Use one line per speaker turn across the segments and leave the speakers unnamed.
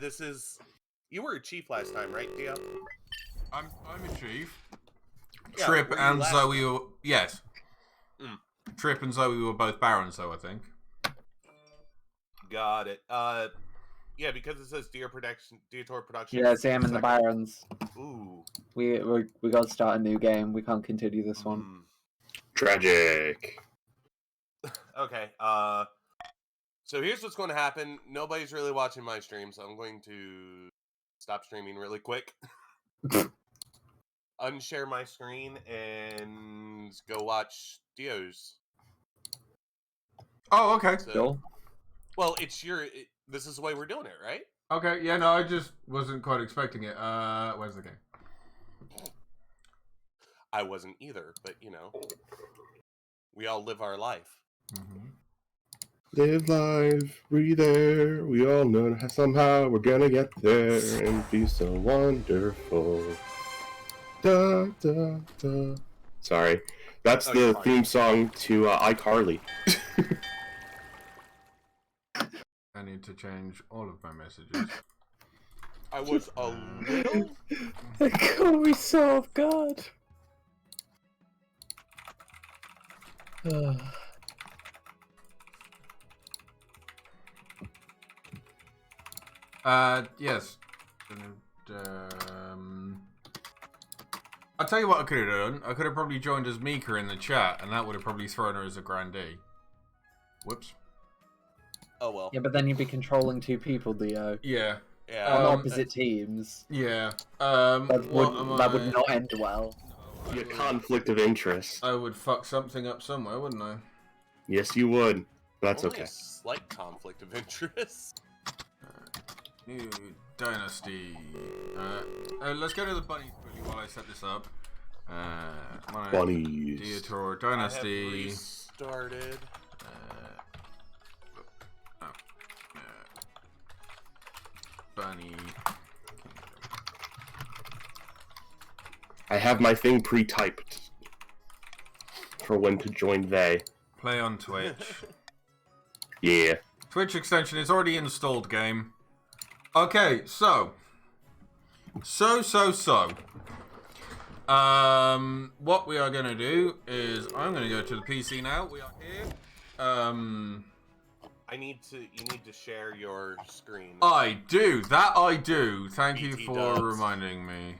this is... You were a chief last time, right, Dio?
I'm a chief.
Yeah,
Trip and Zoe were... Yes.
Mm.
Trip and Zoe were both barons, though, I think.
Got it. Yeah, because it says Tor Production.
Yeah, Sam and the Barons.
Ooh.
We got to start a new game. We can't continue this one.
Tragic.
Okay. So here's what's going to happen. Nobody's really watching my stream, so I'm going to stop streaming really quick. Unshare my screen and go watch Dio's.
Oh, okay.
So,
Cool.
well, it's your... this is the way we're doing it, right?
Okay, yeah, no, I just wasn't quite expecting it. Where's the game?
I wasn't either, but, you know, we all live our life.
Mm-hmm.
Live life, we there. We all know how somehow we're gonna get there and be so wonderful. Da, da, da. Sorry. That's the theme song to iCarly.
I need to change all of my messages.
I was a little...
That caught me so off guard.
Yes. I'll tell you what I could have done. I could have probably joined as Mika in the chat, and that would have probably thrown her as a grandee. Whoops.
Oh, well.
Yeah, but then you'd be controlling two people, Dio.
Yeah.
Yeah.
On opposite teams.
Yeah.
That would not end well.
Your conflict of interest.
I would fuck something up somewhere, wouldn't I?
Yes, you would. That's
Only
okay.
a slight conflict of interest.
New dynasty. Let's go to the bunnies quickly while I set this up.
Bunnies.
Tor
I have
dynasty.
restarted.
Bunny.
I have my thing pre-typed for when to join they.
Play on Twitch.
Yeah.
Twitch extension is already installed, game. Okay, so. What we are going to do is I'm going to go to the PC now. We are here.
You need to share your screen.
I do. That I do. Thank you
BT
for
dubs.
reminding me.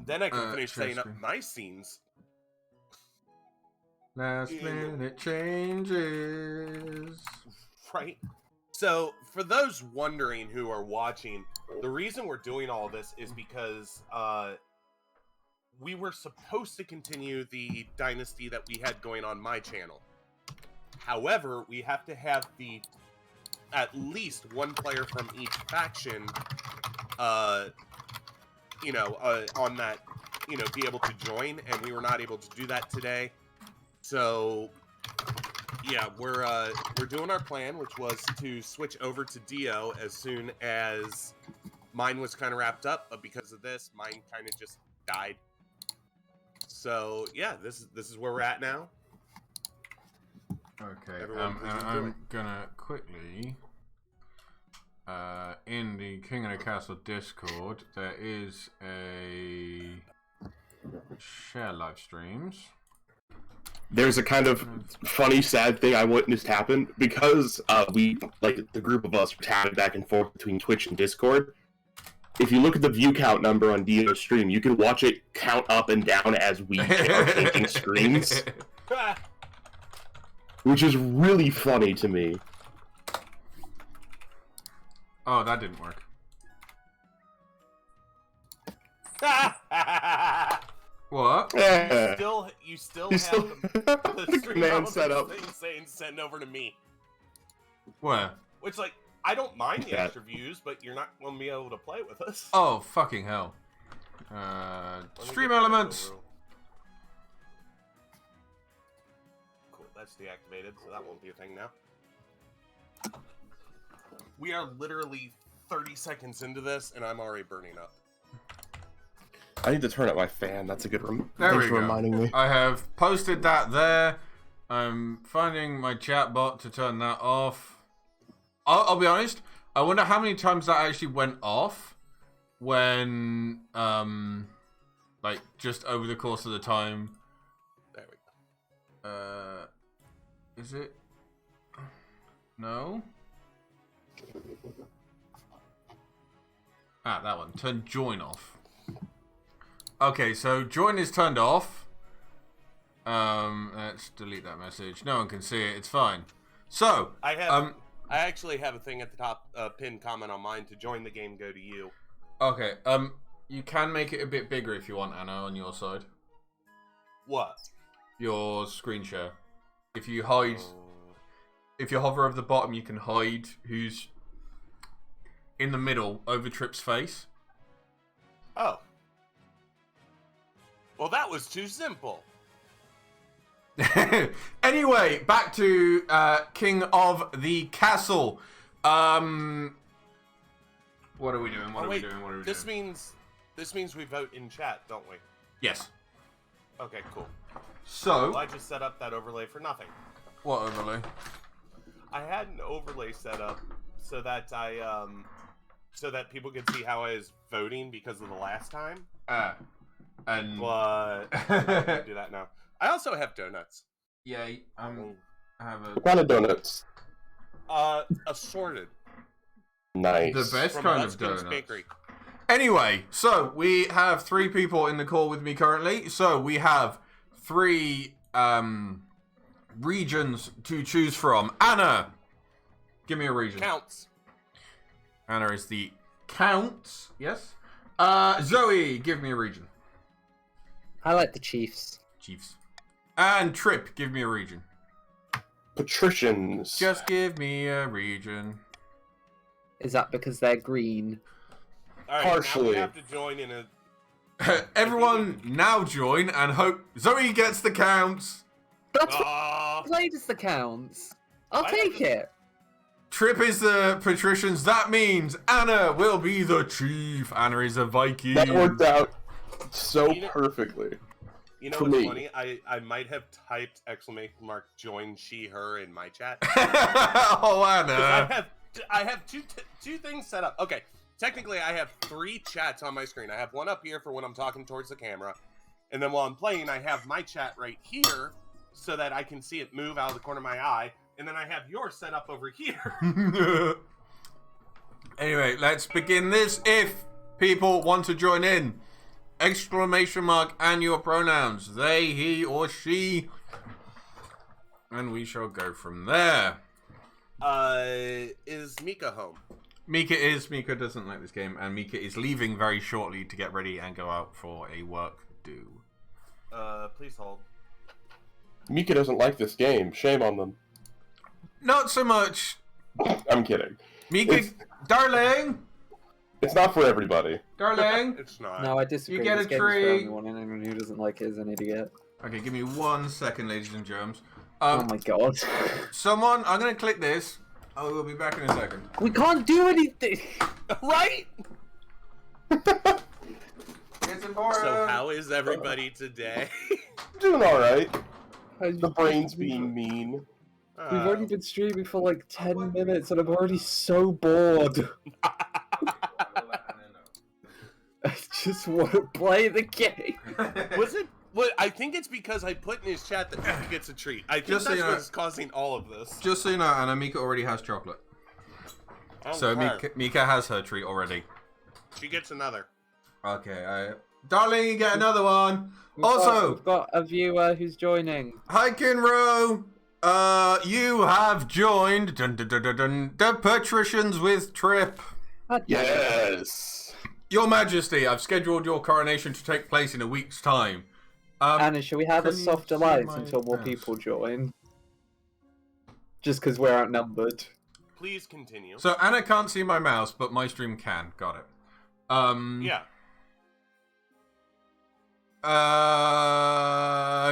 Then I can finish setting up my scenes.
Last minute changes.
Right? So, for those wondering who are watching, the reason we're doing all this is because we were supposed to continue the dynasty that we had going on my channel. However, we have to have at least one player from each faction, on that, be able to join, and we were not able to do that today. So, yeah, we're doing our plan, which was to switch over to Dio as soon as mine was kind of wrapped up, but because of this, mine kind of just died. So, yeah, this is where we're at now.
Okay, I'm gonna quickly, in the King of the Castle Discord, there is a share live streams.
There's a kind of funny, sad thing I witnessed happen because the group of us were tapping back and forth between Twitch and Discord. If you look at the view count number on Dio's stream, you can watch it count up and down as we are changing screens, which is really funny to me.
Oh, that didn't work. What?
You still have the stream
command set up
thing saying send over to me.
Where?
Which, I don't mind the extra views, but you're not going to be able to play with us.
Oh, fucking hell. Stream elements.
Cool, that's deactivated, so that won't be a thing now. We are literally 30 seconds into this, and I'm already burning up.
I need to turn up my fan. That's a good
There we go.
reminding me.
I have posted that there. I'm finding my chat bot to turn that off. I'll be honest. I wonder how many times that actually went off when, like, just over the course of the time.
There we go.
Is it? No? Ah, that one. Turn join off. Okay, so join is turned off. Let's delete that message. No one can see it. It's fine. So,
I actually have a thing at the top, pinned comment on mine. To join the game, go to you.
okay. You can make it a bit bigger if you want, Anna, on your side.
What?
Your screen share. If you hide, if you hover over the bottom, you can hide who's in the middle over Trip's face.
Oh. Well, that was too simple.
Anyway, back to King of the Castle. What are we doing? What are we doing?
This means we vote in chat, don't we?
Yes.
Okay, cool.
So,
Well, I just set up that overlay for nothing.
what overlay?
I had an overlay set up so that so that people could see how I was voting because of the last time.
And
But I can't do that now. I also have donuts.
yeah, I have
What kind of donuts?
Assorted
Nice.
the best
from
kind of
Buskin's
donuts.
Bakery.
Anyway, so we have 3 people in the call with me currently. So we have 3 regions to choose from. Anna, give me a region.
Counts.
Anna is the Count. Yes. Zoe, give me a region.
I like the Chiefs.
Chiefs. And Trip, give me a region.
Patricians.
Just give me a region.
Is that because they're green?
All right, now
Partially.
we have to join in a.
Everyone now join and hope Zoe gets the counts.
That's what
Aw.
I played as the counts. I'll
I
take
haven't-
it.
Trip is the patricians. That means Anna will be the chief. Anna is a Viking.
That worked out so
You know-
perfectly.
You know
For
what's
me.
funny? I might have typed ! Join she her in my chat.
Oh,
'Cause
Anna.
I have two things set up. Okay, technically I have 3 chats on my screen. I have one up here for when I'm talking towards the camera, and then while I'm playing, I have my chat right here so that I can see it move out of the corner of my eye, and then I have yours set up over here.
Anyway, let's begin this. If people want to join in, exclamation mark and your pronouns. They, he, or she. And we shall go from there.
Is Mika home?
Mika is. Mika doesn't like this game, and Mika is leaving very shortly to get ready and go out for a work do.
Please hold.
Mika doesn't like this game. Shame on them.
Not so much.
I'm kidding.
Mika,
It's-
darling,
It's not for everybody.
darling.
It's not.
No, I disagree.
You get
This
a
game's for
treat.
everyone, and anyone who doesn't like it is an idiot.
Okay, give me 1 second, ladies and germs.
Oh my god.
Someone, I'm gonna click this. I will be back in a second.
We can't do anything!
Right?
It's important.
So how is everybody today?
Doing alright. The brain's being mean.
We've already been streaming for like 10 minutes and I'm already so bored. I just want to play the game.
Was it? What? I think it's because I put in his chat that Mika gets a treat. I think
Just so
that's
you know-
what's causing all of this.
Just so you know, Anna, Mika already has chocolate. So
Okay.
Mika has her treat already.
She gets another.
Okay, darling, you get another one.
We've
Also,
got a viewer who's joining.
hi Kinro. You have joined the patricians with Trip.
Yes.
Your Majesty, I've scheduled your coronation to take place in a week's time.
Anna, should we have a
can you
soft
see
alliance
my
until more
mouse?
people join? Just because we're outnumbered.
Please continue.
So Anna can't see my mouse, but my stream can. Got it.
Yeah.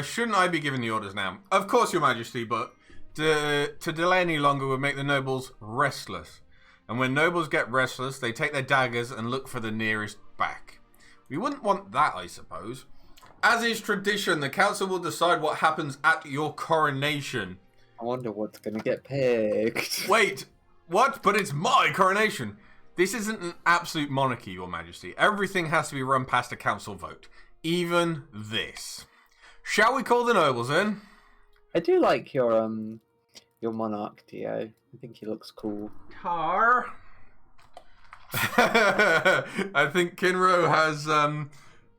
Shouldn't I be giving the orders now? Of course, Your Majesty, but to delay any longer would make the nobles restless. And when nobles get restless, they take their daggers and look for the nearest back. We wouldn't want that, I suppose. As is tradition, the council will decide what happens at your coronation.
I wonder what's gonna get picked.
Wait, What? But it's my coronation. This isn't an absolute monarchy, Your Majesty. Everything has to be run past a council vote. Even this. Shall we call the nobles in?
I do like your monarch, Dio. I think he looks cool.
Tar. I think Kinro has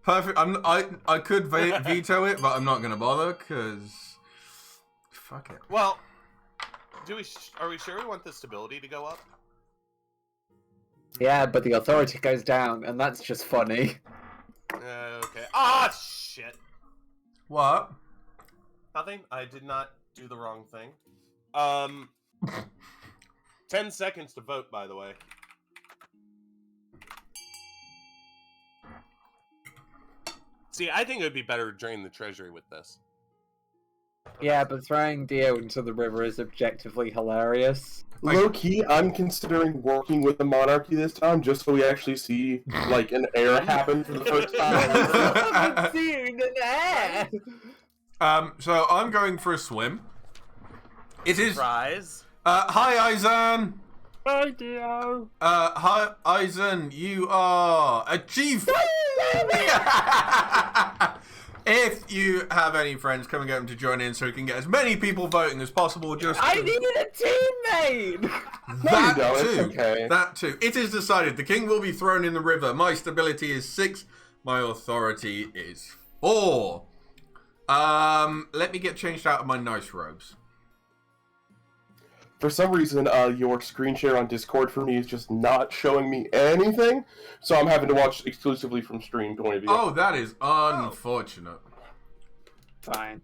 perfect. I could veto it, but I'm not gonna bother because fuck it.
Well, are we sure we want the stability to go up?
Yeah, but the authority goes down, and that's just funny.
Okay. Ah, shit.
What?
Nothing. I did not do the wrong thing. 10 seconds to vote, by the way. See, I think it would be better to drain the treasury with this.
Yeah, but throwing Dio into the river is objectively hilarious.
Low key, I'm considering working with the monarchy this time, just so we actually see like an heir happen for the first time.
Seeing an air.
So I'm going for a swim. It is.
Surprise.
Hi, Eisen.
Hi, Dio.
Hi, Eisen. You are a chief. If you have any friends, come and get them to join in so we can get as many people voting as possible. Just
I needed a teammate.
that
No, it's
too.
okay.
That too. It is decided. The king will be thrown in the river. My stability is 6. My authority is 4. Let me get changed out of my nice robes.
For some reason, your screen share on Discord for me is just not showing me anything, so I'm having to watch exclusively from stream point of view.
Oh, that is unfortunate.
Fine.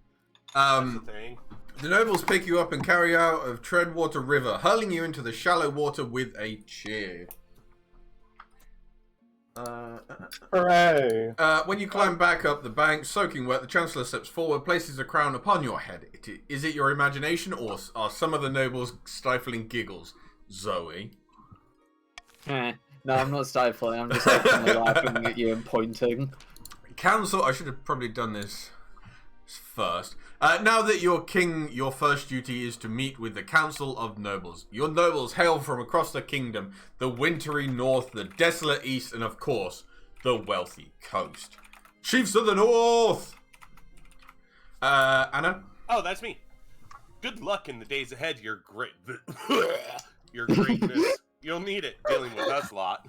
That's the thing.
The nobles pick you up and carry you out of Treadwater River, hurling you into the shallow water with a cheer.
Hooray!
When you climb back up the bank, soaking wet, the Chancellor steps forward, places a crown upon your head. Is it your imagination, or are some of the nobles stifling giggles? Zoe?
No, I'm not stifling. I'm just openly laughing at you and pointing.
Council, I should have probably done this first. Now that you're king, your first duty is to meet with the Council of Nobles. Your nobles hail from across the kingdom, the wintry north, the desolate east, and of course, the wealthy coast. Chiefs of the North! Anna?
Oh, that's me. Good luck in the days ahead, your great... your greatness. You'll need it dealing with us lot.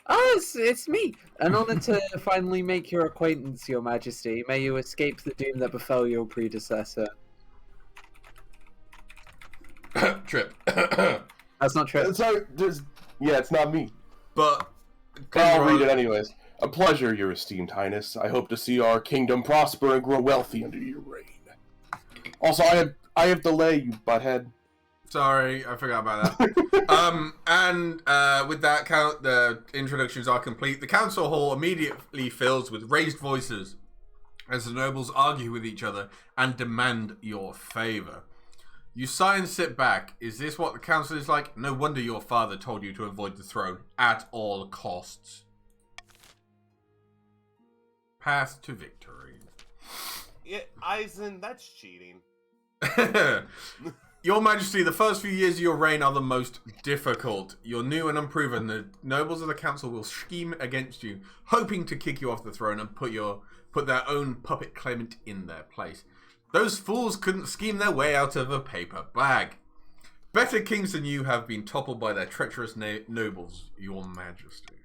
Oh, it's me. An honor to finally make your acquaintance, Your Majesty. May you escape the doom that befell your predecessor.
Trip.
That's not true.
Yeah, it's not me.
But...
I'll read it anyways. A pleasure, Your Esteemed Highness. I hope to see our kingdom prosper and grow wealthy under your reign. Also, I have delay, you butthead.
Sorry, I forgot about that. With that count, the introductions are complete. The council hall immediately fills with raised voices as the nobles argue with each other and demand your favor. You sigh and sit back. Is this what the council is like? No wonder your father told you to avoid the throne at all costs. Path to victory.
Yeah, Eisen, that's cheating.
Your Majesty, the first few years of your reign are the most difficult. You're new and unproven. The nobles of the council will scheme against you, hoping to kick you off the throne and put their own puppet claimant in their place. Those fools couldn't scheme their way out of a paper bag. Better kings than you have been toppled by their treacherous nobles, Your Majesty.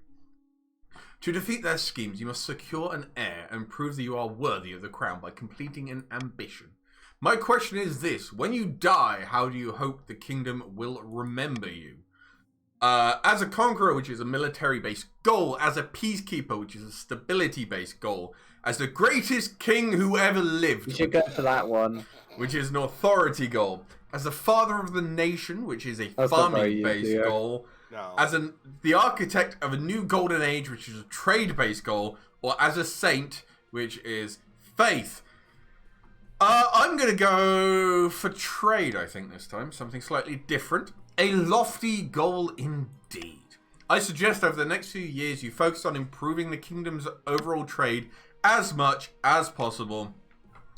To defeat their schemes, you must secure an heir and prove that you are worthy of the crown by completing an ambition. My question is this: when you die, how do you hope the kingdom will remember you? As a conqueror, which is a military-based goal; as a peacekeeper, which is a stability-based goal; as the greatest king who ever lived,
You should go for that one.
which is an authority goal; as the father of the nation, which is a
That's not very
farming-based
easy, yeah.
goal;
No.
as the architect of a new golden age, which is a trade-based goal; or as a saint, which is faith. I'm going to go for trade, I think, this time. Something slightly different. A lofty goal indeed. I suggest over the next few years you focus on improving the kingdom's overall trade as much as possible.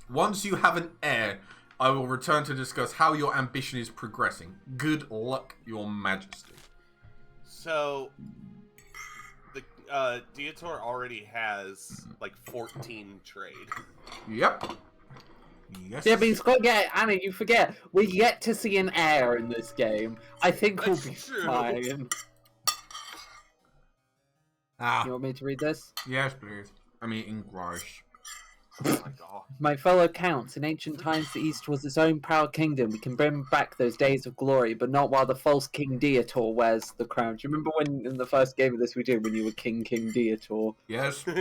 Once you have an heir, I will return to discuss how your ambition is progressing. Good luck, Your Majesty.
So, the Dietor already has like 14 trade.
Yep. Yes.
Yeah, but he's got to get Anna. You forget we get to see an heir in this game. I think we'll
That's
be
true.
fine.
Ah,
You want me to read this?
yes, please. I'm eating English.
Oh my god.
My fellow counts, in ancient times the East was its own proud kingdom. We can bring back those days of glory, but not while the false King Dietor wears the crown. Do you remember when in the first game of this we did when you were King Dietor?
Yes.
Do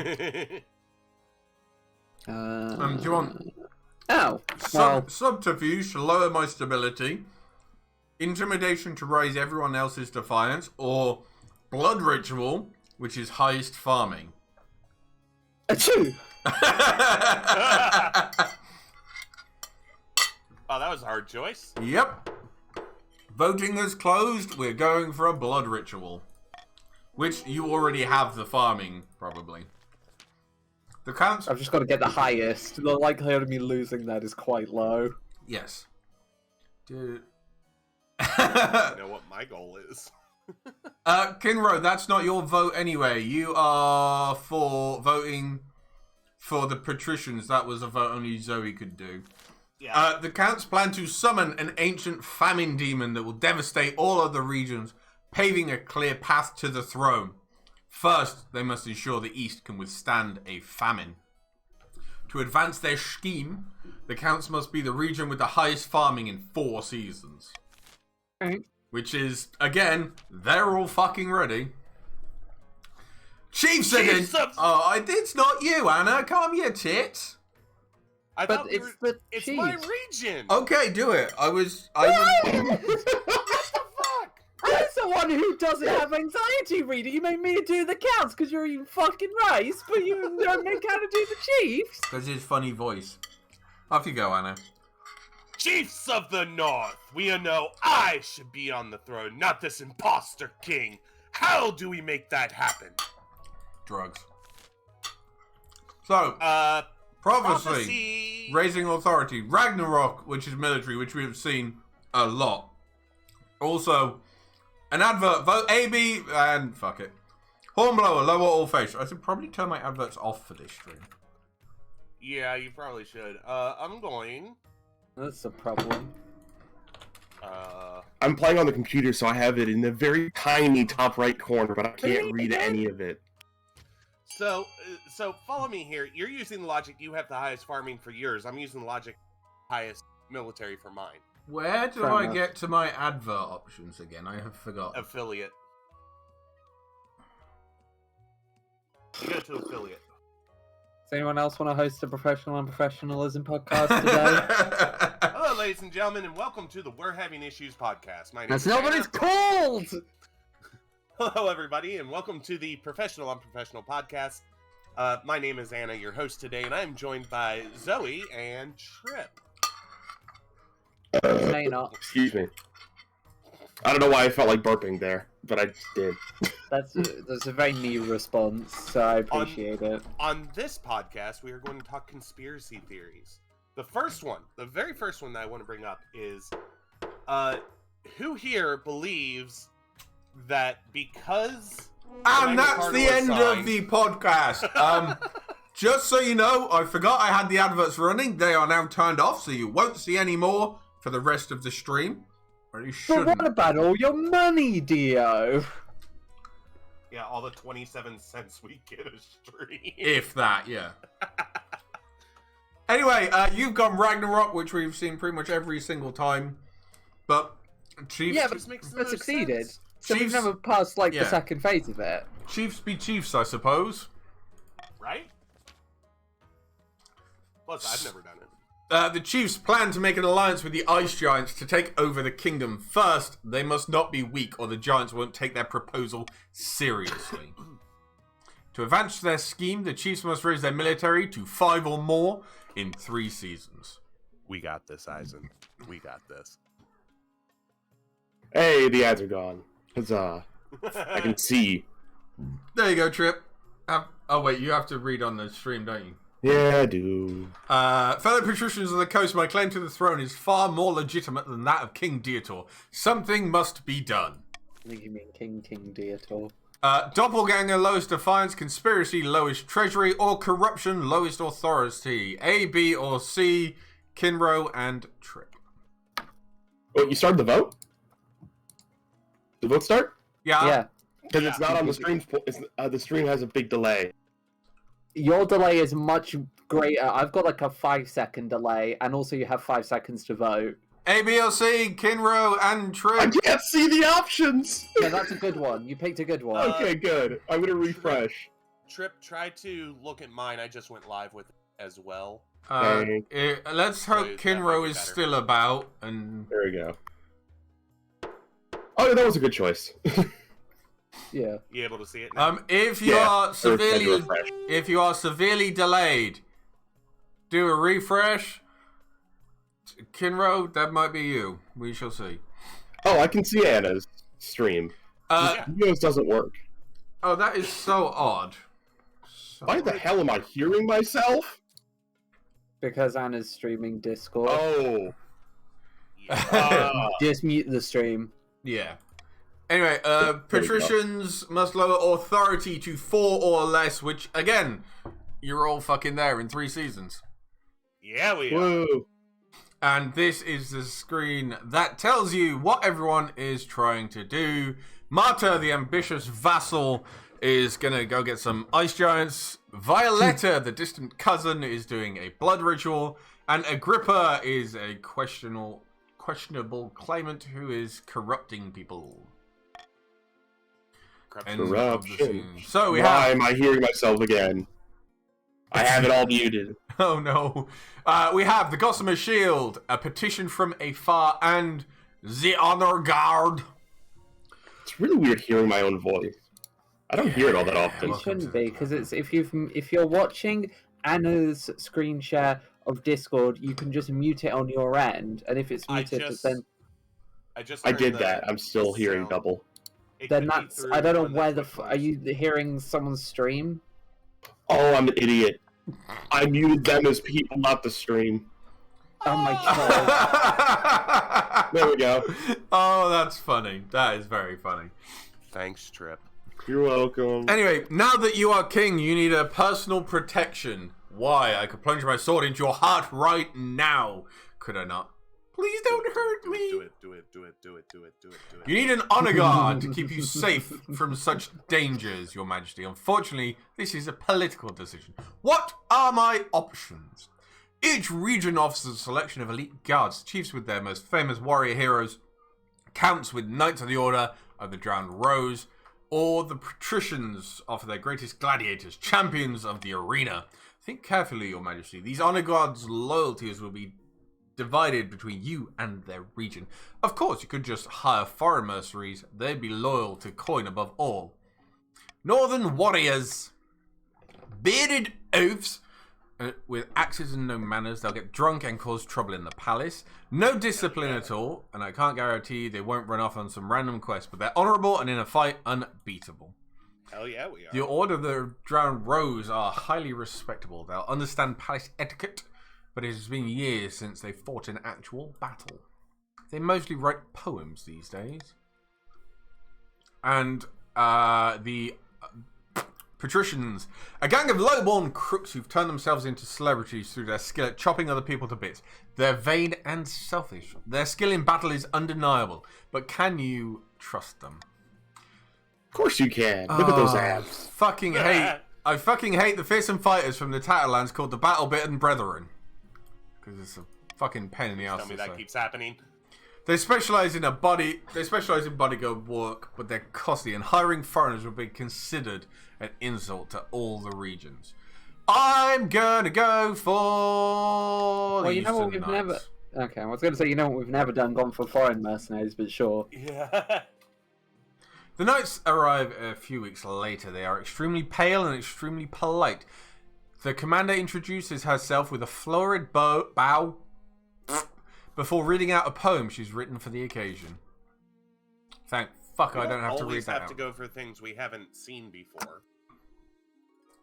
Do you want
Oh, well,
subterfuge to lower my stability, intimidation to raise everyone else's defiance, or blood ritual, which is highest farming?
achoo!
Oh, that was a hard choice.
Yep. Voting is closed. We're going for a blood ritual. Which you already have the farming, probably. The council...
I've just got to get the highest. The likelihood of me losing that is quite low.
Yes. Dude.
I know what my goal is.
Kinro, that's not your vote anyway. You are for voting for the patricians. That was a vote only Zoe could do.
Yeah.
The counts plan to summon an ancient famine demon that will devastate all other regions, paving a clear path to the throne. First, they must ensure the East can withstand a famine. To advance their scheme, the counts must be the region with the highest farming in 4 seasons.
Right.
Which is, again, they're all fucking ready. Chiefs again!
Chiefs of-
Oh, it's not you, Anna. Calm your tits.
I
But
thought we
it's
were...
the
It's my
Chiefs.
region.
Okay, do it. I was...
What the fuck?
I'm the one who doesn't have anxiety reading. You made me do the counts because you're eating fucking rice, but you don't make how to do the Chiefs.
Because his funny voice. Off you go, Anna.
Chiefs of the North, we know I should be on the throne, not this imposter king. How do we make that happen?
Drugs. So, prophecy, raising authority, Ragnarok, which is military, which we have seen a lot. Also, an advert, vote AB, and fuck it. Hornblower, lower all face. I should probably turn my adverts off for this stream.
Yeah, you probably should. I'm going.
That's a problem.
I'm playing on the computer, so I have it in the very tiny top right corner, but I can't read any of it.
So follow me here. You're using the logic you have the highest farming for yours. I'm using the logic highest military for mine.
Where do
Fair
I
enough.
get to my advert options again? I have forgotten.
Affiliate. You go to affiliate.
Does anyone else want to host a professional unprofessionalism podcast today?
Hello, ladies and gentlemen, and welcome to the We're Having Issues podcast. My name
That's
is
not what
Anna.
it's called!
Hello, everybody, and welcome to the Professional Unprofessional podcast. My name is Anna, your host today, and I am joined by Zoe and Trip.
May not.
Excuse me. I don't know why I felt like burping there, but I did.
That's a very new response, so I appreciate it.
On this podcast, we are going to talk conspiracy theories. The very first one that I want to bring up is, who here believes that because...
And
Magna
that's
Carta
the
was
end
signed-
of the podcast. Just so you know, I forgot I had the adverts running. They are now turned off, so you won't see any more for the rest of the stream. Or you
But
shouldn't.
what about all your money, Dio?
Yeah, all the 27 cents we get a stream.
If that, yeah. Anyway, you've got Ragnarok, which we've seen pretty much every single time. But Chiefs,
Yeah, but
This makes
it
no
succeeded.
sense.
So we've
Chiefs-
never passed, like,
yeah.
the second phase of it.
Chiefs be Chiefs, I suppose.
Right? Plus, I've never done it.
The Chiefs plan to make an alliance with the Ice Giants to take over the kingdom. First, they must not be weak, or the Giants won't take their proposal seriously. To advance their scheme, the Chiefs must raise their military to 5 or more in 3 seasons.
We got this, Eisen. We got this.
Hey, the ads are gone. Huzzah. I can see.
There you go, Trip. Oh wait, you have to read on the stream, don't you?
Yeah, I do.
Fellow patricians of the coast, my claim to the throne is far more legitimate than that of King Dietor. Something must be done.
I think you mean King Dietor.
Doppelganger, lowest defiance. Conspiracy, lowest treasury. Or corruption, lowest authority. A, B, or C, Kinro and Trip.
Oh, you started the vote? The vote start?
Yeah.
Because it's not on the stream. The stream has a big delay.
Your delay is much greater. I've got like a 5-second delay, and also you have 5 seconds to vote.
A, B, or C, Kinro and Trip.
I can't see the options!
Yeah, that's a good one. You picked a good one.
Okay, good. I'm gonna refresh.
Trip, try to look at mine. I just went live with it as well.
Let's hope
That
Kinro
might be
is
better.
still about. And
There we go. Oh, yeah, that was a good choice.
Yeah.
You able to see it now?
if you
Yeah,
are severely,
refresh.
if you are severely delayed, do a refresh. Kinro, that might be you. We shall see.
Oh, I can see Anna's stream. Yours doesn't work.
Oh, that is so odd.
Why the hell am I hearing myself?
Because Anna's streaming Discord.
Oh.
Just mute the stream.
Yeah. Anyway,
we go.
patricians must lower authority to 4 or less, which, again, you're all fucking there in 3 seasons.
Yeah, we are.
Whoa.
And this is the screen that tells you what everyone is trying to do. Marta, the ambitious vassal, is gonna go get some ice giants. Violetta, the distant cousin, is doing a blood ritual. And Agrippa is a questionable claimant who is corrupting people. End of the
Corruption.
scene. So we
Why
have...
am I hearing myself again? I have it all muted.
Oh no. We have the Gossamer Shield, a petition from afar, and the Honor Guard.
It's really weird hearing my own voice. I don't hear it all that often.
It shouldn't be, because it's if you're watching Anna's screen share of Discord, you can just mute it on your end, and if it's muted, then
I did that. I'm still hearing
sound.
double.
that's I don't know where the are you hearing someone's stream?
Oh, I'm an idiot. I muted them as people, not the stream.
Oh my god!
There we go.
Oh, that's funny. That is very funny.
Thanks, Trip.
You're welcome.
Anyway, now that you are king, you need a personal protection. Why? I could plunge my sword into your heart right now. Could I not? Please don't hurt me.
Do it.
You need an honor guard to keep you safe from such dangers, your majesty. Unfortunately, this is a political decision. What are my options? Each region offers a selection of elite guards, chiefs with their most famous warrior heroes, counts with knights of the order of the drowned rose, or the patricians offer their greatest gladiators, champions of the arena. Think carefully, your majesty. These honor guards' loyalties will be divided between you and their region. Of course, you could just hire foreign mercenaries. They'd be loyal to coin above all. Northern warriors. Bearded oafs. With axes and no manners, they'll get drunk and cause trouble in the palace. No discipline at all, and I can't guarantee they won't run off on some random quest, but they're honourable and in a fight unbeatable.
Hell yeah, we are.
The Order of the Drowned Rose are highly respectable. They'll understand palace etiquette, but it has been years since they fought in actual battle. They mostly write poems these days. And the patricians, a gang of low-born crooks who've turned themselves into celebrities through their skill at chopping other people to bits. They're vain and selfish. Their skill in battle is undeniable, but can you trust them?
Of course you can. Look at those abs.
I fucking hate the fearsome fighters from the Tatterlands called the Battle-Bitten Brethren. Because it's a fucking pain in the ass.
Tell me that keeps happening.
They specialize in bodyguard work, but they're costly, and hiring foreigners would be considered an insult to all the regions. I'm gonna go for.
Well, you know what we've never. Okay, I was going to say, you know what we've never done, gone for foreign mercenaries, but sure.
Yeah.
The knights arrive a few weeks later. They are extremely pale and extremely polite. The commander introduces herself with a florid bow before reading out a poem she's written for the occasion. Thank fuck I don't have to read that
have
out.
to go for things we haven't seen before.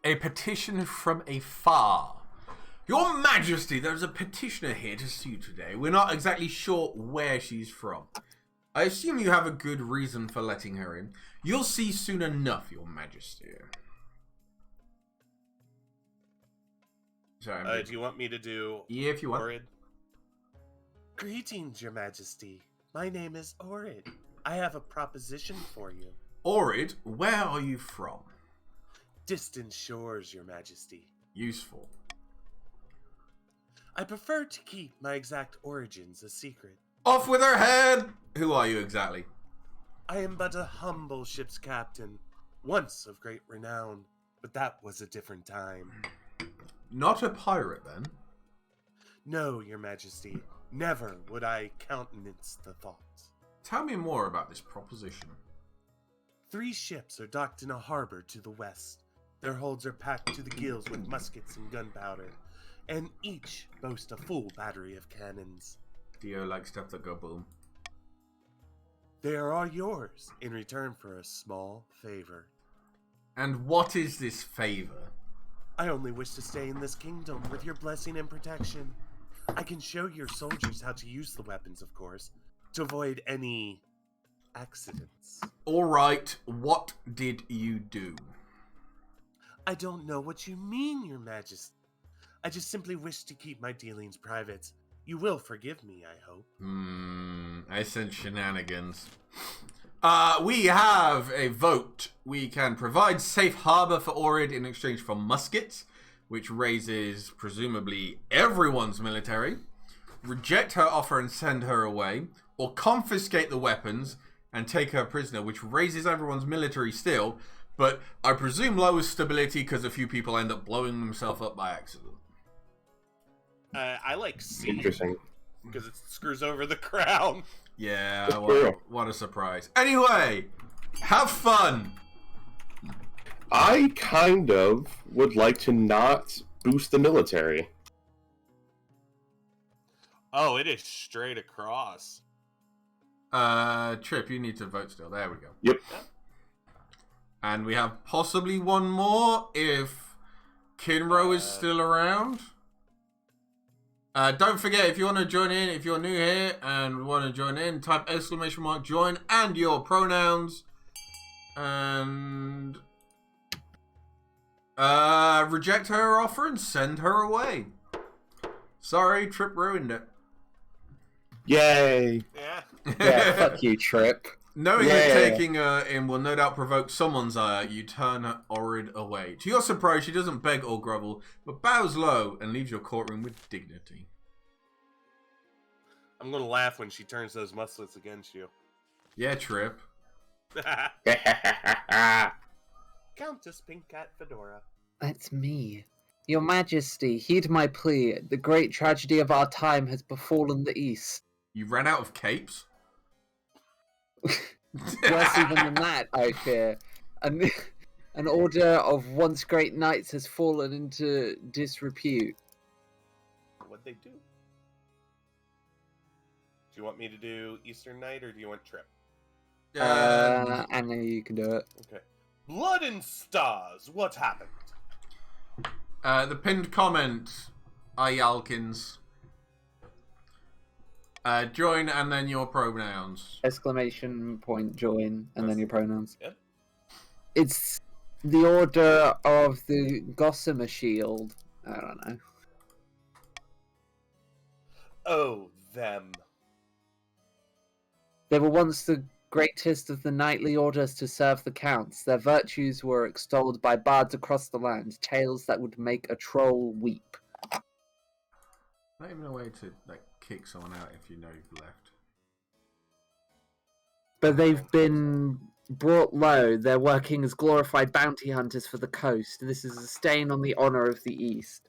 A petition from afar. Your Majesty, there's a petitioner here to see you today. We're not exactly sure where she's from. I assume you have a good reason for letting her in. You'll see soon enough, Your Majesty. Sorry,
do you want me to do...
Yeah, if you want.
Orid? Greetings, Your Majesty. My name is Orid. I have a proposition for you.
Orid, where are you from?
Distant shores, Your Majesty.
Useful.
I prefer to keep my exact origins a secret.
Off with her head! Who are you exactly?
I am but a humble ship's captain, once of great renown, but that was a different time.
Not a pirate, then?
No, Your Majesty. Never would I countenance the thought.
Tell me more about this proposition.
3 ships are docked in a harbor to the west. Their holds are packed to the gills with muskets and gunpowder, and each boast a full battery of cannons.
Dio likes stuff that go boom.
They are all yours in return for a small favor.
And what is this favor?
I only wish to stay in this kingdom with your blessing and protection. I can show your soldiers how to use the weapons, of course, to avoid any accidents.
Alright, what did you do?
I don't know what you mean, Your Majesty. I just simply wish to keep my dealings private. You will forgive me, I hope.
I sense shenanigans. We have a vote. We can provide safe harbor for Orid in exchange for muskets, which raises, presumably, everyone's military. Reject her offer and send her away. Or confiscate the weapons and take her prisoner, which raises everyone's military still, but I presume lowers stability because a few people end up blowing themselves up by accident.
I like C.
Interesting.
Because it screws over the crown.
Yeah, what a surprise. Anyway, have fun!
I kind of would like to not boost the military.
Oh, it is straight across.
Trip, you need to vote still. There we go.
Yep.
And we have possibly one more if Kinro is still around. Don't forget, if you want to join in, if you're new here and want to join in, type !join and your pronouns. And reject her offer and send her away. Sorry, Trip ruined it.
Yay!
Yeah.
Yeah, fuck you, Trip.
Knowing
Yeah.
that taking her in will no doubt provoke someone's ire, you turn Orid away. To your surprise, she doesn't beg or grovel, but bows low and leaves your courtroom with dignity.
I'm going to laugh when she turns those musclets against you.
Yeah, Trip.
Countess Pink Cat Fedora.
That's me. Your Majesty, heed my plea. The great tragedy of our time has befallen the East.
You ran out of capes?
Worse even than that, I fear. An order of once great knights has fallen into disrepute.
What'd they do? Do you want me to do Eastern Knight or do you want Trip?
I know you can do it.
Okay. Blood and Stars, what happened?
The pinned comment, Ayalkins. Join and then your pronouns.
Exclamation point, join, and then your pronouns.
Yep.
It's the order of the Gossamer Shield. I don't know.
Oh, them.
They were once the greatest of the knightly orders to serve the counts. Their virtues were extolled by bards across the land, tales that would make a troll weep.
Not even a way to kick someone out if you know you've left.
But they've been brought low. They're working as glorified bounty hunters for the coast. This is a stain on the honor of the East.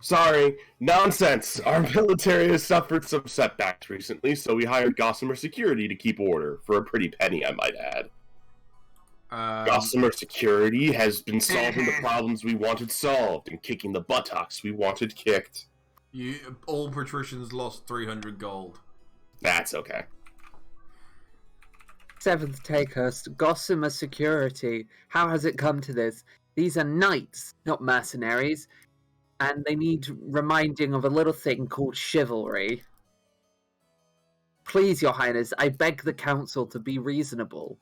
Sorry, nonsense. Our military has suffered some setbacks recently, so we hired Gossamer Security to keep order, for a pretty penny, I might add. Gossamer Security has been solving the problems we wanted solved and kicking the buttocks we wanted kicked.
All patricians lost 300 gold.
That's okay.
Seventh take us. Gossamer security. How has it come to this? These are knights, not mercenaries, and they need reminding of a little thing called chivalry. Please, Your Highness, I beg the council to be reasonable.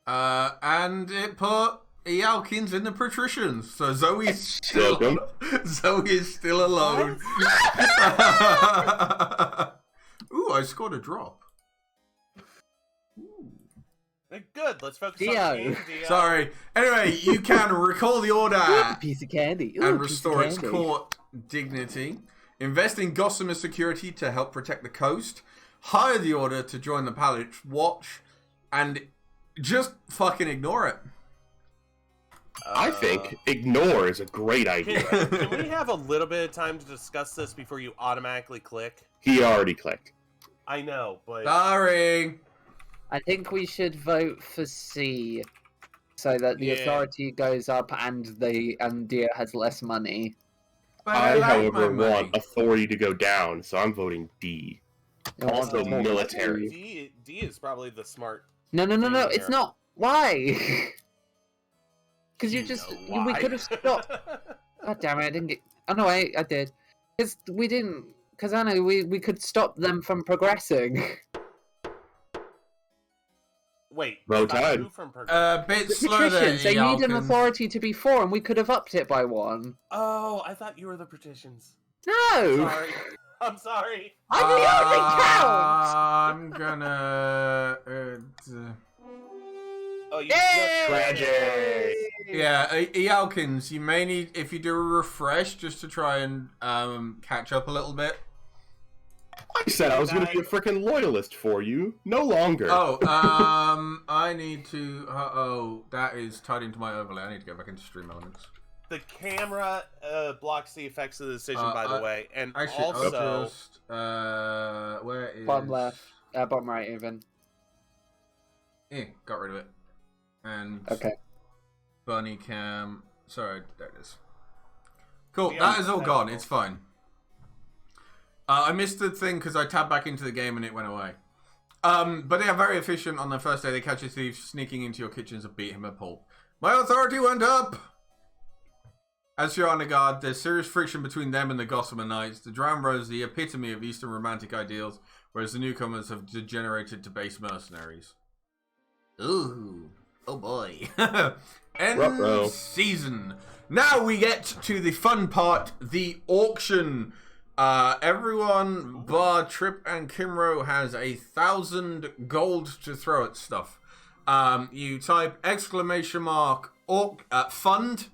And it put Ealkins in the patricians, so Zoe's still alone. Ooh, I scored a drop.
Good, let's focus on
Dio.
the game, Dio.
Sorry. Anyway, you can recall the order
Piece of candy.
and restore its court dignity. Invest in Gossamer security to help protect the coast. Hire the order to join the Palace Watch, and just fucking ignore it.
I think ignore is a great idea.
Can we have a little bit of time to discuss this before you automatically click?
He already clicked.
I know, but
Sorry.
I think we should vote for C, so that the
Yeah.
authority goes up and Dio has less money.
But
I,
like
however,
my money.
want authority to go down, so I'm voting D.
It wants
Also
more
military.
money.
D is probably the smart.
No,
Yeah.
it's not. Why? Because you
You
just
know
we
why.
could have stopped. God damn it! I didn't get. Oh no, I did. Because we didn't. Because I know we could stop them from progressing.
Wait,
Row
stop
Tide.
who from progress-
Bit
The
slow there,
patricians, they need an
Ealkins.
authority to be 4, and we could have upped it by 1.
Oh, I thought you were the petitions.
No,
Sorry, I'm sorry.
I'm the only count.
I'm gonna.
Oh, you
Yay!
Tragic.
Yeah, Ealkins, you may need, if you do a refresh, just to try and catch up a little bit.
I said I was going to be a freaking loyalist for you. No longer.
Oh, I need to. That is tied into my overlay. I need to go back into Stream Elements.
The camera blocks the effects of the decision, by the way, and
Actually,
also
I'll just. Where is.
Bottom left, bottom right, even.
Got rid of it. And.
Okay.
Bunny cam. Sorry, there it is. Cool,
Yeah,
that is all
that's
gone.
cool.
It's fine. I missed the thing because I tabbed back into the game and it went away. But they are very efficient. On their first day, they catch a thief sneaking into your kitchens and beat him at pulp. My authority went up! As you're on the guard, there's serious friction between them and the Gossamer Knights. The Drowned Rose, the epitome of Eastern romantic ideals, whereas the newcomers have degenerated to base mercenaries. Ooh. Oh boy. End
Ruh-roh.
season. Now we get to the fun part, the auction. Everyone bar Trip and Kimro has 1,000 gold to throw at stuff. You type exclamation mark fund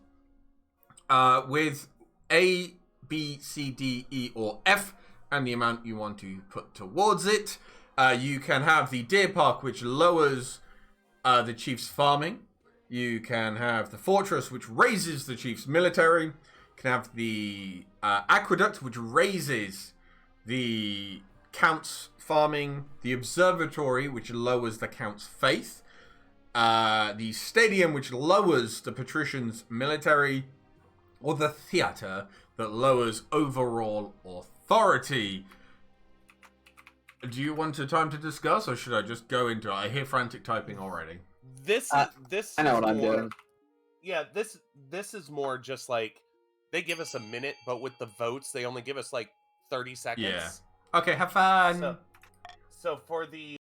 with A, B, C, D, E, or F, and the amount you want to put towards it. You can have the Deer Park, which lowers the chief's farming. You can have the fortress, which raises the chief's military. You can have the aqueduct, which raises the count's farming. The observatory, which lowers the count's faith. The stadium, which lowers the patrician's military. Or the theater, that lowers overall authority. Do you want time to discuss, or should I just go into it? I hear frantic typing already.
this
I know
is
what I'm
more-
doing.
Yeah, this is more just like they give us a minute, but with the votes, they only give us like 30 seconds.
Yeah. Okay, have fun.
So for the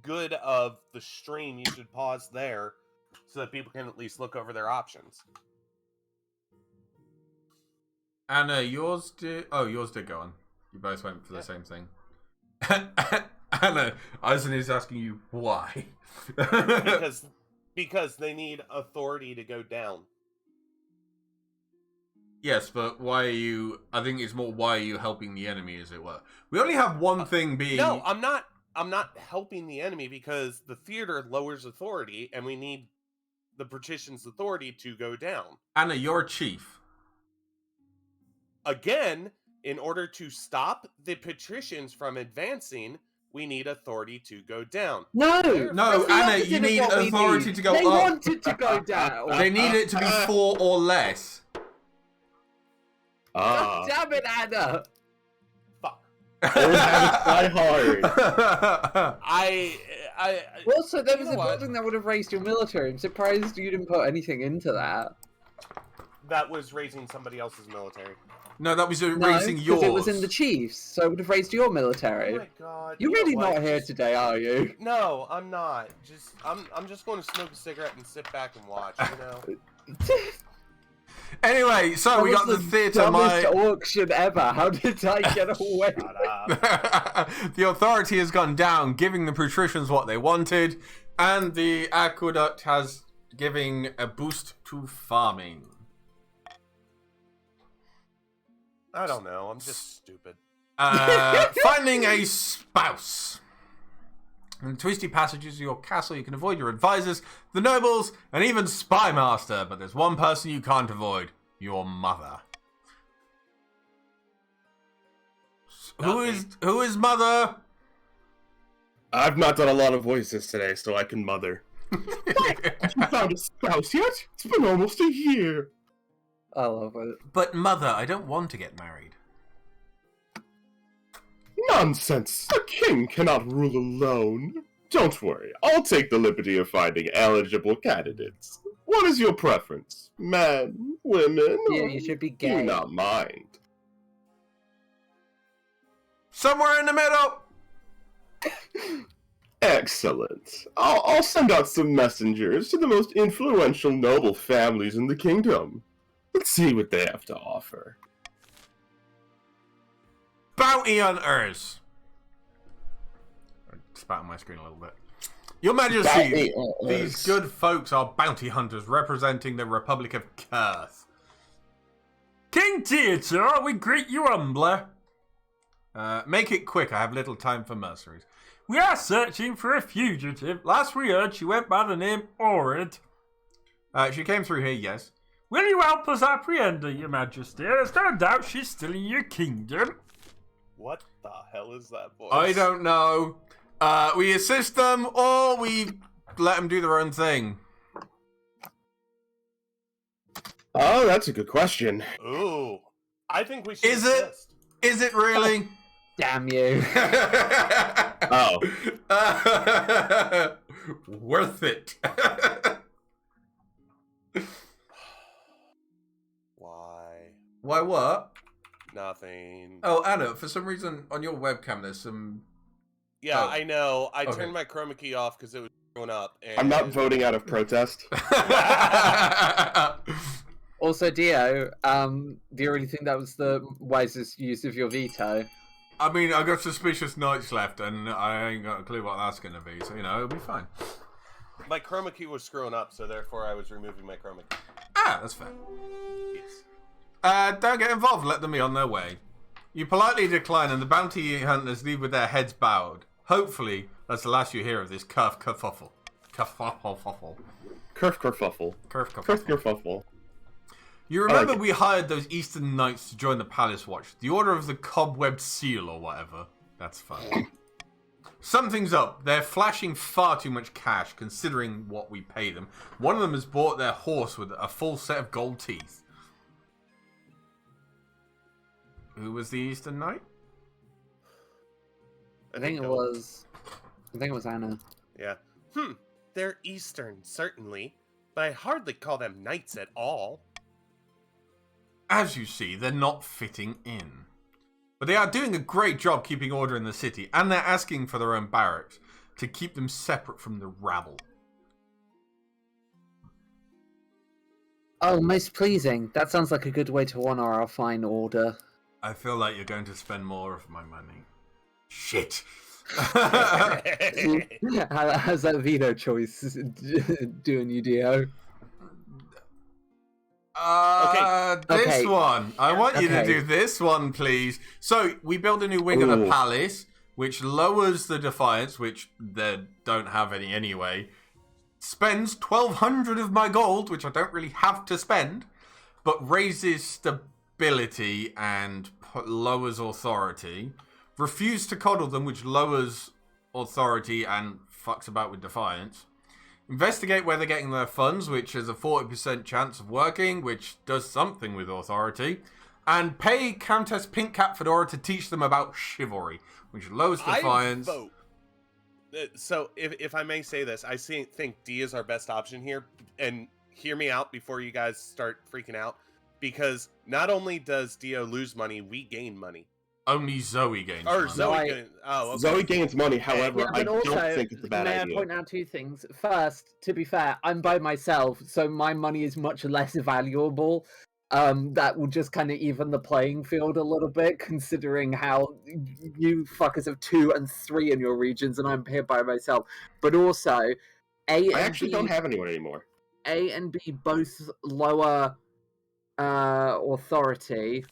good of the stream, you should pause there so that people can at least look over their options.
Anna, yours did. Oh, yours did go on. You both went for the same thing. Anna, Eisen is asking you why.
because they need authority to go down.
Yes, but why are you? I think it's more why are you helping the enemy, as it were. We only have one thing being.
No, I'm not helping the enemy because the theater lowers authority, and we need the patrician's authority to go down.
Anna, you're a chief.
Again, in order to stop the patricians from advancing, we need authority to go down.
No,
No,
that's the
Anna,
opposite
you
of
need
what we
authority
need.
to go
They
up.
want it to go down.
They need it to be 4 or less.
God damn it, Anna!
Fuck.
Old habits die hard.
Also, there was
You know
a
what?
building that would have raised your military. I'm surprised you didn't put anything into that.
That was raising somebody else's military.
No, that was
No,
raising yours.
because it was in the Chiefs, so it would have raised your military.
Oh my god.
You're
you know
really
what?
not here
Just-
today, are you?
No, I'm not. I'm just going to smoke a cigarette and sit back and watch, you know?
Anyway, so
That
we
was
got the theatre.
dumbest auction ever. How did I get away?
Shut up.
The authority has gone down, giving the patricians what they wanted, and the aqueduct has giving a boost to farming.
I don't know. I'm just stupid.
Finding a spouse. In the twisty passages of your castle, you can avoid your advisors, the nobles, and even spy master. But there's one person you can't avoid: your mother. Who is mother?
I've not done a lot of voices today, so I can mother. You found a spouse yet? It's been almost a year.
I love it.
But mother, I don't want to get married.
Nonsense! A king cannot rule alone. Don't worry, I'll take the liberty of finding eligible candidates. What is your preference? Men, women?
Yeah,
or
you should be
do
gay.
not mind.
Somewhere in the middle.
Excellent. I'll send out some messengers to the most influential noble families in the kingdom. Let's see what they have to offer.
Bounty hunters. I spat on my screen a little bit. Your Majesty,
Bounty
these
hunters.
good folks are bounty hunters representing the Republic of Kurth. King Theatre, we greet you humbly. Make it quick, I have little time for mercenaries. We are searching for a fugitive. Last we heard, she went by the name Orid. She came through here, yes. Will you help us apprehend her, Your Majesty? There's no doubt she's still in your kingdom.
What the hell is that voice?
I don't know. We assist them, or we let them do their own thing.
Oh, that's a good question.
Ooh. I think we should
Is it?
assist.
Is it really?
Damn you.
Oh.
Worth it.
Why?
Why what?
Nothing.
Oh, Anna, for some reason on your webcam there's some...
Yeah,
Oh.
I know. I
Okay.
turned my chroma key off because it was going up. And
I'm not voting out of protest.
Also, Dio, do you really think that was the wisest use of your veto?
I mean, I got suspicious knights left and I ain't got a clue what that's going to be, so, you know, it'll be fine.
My chroma key was screwing up, so therefore I was removing my chroma key.
Ah, that's fair.
Yes.
Don't get involved, let them be on their way. You politely decline and the bounty hunters leave with their heads bowed. Hopefully, that's the last you hear of this kerfuffle. Kerfuffle.
Kerf kerfuffle. Kerf kerfuffle.
You remember we hired those Eastern Knights to join the Palace Watch. The Order of the Cobwebbed Seal or whatever. That's fun. Something's up. They're flashing far too much cash considering what we pay them. One of them has bought their horse with a full set of gold teeth. Who was the Eastern Knight?
I think it was Anna.
Yeah. They're Eastern, certainly, but I hardly call them knights at all.
As you see, they're not fitting in. But they are doing a great job keeping order in the city, and they're asking for their own barracks to keep them separate from the rabble.
Oh, most pleasing. That sounds like a good way to honor our fine order.
I feel like you're going to spend more of my money. Shit.
How's that veto choice doing you, Dio?
This
Okay.
one. I want you to
Okay.
do this one, please. So, we build a new wing of the
Ooh.
palace, which lowers the defiance, which they don't have any anyway. Spends 1,200 of my gold, which I don't really have to spend, but raises stability and lowers authority. Refuse to coddle them, which lowers authority and fucks about with defiance. Investigate where they're getting their funds, which has a 40% chance of working, which does something with authority. And pay Countess Pink Cat Fedora to teach them about chivalry, which lowers defiance.
I vote. So, if I may say this, I think D is our best option here. And hear me out before you guys start freaking out. Because not only does Dio lose money, we gain money.
Only Zoe gains money.
Zoe gains. Oh, okay.
Zoe gains money, however, I don't think it's a bad
may
idea.
I point out two things? First, to be fair, I'm by myself, so my money is much less valuable. That will just kind of even the playing field a little bit, considering how you fuckers have 2 and 3 in your regions, and I'm here by myself. But also, I
actually don't have anyone anymore.
A and B both lower authority,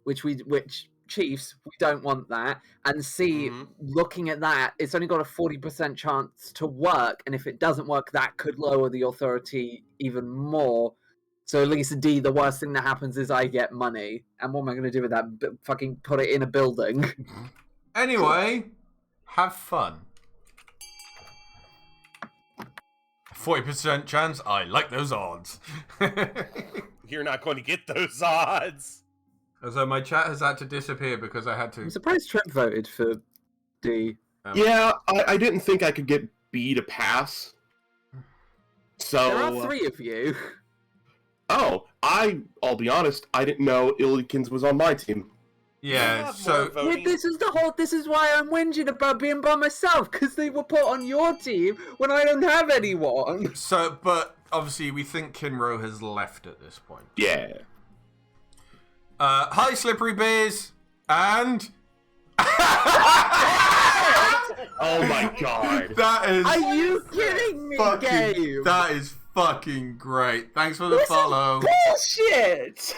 which chiefs, we don't want that. And C, looking at that, it's only got a 40% chance to work, and if it doesn't work, that could lower the authority even more. So at least D, the worst thing that happens is I get money. And what am I going to do with that? Fucking put it in a building.
Anyway, have fun. 40% chance, I like those odds.
You're not going to get those odds.
So my chat has had to disappear because I had to...
I'm surprised Trent voted for D.
Yeah, I didn't think I could get B to pass. So
There are 3 of you.
Oh, I'll be honest, I didn't know Illikins was on my team.
Yeah, so...
Yeah, this is why I'm whinging about being by myself, because they were put on your team when I don't have anyone.
So, but obviously we think Kinro has left at this point.
Yeah.
Hi, Slippery Beers, and...
Oh my god.
That is...
Are you kidding me, Gabe?
That is fucking great. Thanks for the follow.
Bullshit!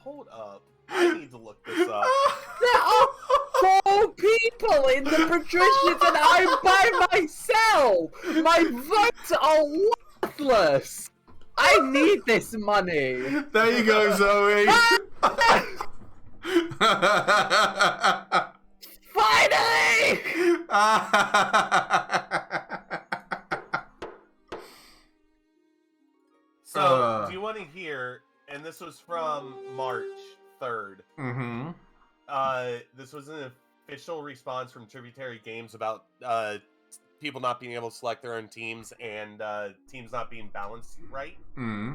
Hold up. I need to look this up.
There are 4 people in the patricians and I'm by myself! My votes are worthless! I need this money!
There you go, Zoe.
Finally!
So, do you want to hear, and this was from March 3rd.
Mm-hmm.
This was an official response from Tributary Games about people not being able to select their own teams and teams not being balanced right.
Mm-hmm.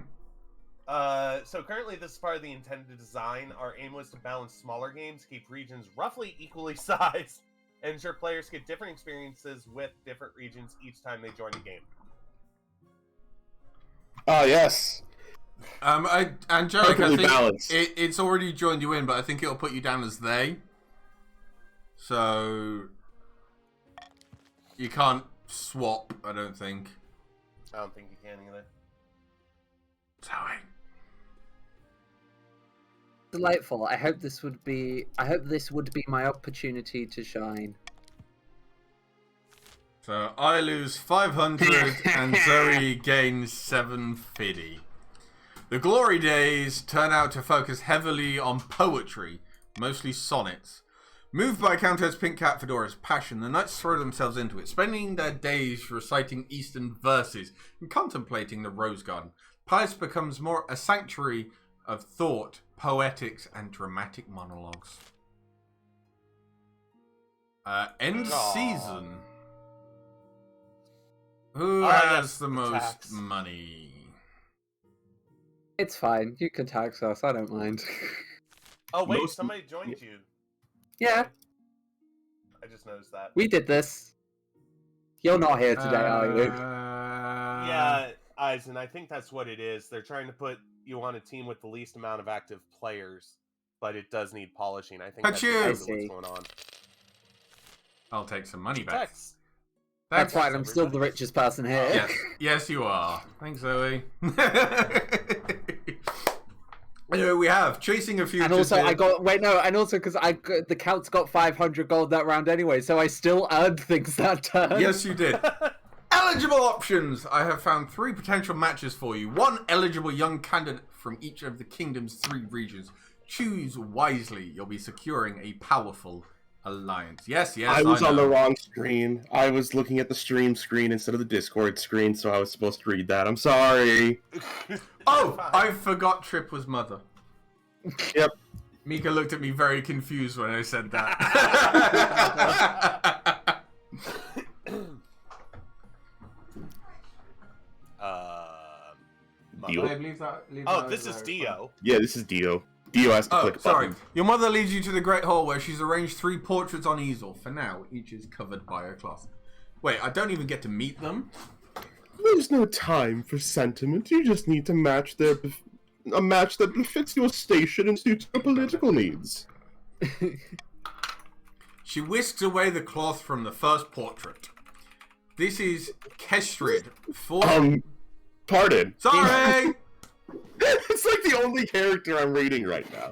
So currently this is part of the intended design. Our aim was to balance smaller games, keep regions roughly equally sized, and ensure players get different experiences with different regions each time they join the game.
Oh, yes.
Angelic, I think
balanced.
it's already joined you in, but I think it'll put you down as they. So you can't swap, I don't think.
I don't think you can either.
Zoe.
Delightful. I hope this would be my opportunity to shine.
So I lose 500 and Zoe gains 750. The glory days turn out to focus heavily on poetry, mostly sonnets. Moved by Countess Pink Cat Fedora's passion, the knights throw themselves into it, spending their days reciting Eastern verses and contemplating the Rose Garden. Palace becomes more a sanctuary of thought, poetics, and dramatic monologues. End season. Who has the most
tax.
money?
It's fine. You can tax us. I don't mind.
Oh wait, somebody joined you.
Yeah,
I just noticed that.
we did this. You're not here today, are you?
Yeah, Eisen, I think that's what it is. They're trying to put you on a team with the least amount of active players, but it does need polishing. I think that's exactly what's going on.
I'll take some money back.
Text.
That's fine. I'm still the richest person here.
Yes, yes, you are. Thanks, Zoe. Anyway, we have chasing a fugitive.
And also, and also because the Count's got 500 gold that round anyway, so I still earned things that turn.
Yes, you did. Eligible options. I have found 3 potential matches for you. 1 eligible young candidate from each of the kingdom's 3 regions. Choose wisely. You'll be securing a powerful Alliance. Yes,
I was on the
know.
wrong screen. I was looking at the stream screen instead of the Discord screen, so I was supposed to read that. I'm sorry.
Oh, I forgot Trip was mother.
Yep.
Mika looked at me very confused when I said that.
Dio.
Leave that
this is Dio.
Yeah, this is Dio. Dio has to
Oh,
click a
sorry.
button.
Your mother leads you to the Great Hall where she's arranged 3 portraits on easel. For now, each is covered by a cloth. Wait, I don't even get to meet them?
There's no time for sentiment. You just need to match a match that befits your station and suits your political needs.
She whisks away the cloth from the first portrait. This is Kestrid.
Pardon.
Sorry!
It's like the only character I'm reading right now.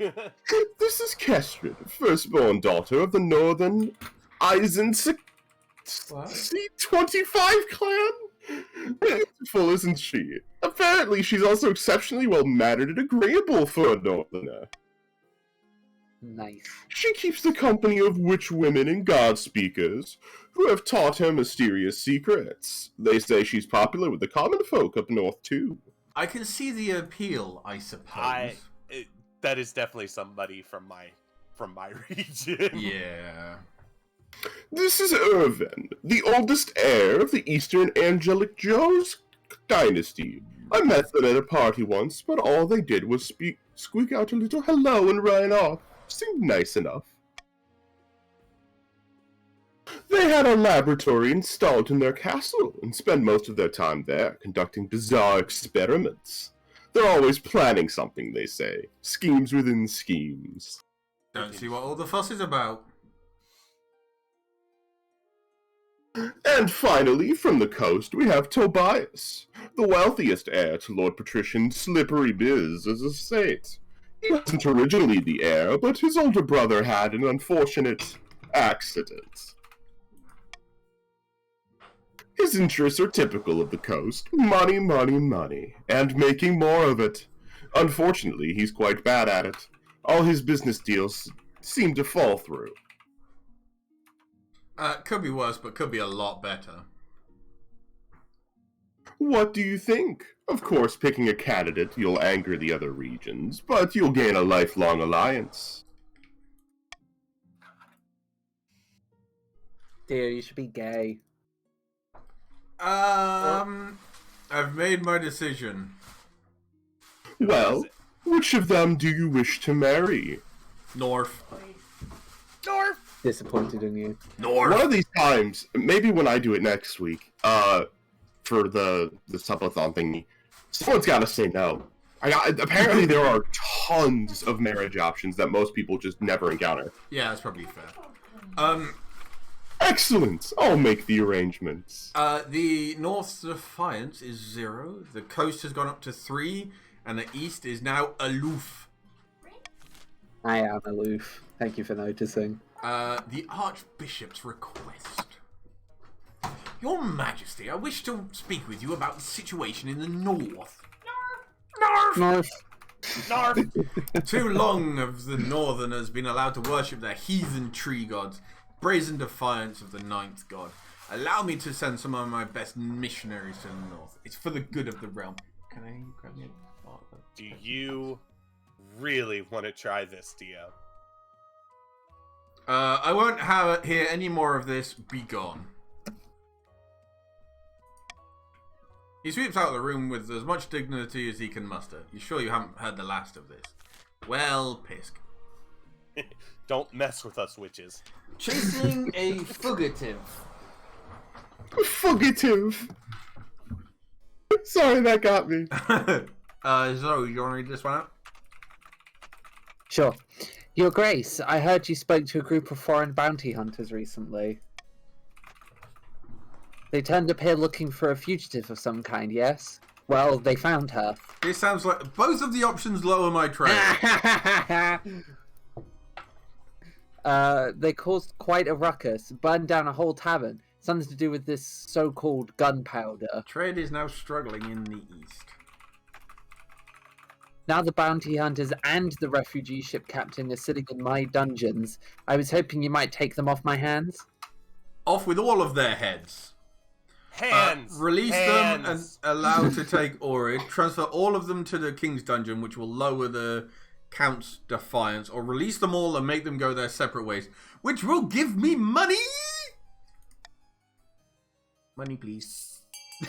This is Kestrid, firstborn daughter of the Northern Eisen C25 clan. Beautiful, isn't she? Apparently, she's also exceptionally well-mannered and agreeable for a Northerner.
Nice.
She keeps the company of witch women and god speakers, who have taught her mysterious secrets. They say she's popular with the common folk up north, too.
I can see the appeal, I suppose.
That is definitely somebody from my region.
Yeah.
This is Irvin, the oldest heir of the Eastern Angelic Joe's dynasty. I met them at a party once, but all they did was squeak out a little hello and ran off. Seemed nice enough. They had a laboratory installed in their castle and spend most of their time there, conducting bizarre experiments. They're always planning something, they say. Schemes within schemes.
Don't see what all the fuss is about.
And finally, from the coast, we have Tobias, the wealthiest heir to Lord Patrician Slippery Biz's estate. He wasn't originally the heir, but his older brother had an unfortunate accident. His interests are typical of the coast. Money, money, money. And making more of it. Unfortunately, he's quite bad at it. All his business deals seem to fall through.
Could be worse, but could be a lot better.
What do you think? Of course, picking a candidate, you'll anger the other regions, but you'll gain a lifelong alliance.
Dear, you should be gay.
I've made my decision.
Well, which of them do you wish to marry?
North.
Disappointed in you.
North.
One of these times, maybe when I do it next week, for the subathon thingy, someone's got to say no. Apparently there are tons of marriage options that most people just never encounter.
Yeah, that's probably fair.
Excellent! I'll make the arrangements.
The North's defiance is 0. The coast has gone up to 3, and the East is now aloof.
I am aloof. Thank you for noticing.
The Archbishop's request. Your Majesty, I wish to speak with you about the situation in the North.
North.
Too long have the Northerners been allowed to worship their heathen tree gods. Brazen defiance of the 9th god. Allow me to send some of my best missionaries to the North. It's for the good of the realm. Can I grab you?
Do you really want to try this, Dio?
I won't hear any more of this. Be gone. He sweeps out of the room with as much dignity as he can muster. You sure you haven't heard the last of this? Well, Pisk.
Don't mess with us, witches.
Chasing a fugitive.
Fugitive! Sorry, that got me.
Zoe, you want to read this one out?
Sure. Your Grace, I heard you spoke to a group of foreign bounty hunters recently. They turned up here looking for a fugitive of some kind, yes? Well, they found her.
This sounds like both of the options lower my trade.
They caused quite a ruckus, burned down a whole tavern. Something to do with this so-called gunpowder.
Trade is now struggling in the East.
Now the bounty hunters and the refugee ship captain are sitting in my dungeons. I was hoping you might take them off my hands.
Off with all of their heads.
Hands!
Release them and
Hands!
allow to take Orid. Transfer all of them to the King's Dungeon, which will lower the Count's defiance. Or release them all and make them go their separate ways, which will give me money! Money, please.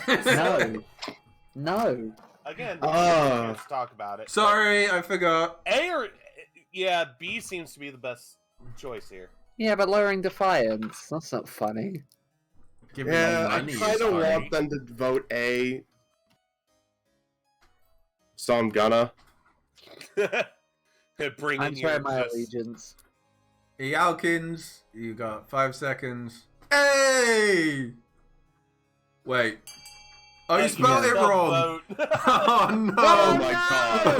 No. No.
Again, let's talk about it.
Sorry, I forgot.
B seems to be the best choice here.
Yeah, but lowering defiance, that's not funny.
Give
Yeah,
me
I
money,
kind of
sorry.
want them to vote A. So I'm gonna.
Bring
I'm
in
swearing my
just-
allegiance.
Yalkins, you got 5 seconds. Hey! Wait. Oh, you spelled it wrong.
Vote.
Oh no!
Oh my god.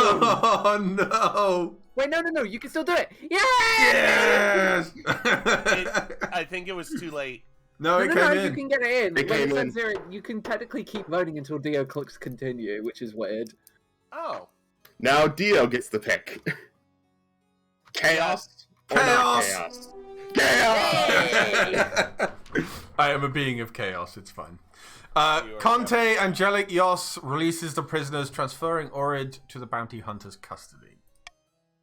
Oh no!
Wait, no, you can still do it! Yeah!
Yes!
I think it was too late.
No, it
no,
came
you
in.
can get it in.
It
When
came
says
in.
zero, you can technically keep voting until Dio clicks continue, which is weird.
Oh.
Now Dio gets the pick. Chaos? Or not
Chaos!
Chaos!
I am a being of chaos, it's fine.
You are
Conte Angelic Yos releases the prisoners, transferring Orid to the bounty hunter's custody.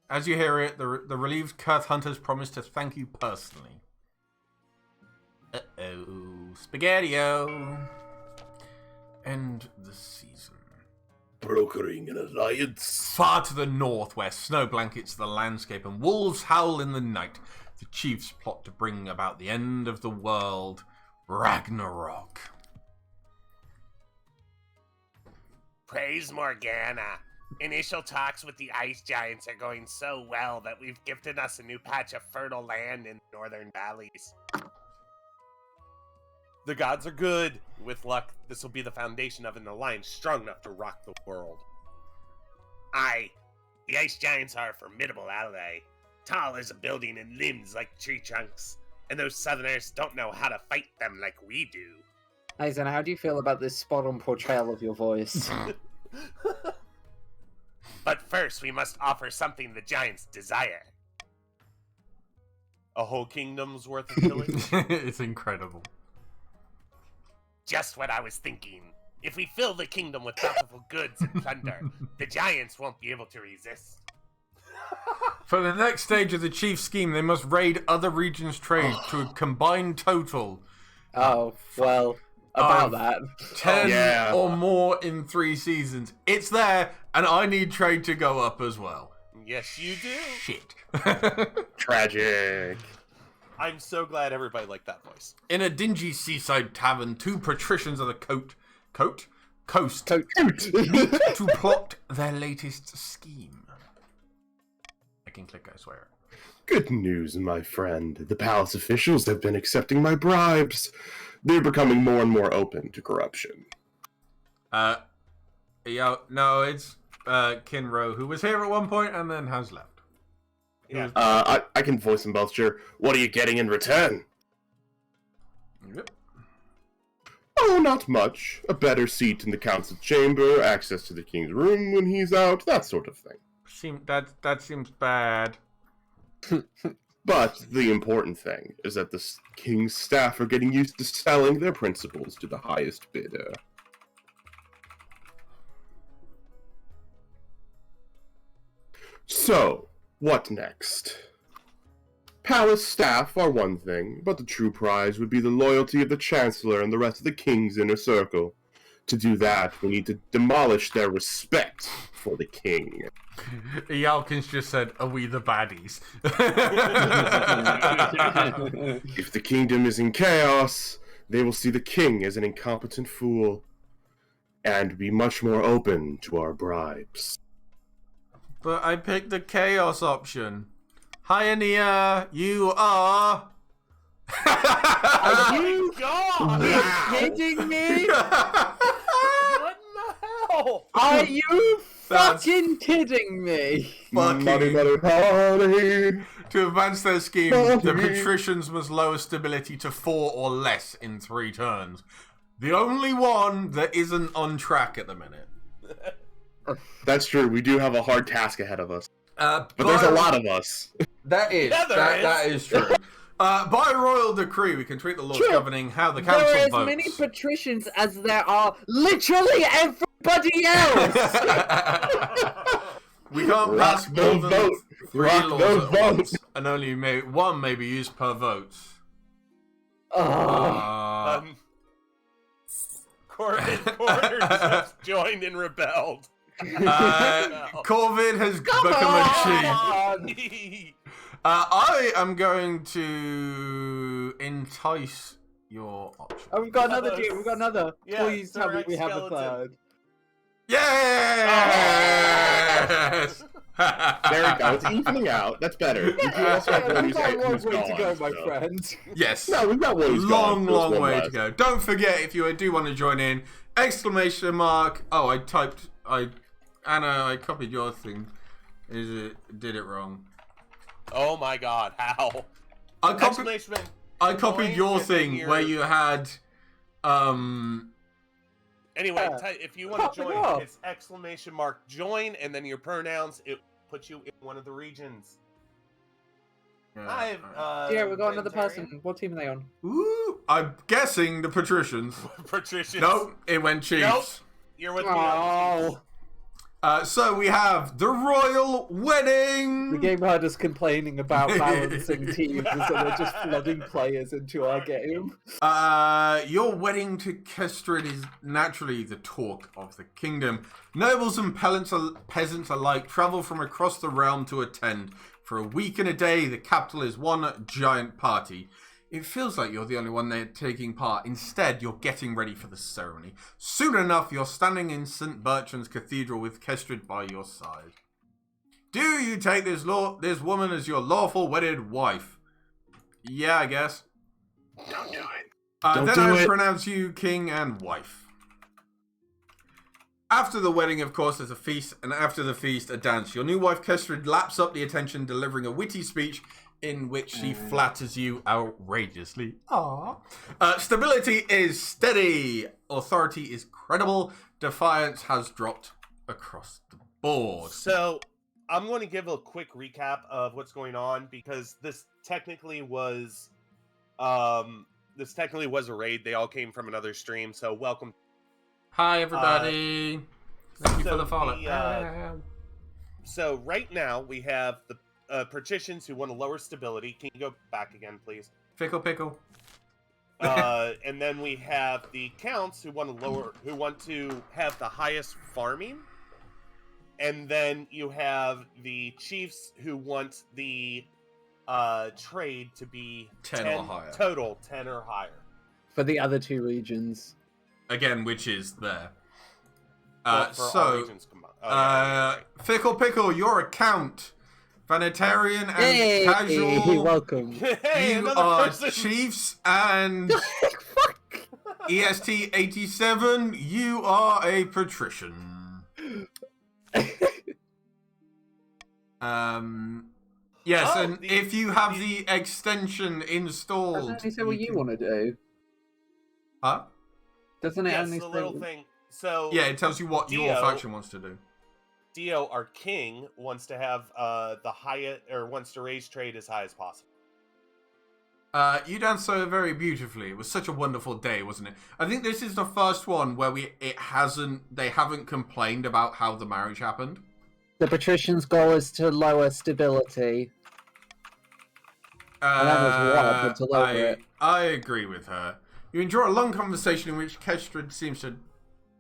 As you hear it, the relieved Kurth hunters promise to thank you personally. Uh-oh. Spaghetti-O. End the season.
Brokering an alliance.
Far to the north, where snow blankets the landscape and wolves howl in the night, the chiefs plot to bring about the end of the world, Ragnarok.
Praise Morgana. Initial talks with the ice giants are going so well that we've gifted us a new patch of fertile land in the northern valleys.
The gods are good. With luck, this will be the foundation of an alliance strong enough to rock the world.
Aye, the ice giants are a formidable ally. Tall as a building and limbs like tree trunks. And those southerners don't know how to fight them like we do.
Aizen, how do you feel about this spot-on portrayal of your voice?
But first, we must offer something the giants desire.
A whole kingdom's worth of pillage?
It's incredible.
Just what I was thinking. If we fill the kingdom with bountiful goods and plunder, the giants won't be able to resist.
For the next stage of the chief scheme, they must raid other regions' trade to a combined total
Oh, well, about that.
10
yeah.
or more in 3 seasons. It's there, and I need trade to go up as well.
Yes, you do.
Shit.
Tragic.
I'm so glad everybody liked that voice.
In a dingy seaside tavern, 2 patricians of the coast meet to plot their latest scheme. I can click, I swear.
Good news, my friend. The palace officials have been accepting my bribes. They're becoming more and more open to corruption.
No, it's Kinro, who was here at one point and then has left.
Yeah.
I can voice them both, sure. What are you getting in return?
Yep.
Oh, not much. A better seat in the council chamber, access to the king's room when he's out, that sort of thing.
That seems bad.
But the important thing is that the king's staff are getting used to selling their principles to the highest bidder. So, what next? Palace staff are one thing, but the true prize would be the loyalty of the Chancellor and the rest of the king's inner circle. To do that, we need to demolish their respect for the king.
Yalkins just said, "Are we the baddies?"
If the kingdom is in chaos, they will see the king as an incompetent fool, and be much more open to our bribes.
But I picked the chaos option. Hi, Nia, you are.
You kidding me?
What in the hell?
Are you
That's
fucking kidding me?
fucking.
Money, money, money.
To advance their scheme,
Money.
the patricians must lower stability to 4 or less in 3 turns. The only one that isn't on track at the minute.
That's true. We do have a hard task ahead of us.
But
There's a lot of us.
That is.
Yeah, there
That is true. By royal decree, we can tweak the laws
True.
governing how the
There
council
are as
votes.
many patricians as there are literally everybody else.
We can't
Rock
pass
the
more than
vote.
3
Rock
laws
the
at
vote.
once, and only one may be used per vote.
Oh.
Corvin just joined and rebelled.
Corvid has become a chief. I am going to entice your option.
Oh, we've got another dude. We've got another.
Yeah,
Please tell me
direct
we have a
skeleton.
third.
Yes!
There we go. It's evening out. That's better. We can also have one
We've
who's
got a long
who's
way to
gone,
go, my
so.
friend.
Yes.
No, we've got one who's
Long,
gone. There's
long
one
way to
left.
go. Don't forget, if you do want to join in, exclamation mark. Oh, Anna, I copied your thing. Did it wrong.
Oh my god, how?
I copied
Join,
your
and then
thing
your-
where you had,
Anyway,
Yeah.
if you want
Pop
to
it
join,
off.
it's exclamation mark join, and then your pronouns. It puts you in one of the regions. I've
Yeah, we've got another
Vegetarian.
person. What team are they on?
Ooh, I'm guessing the patricians.
Patricians.
Nope, it went Chiefs.
Nope. You're with me.
Oh,
So we have the royal wedding.
the game heard us complaining about balancing teams, and so they're just flooding players into our game.
Your wedding to Kestrid is naturally the talk of the kingdom. Nobles and peasants alike travel from across the realm to attend. For a week and a day, the capital is one giant party. It feels like you're the only one there taking part. Instead, you're getting ready for the ceremony. Soon enough, you're standing in St. Bertrand's Cathedral with Kestrid by your side. Do you take this woman as your lawful wedded wife? Yeah, I guess.
Don't do it.
Then
do
I
it.
pronounce you king and wife. After the wedding, of course, there's a feast, and after the feast, a dance. Your new wife, Kestrid, laps up the attention, delivering a witty speech in which she flatters you outrageously. Aww. Stability is steady. Authority is credible. Defiance has dropped across the board.
So, I'm going to give a quick recap of what's going on because this technically was a raid. They all came from another stream. So, welcome.
Hi, everybody. Thank you for the follow.
So right now we have the patricians who want to lower stability. Can you go back again, please?
Pickle, pickle.
And then we have the counts who want to have the highest farming. And then you have the chiefs who want the trade to be
10 or higher.
Total 10 or higher.
For the other two regions.
Again, which is there.
Well, for all regions combined. Oh, yeah, right.
Fickle Pickle, your account. Vanitarian and
Hey,
casual.
welcome.
Hey,
You
another
are
person.
Chiefs and E EST87. You are a patrician. Yes,
Oh,
and if you have the extension installed,
Doesn't it say what you
can-
want to do?
Huh?
Doesn't it
Yes,
only
the
say...
little thing. So
Yeah, it tells you what your
Dio-
faction wants to do.
Dio, our king, wants to have the highest, or wants to raise trade as high as possible.
You danced so very beautifully. It was such a wonderful day, wasn't it? I think this is the first one where they haven't complained about how the marriage happened.
The patrician's goal is to lower stability. And that was what, but to lower it.
I agree with her. You enjoy a long conversation in which Kestrid seems to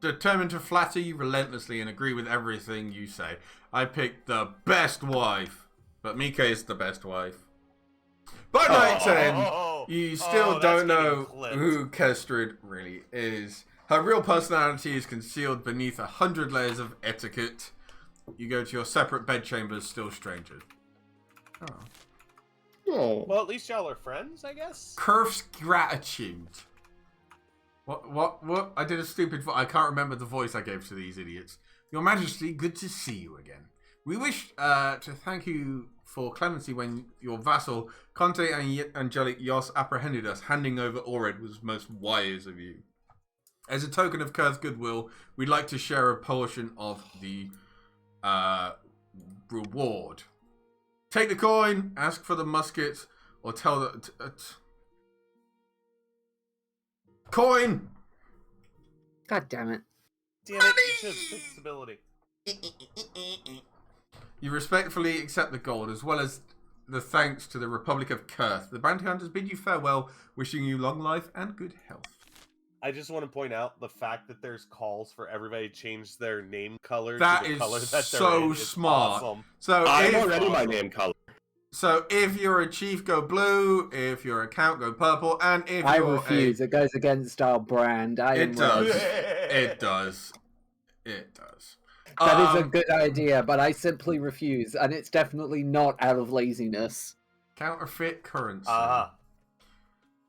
determined to flatter you relentlessly and agree with everything you say. I picked the best wife, but Mika is the best wife. By night 10, you still don't know who Kestrid really is. Her real personality is concealed beneath 100 layers of etiquette. You go to your separate bedchambers, still strangers. Oh.
Oh.
Well, at least y'all are friends, I guess.
Curf's gratitude. What? I did a stupid I can't remember the voice I gave to these idiots. Your Majesty, good to see you again. We wish to thank you for clemency when your vassal, Conte and Angelic Yos, apprehended us. Handing over Ored was most wise of you. As a token of Kurth's goodwill, we'd like to share a portion of the reward. Take the coin, ask for the musket, or tell the... coin!
God damn it.
Damn it, you should have picked stability.
You respectfully accept the gold, as well as the thanks to the Republic of Kurth. The bounty hunters bid you farewell, wishing you long life and good health.
I just want to point out the fact that there's calls for everybody to change their name color
That
to the
is
color that they're
so
in is
smart.
awesome.
So
I'm
if,
already my name color.
so if you're a chief, go blue. If you're a count, go purple. And if
I
you're
refuse. It goes against our brand.
It does.
red.
It does. It does.
That is a good idea, but I simply refuse, and it's definitely not out of laziness.
Counterfeit currency.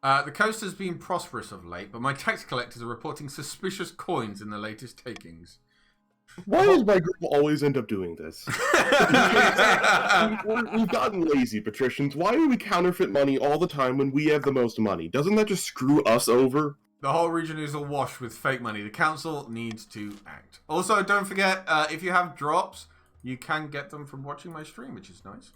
The coast has been prosperous of late, but my tax collectors are reporting suspicious coins in the latest takings.
Why does my group always end up doing this? We've gotten lazy, patricians. Why do we counterfeit money all the time when we have the most money? Doesn't that just screw us over?
The whole region is awash with fake money. The council needs to act. Also, don't forget, if you have drops, you can get them from watching my stream, which is nice.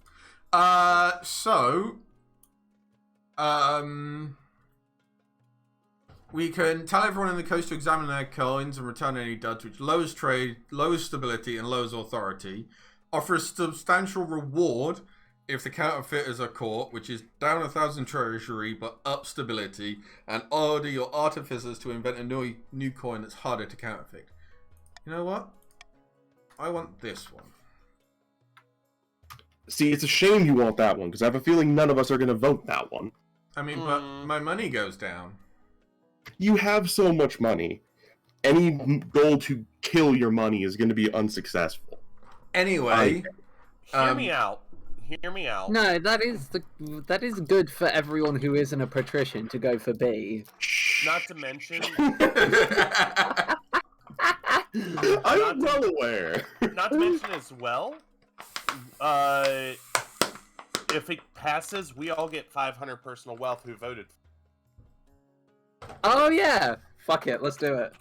We can tell everyone in the coast to examine their coins and return any duds, which lowers trade, lowers stability, and lowers authority. Offer a substantial reward if the counterfeiters are caught, which is down 1,000 treasury but up stability, and order your artificers to invent a new coin that's harder to counterfeit. You know what? I want this one.
See, it's a shame you want that one, because I have a feeling none of us are going to vote that one.
I mean, but my money goes down.
You have so much money. Any goal to kill your money is going to be unsuccessful.
Anyway,
Hear me out. Hear me out.
No, that is good for everyone who isn't a patrician to go for B.
Not to mention,
I'm well aware.
not to mention as well, if it passes, we all get 500 personal wealth who voted.
Oh yeah, fuck it, let's do it.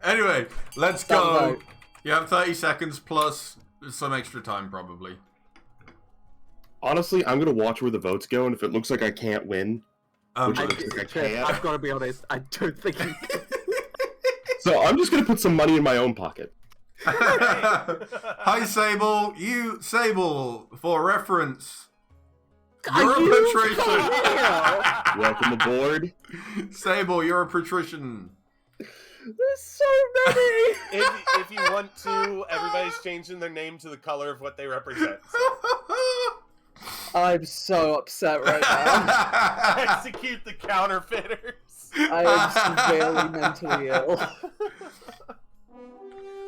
anyway, let's
Start
go.
the vote.
You have 30 seconds plus some extra time, probably.
Honestly, I'm going to watch where the votes go, and if it looks like I can't win, which
I-
looks like I can't,
I've got to be honest, I don't think you can.
so I'm just going to put some money in my own pocket.
Hi, Sable. Sable, for reference.
Are
You're a
you
patrician.
Welcome aboard.
Sable, you're a patrician.
There's so many!
If you want to, everybody's changing their name to the color of what they represent.
I'm so upset right now.
Execute the counterfeiters.
I am severely mentally ill.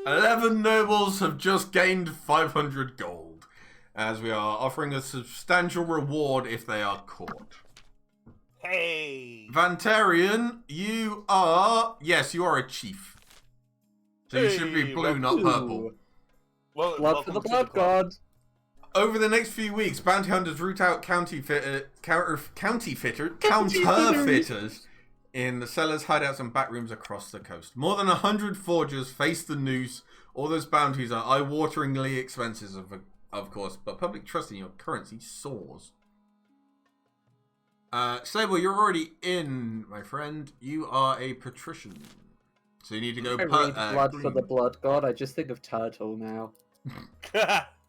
11 nobles have just gained 500 gold, as we are offering a substantial reward if they are caught.
Hey.
Vantarian, you are a chief. So you should be
Hey,
blue, not purple.
Well,
Blood for the
welcome to
blood
club.
god.
Over the next few weeks, bounty hunters root out counterfeiters in the cellars, hideouts, and back rooms across the coast. More than 100 forgers face the noose. All those bounties are eye-wateringly expensive, of course, but public trust in your currency soars. Sable, you're already in, my friend. You are a patrician. So you need to go
I read blood for
green.
the blood god. I just think of turtle now.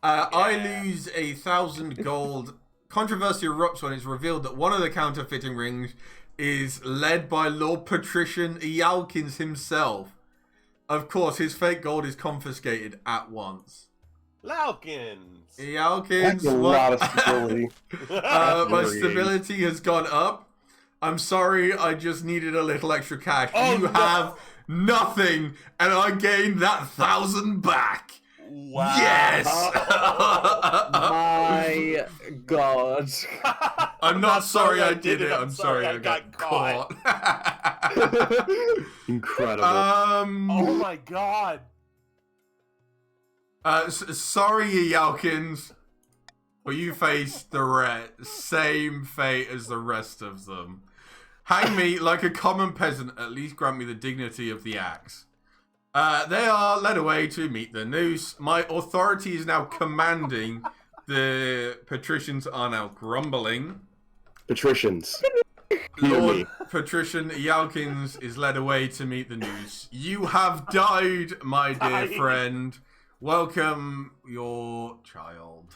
I lose 1,000 gold. Controversy erupts when it's revealed that one of the counterfeiting rings is led by Lord Patrician Ialkins himself. Of course, his fake gold is confiscated at once.
Laukins.
Ialkins,
That's a lot of stability.
my stability has gone up. I'm sorry, I just needed a little extra cash.
Oh,
you
no.
have nothing, and I gained that 1,000 back.
Wow.
Yes!
My god.
I'm not sorry I did it. I'm sorry I got caught.
Incredible.
Oh my god.
Sorry, Yalkins, but you face the same fate as the rest of them. Hang me like a common peasant, at least grant me the dignity of the axe. They are led away to meet the noose. My authority is now commanding. The patricians are now grumbling.
Patricians. Hear
Lord
me.
Patrician Yalkins is led away to meet the noose. You have died, my dear friend. Welcome your child.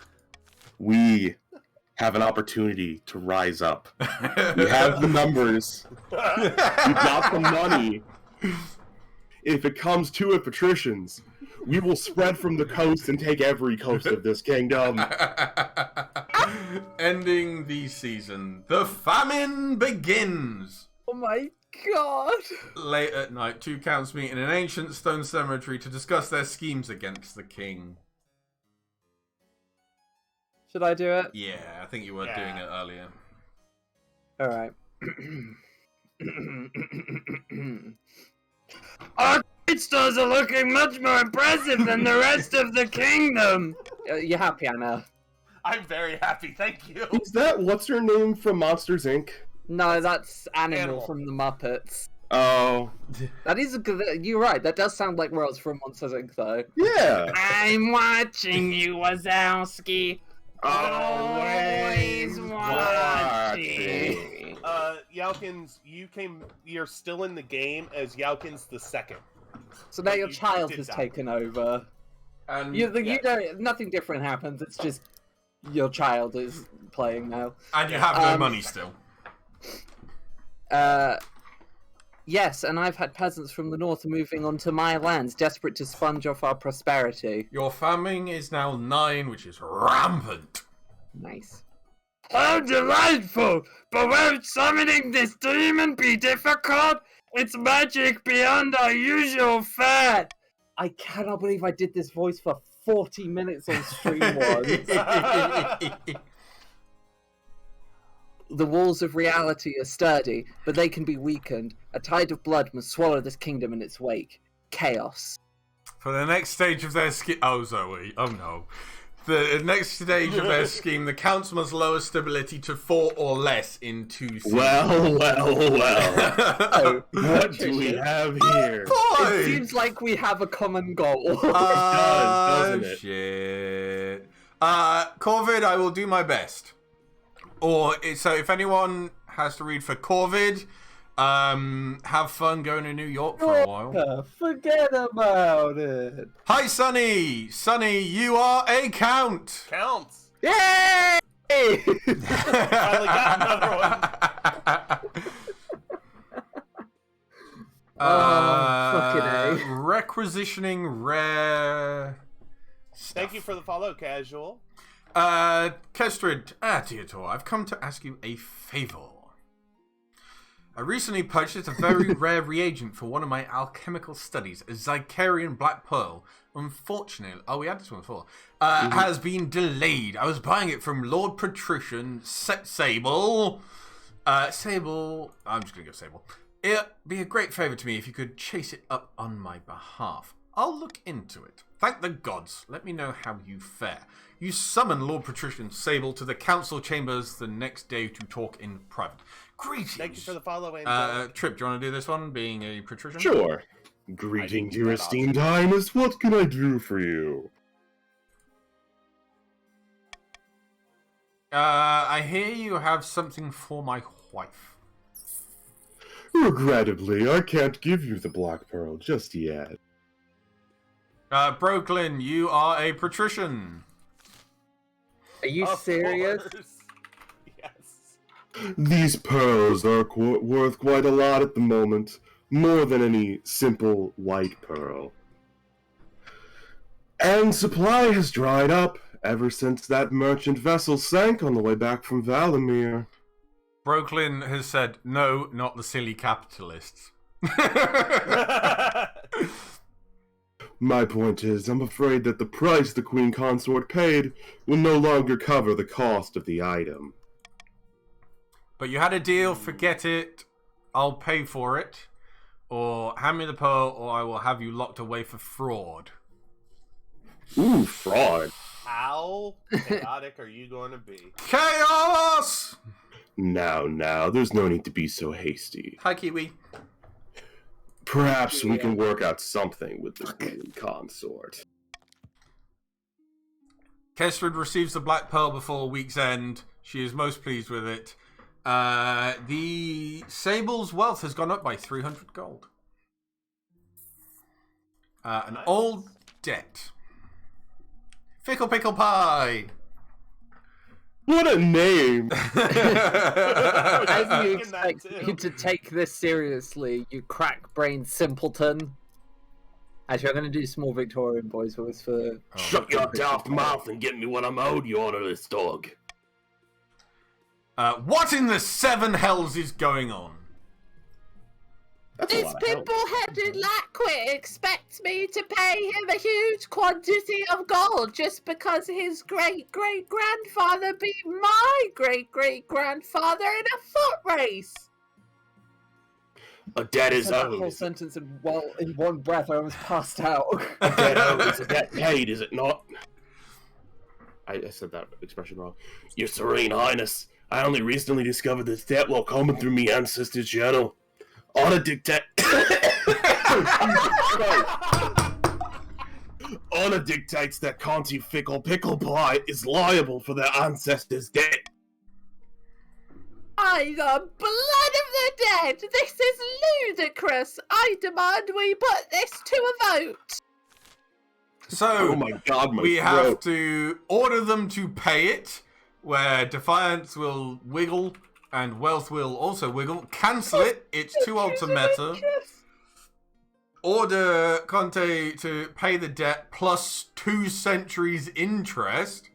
We have an opportunity to rise up. We have the numbers. We got the money. If it comes to it, patricians, we will spread from the coast and take every coast of this kingdom.
Ending the season. The famine begins.
Oh my god!
Late at night, two counts meet in an ancient stone cemetery to discuss their schemes against the king.
Should I do it?
Yeah, I think you were doing it earlier.
Alright. Our stores are looking much more impressive than the rest of the kingdom! You happy, Anna?
I'm very happy, thank you.
Is that what's her name from Monsters Inc.?
No, that's Animal
Animal.
from the Muppets.
Oh,
That is a good. You're right. That does sound like Rose from Monsters Inc. though.
yeah.
I'm watching you, Wazowski. Always watching.
Yalkins, you're still in the game as Yalkins the second.
So now your
You
child
did
has
die.
taken over.
And
You don't. Nothing different happens. It's just your child is playing now.
you have no money still.
Yes, and I've had peasants from the north moving onto my lands, desperate to sponge off our prosperity.
Your famine is now 9, which is rampant.
Nice. How delightful! But won't summoning this demon be difficult? It's magic beyond our usual fare! I cannot believe I did this voice for 40 minutes on stream once. The walls of reality are sturdy, but they can be weakened. A tide of blood must swallow this kingdom in its wake. Chaos.
For the next stage of their scheme... Oh, Zoe. Oh, no. The next stage of their scheme, the counts must lower stability to 4 or less in 2 seasons.
Well. What do we have here?
It seems like we have a common goal.
doesn't it?
Shit. Corvid, I will do my best. So if anyone has to read for Corvid, have fun going to New York for a while.
Forget about it.
Hi, Sonny. Sonny, you are a count.
Counts.
Yay!
Finally got another one.
Requisitioning rare stuff.
Thank you for the follow, Casual.
Kestrid, Theodore, I've come to ask you a favor. I recently purchased a very rare reagent for one of my alchemical studies, a Zicarian Black Pearl. Unfortunately, we had this one before, has been delayed. I was buying it from Lord Patrician Sable. Sable, I'm just going to go Sable. It'd be a great favor to me if you could chase it up on my behalf. I'll look into it. Thank the gods. Let me know how you fare. You summon Lord Patrician Sable to the council chambers the next day to talk in private. Greetings.
Thank you for the follow, and
Trip, do you want to do this one, being a patrician?
Sure. Greetings, your esteemed highness. What can I do for you?
I hear you have something for my wife.
Regrettably, I can't give you the Black Pearl just yet.
Brooklyn, you are a patrician.
Are you
Of
serious?
course. Yes.
These pearls are worth quite a lot at the moment. More than any simple white pearl. And supply has dried up ever since that merchant vessel sank on the way back from Valamir.
Brooklyn has said, no, not the silly capitalists.
My point is, I'm afraid that the price the Queen Consort paid will no longer cover the cost of the item.
But you had a deal, forget it. I'll pay for it. Or hand me the pearl, or I will have you locked away for fraud.
Ooh, fraud.
How chaotic are you going to be?
Chaos!
Now, there's no need to be so hasty.
Hi, Kiwi.
Perhaps we can work out something with the Green Consort.
Kesrid receives the Black Pearl before week's end. She is most pleased with it. The Sable's wealth has gone up by 300 gold. An old debt. Fickle Pickle Pie!
What a name!
As you expect me to take this seriously, you crack-brained simpleton. Actually, I'm going to do small Victorian boys voice for...
Shut your daft mouth and get me what I'm owed, you honorless dog.
What in the seven hells is going on?
That's a
This
lot of help.
pimple-headed lackwit expects me to pay him a huge quantity of gold just because his great-great-grandfather beat my great-great-grandfather in a foot race.
A debt
I
is
said that
owed.
whole sentence in one breath. I almost passed out.
A debt owed is a debt paid, is it not? I said that expression wrong. Your Serene Highness, I only recently discovered this debt while combing through me ancestors' journal. Honor dictates that Conti Fickle Pickle Pie is liable for their ancestors' debt.
By the blood of the dead, this is ludicrous. I demand we put this to a vote.
So,
Oh my god, my
we
throat.
have to order them to pay it, where Defiance will wiggle and Wealth will also wiggle. Cancel it, it's too old to meta. Order Conte to pay the debt plus 2 centuries interest.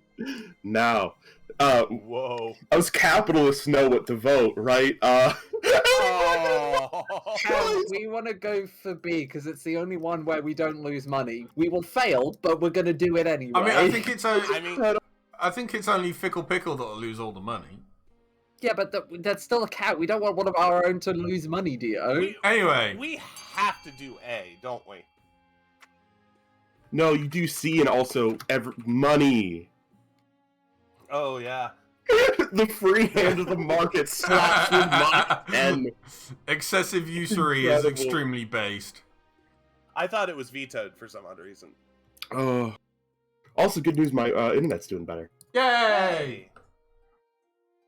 Now,
Whoa.
us capitalists know what to vote, right?
We want to go for B because it's the only one where we don't lose money. We will fail, but we're going to do it anyway.
I mean, I think it's
I mean,
I think it's only Fickle Pickle that'll lose all the money.
Yeah, but that's still a cat. We don't want one of our own to lose money, Dio.
Anyway.
we have to do A, don't we?
No, you do C and also money.
Oh, yeah.
The free hand of the market slaps with money. And
Excessive usury is
Incredible.
extremely based.
I thought it was vetoed for some odd reason.
also, good news, my internet's doing better.
Yay!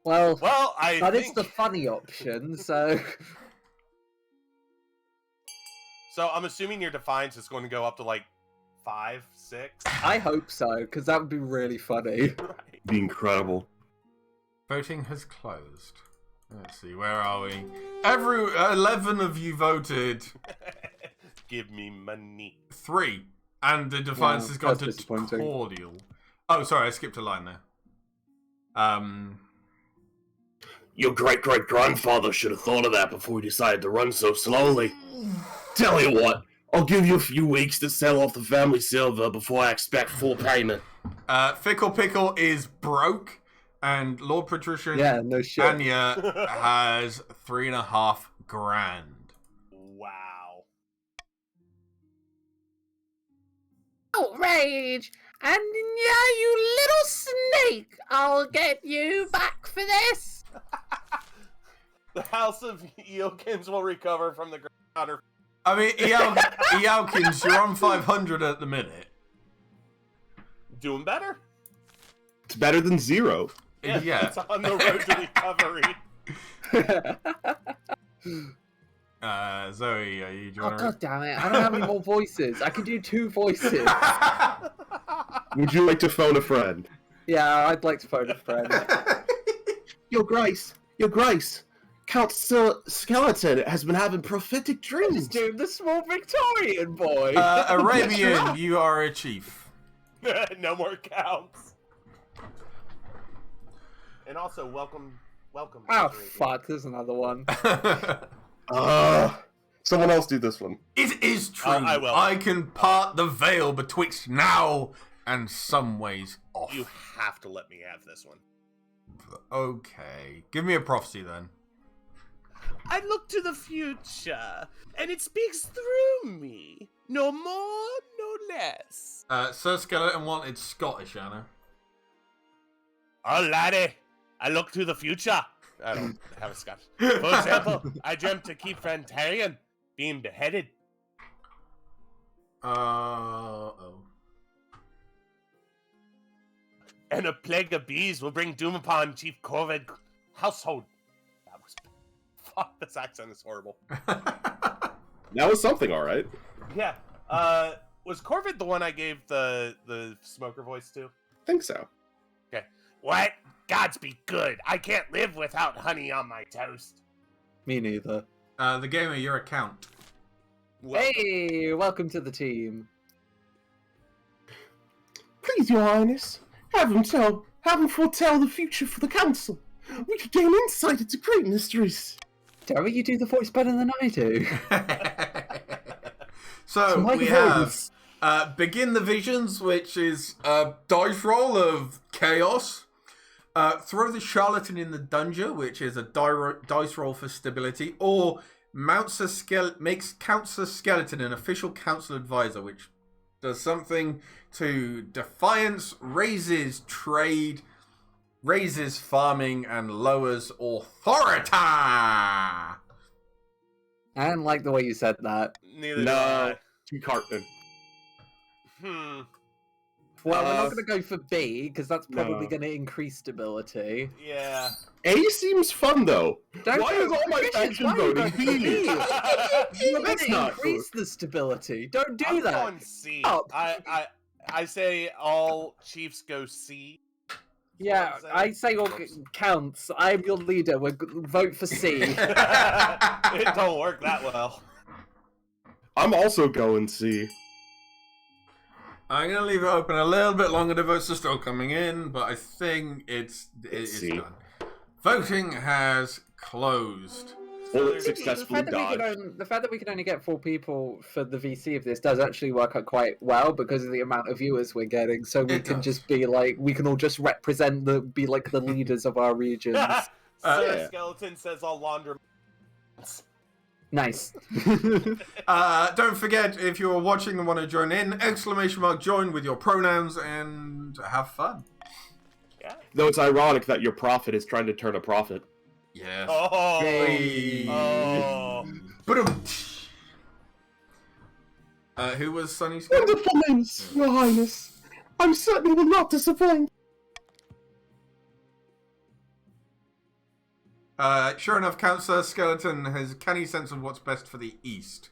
Well,
Well,
that is the funny option, so...
So I'm assuming your Defiance is going to go up to like 5, 6.
I hope so, because that would be really funny.
Right.
Be incredible.
Voting has closed. Let's see, where are we? 11 of you voted.
Give me money.
3. And the Defiance
Wow,
has gone
that's
to
disappointing.
Cordial. Oh, sorry, I skipped a line there.
Your great-great-grandfather should have thought of that before he decided to run so slowly. Tell you what, I'll give you a few weeks to sell off the family silver before I expect full payment.
Fickle Pickle is broke, and Lord Patrician
Yeah, no shit.
Anya has 3.5 grand.
Wow.
Outrage! And yeah, you little snake! I'll get you back for this!
The House of Eokins will recover from the ground.
I mean, Ealkins, you're on 500 at the minute.
Doing better?
It's better than 0.
Yeah.
It's on the road to recovery.
Zoe, are you
Oh,
doing
god damn it. I don't have any more voices. I can do 2 voices.
Would you like to phone a friend?
Yeah, I'd like to phone a friend.
Your Grace, Count Skeleton has been having prophetic dreams.
Just doing the small Victorian boy.
Arabian, you are a chief.
No more counts. And also, welcome.
Oh,
Arabian.
fuck. There's another one.
Someone else do this one.
It is true.
I will.
I can part the veil betwixt now and some ways off.
You have to let me have this one.
Okay. Give me a prophecy then.
I look to the future, and it speaks through me. No more, no less.
Sir Skeleton wanted Scottish, Anna.
Oh, laddie, I look to the future. I don't have a Scotch. For example, I dreamt to keep Frantarian being beheaded.
Oh.
And a plague of bees will bring doom upon Chief Corvid household. That was... Fuck, this accent is horrible.
That was something, all right.
Yeah. Was Corvid the one I gave the smoker voice to?
Think so.
Okay. What? Gods be good. I can't live without honey on my toast.
Me neither.
The gamer, your account.
Well,
Hey, welcome to the team.
Please, Your Highness, have him foretell the future for the council. We could gain insight into great mysteries.
Derek, you do the voice better than I do.
So
my
we
voice.
have Begin the Visions, which is a dice roll of chaos. Throw the Charlatan in the Dungeon, which is a dice roll for stability. Or makes Councillor Skeleton an official council advisor, which does something to defiance, raises trade, raises farming, and lowers authority.
I don't like the way you said that.
neither do
No,
I.
too Cartman.
Well, we're not going to go for B, because that's probably
No.
going to increase stability.
Yeah.
A seems fun though.
Don't
Why
go
is all
for
my
Christians,
faction
why are you
voting
going for
B?
B? You're going
That's
to
not
increase the stability. Don't do
I'm
that.
going C.
Up.
I say all chiefs go C.
Yeah,
What
I
I'm
say all counts. I'm your leader. Vote for C.
It don't work that well.
I'm also going C.
I'm going to leave it open a little bit longer. The votes are still coming in, but I think it's
C.
done. Voting has closed.
Bullet
The
successfully dodged.
The fact that we can only get 4 people for the VC of this does actually work out quite well because of the amount of viewers we're getting. So we
It
can
does.
just be like, we can all just represent be like the leaders of our regions.
Sir
Yeah.
Skeleton says all laundromats.
Nice.
Don't forget, if you're watching and want to join in, !join with your pronouns and have fun.
Yeah.
Though it's ironic that your prophet is trying to turn a profit.
Yes.
Oh.
Hey.
Oh.
Ba-dum. Who was Sunny Sky?
Wonderful news, Your Highness. I'm certain will not disappoint.
Sure enough, Councillor Skeleton has a canny sense of what's best for the East.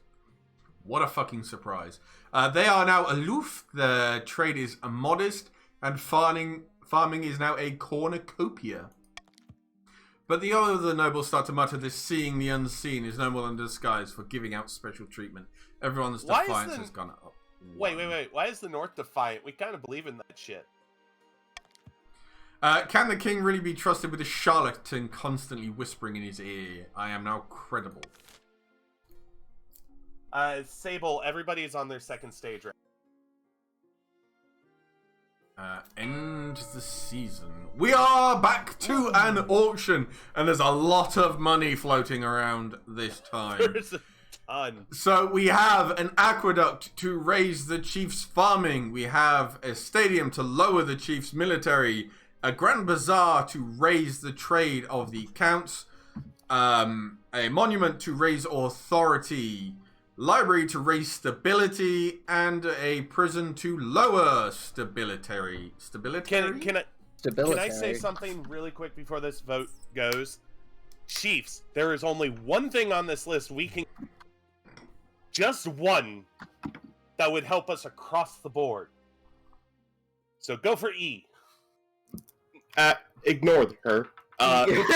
What a fucking surprise. They are now aloof, the trade is modest, and farming is now a cornucopia. But the other nobles start to mutter this seeing the unseen is no more than disguise for giving out special treatment. Everyone's
Why is
defiance
the-
has gone up.
Wait. Why is the North defiant? We kind of believe in that shit.
Can the king really be trusted with a charlatan constantly whispering in his ear? I am now credible.
Sable, everybody is on their second stage right
End the season. We are back to an auction, and there's a lot of money floating around this time.
There's a ton.
So we have an aqueduct to raise the chief's farming. We have a stadium to lower the chief's military. A grand bazaar to raise the trade of the counts. A monument to raise authority. Library to raise stability. And a prison to lower stability.
Can I
Stability.
say something really quick before this vote goes? Chiefs, there is only one thing on this list we can... Just one that would help us across the board. So go for E.
Ignore her. Everyone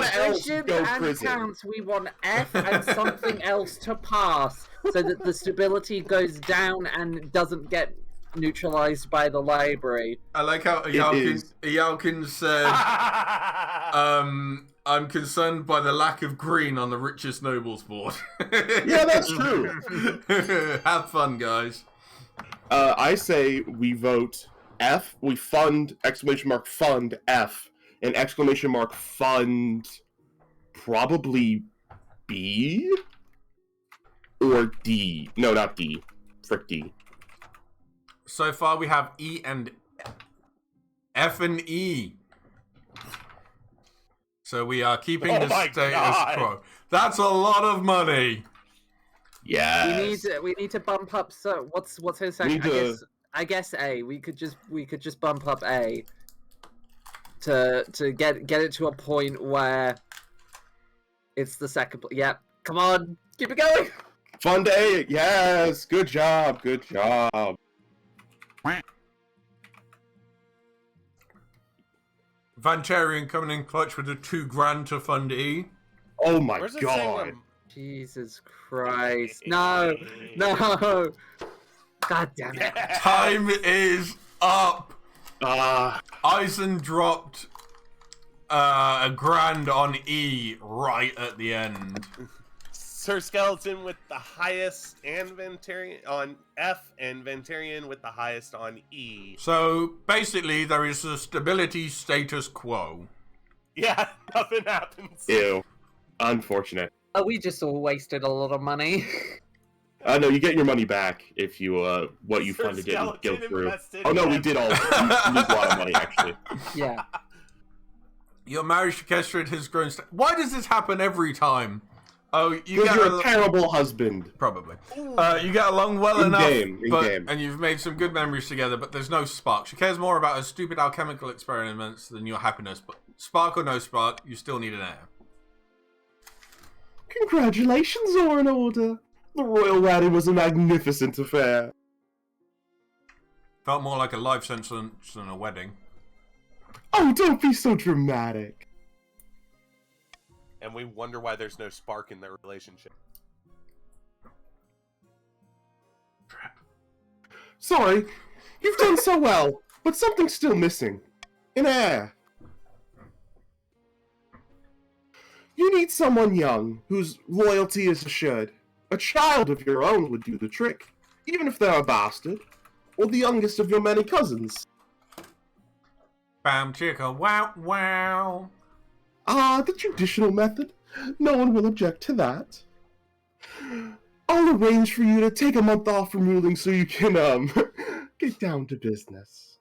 else
Vision
go
and
prison.
counts, we want F and something else to pass so that the stability goes down and doesn't get neutralized by the library.
I like how
is.
Ayalkin said, I'm concerned by the lack of green on the richest nobles board.
Yeah, that's true.
Have fun, guys.
I say we vote F. We fund !fund F and !fund probably B or D. No, not D. Frick D.
So far, we have E and F and E. So we are keeping
Oh
the
my
status
God.
quo. That's a lot of money.
Yes.
We need to bump up. So what's his
We
second?
need
I guess A. We could just bump up A to get it to a point where it's the second. Yep. Come on, keep it going.
Fun day. Yes. Good job. Good job.
Vantarian coming in clutch with a $2,000 to fund E.
Oh my
Where's it saying
god.
we're-
Jesus Christ! No, no! God damn it!
Time is up.
Ah,
Eisen dropped $1,000 on E right at the end.
Sir Skeleton with the highest, and Ventarian on F, and Ventarian with the highest on E.
So basically, there is a stability status quo.
Yeah, nothing happens.
ew. Unfortunate.
We just all wasted a lot of money.
No, you get your money back if you what you
Sir
funded didn't go
Skeleton
through.
invested
Oh no, we
in-
did all. We lose a lot of money actually.
Yeah.
Your marriage to Kestrid has grown. Why does this happen every time? Oh, you
Because
get
you're a terrible husband.
probably. You get along well
In
enough,
game, in game.
and you've made some good memories together. But there's no spark. She cares more about her stupid alchemical experiments than your happiness. But spark or no spark, you still need an heir.
Congratulations are in order. The royal wedding was a magnificent affair.
Felt more like a life sentence than a wedding.
Oh, don't be so dramatic.
And we wonder why there's no spark in their relationship.
Sorry, you've done so well, but something's still missing. An heir. You need someone young, whose loyalty is assured. A child of your own would do the trick, even if they're a bastard, or the youngest of your many cousins.
Bam chicka wow wow.
Ah, the traditional method. No one will object to that. I'll arrange for you to take a month off from ruling so you can, get down to business.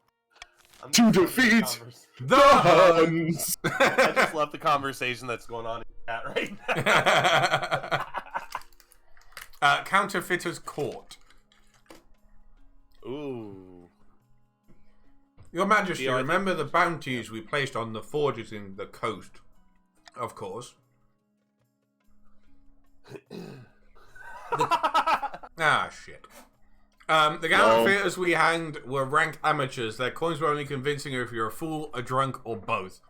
I'm
To
just loving the
defeat
convers-
The
Huns!
I just love the conversation that's going on in chat right now.
Counterfeiter's Court.
Ooh.
Your Majesty,
Yeah, I
remember the bounties we placed on the forges in the coast? Of course. Ah, shit. The counterfeiters we hanged were rank amateurs. Their coins were only convincing if you're a fool, a drunk, or both.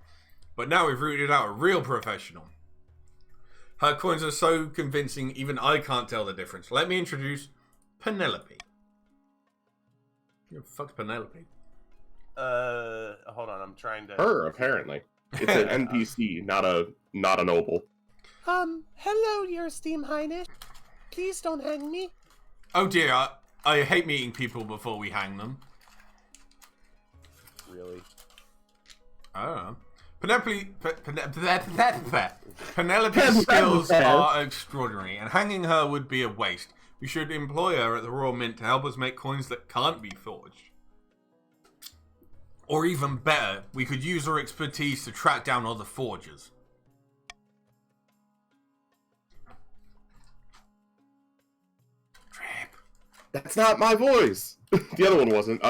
But now we've rooted out a real professional. Her coins are so convincing, even I can't tell the difference. Let me introduce Penelope. Who the fuck's Penelope?
Hold on, I'm trying to.
Her, apparently. It's an NPC, not a noble.
Hello, Your Esteemed Highness. Please don't hang me.
Oh dear, I hate meeting people before we hang them.
Really?
I don't know. Penelope's skills are extraordinary, and hanging her would be a waste. We should employ her at the Royal Mint to help us make coins that can't be forged. Or even better, we could use her expertise to track down other forgers. Trip.
That's not my voice! The other one wasn't.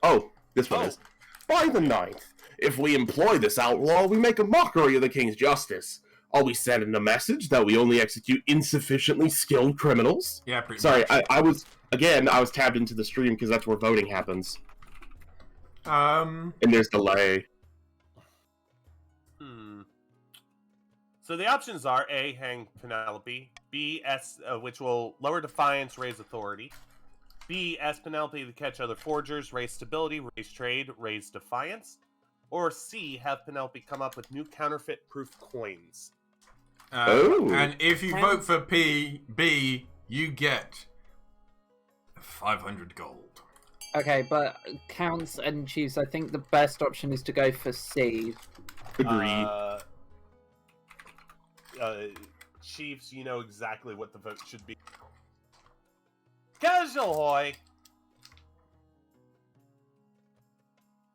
Oh, this one
Oh.
is. By the 9th, if we employ this outlaw, we make a mockery of the king's justice. Are we sending a message that we only execute insufficiently skilled criminals?
Yeah, pretty
Sorry,
much.
I was tabbed into the stream because that's where voting happens. And there's delay.
So the options are A, hang Penelope, B, S, which will lower defiance, raise authority, B, ask Penelope to catch other forgers, raise stability, raise trade, raise defiance, or C, have Penelope come up with new counterfeit-proof coins.
Oh.
And if you vote for B, you get 500 gold.
Okay, but counts and chiefs, I think the best option is to go for C.
Agreed.
Chiefs, you know exactly what the vote should be. Casual hoy!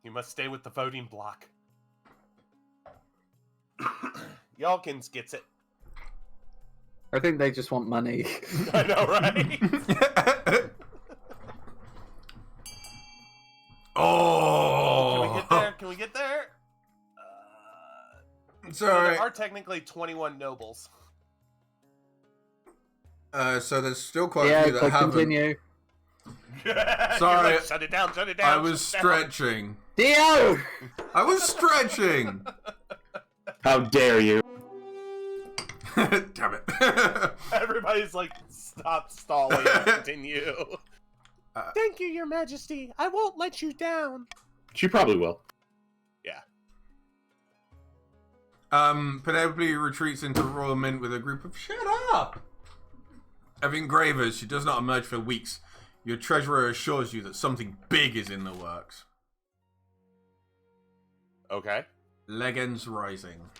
You must stay with the voting block. Yalkins gets it.
I think they just want money.
I know, right?
Oh!
Can we get there? Can we get there? So
Sorry.
there are technically 21 nobles.
So there's still quite a few that
click
haven't.
continue.
Sorry.
You're like, shut it down, shut it down.
I was
shut it down.
stretching.
Dio!
I was stretching.
How dare you?
Damn it.
Everybody's like, stop stalling and continue. Thank you, Your Majesty. I won't let you down.
She probably will.
Penelope retreats into the Royal Mint with a group of shut up. Of engravers, she does not emerge for weeks. Your treasurer assures you that something big is in the works.
Okay.
Legends rising.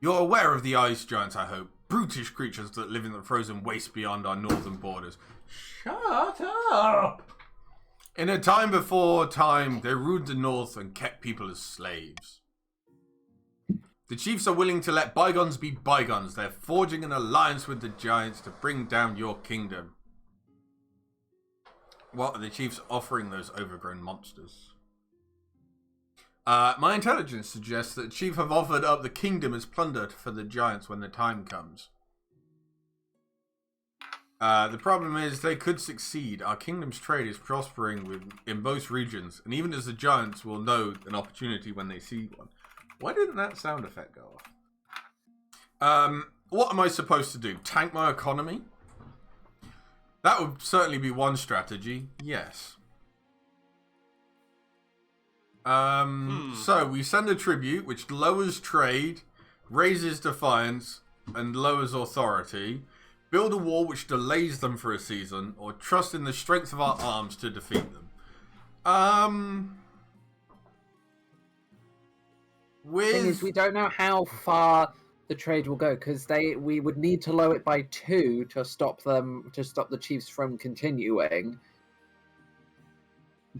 You're aware of the ice giants, I hope. Brutish creatures that live in the frozen waste beyond our northern borders. Shut up! In a time before time, they ruled the north and kept people as slaves. The chiefs are willing to let bygones be bygones. They're forging an alliance with the giants to bring down your kingdom. What are the chiefs offering those overgrown monsters? My intelligence suggests that the chief have offered up the kingdom as plunder for the giants when the time comes. The problem is they could succeed. Our kingdom's trade is prospering in both regions, and even as the giants will know an opportunity when they see one. Why didn't that sound effect go off? What am I supposed to do? Tank my economy? That would certainly be one strategy, yes. So we send a tribute which lowers trade, raises defiance, and lowers authority. Build a wall which delays them for a season, or trust in the strength of our arms to defeat them.
Thing is, we don't know how far the trade will go because we would need to lower it by 2 to stop the chiefs from continuing.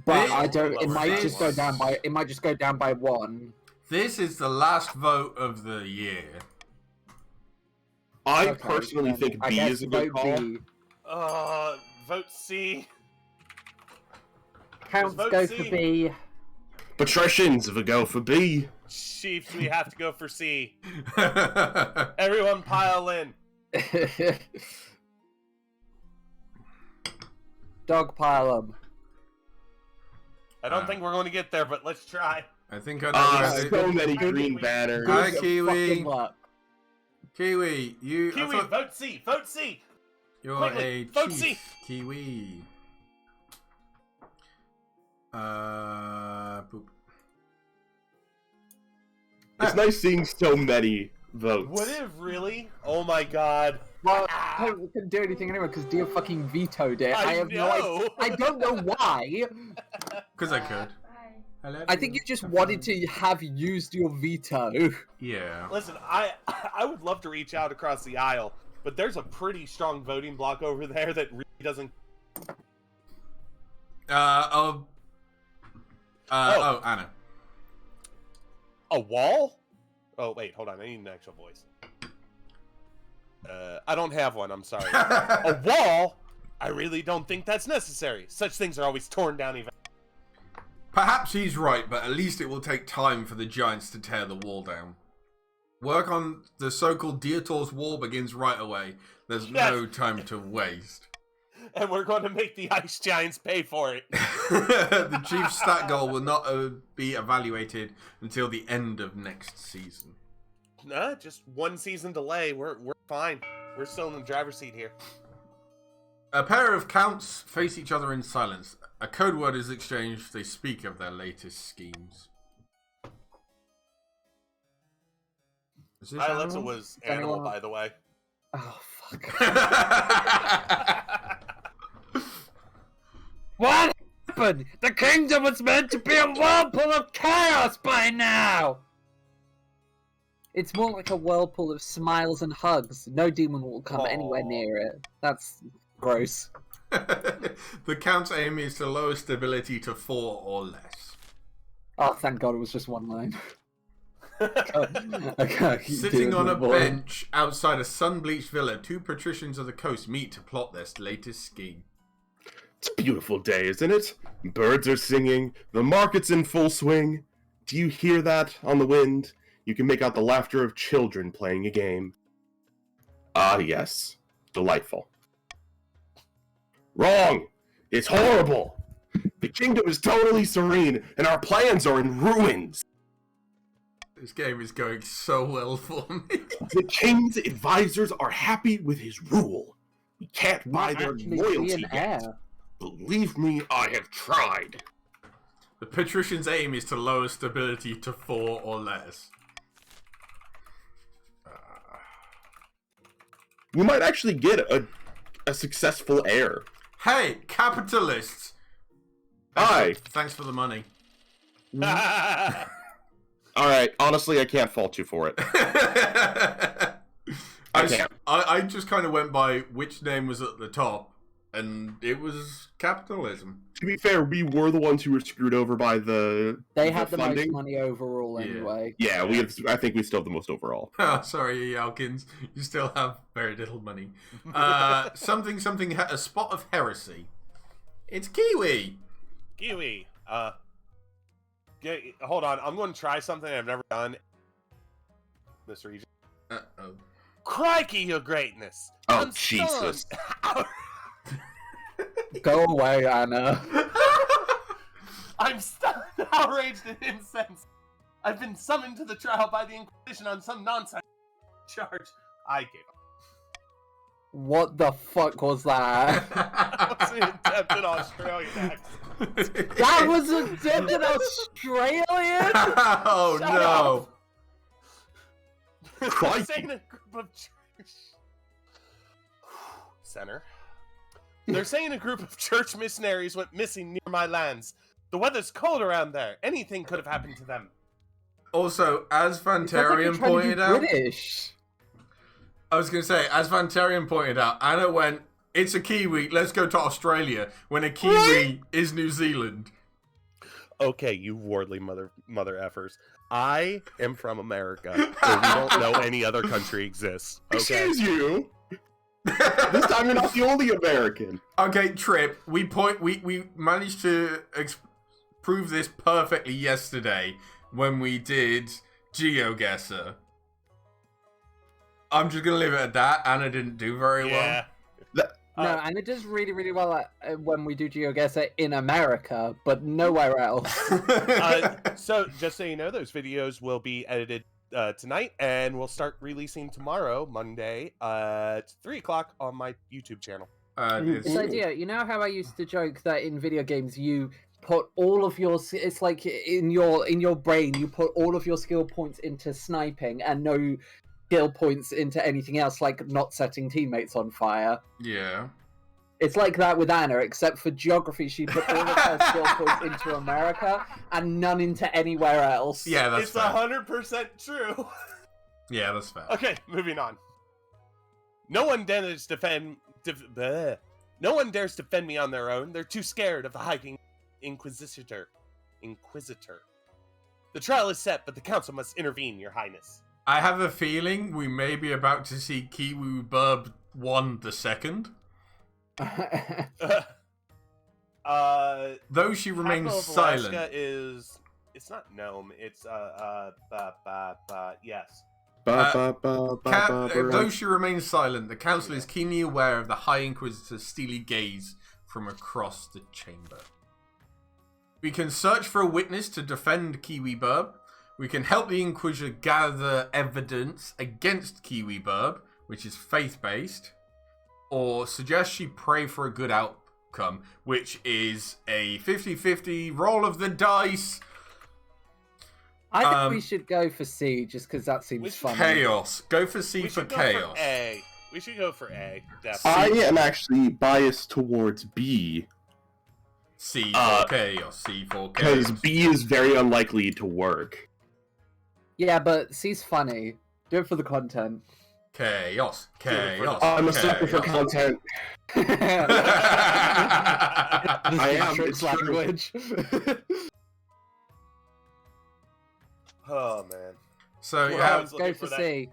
But I don't. It might just go down by. It might just go down by 1.
This is the last vote of the year.
I personally think B is a good call.
B.
Vote C.
Counts
Vote
go
C.
for B.
Patricians will go for B.
Chiefs, we have to go for C. Everyone pile in.
Dogpile them.
I don't think we're going to get there, but let's try.
I think I know.
So many green banners.
Hi,
Good
Kiwi.
fucking luck.
Kiwi, you.
Kiwi, vote C. Vote C.
You're
quickly,
a
vote
chief,
C.
Kiwi. Boop.
It's nice seeing so many votes.
Would it really? Oh my god.
Well, I couldn't do anything anyway because Dio fucking vetoed it.
I
have no idea.
know.
I don't know why.
Because I could. Hello?
I think you just wanted to have used your veto.
Yeah.
Listen, I would love to reach out across the aisle, but there's a pretty strong voting block over there that really doesn't.
Anna.
A wall? Oh wait, hold on. I need an actual voice. I don't have one. I'm sorry. A wall? I really don't think that's necessary. Such things are always torn down eventually.
Perhaps he's right, but at least it will take time for the giants to tear the wall down. Work on the so-called Dietor's wall begins right away. There's no time to waste.
And we're going to make the ice giants pay for it.
The chief's stat goal will not be evaluated until the end of next season.
Nah, just one season delay. We're fine. We're still in the driver's seat here.
A pair of counts face each other in silence. A code word is exchanged. They speak of their latest schemes. Is this
Alexa
animal?
was animal, by the way.
Oh fuck! What happened? The kingdom was meant to be a whirlpool of chaos by now. It's more like a whirlpool of smiles and hugs. No demon will come anywhere near it. That's gross.
The count's aim is to lower stability to 4 or less.
Oh, thank God it was just one line. Okay,
Sitting on a
boy.
bench outside a sun-bleached villa, two patricians of the coast meet to plot their latest scheme.
It's a beautiful day, isn't it? Birds are singing, the market's in full swing. Do you hear that on the wind? You can make out the laughter of children playing a game. Ah, yes. Delightful. Wrong! It's horrible! The kingdom is totally serene, and our plans are in ruins!
This game is going so well for me.
The king's advisors are happy with his rule. We can't buy their
Actually, be
loyalty
an
yet.
heir.
Believe me, I have tried.
The patrician's aim is to lower stability to 4 or less.
We might actually get a successful heir.
Hey, capitalists!
Aye.
Thanks for the money.
Alright, honestly, I can't fault you for it.
I just kind of went by which name was at the top, and it was capitalism.
To be fair, we were the ones who were screwed over by
They had the most
funding.
money overall,
Yeah.
anyway.
Yeah, I think we still have the most overall.
Oh, sorry, Alkins. You still have very little money. Something, a spot of heresy. It's Kiwi.
Kiwi. Hold on. I'm going to try something I've never done in this region.
Uh-oh.
Crikey, your greatness.
Oh,
I'm
Jesus.
stunned.
Go away, Anna.
I'm stunned, outraged, and incensed. I've been summoned to the trial by the Inquisition on some nonsense charge. I gave up.
What the fuck was that?
That was an attempted Australian accent.
That was attempted Australian?
Oh,
Shut
no.
They're saying a group of Center. They're saying a group of church missionaries went missing near my lands. The weather's cold around there. Anything could have happened to them.
Also, as Vantarian pointed out...
British.
I was going to say, as Vantarian pointed out, Anna went, it's a Kiwi, let's go to Australia, when a Kiwi is New Zealand.
Okay, you worldly mother effers. I am from America, where we don't know any other country exists. Okay?
Excuse you. This time you're not the only American.
Okay, Trip, we managed to prove this perfectly yesterday when we did GeoGuessr. I'm just going to leave it at that. Anna didn't do very well.
No, and it does really, really well when we do GeoGuessr in America, but nowhere else.
So, just so you know, those videos will be edited tonight, and we'll start releasing tomorrow, Monday, at 3 o'clock on my YouTube channel.
This idea, you know how I used to joke that in video games you put all of your, it's like in your brain you put all of your skill points into sniping and no skill points into anything else, like not setting teammates on fire.
Yeah.
It's like that with Anna, except for geography, she put all of her skill points into America and none into anywhere else.
Yeah, that's
It's
fair.
100% true.
Yeah, that's fair.
Okay, moving on. No one dares defend me on their own. They're too scared of the hiding Inquisitor. The trial is set, but the council must intervene, Your Highness.
I have a feeling we may be about to see Kiwi Burb 1 the second. Though she remains
capital of
silent.
Alaska is... It's not Nome. It's yes.
Though she remains silent, the council is keenly aware of the High Inquisitor's steely gaze from across the chamber. We can search for a witness to defend Kiwi Burb. We can help the Inquisitor gather evidence against Kiwi Burb, which is faith-based, or suggest she pray for a good outcome, which is a 50-50 roll of the dice.
I think we should go for C, just because that seems fun.
Chaos. Go for C for chaos.
We should go for A.
I
Definitely.
am actually biased towards B.
C for chaos. C for chaos.
Because B is very unlikely to work.
Yeah, but C's funny. Do it for the content.
Chaos. Chaos.
I'm a sucker for content. I am.
Tricks
It's true.
language.
Oh man.
So you
We're
have
always
Go
looking
for
for that.
C.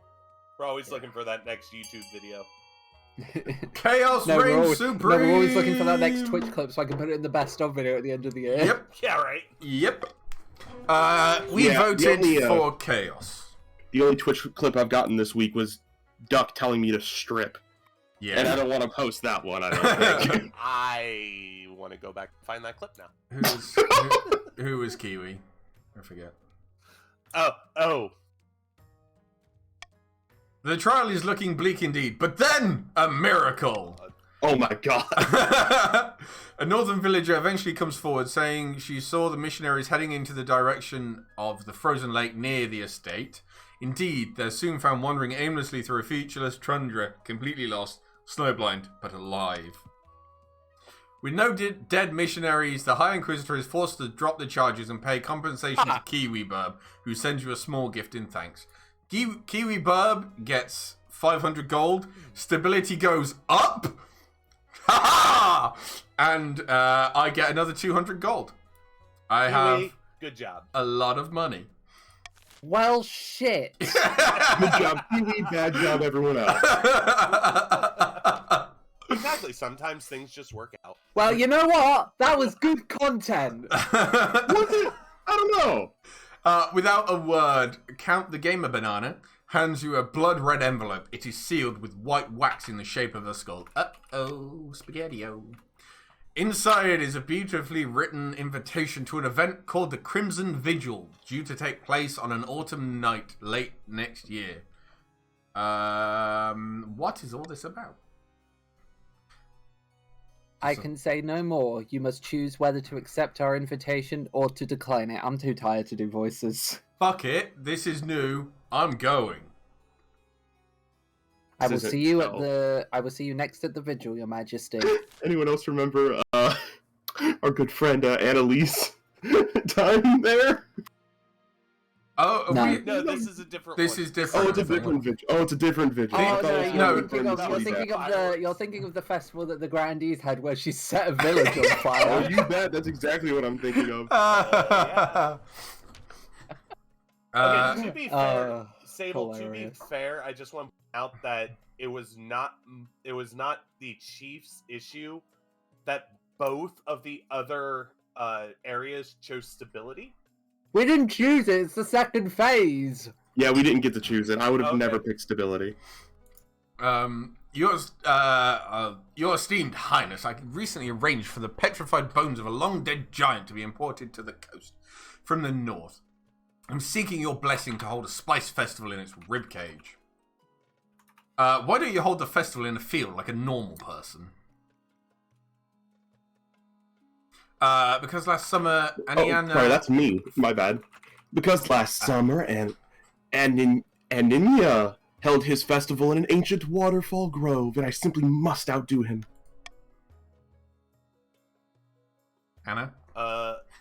We're always looking for that next YouTube video.
Chaos
No,
reigns supreme.
no, we're always looking for that next Twitch clip so I can put it in the best of video at the end of the year.
Yep.
Yeah, right.
Yep. We
Yeah, the
voted
only,
for chaos.
The only Twitch clip I've gotten this week was Duck telling me to strip.
Yeah.
And I don't want to post that one, I don't think.
I want to go back and find that clip now.
Who is Kiwi? I forget.
Oh.
The trial is looking bleak indeed, but then a miracle.
Oh my god.
A northern villager eventually comes forward saying she saw the missionaries heading into the direction of the frozen lake near the estate. Indeed, they're soon found wandering aimlessly through a featureless tundra, completely lost, snowblind, but alive. With no dead missionaries, the High Inquisitor is forced to drop the charges and pay compensation to Kiwi Burb, who sends you a small gift in thanks. Kiwi Burb gets 500 gold, stability goes up, ha ha! And I get another 200 gold. I have
good job.
a lot of money.
Well, shit.
Good job, Kiwi. Bad job, everyone else.
Exactly. Sometimes things just work out.
Well, you know what? That was good content.
Was it? I don't know.
Without a word, Count the Gamer Banana hands you a blood-red envelope. It is sealed with white wax in the shape of a skull. Uh-oh, spaghetti-o. Inside is a beautifully written invitation to an event called the Crimson Vigil, due to take place on an autumn night late next year. What is all this about?
I can say no more. You must choose whether to accept our invitation or to decline it. I'm too tired to do voices.
Fuck it, this is new. I'm going.
I will
isn't
see you at
so.
the. I will see you next at the vigil, Your Majesty.
Anyone else remember our good friend Annalise time there?
Oh,
No.
No, this is a different
this
one.
is different.
Oh, it's a different vigil. Oh, it's a different vigil.
Oh
I thought
no,
it was
no,
you're thinking of you're thinking of the festival that the Grandees had, where she set a village on
Oh,
fire.
you bet. That's exactly what I'm thinking of.
Okay, to be fair,
uh,
Sable, to be
hilarious.
fair, I just want to point out that it was not the Chiefs' issue that both of the other areas chose stability.
We didn't choose it. It's the second phase.
Yeah, we didn't get to choose it. I would have
Okay.
never picked stability.
Your esteemed highness, I recently arranged for the petrified bones of a long-dead giant to be imported to the coast from the north. I'm seeking your blessing to hold a spice festival in its ribcage. Why don't you hold the festival in a field like a normal person? Because last summer, Aniana...
Oh, sorry, that's me. My bad. Because last summer, Aninia held his festival in an ancient waterfall grove, and I simply must outdo him.
Anna?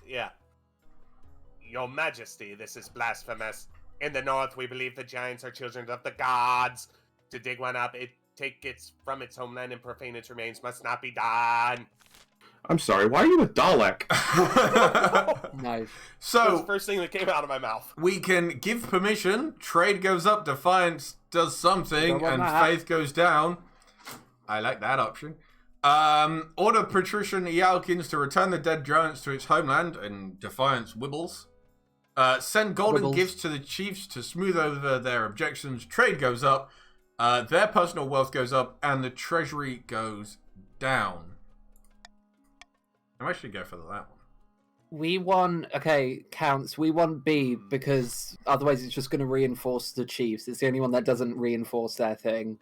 Yeah. Your Majesty, this is blasphemous. In the north, we believe the giants are children of the gods. To dig one up, take it from its homeland and profane its remains must not be done.
I'm sorry, why are you a Dalek?
No.
That was the
So,
first thing that came out of my mouth.
we can give permission, trade goes up, defiance does something,
Don't want
and
that.
faith goes down. I like that option. Order Patrician Ealkins to return the dead giants to its homeland, and defiance wibbles. Send golden
Wibbles.
gifts to the chiefs to smooth over their objections. Trade goes up, their personal wealth goes up, and the treasury goes down. I might actually go for that one.
We want, okay, counts. We want B because otherwise it's just going to reinforce the Chiefs. It's the only one that doesn't reinforce their thing.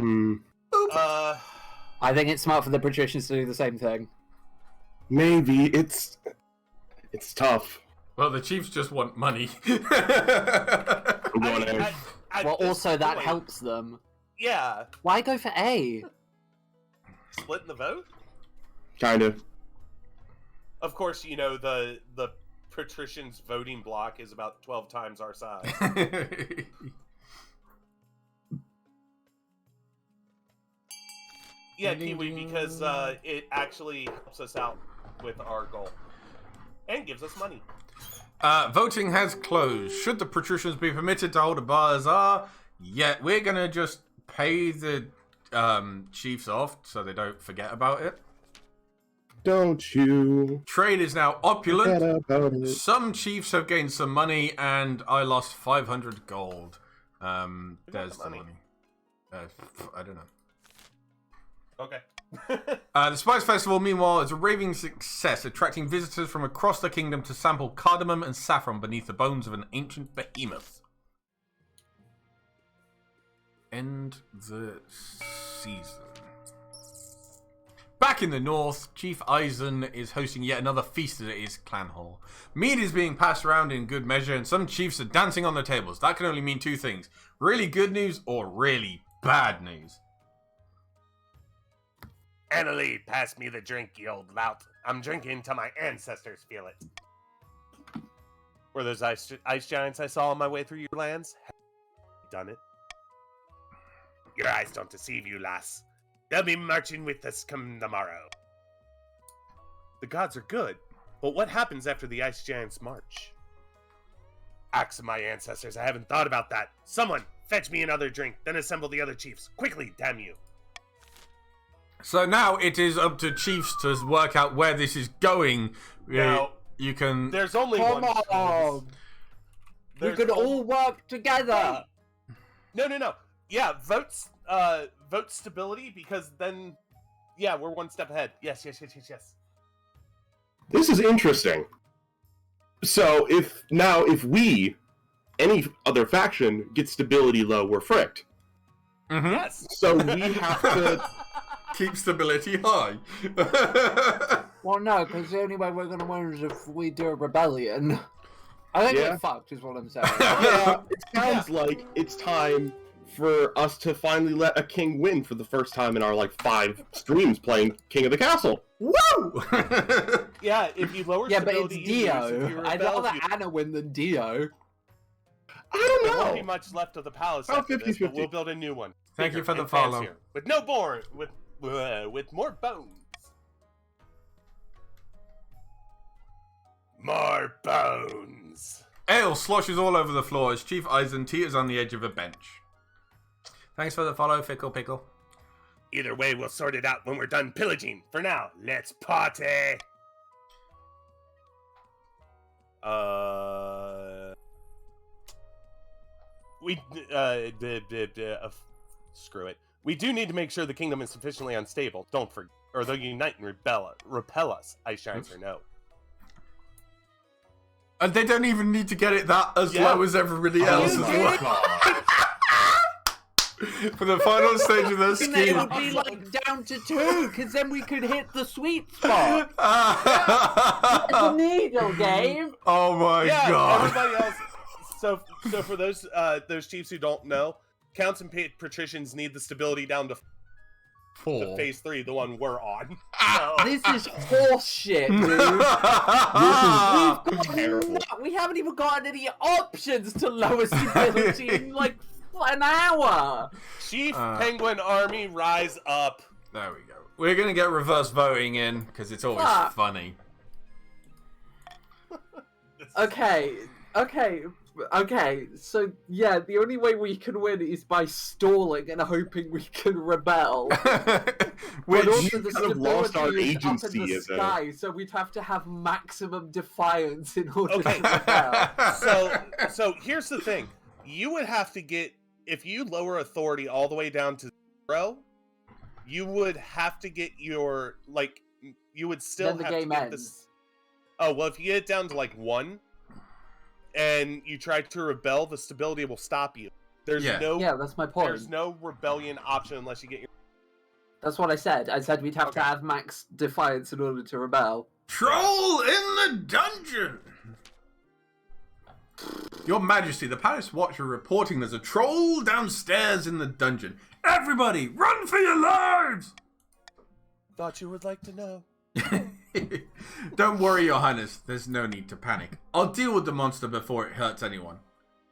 Uh,
I think it's smart for the patricians to do the same thing.
Maybe. It's tough.
Well, the chiefs just want money.
I mean,
Whatever.
at
Well,
this
also that
point,
helps them.
Yeah,
Why go for A?
splitting the vote.
Kind of.
Of course, you know the patricians' voting block is about 12 times our size. Yeah, Kiwi, because it actually helps us out with our goal and gives us money.
Voting has closed. Should the patricians be permitted to hold a bazaar? Yeah, we're gonna just pay the chiefs off so they don't forget about it.
Don't you
Trade is now
forget
opulent.
about it.
Some chiefs have gained some money, and I lost 500 gold. There's the money. I don't know.
Okay.
The Spice Festival, meanwhile, is a raving success, attracting visitors from across the kingdom to sample cardamom and saffron beneath the bones of an ancient behemoth. End the season. Back in the north, Chief Eisen is hosting yet another feast at his clan hall. Mead is being passed around in good measure, and some chiefs are dancing on the tables. That can only mean two things: really good news or really bad news.
Annalie, pass me the drink, you old lout. I'm drinking till my ancestors feel it. Were those ice giants I saw on my way through your lands? Have you done it? Your eyes don't deceive you, lass. They'll be marching with us come tomorrow. The gods are good, but what happens after the ice giants march? Axe of my ancestors, I haven't thought about that. Someone, fetch me another drink, then assemble the other chiefs. Quickly, damn you.
So now it is up to chiefs to work out where this is going.
Now,
you can.
There's only
Come
one
on!
choice.
We
There's
could
only-
all work together!
No. Yeah, vote stability, because then, yeah, we're one step ahead. Yes.
This is interesting. So if we, any other faction, get stability low, we're fricked.
Mhm.
Yes.
So we have to.
Keep stability high.
Well, no, because the only way we're going to win is if we do a rebellion. I think
Yeah.
we're fucked, is what I'm saying.
Yeah, it sounds like it's time for us to finally let a king win for the first time in our 5 streams playing King of the Castle.
Woo!
Yeah, if you lower
Yeah, but it's
stability, you lose. If you
Dio. I'd
rebel,
rather
you...
Anna win than Dio.
I don't
There won't
know.
be much left of the palace
Oh,
after this,
50-50.
but we'll build a new one.
Thank you
Bigger
for the
and
follow.
fancier, with no more, with more bones. More bones.
Ale sloshes all over the floor as Chief Eisen teeters on the edge of a bench. Thanks for the follow, Fickle Pickle.
Either way, we'll sort it out when we're done pillaging. For now, let's party. Screw it. We do need to make sure the kingdom is sufficiently unstable. Don't forget, or they'll unite and repel us. Ice giants or no.
And they don't even need to get it that as
Yeah.
low as everybody else as well. For the final stage of their
I think that it
scheme.
would be down to 2, because then we could hit the sweet spot. The needle game.
Oh my
Yeah,
god.
everybody else. So for those chiefs who don't know, counts and patricians need the stability down to
4.
phase 3, the one we're on.
This is horseshit, dude.
Terrible.
We haven't even gotten any options to lower stability in an hour.
Chief Penguin Army, rise up.
There we go. We're gonna get reverse voting in because it's always
Fuck.
funny.
Okay. So yeah, the only way we can win is by stalling and hoping we can rebel.
Which
But also the
kind of lost our
stability is up in
agency
the
as a-
sky, so we'd have to have maximum defiance in order
Okay.
to rebel.
So here's the thing. You would have to get, if you lower authority all the way down to 0, you would have to get your, you would still
Then the
have to
game
get
ends.
this. Oh, well, if you get it down to 1, and you try to rebel, the stability will stop you. There's
Yeah.
Yeah, that's my point.
There's no rebellion option unless you get your.
That's what I said. I said we'd have to
Okay.
have max defiance in order to rebel.
Troll in the dungeon! Your Majesty, the Palace Watch are reporting there's a troll downstairs in the dungeon. Everybody, run for your lives!
Thought you would like to know.
Don't worry, Your Highness. There's no need to panic. I'll deal with the monster before it hurts anyone.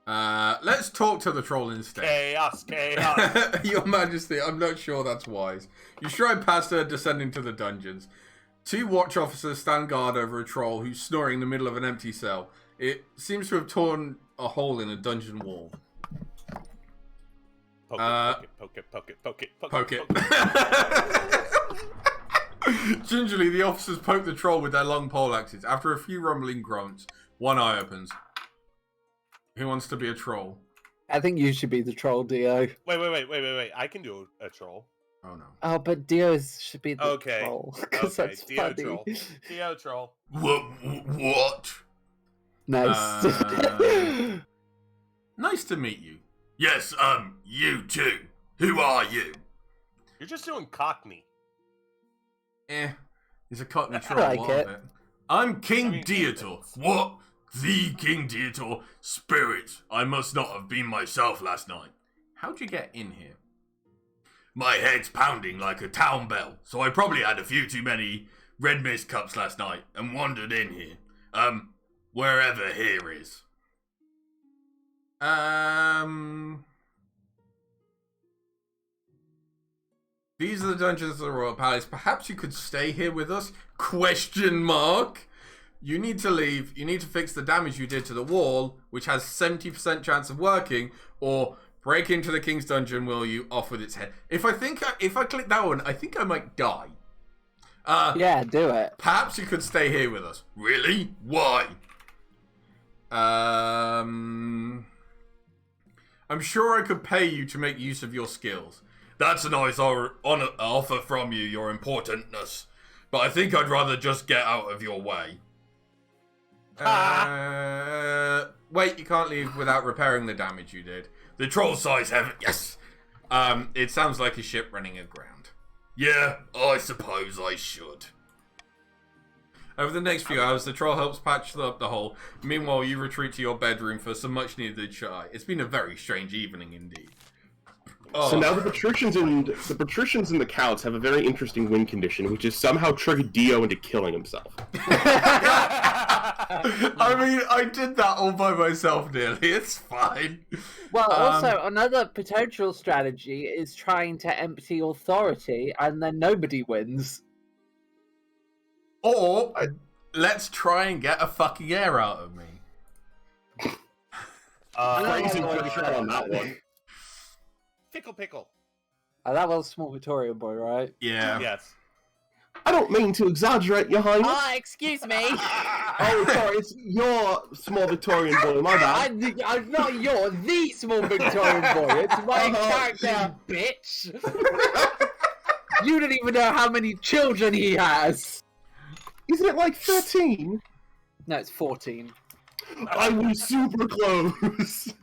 Let's talk to the troll instead.
Chaos.
Your Majesty, I'm not sure that's wise. You stride past her, descending to the dungeons. 2 watch officers stand guard over a troll who's snoring in the middle of an empty cell. It seems to have torn a hole in a dungeon wall.
Poke it.
Gingerly, the officers poke the troll with their long pole axes. After a few rumbling grunts, one eye opens. Who wants to be a troll?
I think you should be the troll, Dio.
Wait. I can do a troll.
Oh no.
Oh, but Dio should be the
Okay.
troll. 'Cause
Okay,
that's
Dio
funny.
troll. Dio troll.
What?
Nice.
Nice to meet you. Yes, you too. Who are you?
You're just doing Cockney.
He's a cockney troll,
like
what of
it.
it? I'm King
I mean,
Dietor. What? The King Dietor? Spirit, I must not have been myself last night. How'd you get in here? My head's pounding like a town bell, so I probably had a few too many red mist cups last night and wandered in here. Wherever here is. These are the dungeons of the Royal Palace. Perhaps you could stay here with us? Question mark. You need to leave. You need to fix the damage you did to the wall, which has 70% chance of working, or break into the King's Dungeon, will you, off with its head. If I click that one, I think I might die.
Yeah, do it.
Perhaps you could stay here with us. Really? Why? I'm sure I could pay you to make use of your skills. That's a nice offer from you, your importantness. But I think I'd rather just get out of your way. Wait, you can't leave without repairing the damage you did. The troll size heaven. Yes. It sounds like a ship running aground. Yeah, I suppose I should. Over the next few hours, the troll helps patch up the hole. Meanwhile, you retreat to your bedroom for some much-needed chai. It's been a very strange evening indeed. Oh.
So now the patricians and the counts have a very interesting win condition, which is somehow triggered Dio into killing himself.
I mean, I did that all by myself nearly. It's fine.
Well, also, another potential strategy is trying to empty authority, and then nobody wins.
Or, let's try and get a fucking air out of me.
Crazy pressure on that one.
Pickle.
Oh, that was Small Victorian Boy, right?
Yeah.
Yes.
I don't mean to exaggerate, Your Highness.
Excuse me.
Oh, sorry, it's your small Victorian boy, my bad.
I'm not the Small Victorian Boy. It's my character, bitch. You don't even know how many children he has.
Isn't it like 13?
No, it's 14.
I was super close.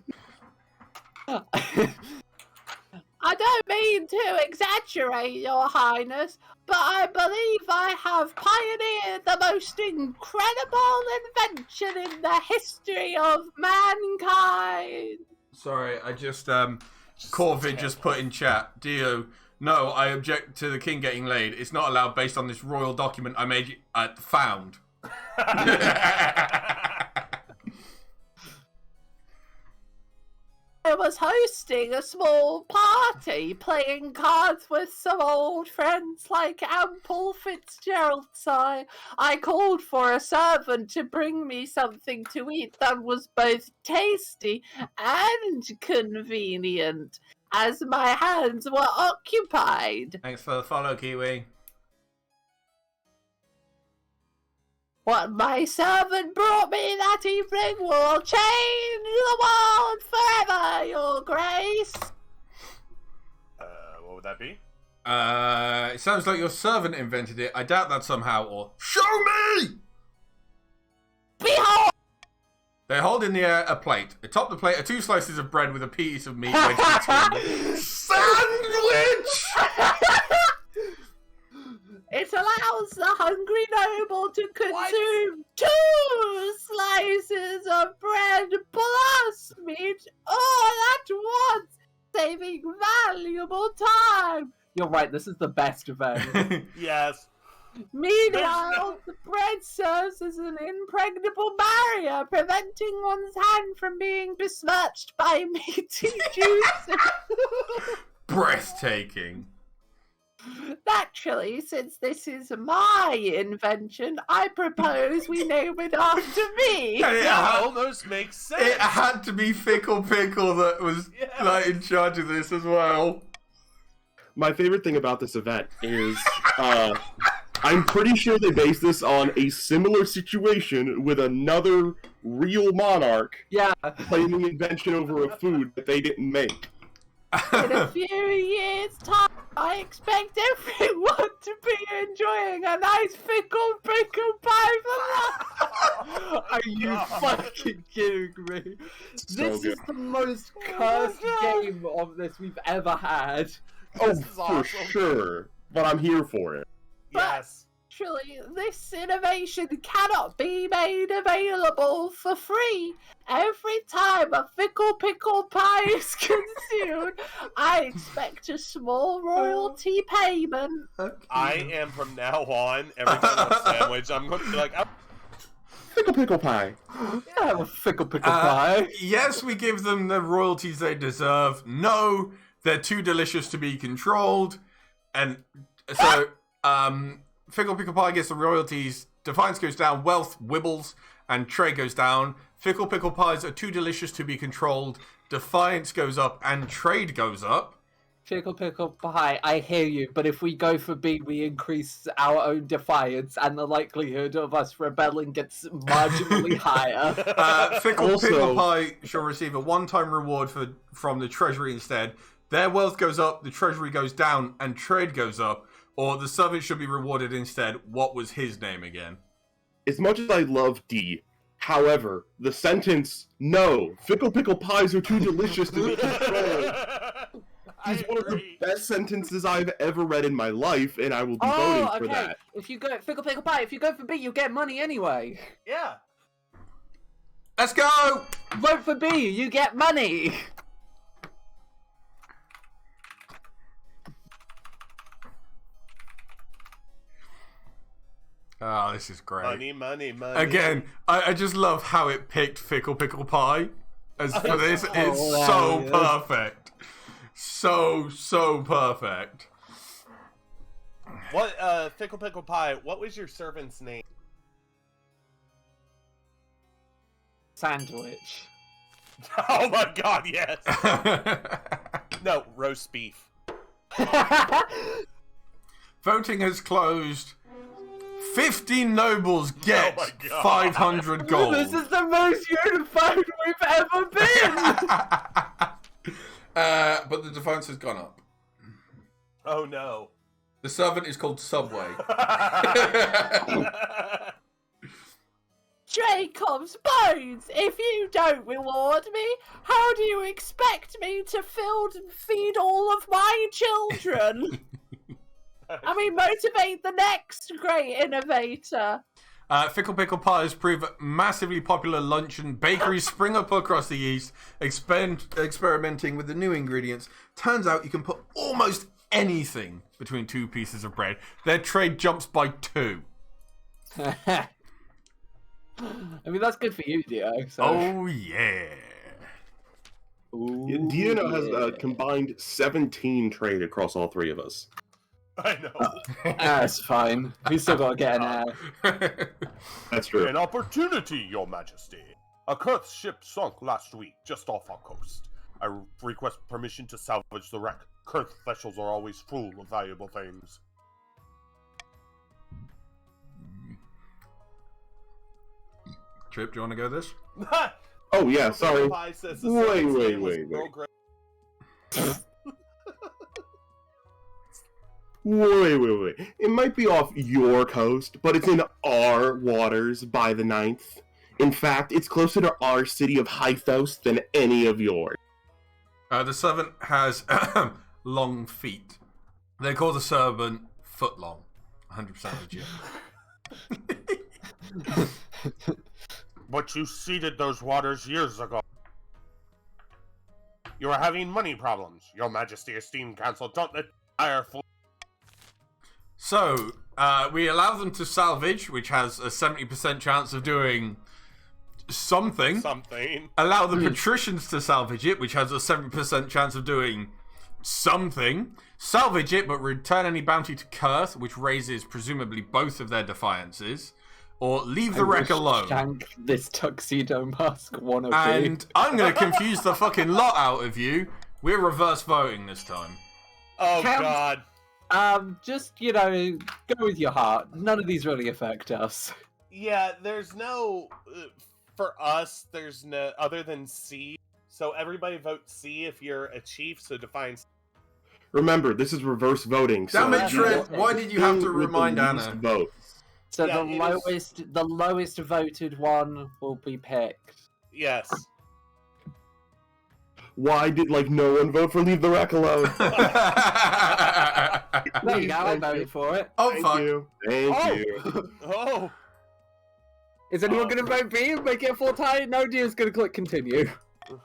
I don't mean to exaggerate, Your Highness, but I believe I have pioneered the most incredible invention in the history of mankind.
Sorry, I just, Corvid just put in chat, Dio, no, I object to the king getting laid. It's not allowed based on this royal document I made, found.
I was hosting a small party, playing cards with some old friends like Ample Fitzgerald. I called for a servant to bring me something to eat that was both tasty and convenient, as my hands were occupied.
Thanks for the follow, Kiwi.
What my servant brought me that evening will change the world forever, Your Grace.
What would that be?
It sounds like your servant invented it. I doubt that somehow, or show me!
Behold!
They hold in the air a plate. Atop the plate are 2 slices of bread with a piece of meat wedged between. Sandwich!
It allows the hungry noble to consume 2 slices of bread plus meat all at once, saving valuable time.
You're right, this is the best event.
Yes.
Meanwhile, the bread serves as an impregnable barrier, preventing one's hand from being besmirched by meaty juices.
Breathtaking.
That Naturally, since this is my invention, I propose we name it after me.
And
That almost makes sense.
it had to be Fickle Pickle that was like in charge of this as well.
My favorite thing about this event is I'm pretty sure they based this on a similar situation with another real monarch
Yeah.
claiming invention over a food that they didn't make.
In a few years' time, I expect everyone to be enjoying a nice pickle pie for
Are you fucking kidding me?
So
This
good.
is the most cursed game of this we've ever had.
Oh,
This is
for
awesome.
sure. But I'm here for it.
Yes.
Actually, this innovation cannot be made available for free. Every time a pickle pie is consumed, I expect a small royalty payment.
I am from now on, every time I'm a sandwich, I'm going to be like, oh,
Pickle pie.
Yeah, a pickle pie.
Yes, we give them the royalties they deserve. No, they're too delicious to be controlled. And so, Fickle Pickle Pie gets the royalties, Defiance goes down, Wealth wibbles, and trade goes down. Fickle Pickle Pies are too delicious to be controlled, Defiance goes up, and trade goes up.
Pickle pie, I hear you, but if we go for B, we increase our own defiance, and the likelihood of us rebelling gets marginally higher.
Fickle
Also-
Pickle Pie shall receive a one-time reward from the treasury instead. Their wealth goes up, the treasury goes down, and trade goes up. Or the servant should be rewarded instead. What was his name again?
As much as I love D, however, the sentence, no, pickle pies are too delicious to be controlled, is one of the best sentences I've ever read in my life, and I will be voting for that.
If you go pickle pie, if you go for B, you'll get money anyway.
yeah.
Let's go!
Vote for B, you get money.
Oh, this is great.
Money.
Again, I just love how it picked Fickle Pickle Pie as for this. It's so
hilarious.
perfect. So perfect.
What, Fickle Pickle Pie, what was your servant's name?
Sandwich.
Oh my god, yes! No, roast beef.
Voting has closed. 15 nobles get
Oh my God.
500 gold.
This is the most unified we've ever been.
But the defense has gone up.
Oh no.
The servant is called Subway.
Jacob's bones! If you don't reward me, how do you expect me to feed all of my children? I mean, motivate the next great innovator.
Fickle Pickle Pies prove massively popular luncheon. Bakeries spring up across the east, experimenting with the new ingredients. Turns out you can put almost anything between two pieces of bread. Their trade jumps by 2.
I mean, that's good for you, Dio. So.
Oh, yeah.
Ooh,
Dino has
yeah.
combined 17 trade across all three of us.
I know.
That's fine. We still gotta get an air.
That's true.
An opportunity, Your Majesty. A Kurth ship sunk last week just off our coast. I request permission to salvage the wreck. Kurth vessels are always full of valuable things.
Trip, do you want to go this?
Oh yeah, sorry.
Pie says the
Wait,
servant's
wait,
name was
wait,
Earl
wait.
Grey.
Wait. It might be off your coast, but it's in our waters by the 9th. In fact, it's closer to our city of Hythos than any of yours.
The servant has long feet. They call the servant Footlong. 100% legit.
But you seeded those waters years ago. You are having money problems. Your Majesty, esteemed council, don't let fire fl-
So, we allow them to salvage, which has a 70% chance of doing something.
something.
Allow the patricians to salvage it, which has a 70% chance of doing something, salvage it but return any bounty to Kurth, which raises presumably both of their defiances, or leave the wreck alone.
Shank this tuxedo mask wannabe.
And I'm going to confuse the fucking lot out of you. We're reverse voting this time.
Oh,
Count-
God.
Just, go with your heart. None of these really affect us.
Yeah, there's no... for us, there's no... Other than C. So everybody vote C if you're a chief, so define...
Remember, this is reverse voting.
Damn
so
it, Trent. Why did you have to remind Anna?
Votes.
So
Yeah,
the lowest voted one will be picked.
Yes.
Why did, no one vote for Leave the Wreck Alone?
There you go, I voted for it.
Oh,
Thank
fuck.
you. Thank you.
Oh!
Is anyone going to vote B and make it a full tie? No, Dio's going to click continue.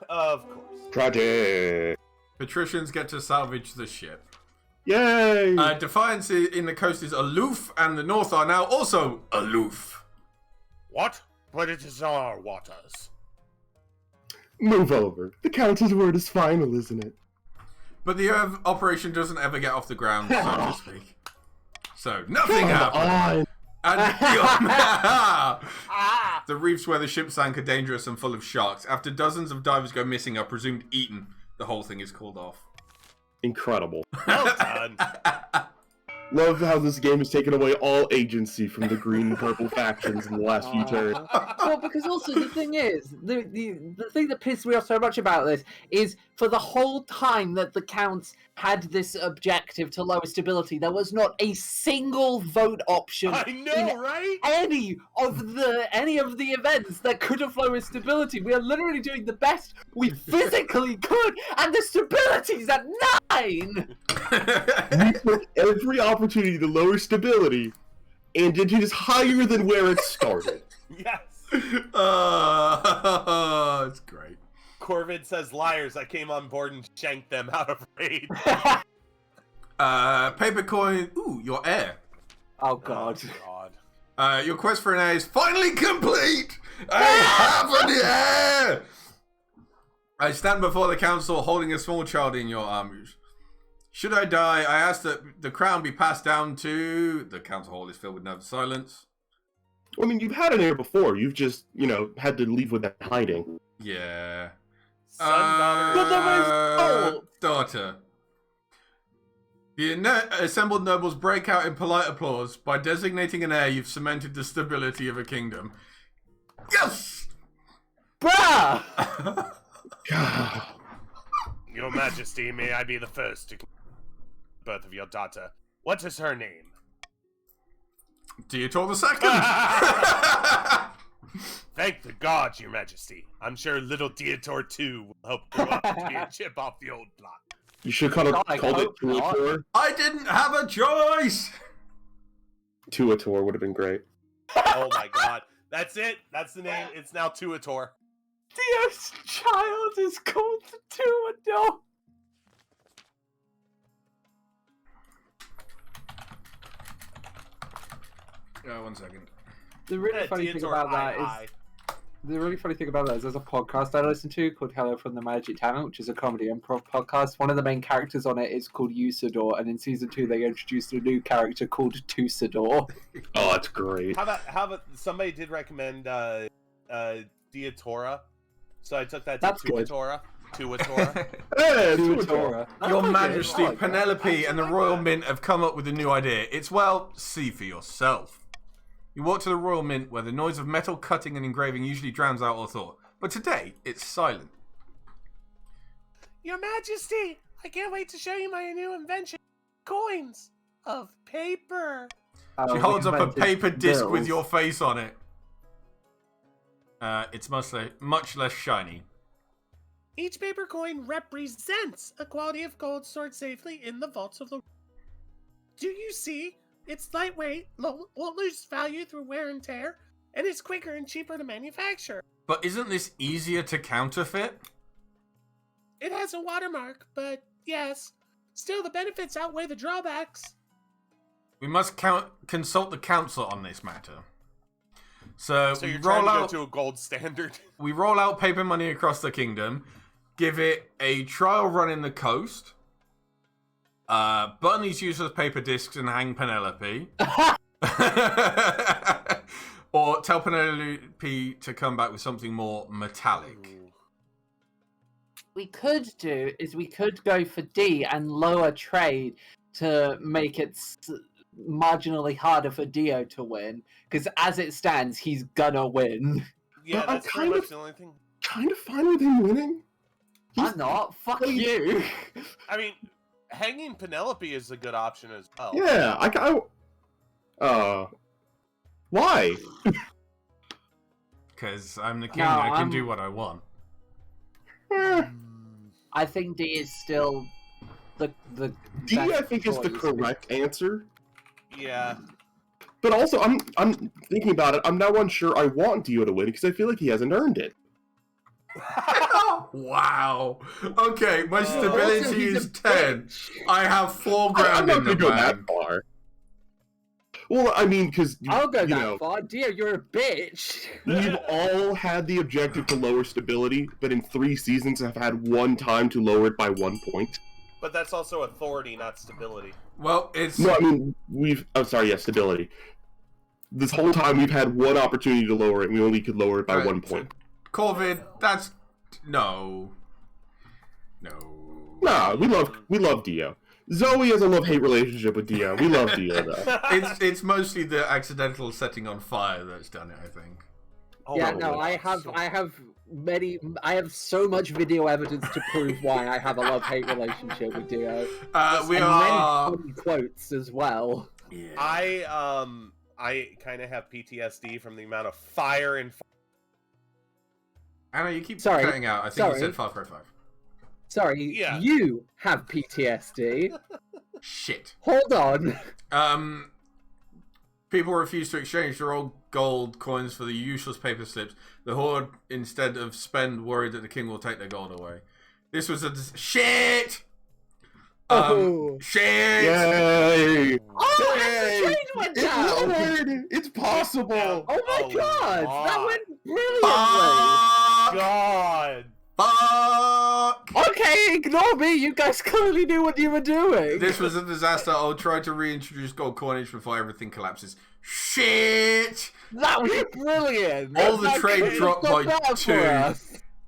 Of course.
Tragic.
Patricians get to salvage the ship.
Yay!
Defiance in the coast is aloof, and the north are now also aloof.
What? But it is our waters.
Move over. The Count's word is final, isn't it?
But the operation doesn't ever get off the ground, so to speak. So, nothing
Come
happened.
on.
And
Ah!
the reefs where the ship sank are dangerous and full of sharks. After dozens of divers go missing, are presumed eaten, the whole thing is called off.
Incredible.
Well done.
Love how this game has taken away all agency from the green and purple factions in the last few turns.
Well, because also the thing is, the thing that pissed me off so much about this is for the whole time that the Counts had this objective to lower stability, there was not a single vote option
I
in
know, right?
any of the events that could have lowered stability. We are literally doing the best we physically could, and the stability's at 9.
We took every opportunity to lower stability, and it is higher than where it started.
Yes.
It's great.
Corvid says, liars, I came on board and shanked them out of raid.
Paper coin. Ooh, your heir.
Oh god.
Oh, God.
Your quest for an heir is finally complete! I have an heir! I stand before the council holding a small child in your arms. Should I die, I ask that the crown be passed down to... The council hall is filled with nervous silence.
I mean, you've had an heir before. You've just, had to leave with that hiding.
Yeah.
Son, daughter.
But there was-
Daughter. The assembled nobles break out in polite applause. By designating an heir, you've cemented the stability of a kingdom. Yes!
Bruh!
Your Majesty, may I be the first to birth of your daughter. What is her name?
Dietor the Second!
Thank the gods, Your Majesty. I'm sure little Dietor 2 will help grow up to be a chip off the old block.
You should have
God, I
called it
hope not.
Tuator.
I didn't have a choice!
Tuator would have been great.
Oh my god. That's it. That's the name. It's now Tuator.
Dio's child is called Tuador.
One second.
The really funny thing about that is there's a podcast I listen to called Hello from the Magic Talent, which is a comedy improv podcast. One of the main characters on it is called Usador, and in season 2 they introduced a new character called Tusador.
Oh, that's great.
How about somebody did recommend Dietora, so I took that to
That's good.
Tuatora. Tuatora.
Hey,
Tuadora.
Your
I like it.
Majesty,
I like that.
Penelope and the Royal Mint have come up with a new idea. It's, well, see for yourself. You walk to the Royal Mint, where the noise of metal cutting and engraving usually drowns out all thought. But today, it's silent.
Your Majesty, I can't wait to show you my new invention. Coins of paper.
Oh,
She
we
holds up a
invented
paper disc with
bills.
your face on it. It's much less shiny.
Each paper coin represents a quality of gold stored safely in the vaults of the... Do you see? It's lightweight, won't lose value through wear and tear, and it's quicker and cheaper to manufacture.
But isn't this easier to counterfeit?
It has a watermark, but yes. Still, the benefits outweigh the drawbacks.
We must consult the council on this matter. So
So
we
you're trying
roll
to go
out.
to a gold standard?
We roll out paper money across the kingdom, give it a trial run in the coast, Burn these useless paper discs and hang Penelope. Or tell Penelope to come back with something more metallic.
We could do is we could go for D and lower trade to make it marginally harder for Dio to win. Because as it stands, he's gonna win.
Yeah,
I'm
that's pretty
kind
much the only thing.
Kind of fine with him winning.
I'm not. Fuck you.
I mean, hanging Penelope is a good option as well.
Yeah, why?
Because I'm the king,
No,
I can
I'm-
do what I want.
I think D is still the
D, I
best
think, is the
choice.
correct answer.
Yeah.
But also, I'm thinking about it. I'm now unsure I want Dio to win because I feel like he hasn't earned it.
Wow. Okay, my
Also,
stability
he's a
is 10.
bitch.
I have 4
I'm
grand
not
in the
gonna go that
bank.
far. Well, I mean, because
I'll go
you
that
know,
far. Dio, you're a bitch.
we've all had the objective to lower stability, but in 3 seasons have had one time to lower it by 1 point.
But that's also authority, not stability.
Well, it's...
No, I mean, I'm sorry, yes, stability. This whole time we've had one opportunity to lower it, and we only could lower it by
Right,
1 point.
Corvid, that's... No.
Nah, we love Dio. Zoe has a love-hate relationship with Dio. We love Dio, though.
It's mostly the accidental setting on fire that's done it, I think.
Oh,
Yeah,
my
no,
God.
I have so much video evidence to prove why I have a love-hate relationship with Dio.
We
And
are...
many funny quotes as well.
Yeah.
I kind of have PTSD from the amount of fire and
Anna, you keep
Sorry,
cutting out. I think you
sorry.
said Far Cry 5.
Sorry,
Yeah.
you have PTSD.
Shit.
Hold on.
People refuse to exchange their old gold coins for the useless paper slips. The Horde, instead of spend, worried that the king will take their gold away. This was a... Shit! Shit!
Yay!
Oh,
Yay!
and the trade went
It
down!
lowered! It's possible!
Oh my
A
god!
lot.
That went brilliantly!
Fuck!
God.
Fuck!
Okay, ignore me, you guys clearly knew what you were doing!
This was a disaster. I'll try to reintroduce gold coinage before everything collapses. Shit!
That was brilliant!
All the
That
trade
couldn't
dropped
have
by
done that
2.
for us.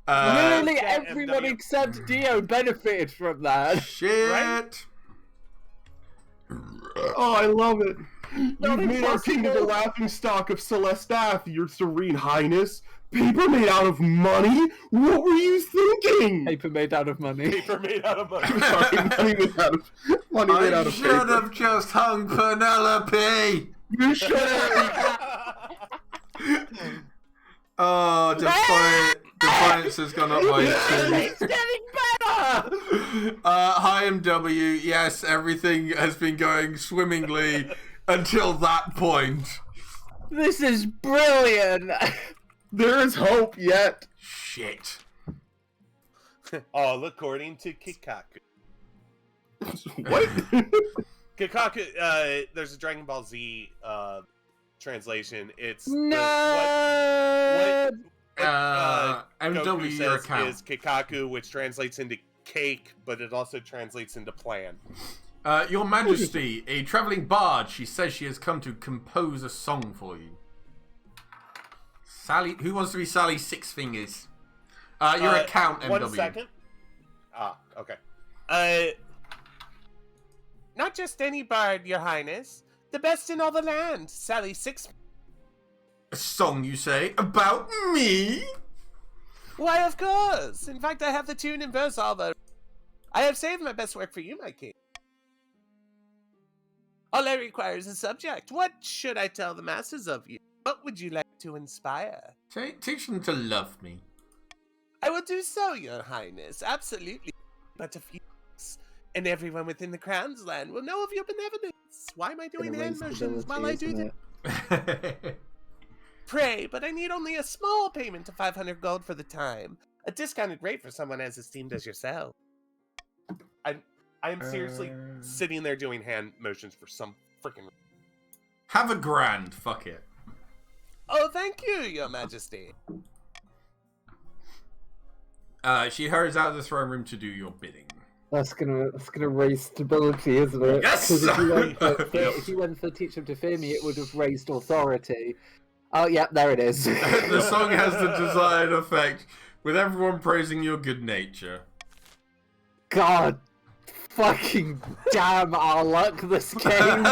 Literally
Yeah,
everyone
MW.
except Dio benefited from that.
Shit!
Right?
Oh, I love it!
Not
You've made our kingdom the
impossible.
laughing stock of Celestath, your serene highness. Paper made out of money? What were you thinking?
Paper made out of money.
Paper made out of money.
Sorry, money made out
I
of
should
paper.
have just hung Penelope!
You should have.
Oh, Defiance has gone up by 2.
It's getting better!
Hi MW, yes, everything has been going swimmingly until that point.
This is brilliant!
There is hope yet.
Shit.
All according to Kikaku.
What?
Kikaku, there's a Dragon Ball Z translation. It's
No!
what
MW,
Goku
your
says
account.
is Kikaku, which translates into cake, but it also translates into plan.
Your Majesty, a travelling bard. She says she has come to compose a song for you. Sally, who wants to be Sally Six Fingers? Your account, MW.
1 second. Okay. Not just any bard, Your Highness. The best in all the land, Sally Six.
A song, you say, about me?
Why, of course. In fact, I have the tune and verse all the. I have saved my best work for you, my king. All I require is a subject. What should I tell the masses of you? What would you like to inspire?
Teach them to love me.
I will do so, Your Highness. Absolutely. But a few weeks, and everyone within the Crown's land will know of your benevolence. Why am I doing hand motions while I do this? Pray, but I need only a small payment of 500 gold for the time. A discounted rate for someone as esteemed as yourself. I'm seriously sitting there doing hand motions for some freaking.
Have a grand. Fuck it.
Oh, thank you, Your Majesty.
She hurries out of the throne room to do your bidding.
That's gonna raise stability, isn't it?
Yes!
'Cause if you went for,
Yep.
if you went for teach them to fear me, it would have raised authority. Oh, yeah, there it is.
The song has the desired effect, with everyone praising your good nature.
God, fucking damn our luck this game.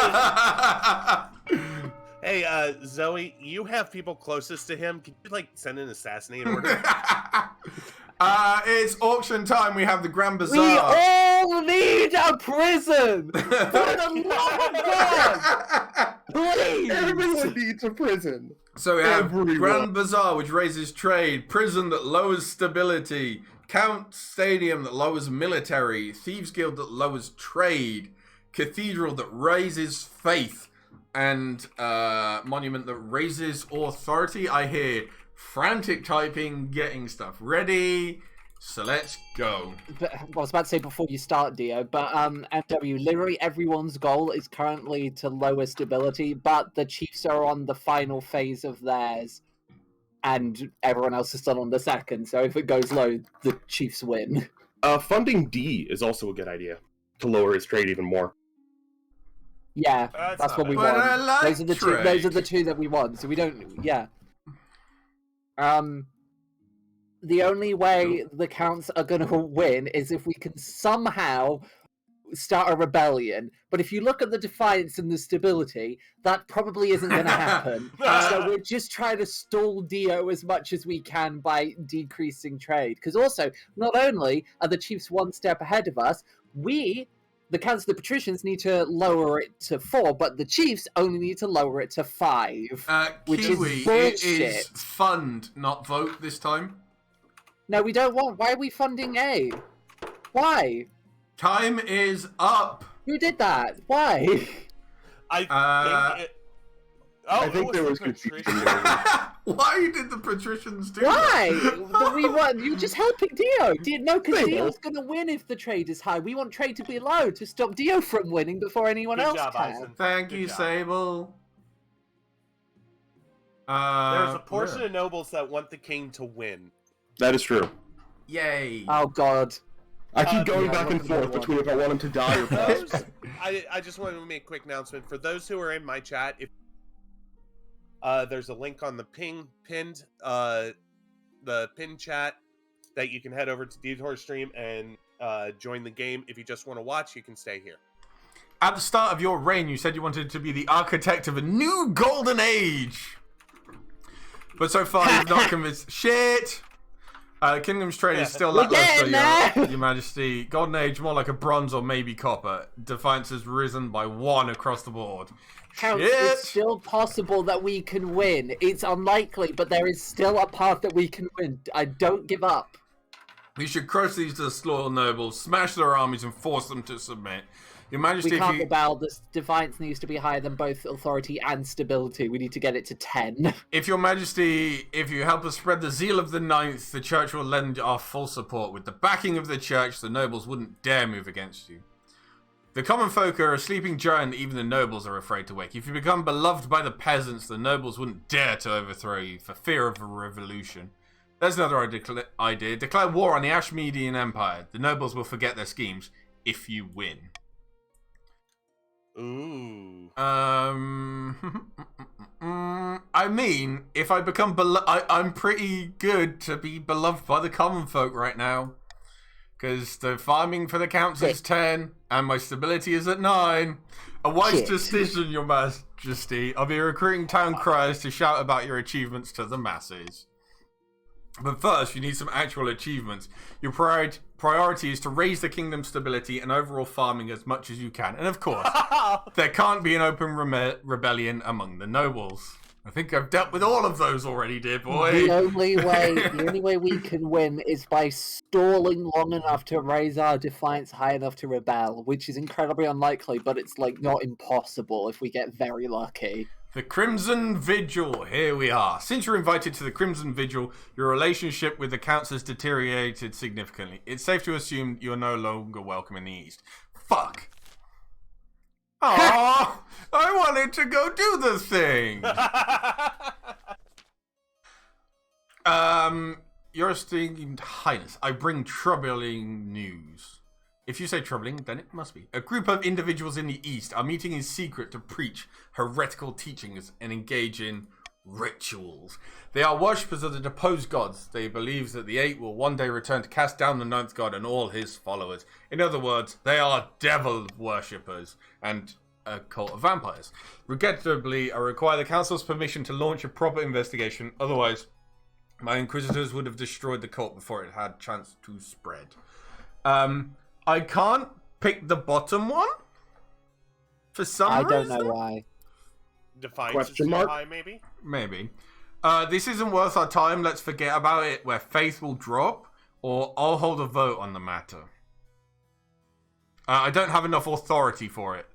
Hey, Zoe, you have people closest to him. Can you, like, send an assassinate order?
It's auction time. We have the Grand
We
Bazaar.
all need a prison! For the love of God! Please!
Everyone needs a prison.
So we have
Everyone.
Grand Bazaar, which raises trade, prison that lowers stability, Count Stadium that lowers military, Thieves Guild that lowers trade, Cathedral that raises faith, and Monument that raises authority. I hear frantic typing, getting stuff ready. So let's go.
But, I was about to say before you start, Dio, but MW, literally everyone's goal is currently to lower stability, but the Chiefs are on the final phase of theirs, and everyone else is still on the second, so if it goes low, the Chiefs win.
Funding D is also a good idea to lower his trade even more.
Yeah,
That's
that's
not
what we
bad.
But I
want.
like
Those are the two.
trade.
Those are the two that we want. So we don't. Yeah. The only way the counts are going to win is if we can somehow start a rebellion. But if you look at the defiance and the stability, that probably isn't going to happen. So we're just trying to stall Dio as much as we can by decreasing trade. Because also, not only are the Chiefs one step ahead of us, the Counts of the Patricians, need to lower it to 4, but the Chiefs only need to lower it to 5. Which is
Kiwi, it
bullshit.
is fund, not vote this time.
No, we don't want. Why are we funding A? Why?
Time is up.
Who did that? Why?
I think it... Oh,
I think
it
there
the
was confusion
patrician.
there.
Why did the patricians do that?
Why? We want you just helping Dio. No, because
Dio.
Dio's gonna win if the trade is high. We want trade to be low to stop Dio from winning before anyone
Good
else
job,
can.
Eisen.
Thank
Good
you,
job.
Sable.
There's a portion
where?
of nobles that want the king to win.
That is true.
Yay.
Oh God.
I keep going
yeah,
back and
look at
forth
that
between if I want him to die or
Those,
pass.
I just wanted to make a quick announcement for those who are in my chat. If there's a link on the pinned chat that you can head over to Detour Stream and join the game. If you just want to watch, you can stay here.
At the start of your reign, you said you wanted to be the architect of a new golden age. But so far, you've not convinced. Shit! Kingdom's trade is still
We're
lackluster,
getting there.
your Majesty. Golden Age, more like a bronze or maybe copper. Defiance has risen by 1 across the board.
Counts,
Shit!
it's still possible that we can win. It's unlikely, but there is still a path that we can win. I don't give up.
We should crush these disloyal nobles, smash their armies, and force them to submit. Your Majesty,
We
if
can't
you,
rebel. This defiance needs to be higher than both authority and stability. We need to get it to 10.
if Your Majesty, if you help us spread the zeal of the Ninth, the Church will lend our full support. With the backing of the Church, the nobles wouldn't dare move against you. The common folk are a sleeping giant even the nobles are afraid to wake. If you become beloved by the peasants, the nobles wouldn't dare to overthrow you for fear of a revolution. There's another idea. Declare war on the Ashmedian Empire. The nobles will forget their schemes if you win.
Ooh.
I mean, if I become I'm pretty good to be beloved by the common folk right now. Because the farming for the counts is 10, and my stability is at 9. A wise
Shit.
decision, Your Majesty. I'll be recruiting town criers to shout about your achievements to the masses. But first, you need some actual achievements. Your priority is to raise the kingdom's stability and overall farming as much as you can. And of course, there can't be an open rebellion among the nobles. I think I've dealt with all of those already, dear boy.
The only way we can win is by stalling long enough to raise our defiance high enough to rebel, which is incredibly unlikely, but it's like not impossible if we get very lucky.
The Crimson Vigil, here we are. Since you're invited to the Crimson Vigil, your relationship with the Counts has deteriorated significantly. It's safe to assume you're no longer welcome in the East. Fuck. Aww, I wanted to go do the thing. Your esteemed Highness, I bring troubling news. If you say troubling, then it must be. A group of individuals in the East are meeting in secret to preach heretical teachings and engage in rituals. They are worshippers of the deposed gods. They believe that the Eight will one day return to cast down the Ninth God and all his followers. In other words, they are devil worshippers and a cult of vampires. Regrettably, I require the Council's permission to launch a proper investigation. Otherwise, my Inquisitors would have destroyed the cult before it had a chance to spread. I can't pick the bottom one? For some reason?
I don't know why.
Defiance is too high, maybe?
Maybe. This isn't worth our time. Let's forget about it, where faith will drop, or I'll hold a vote on the matter. I don't have enough authority for it,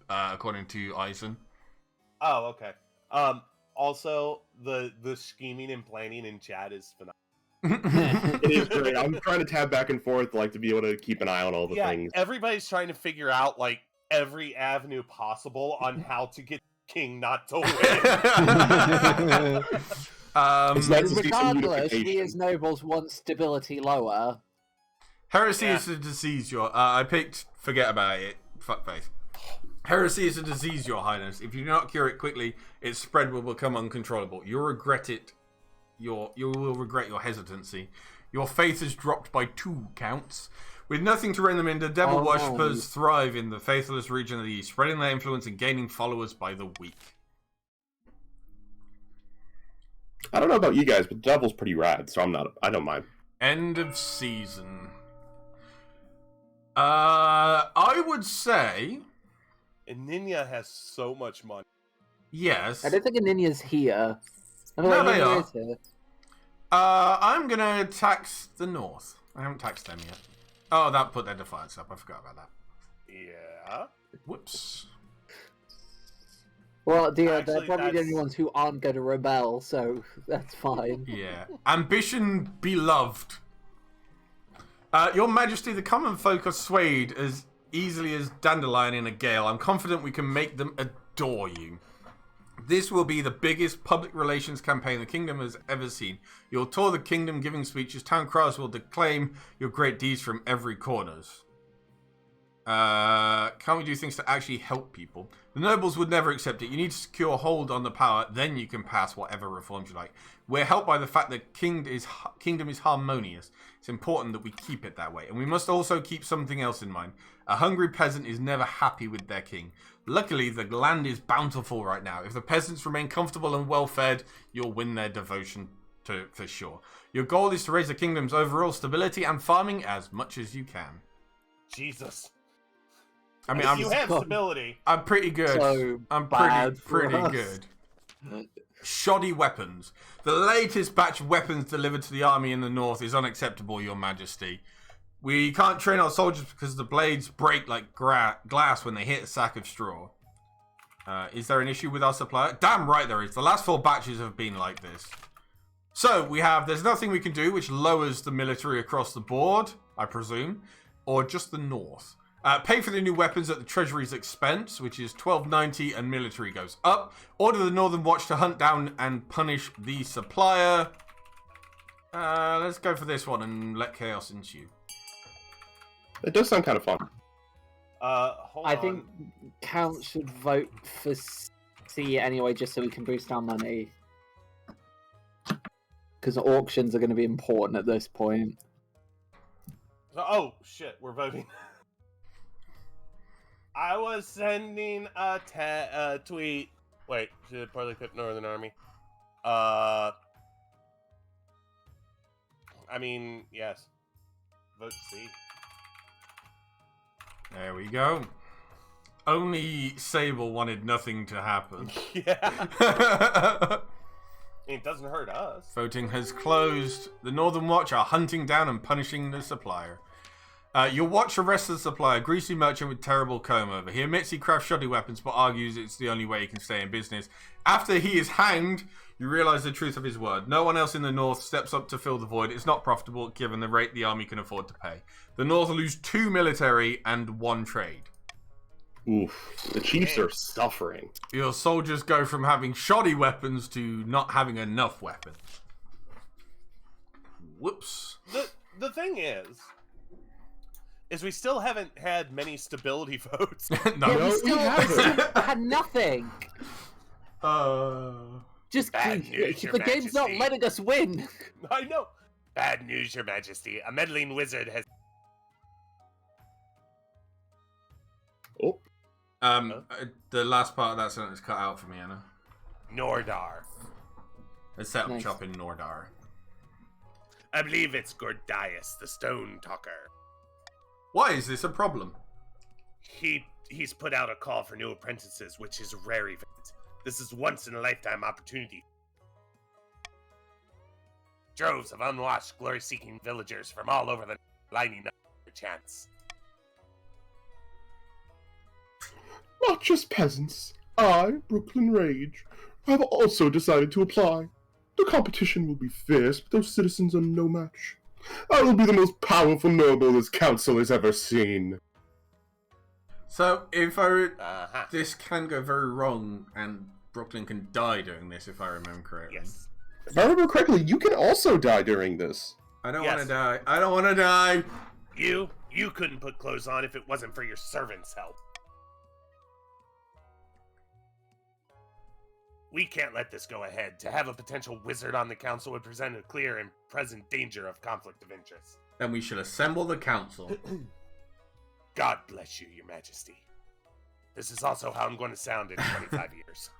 according to Eisen.
Oh, okay. Also, the scheming and planning in chat is phenomenal.
It is great. I'm trying to tab back and forth, like, to be able to keep an eye on all the things.
Everybody's trying to figure out, like, every avenue possible on how to get King not to win.
Regardless, we as nobles want stability lower.
Heresy is a disease, I picked forget about it. Fuck faith. Heresy is a disease, Your Highness. If you do not cure it quickly, its spread will become uncontrollable. You'll regret it. You will regret your hesitancy. Your faith is dropped by 2 counts. With nothing to rein them in, the devil worshippers thrive in the faithless region of the East, spreading their influence and gaining followers by the week.
I don't know about you guys, but the devil's pretty rad, so I don't mind.
End of season. I would say...
Aninia has so much money.
Yes.
I don't think Aninia's here.
No, they are. I'm gonna tax the North. I haven't taxed them yet. Oh, that put their defiance up. I forgot about that.
Yeah.
Whoops.
Well, they're
Actually,
probably the
that's-
only ones who aren't going to rebel, so that's fine.
Yeah. Ambition beloved. Your Majesty, the common folk are swayed as easily as dandelion in a gale. I'm confident we can make them adore you. This will be the biggest public relations campaign the kingdom has ever seen. You'll tour the kingdom giving speeches. Town criers will declaim your great deeds from every corners. Can't we do things to actually help people? The nobles would never accept it. You need to secure a hold on the power, then you can pass whatever reforms you like. We're helped by the fact that kingdom is harmonious. It's important that we keep it that way. And we must also keep something else in mind. A hungry peasant is never happy with their king. Luckily, the land is bountiful right now. If the peasants remain comfortable and well-fed, you'll win their devotion for sure. Your goal is to raise the kingdom's overall stability and farming as much as you can.
Jesus.
I mean,
You have stability.
I'm pretty good.
So
I'm
bad for
pretty
us.
good. Shoddy weapons. The latest batch of weapons delivered to the army in the north is unacceptable, Your Majesty. We can't train our soldiers because the blades break like glass when they hit a sack of straw. Is there an issue with our supplier? Damn right there is. The last 4 batches have been like this. So we have, there's nothing we can do, which lowers the military across the board, I presume, or just the north. Pay for the new weapons at the treasury's expense, which is $12.90, and military goes up. Order the Northern Watch to hunt down and punish the supplier. Let's go for this one and let chaos ensue.
It does sound kind of fun.
Hold on.
I think Count should vote for C anyway, just so we can boost our money. Because auctions are going to be important at this point.
Oh, shit, we're voting. I was sending a tweet. Wait, should partly equip Northern Army. I mean, yes. Vote C.
There we go. Only Sable wanted nothing to happen.
Yeah. It doesn't hurt us.
Voting has closed. The Northern Watch are hunting down and punishing the supplier. Your watch arrests the supplier, a greasy merchant with terrible comb over. He admits he crafts shoddy weapons, but argues it's the only way he can stay in business. After he is hanged, you realize the truth of his word. No one else in the north steps up to fill the void. It's not profitable, given the rate the army can afford to pay. The north lose 2 military and 1 trade.
Oof. The Chiefs are suffering.
Your soldiers go from having shoddy weapons to not having enough weapons. Whoops.
The thing is, is we still haven't had many stability votes.
No.
Yeah,
No,
we
we
still
haven't.
had nothing. Just
Bad news,
the
Your
game's not
Majesty.
letting us win.
I know. Bad news, Your Majesty. A meddling wizard has.
Oh,
The last part of that sentence cut out for me, Anna.
Nordar.
Let's set up
Nice.
shop in Nordar.
I believe it's Gordias, the Stone Talker.
Why is this a problem?
He's put out a call for new apprentices, which is a rare event. This is once in a lifetime opportunity. Droves of unwashed, glory-seeking villagers from all over the lining up for a chance.
not just peasants. I, Brooklyn Rage, have also decided to apply. The competition will be fierce, but those citizens are no match. I will be the most powerful noble this council has ever seen.
So, if
Uh-huh.
this can go very wrong, and Brooklyn can die doing this, if I remember correctly.
Yes.
If I remember correctly, you can also die during this.
I don't
Yes.
want to die. I don't want to die.
You couldn't put clothes on if it wasn't for your servants' help. We can't let this go ahead. To have a potential wizard on the council would present a clear and present danger of conflict of interest.
Then we should assemble the council.
God bless you, Your Majesty. This is also how I'm going to sound in 25 years.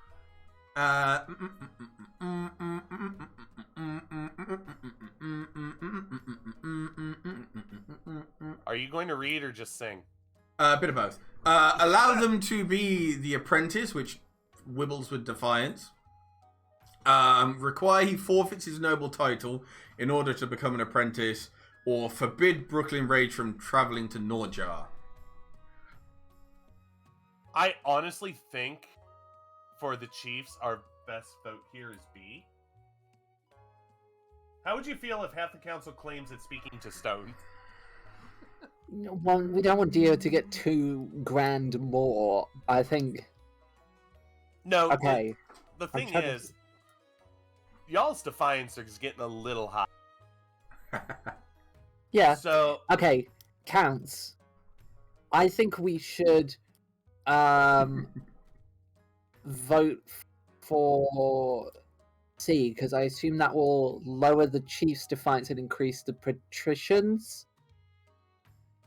Are you going to read or just sing?
A bit of both. Allow them to be the apprentice, which wibbles with defiance. Require he forfeits his noble title in order to become an apprentice, or forbid Brooklyn Rage from traveling to Norjar.
I honestly think for the Chiefs, our best vote here is B. How would you feel if half the council claims it's speaking to stone?
Well, we don't want Dio to get $2,000 more. I think.
No.
Okay.
The
I'm
thing
trying to-
is, y'all's defiance is getting a little high.
Yeah.
So
Okay. Counts. I think we should vote for C, because I assume that will lower the Chiefs' defiance and increase the patricians.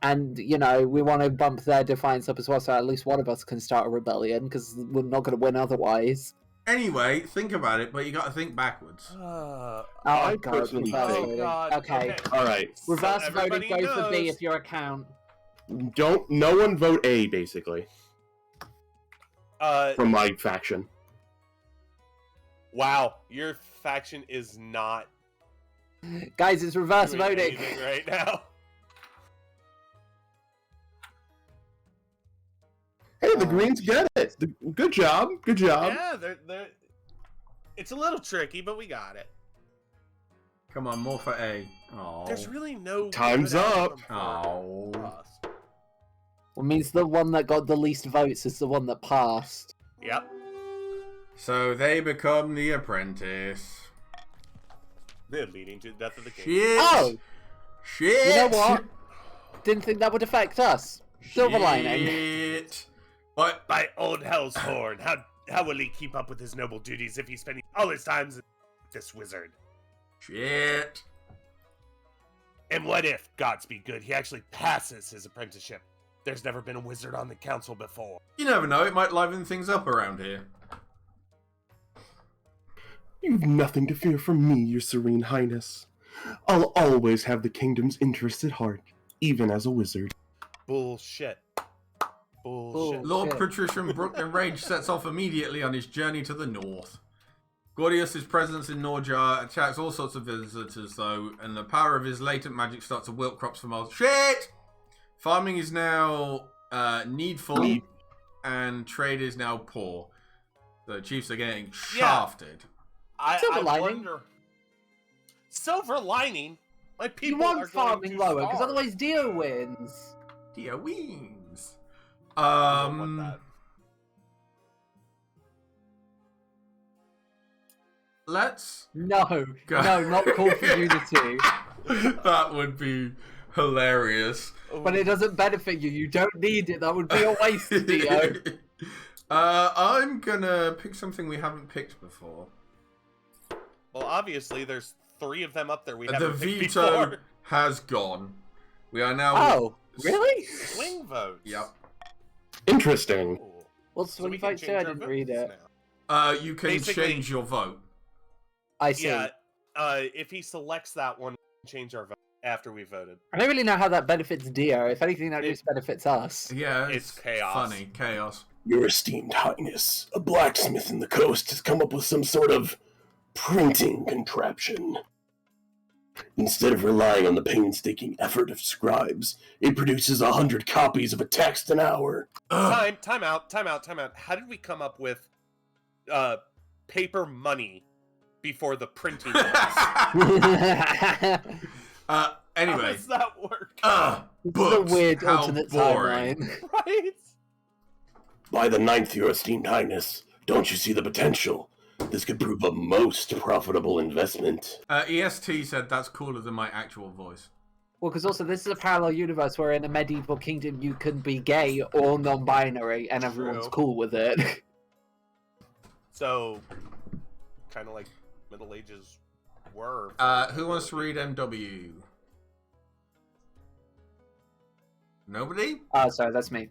And, you know, we want to bump their defiance up as well, so at least one of us can start a rebellion, because we're not going to win otherwise.
Anyway, think about it, but you got to think backwards.
Oh,
I
God.
personally
reverse
think-
voting.
God.
Okay.
Alright,
So
Reverse voting,
everybody
go for B
knows-
if you're a count.
no one vote A, basically, from my faction.
Wow, your faction is not
Guys, it's reverse
doing
voting.
anything right now.
Hey, the Greens get it. Good job, good job.
Yeah, they're. It's a little tricky, but we got it.
Come on, more for A. Oh.
There's really no
Time's
good
up.
outcome for
Oh.
us.
Well, means the one that got the least votes is the one that passed.
Yep.
So they become the apprentice.
They're leading to the death of the king.
Shit.
Oh!
Shit.
You know what? Didn't think that would affect us. Silver lining.
Shit. But
By old hell's horn, how will he keep up with his noble duties if he's spending all his time with this wizard?
shit.
And what if, gods be good, he actually passes his apprenticeship? There's never been a wizard on the council before.
You never know. It might liven things up around here.
You've nothing to fear from me, your serene highness. I'll always have the kingdom's interest at heart, even as a wizard.
Bullshit. Bullshit.
Lord
Shit.
Patrician Brooklyn Rage sets off immediately on his journey to the north. Gordius' presence in Norjar attracts all sorts of visitors, though, and the power of his latent magic starts to wilt crops for miles. Shit! Farming is now needful, and trade is now poor. The chiefs are getting shafted.
Silver
I
lining.
wonder. Silver lining? My
You
people
want
are
farming
going to
lower, because
starve.
otherwise Dio wins.
Dear wings.
I don't want that.
Let's
No,
Go.
no, not call for unity.
that would be Hilarious.
But it doesn't benefit you. You don't need it. That would be a waste, Dio.
I'm gonna pick something we haven't picked before.
Well, obviously, there's 3 of them up there we
The
haven't picked
veto
before.
has gone. We are now.
Oh, really?
Swing votes.
Yep.
Interesting.
Cool.
What's
So
swing
we can
vote say?
change
I
our
didn't read
votes
it.
now.
You can
Basically-
change your vote.
I see.
Yeah, if he selects that one, we can change our vote after we voted.
I don't really know how that benefits Dio. If anything, that
It-
just benefits us.
Yeah,
It's chaos.
Funny chaos.
Your esteemed highness, a blacksmith in the coast has come up with some sort of printing contraption. Instead of relying on the painstaking effort of scribes, it produces 100 copies of a text an hour.
Ugh.
Time out. How did we come up with paper money before the printing press? How
Anyway,
does that work?
This is a
books.
weird
How
alternate
boring.
timeline.
Right?
By the 9th, your esteemed highness, don't you see the potential? This could prove a most profitable investment.
EST said that's cooler than my actual voice.
Well, because also this is a parallel universe where in a medieval kingdom you can be gay or non-binary, and everyone's
True.
cool with it.
So, kind of like Middle Ages were.
Who wants to read MW? Nobody?
Oh, sorry, that's me.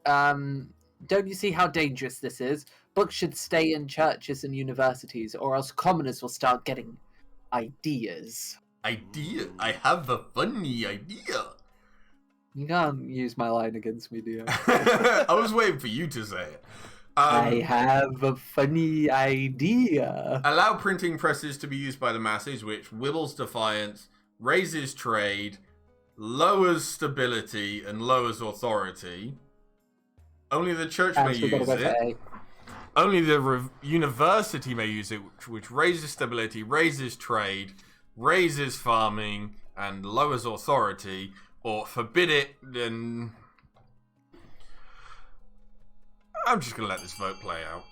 Don't you see how dangerous this is? Books should stay in churches and universities, or else commoners will start getting ideas.
Idea. I have a funny idea.
You can't use my line against me, Dio.
I was waiting for you to say it.
I have a funny idea.
Allow printing presses to be used by the masses, which wibbles defiance, raises trade, lowers stability, and lowers authority. Only the church may
And so we've got to
use
go for
it.
A.
Only the university may use it, which raises stability, raises trade, raises farming, and lowers authority. Or forbid it, then... I'm just going to let this vote play out.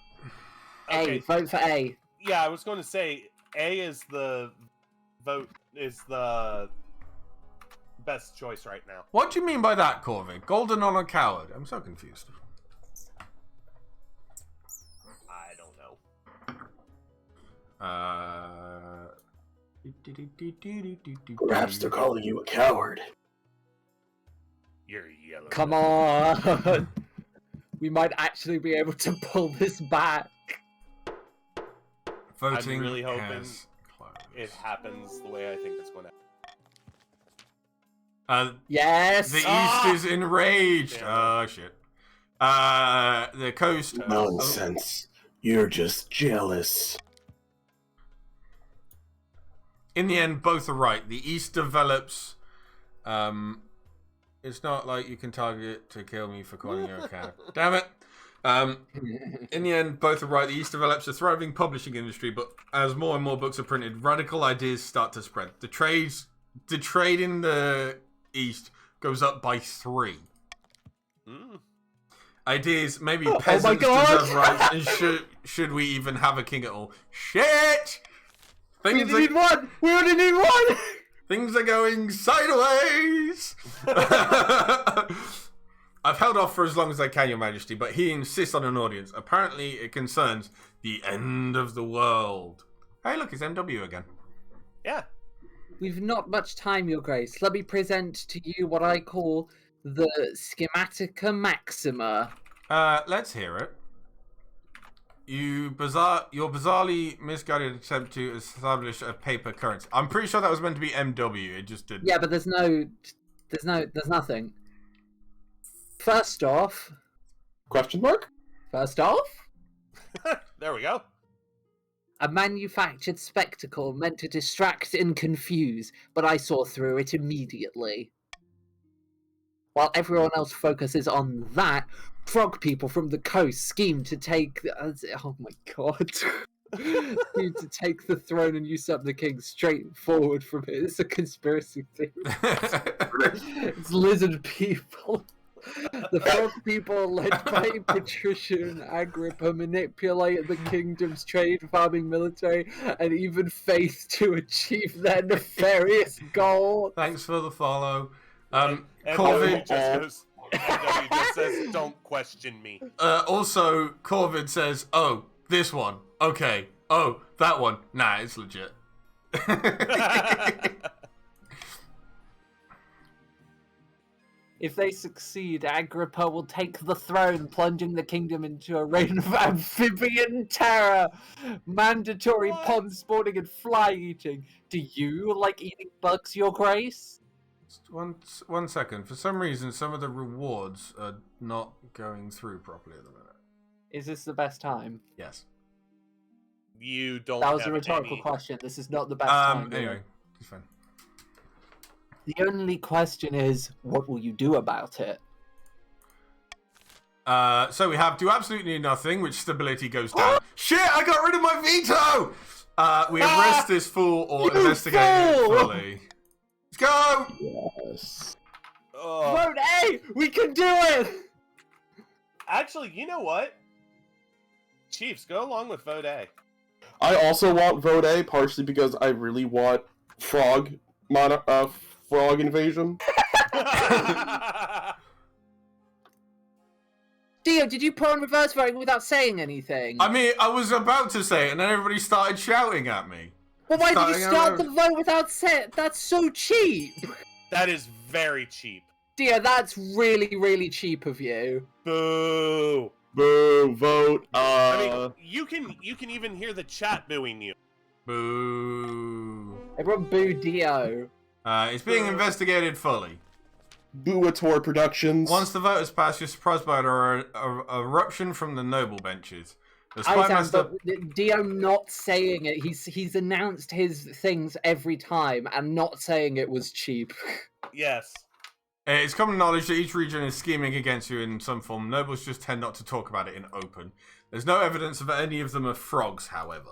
Okay.
A, vote for A.
Yeah, I was going to say A is the best choice right now.
What do you mean by that, Corvin? Golden on a coward? I'm so confused.
I don't know.
Perhaps they're calling you a coward.
You're yellow.
Come on. We might actually be able to pull this back.
Voting
really hoping
has closed.
It happens the way I think it's going to.
Yes.
The
Ah!
East is enraged.
Damn.
Oh, shit. The coast...
Nonsense. You're just jealous.
In the end, both are right. The East develops... it's not like you can target to kill me for calling you a cow. Damn it. In the end, both are right. The East develops a thriving publishing industry, but as more and more books are printed, radical ideas start to spread. The trade in the East goes up by 3.
Mm.
Ideas, maybe
my
peasants
God!
deserve rights, and should we even have a king at all? Shit!
We
Things
only need one. We only need one.
Things are going sideways! I've held off for as long as I can, Your Majesty, but he insists on an audience. Apparently, it concerns the end of the world. Hey, look, it's MW again.
Yeah.
We've not much time, Your Grace. Let me present to you what I call the Schematica Maxima.
Let's hear it. Your bizarrely misguided attempt to establish a paper currency. I'm pretty sure that was meant to be MW. It just didn't.
Yeah, but there's nothing. First off,
Question mark?
There we go.
a manufactured spectacle meant to distract and confuse, but I saw through it immediately. While everyone else focuses on that, frog people from the coast scheme to take... oh my god. Scheme to take the throne and usurp the king straight forward from it. It's a conspiracy theory. It's lizard people. The frog people, led by Patrician Agrippa, manipulate the kingdom's trade, farming, military, and even faith to achieve their nefarious goal.
Thanks for the follow.
And
Corvid
NW just says, "Don't question me."
Also, Corvid says, "Oh, this one. Okay. Oh, that one. Nah, it's legit."
If they succeed, Agrippa will take the throne, plunging the kingdom into a reign of amphibian terror, mandatory pond sporting and fly eating. Do you like eating bugs, Your Grace?
One second. For some reason, some of the rewards are not going through properly at the minute.
Is this the best time?
Yes.
You don't.
That was
have
a rhetorical
any...
question. This is not the best time.
Anyway, it's fine.
The only question is, what will you do about it?
So we have do absolutely nothing, which stability goes down. Shit, I got rid of my veto! We arrest this fool or investigate it fully. Let's go!
Yes.
Vote A! We can do it!
Actually, you know what? Chiefs, go along with vote A.
I also want vote A, partially because I really want frog invasion.
Dio, did you put on reverse voting without saying anything?
I mean, I was about to say it, and then everybody started shouting at me.
Well, why did you
Starting
start
over.
the vote without saying? That's so cheap.
That is very cheap.
Dio, that's really, really cheap of you.
Boo.
Boo, vote.
I mean, you can even hear the chat booing you.
Boo.
Everyone boo Dio.
It's being investigated fully.
Booator Productions.
Once the vote is passed, you're surprised by an eruption from the noble benches. The
I
spy
sound,
master...
but Dio not saying it. He's announced his things every time, and not saying it was cheap.
Yes.
It's common knowledge that each region is scheming against you in some form. Nobles just tend not to talk about it in open. There's no evidence of any of them are frogs, however.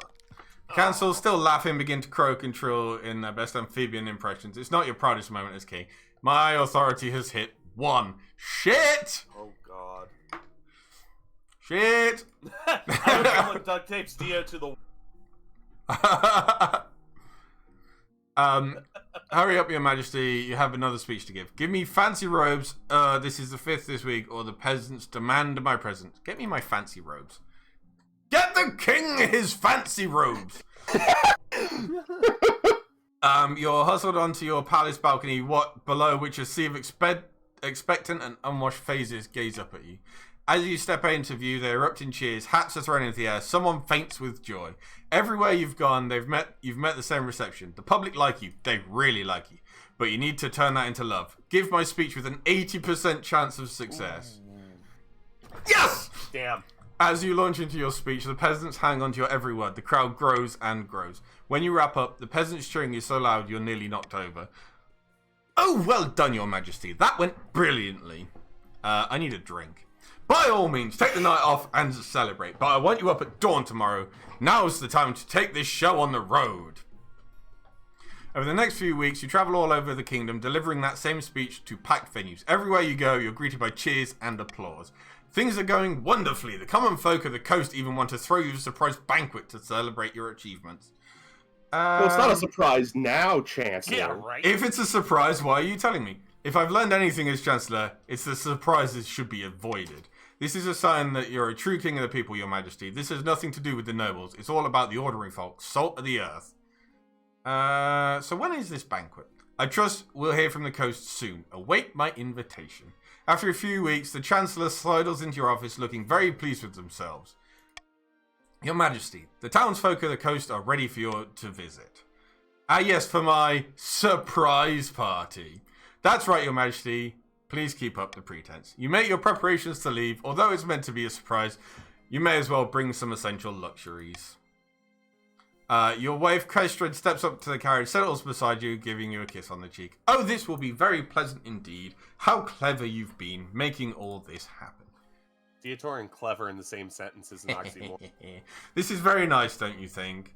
Council still laugh and begin to croak and trill in their best amphibian impressions. It's not your proudest moment as king. My authority has hit 1. Shit!
Oh God.
Shit!
I hope someone duct tapes Dio to the.
Hurry up, Your Majesty. You have another speech to give. Give me fancy robes. This is the 5th this week, or the peasants demand my presence. Get me my fancy robes. Get the king his fancy robes. You're hustled onto your palace balcony, below which a sea of expectant and unwashed phases gaze up at you. As you step into view, they erupt in cheers. Hats are thrown into the air. Someone faints with joy. Everywhere you've gone, you've met the same reception. The public like you. They really like you. But you need to turn that into love. Give my speech with an 80% chance of success. Yes!
Damn.
As you launch into your speech, the peasants hang on to your every word. The crowd grows and grows. When you wrap up, the peasants cheering you so loud you're nearly knocked over. Oh, well done, Your Majesty. That went brilliantly. I need a drink. By all means, take the night off and celebrate. But I want you up at dawn tomorrow. Now's the time to take this show on the road. Over the next few weeks, you travel all over the kingdom, delivering that same speech to packed venues. Everywhere you go, you're greeted by cheers and applause. Things are going wonderfully. The common folk of the coast even want to throw you a surprise banquet to celebrate your achievements.
Well, it's not a surprise now, Chancellor.
Yeah, right.
If it's a surprise, why are you telling me? If I've learned anything as Chancellor, it's that surprises should be avoided. This is a sign that you're a true king of the people, Your Majesty. This has nothing to do with the nobles. It's all about the ordinary folk, salt of the earth. So when is this banquet? I trust we'll hear from the coast soon. Await my invitation. After a few weeks, the Chancellor sidles into your office looking very pleased with themselves. Your Majesty, the townsfolk of the coast are ready for you to visit. Ah yes, for my surprise party. That's right, Your Majesty. Please keep up the pretense. You make your preparations to leave. Although it's meant to be a surprise, you may as well bring some essential luxuries. Your wife, Crestrid, steps up to the carriage, settles beside you, giving you a kiss on the cheek. Oh, this will be very pleasant indeed. How clever you've been, making all this happen.
Dietor and clever in the same sentence is an oxymoron.
This is very nice, don't you think?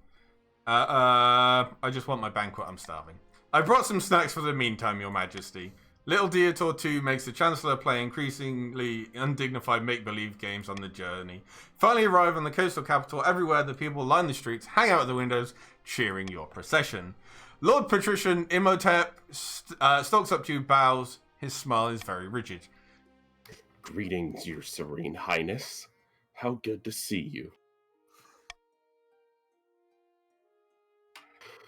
I just want my banquet, I'm starving. I brought some snacks for the meantime, Your Majesty. Little Dietor 2 makes the Chancellor play increasingly undignified make-believe games on the journey. Finally arrive on the coastal capital. Everywhere the people line the streets, hang out at the windows, cheering your procession. Lord Patrician Imhotep stalks up to you, bows. His smile is very rigid.
Greetings, your serene highness. How good to see you.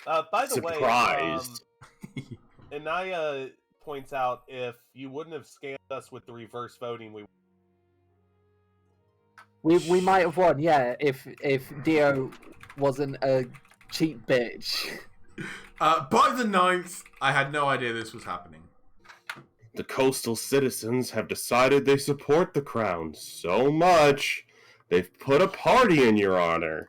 By the way,
Surprised.
Anaya points out if you wouldn't have scammed us with the reverse voting,
We might have won, yeah, if Dio wasn't a cheap bitch.
By the 9th, I had no idea this was happening.
The coastal citizens have decided they support the crown so much, they've put a party in your honor.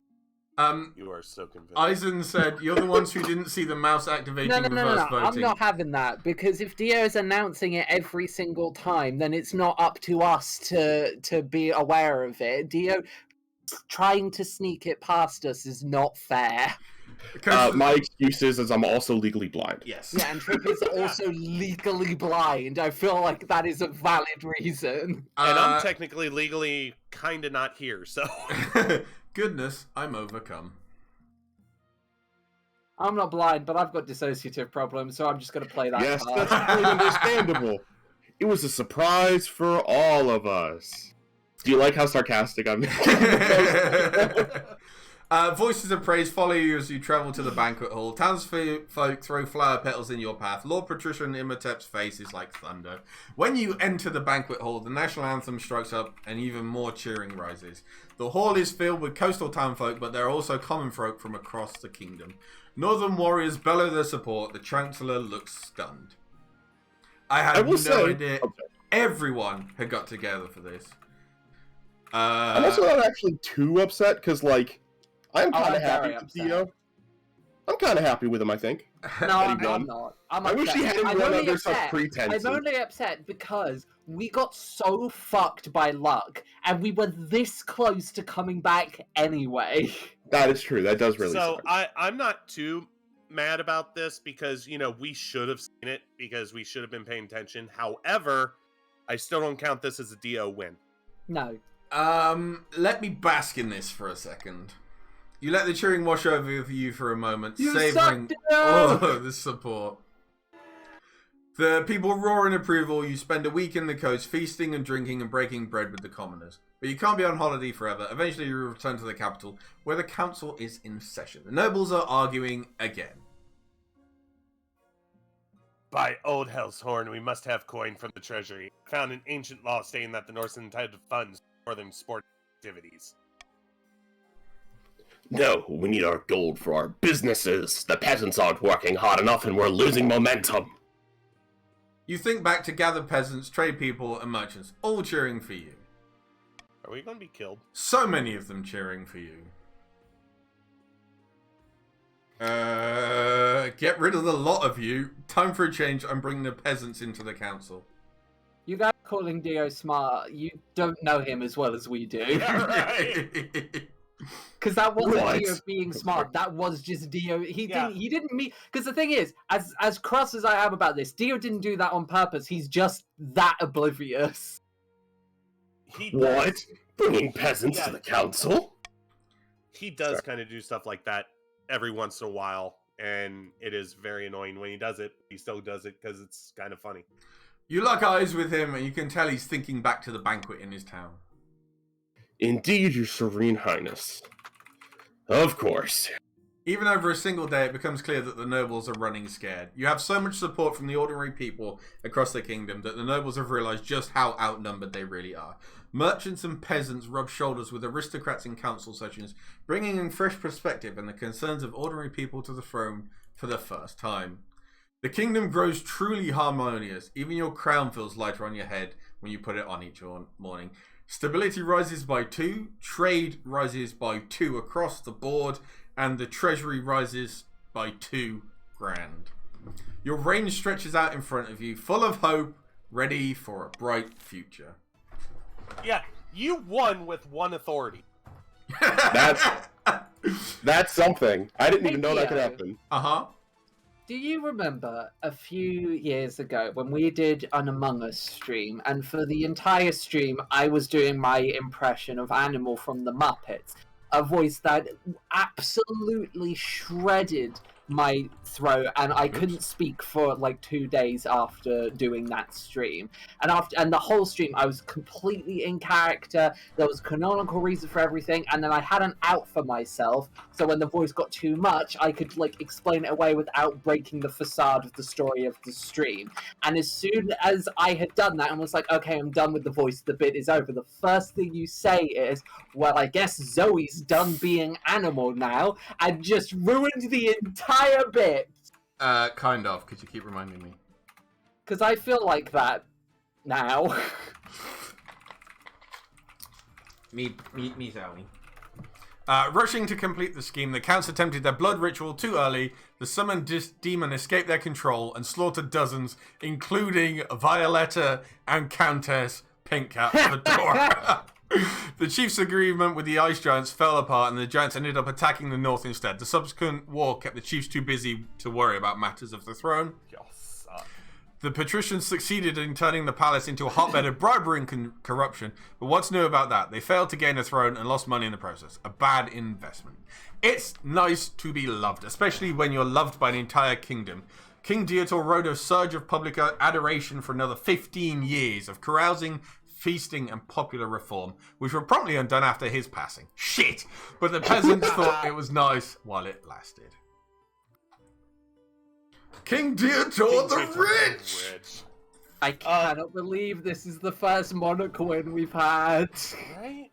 you are so convinced.
Eisen said, you're the ones who didn't see the mouse activating reverse voting.
I'm not having that, because if Dio is announcing it every single time, then it's not up to us to be aware of it. Dio trying to sneak it past us is not fair.
My excuse is I'm also legally blind.
Yes.
Yeah, and Trip is also legally blind. I feel like that is a valid reason.
And I'm technically legally kind of not here, so...
Goodness, I'm overcome.
I'm not blind, but I've got dissociative problems, so I'm just going to play that
Yes,
card.
that's fully understandable. It was a surprise for all of us. Do you like how sarcastic I'm
Voices of praise follow you as you travel to the banquet hall. Townsfolk throw flower petals in your path. Lord Patrician Imhotep's face is like thunder. When you enter the banquet hall, the national anthem strikes up and even more cheering rises. The hall is filled with coastal townfolk, but there are also common folk from across the kingdom. Northern warriors bellow their support. The Chancellor looks stunned. I had no idea everyone had got together for this.
I'm also not actually too upset, because, like, I'm kind of happy with Dio. I'm kind of happy with him, I think.
No, I'm not.
I wish he hadn't run under such pretenses.
I'm only upset because we got so fucked by luck, and we were this close to coming back anyway.
That is true. That does really suck.
I'm not too mad about this because, you know, we should have seen it because we should have been paying attention. However, I still don't count this as a Dio win.
No.
Let me bask in this for a second. You let the cheering wash over you for a moment, savoring all of the support. The people roar in approval. You spend a week in the coast, feasting and drinking and breaking bread with the commoners. But you can't be on holiday forever. Eventually you return to the capital, where the council is in session. The nobles are arguing again.
By old hell's horn, we must have coin from the treasury. I found an ancient law stating that the Norse are entitled to funds for them sport activities.
No, we need our gold for our businesses. The peasants aren't working hard enough and we're losing momentum.
You think back to gathered peasants, trade people, and merchants, all cheering for you.
Are we going to be killed?
So many of them cheering for you. Get rid of the lot of you. Time for a change. I'm bringing the peasants into the council.
You guys calling Dio smart, you don't know him as well as we do.
Yeah, right.
Because that wasn't
What?
Dio being smart. That was just Dio. He didn't mean. Because the thing is, as cross as I am about this, Dio didn't do that on purpose. He's just that oblivious.
What? Bringing peasants to the council?
He does kind of do stuff like that every once in a while, and it is very annoying when he does it. He still does it because it's kind of funny.
You lock eyes with him, and you can tell he's thinking back to the banquet in his town.
Indeed, your serene highness. Of course.
Even over a single day, it becomes clear that the nobles are running scared. You have so much support from the ordinary people across the kingdom that the nobles have realized just how outnumbered they really are. Merchants and peasants rub shoulders with aristocrats in council sessions, bringing in fresh perspective and the concerns of ordinary people to the throne for the first time. The kingdom grows truly harmonious. Even your crown feels lighter on your head when you put it on each morning. Stability rises by 2, trade rises by 2 across the board, and the treasury rises by 2 grand. Your reign stretches out in front of you, full of hope, ready for a bright future.
Yeah, you won with 1 authority.
That's something. I didn't even know that could happen.
Uh-huh.
Do you remember a few years ago when we did an Among Us stream, and for the entire stream, I was doing my impression of Animal from the Muppets, a voice that absolutely shredded my throat, and I couldn't speak for like 2 days after doing that stream. And the whole stream, I was completely in character. There was a canonical reason for everything, and then I had an out for myself. So when the voice got too much, I could like explain it away without breaking the facade of the story of the stream. And as soon as I had done that and was like, okay, I'm done with the voice, the bit is over, the first thing you say is, well, I guess Zoe's done being Animal now, and just ruined the entire bit.
Kind of. Could you keep reminding me?
Because I feel like that now.
Me, Zowie. Rushing to complete the scheme, the Counts attempted their blood ritual too early. The summoned demon escaped their control and slaughtered dozens, including Violetta and Countess Pinkcat Fedora. The chief's agreement with the ice giants fell apart, and the giants ended up attacking the north instead. The subsequent war kept the chiefs too busy to worry about matters of the throne.
Y'all suck.
The patricians succeeded in turning the palace into a hotbed of bribery and corruption, but what's new about that? They failed to gain a throne and lost money in the process. A bad investment. It's nice to be loved, especially when you're loved by an entire kingdom. King Dietor rode a surge of public adoration for another 15 years of carousing, feasting, and popular reform, which were promptly undone after his passing. Shit! But the peasants thought it was nice while it lasted. King Dietor the Rich!
I cannot believe this is the first Monarch win we've had.
Right?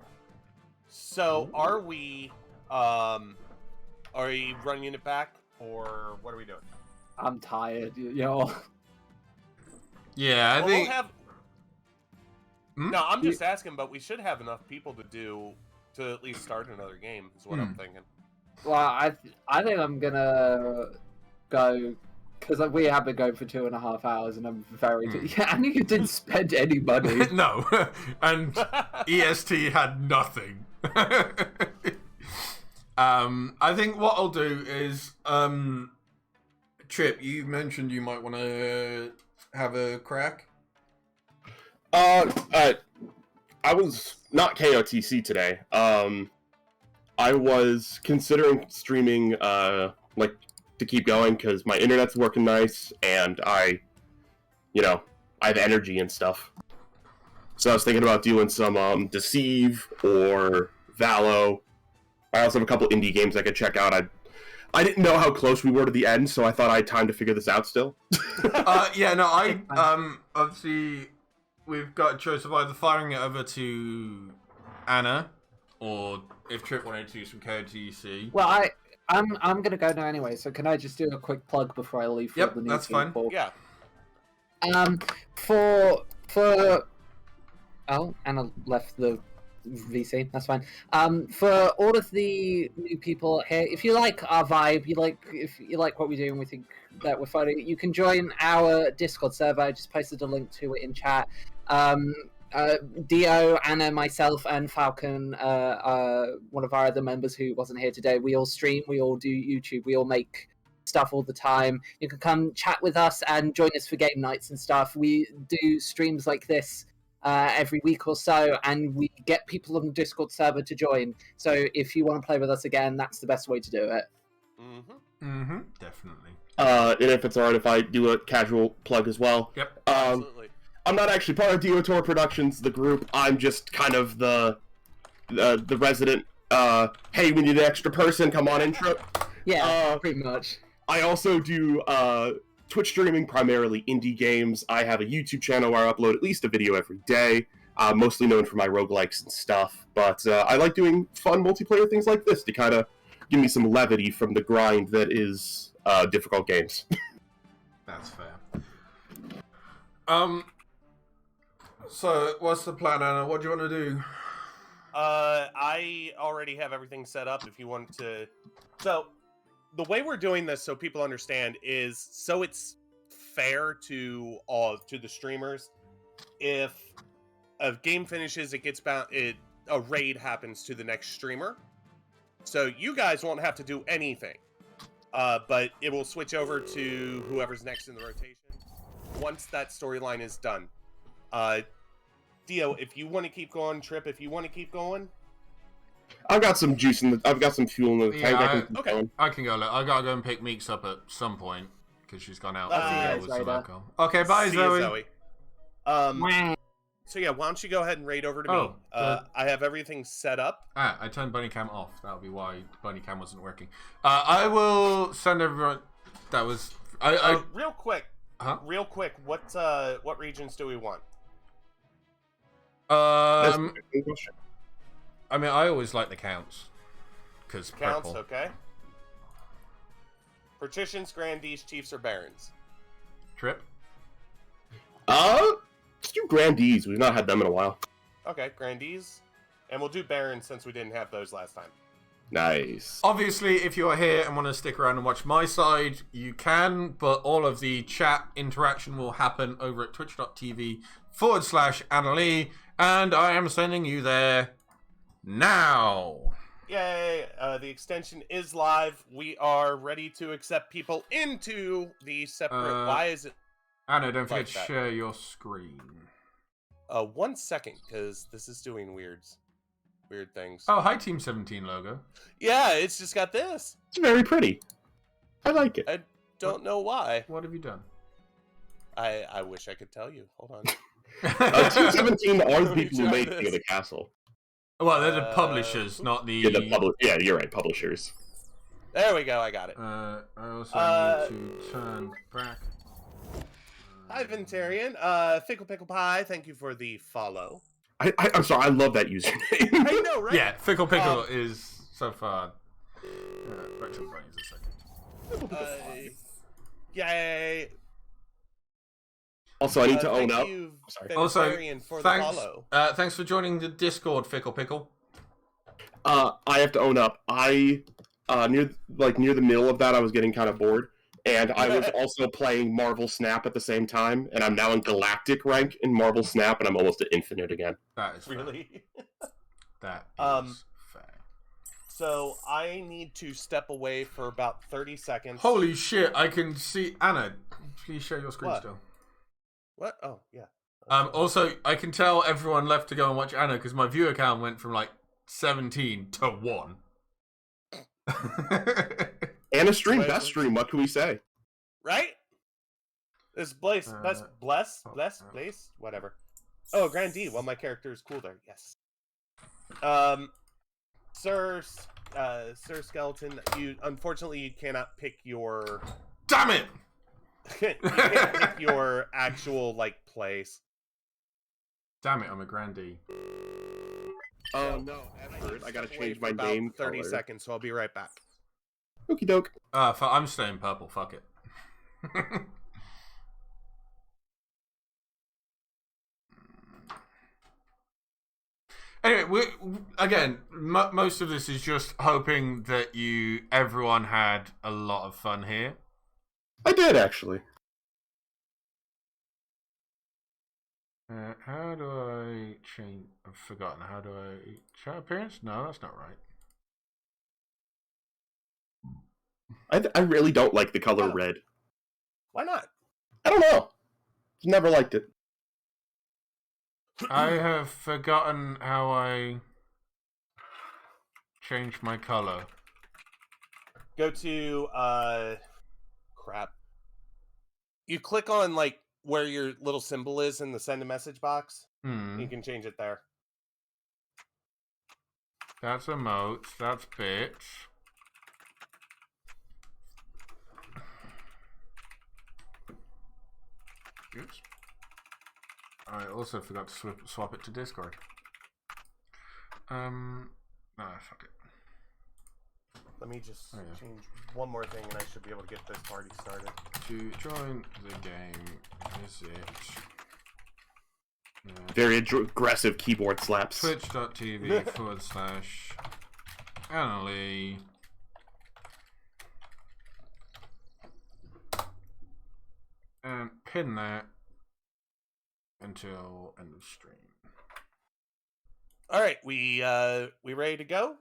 So, are we running it back, or what are we doing?
I'm tired, you know.
Yeah, I
Well,
think...
we'll have... No, I'm just asking, but we should have enough people to at least start another game, is what I'm thinking.
Well, I think I'm gonna go, because we have been going for 2.5 hours, and I'm very... Yeah, and you didn't spend any money.
No, and EST had nothing. I think what I'll do is... Trip, you mentioned you might want to have a crack.
I was not KOTC today. I was considering streaming, like, to keep going because my internet's working nice and I have energy and stuff. So I was thinking about doing some Deceive or Valo. I also have a couple indie games I could check out. I didn't know how close we were to the end, so I thought I had time to figure this out still.
Obviously, we've got a choice of either firing it over to Anna, or if Trip wanted to do some KOTC.
Well, I'm gonna go now anyway, so can I just do a quick plug before I leave for the new
that's
people?
fine.
Yeah.
For Anna left the VC, that's fine. For all of the new people here, if you like our vibe, if you like what we do and we think that we're funny, you can join our Discord server. I just posted a link to it in chat. Dio, Anna, myself, and Falcon, one of our other members who wasn't here today, we all stream, we all do YouTube, we all make stuff all the time. You can come chat with us and join us for game nights and stuff. We do streams like this every week or so, and we get people on the Discord server to join. So if you want to play with us again, that's the best way to do it.
Definitely.
And if it's alright if I do a casual plug as well.
Yep.
Absolutely.
I'm not actually part of Diotor Productions, the group. I'm just kind of the resident, hey, we need an extra person, come on in, Trip.
Yeah, pretty much.
I also do Twitch streaming, primarily indie games. I have a YouTube channel where I upload at least a video every day, mostly known for my roguelikes and stuff. But I like doing fun multiplayer things like this to kind of give me some levity from the grind that is difficult games.
That's fair. So, what's the plan, Anna? What do you want to do?
I already have everything set up if you want to... So, the way we're doing this, so people understand, is so it's fair to the streamers. If a game finishes, it gets a raid happens to the next streamer. So you guys won't have to do anything. but it will switch over to whoever's next in the rotation once that storyline is done. Dio, if you want to keep going, Trip, if you want to keep going.
I've got some juice in the. I've got some fuel in the tank.
Yeah,
I can keep
okay.
going.
I can go. I gotta go and pick Meeks up at some point because she's gone out
Bye,
with some
Zoe.
alcohol. Okay, bye,
See ya,
Zoe.
So yeah, why don't you go ahead and raid over to me?
good.
I have everything set up.
I turned bunny cam off. That'll be why bunny cam wasn't working. I will send everyone. That was
Real quick.
Huh?
Real quick. What regions do we want?
That's a good question.
I mean, I always like the counts because
Counts,
purple.
okay. Patricians, grandees, chiefs, or barons?
Trip.
Let's do grandees. We've not had them in a while.
Okay, grandees. And we'll do barons since we didn't have those last time.
Nice.
Obviously, if you're here and want to stick around and watch my side, you can, but all of the chat interaction will happen over at twitch.tv/Annalee, and I am sending you there now.
Yay! The extension is live. We are ready to accept people into the separate. Why is it?
Anna, don't forget
Like
to
that.
share your screen.
1 second, because this is doing weird things.
Oh, hi, Team 17 logo.
Yeah, it's just got this.
It's very pretty. I like it.
I don't know why.
What have you done?
I wish I could tell you. Hold on.
Team 17 are the people who
Try
make
this.
King of the Castle.
Well, they're the publishers, not the...
Yeah, you're right. Publishers.
There we go. I got it.
I also need to turn back.
Hi, Ventarian. Fickle Pickle Pie. Thank you for the follow.
I'm sorry. I love that username.
I know, right?
Yeah, Fickle Pickle is so far... back to the brains a second.
Yay.
Also, I need to own
thank
up.
you,
Sorry.
Ventarian, for the
thanks,
follow.
thanks for joining the Discord, Fickle Pickle.
I have to own up. I near the middle of that, I was getting kind of bored, and I was also playing Marvel Snap at the same time, and I'm now in Galactic rank in Marvel Snap, and I'm almost at Infinite again.
That is fair.
Really?
That is fair.
So I need to step away for about 30 seconds.
Holy shit, I can see... Anna, please share your screen
What?
still.
What? Oh, yeah.
Also, I can tell everyone left to go and watch Anna because my viewer count went from like 17 to 1.
Anna stream, best stream. What can we say?
Right? This place, bless, whatever. Oh, Grandee. Well, my character is cool there. Yes. Sir Skeleton, unfortunately you cannot pick your.
Damn it!
You can't pick your actual place.
Damn it, I'm a grandee.
Oh no, I gotta change my
about
name.
30
color.
seconds, so I'll be right back.
Okie doke.
I'm staying purple, fuck it. Anyway, most of this is just hoping that everyone had a lot of fun here.
I did actually.
How do I change? I've forgotten. How do I chat appearance? No, that's not right.
I really don't like the color
Oh.
red.
Why not?
I don't know. Never liked it.
I have forgotten how I change my color.
Go to crap. You click on where your little symbol is in the send a message box.
Hmm.
You can change it there.
That's emotes. That's bits. Oops. I also forgot to swap it to Discord. No, fuck it.
Let me just
Oh, yeah.
change one more thing and I should be able to get this party started.
To join the game, visit
Very aggressive keyboard slaps.
twitch.tv/Annalee. And pin that until end of stream.
All right, we ready to go?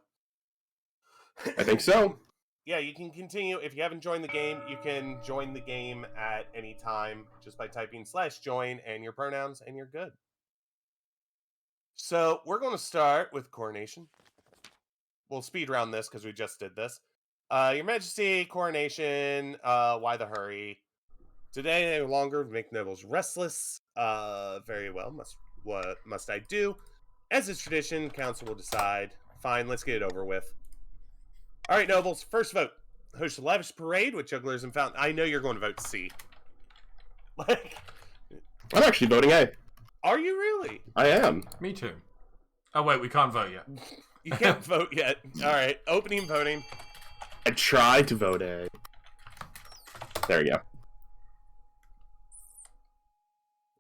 I think so.
yeah, you can continue. If you haven't joined the game, you can join the game at any time just by typing /join and your pronouns, and you're good. So we're going to start with coronation. We'll speed round this because we just did this. Your Majesty, coronation. Why the hurry? Today, no longer make nobles restless. Very well. What must I do? As is tradition, council will decide. Fine, let's get it over with. All right, nobles. First vote. Host a lavish parade with jugglers and fountain. I know you're going to vote C. Like,
I'm actually voting A.
are you really?
I am.
Me too. Oh, wait, we can't vote yet.
You can't vote yet. All right, opening voting.
I tried to vote A. There you go.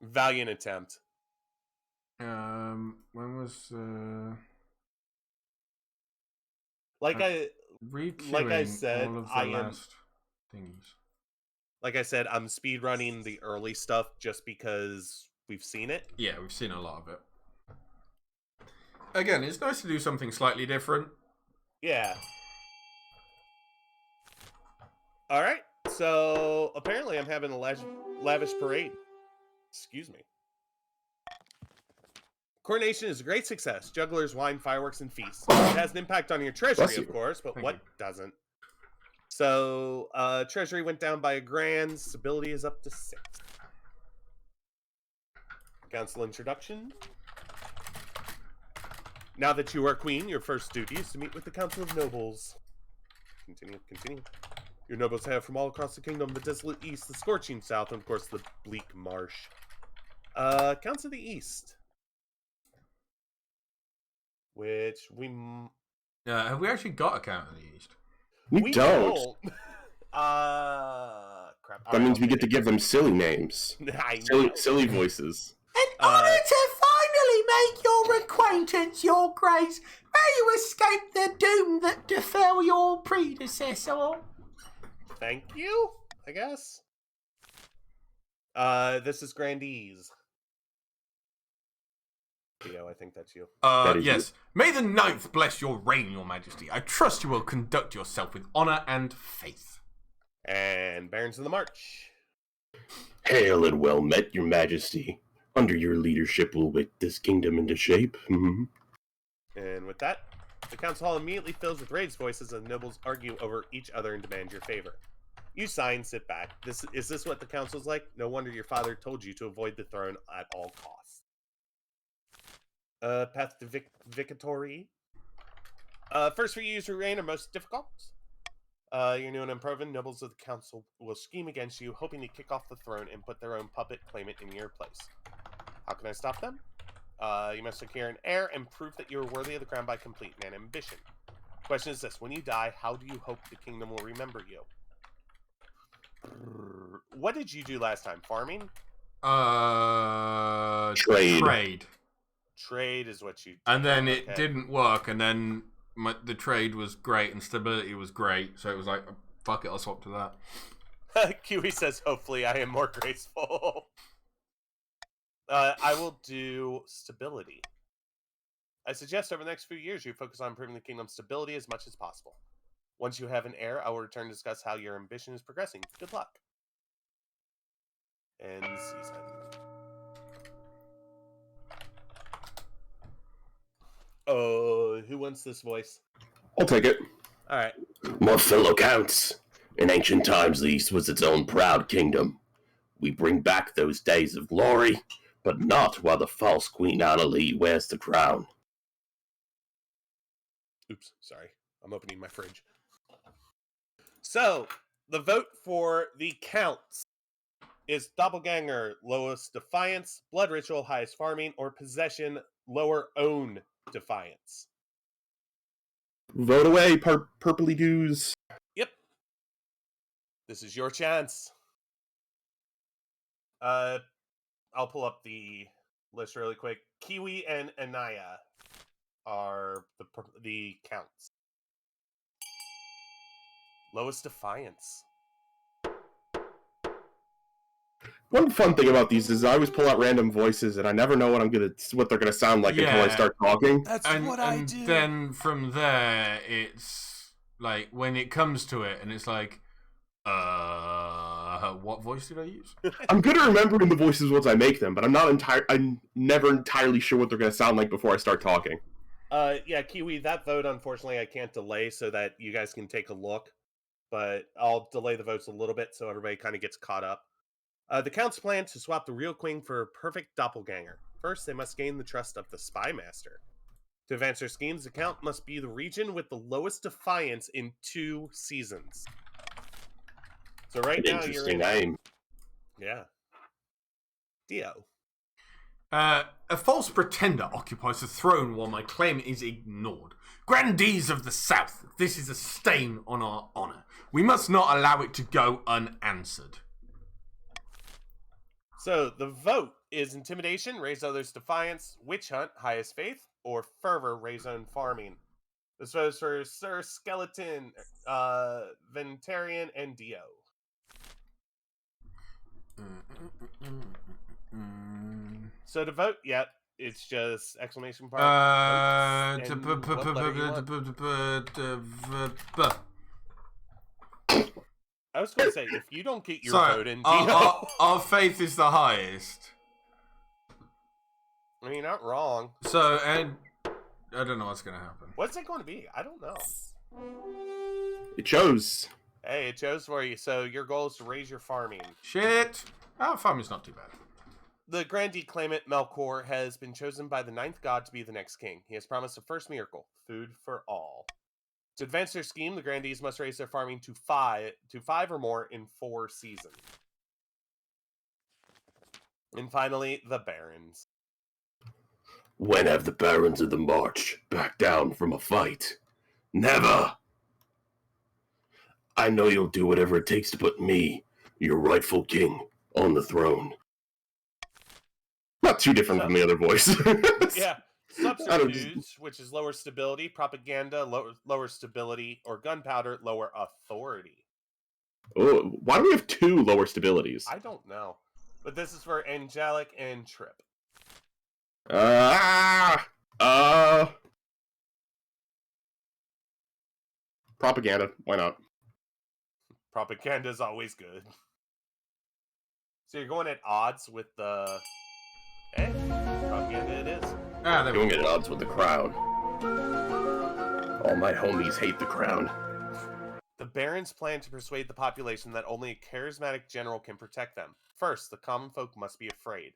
Valiant attempt.
When was
Like I said,
all of the
I am.
last things?
Like I said, I'm speed running the early stuff just because we've seen it.
Yeah, we've seen a lot of it. Again, it's nice to do something slightly different.
Yeah. All right. So apparently, I'm having a lavish parade. Excuse me. Coronation is a great success. Jugglers, wine, fireworks, and feasts. It has an impact on your treasury,
Bless you.
of course, but
Thank
what
you.
doesn't? So, treasury went down by a grand. Stability is up to 6. Council introduction. Now that you are queen, your first duty is to meet with the Council of Nobles. Continue. Your nobles have from all across the kingdom, the desolate east, the scorching south, and of course the bleak marsh. Counts of the east. Which we...
Have we actually got a count in the East?
We don't.
Crap.
That means we get to give them silly names.
I know.
Silly voices.
In order to finally make your acquaintance, Your Grace, may you escape the doom that befell your predecessor.
Thank you, I guess. This is Grandees. Theo, I think that's you.
That is
Yes. May the 9th bless your reign, Your Majesty. I trust you will conduct yourself with honor and faith.
And Barons of the March.
Hail and well met, Your Majesty. Under your leadership, we'll whip this kingdom into shape.
And with that, the council hall immediately fills with raised voices and nobles argue over each other and demand your favor. You sign, sit back. Is this what the council's like? No wonder your father told you to avoid the throne at all costs. Path to victory. First few years of your reign are most difficult. You're new and unproven. Nobles of the council will scheme against you, hoping to kick off the throne and put their own puppet claimant in your place. How can I stop them? You must secure an heir and prove that you are worthy of the crown by completing an ambition. Question is this: when you die, how do you hope the kingdom will remember you? What did you do last time? Farming?
Trade.
Trade is what you did.
And then it didn't work, and then the trade was great and stability was great, so it was like, fuck it, I'll swap to that.
Kiwi says, hopefully I am more graceful. I will do stability. I suggest over the next few years you focus on improving the kingdom's stability as much as possible. Once you have an heir, I will return to discuss how your ambition is progressing. Good luck. End season. Who wants this voice?
I'll take it.
Alright.
My fellow counts, in ancient times the East was its own proud kingdom. We bring back those days of glory, but not while the false Queen Annalie wears the crown.
Oops, sorry. I'm opening my fridge. So, the vote for the counts is Doppelganger, lowest defiance, Blood Ritual, highest farming, or Possession, lower own defiance.
Vote away, purpley dues.
Yep. This is your chance. I'll pull up the list really quick. Kiwi and Anaya are the counts. Lowest defiance.
One fun thing about these is I always pull out random voices, and I never know what they're gonna sound like until I
Yeah.
start talking.
That's
And then from there, it's Like, when it comes to it, and it's like, what voice did I use?
I'm good at remembering the voices once I make them, but I'm never entirely sure what they're going to sound like before I start talking.
Yeah, Kiwi, that vote, unfortunately, I can't delay so that you guys can take a look. But I'll delay the votes a little bit so everybody kind of gets caught up. The Count's plan to swap the real queen for a perfect doppelganger. First, they must gain the trust of the Spy Master. To advance their schemes, the Count must be the region with the lowest defiance in 2 seasons. So right now you're in...
name.
Yeah. Dio.
A false pretender occupies the throne while my claim is ignored. Grandees of the South, this is a stain on our honour. We must not allow it to go unanswered.
So the vote is intimidation, raise others' defiance, witch hunt, highest faith, or fervor, raise own farming. This votes for Sir Skeleton, Ventarian, and Dio. So to vote, yep, it's just exclamation mark.
I
was going to say, if you don't get your vote in, Dio...
our faith is the highest.
I mean, you're not wrong.
So, and I don't know what's going to happen.
What's it going to be? I don't know.
It chose.
Hey, it chose for you. So your goal is to raise your farming.
Shit. Farming's not too bad.
The grandee claimant, Melkor, has been chosen by the 9th god to be the next king. He has promised the first miracle, food for all. To advance their scheme, the grandees must raise their farming to five or more in 4 seasons. And finally, the barons.
When have the barons of the March backed down from a fight? Never! I know you'll do whatever it takes to put me, your rightful king, on the throne. Not too different from the other voice.
Yeah. Subterfuge, which is lower stability, propaganda, lower stability, or gunpowder, lower authority.
Oh, why do we have 2 lower stabilities?
I don't know. But this is for angelic and trip.
Propaganda, why not?
Propaganda is always good. So you're going at odds with the... propaganda it is.
There we
Doing
go.
it at odds with the crown. All my homies hate the crown.
The barons plan to persuade the population that only a charismatic general can protect them. First, the common folk must be afraid.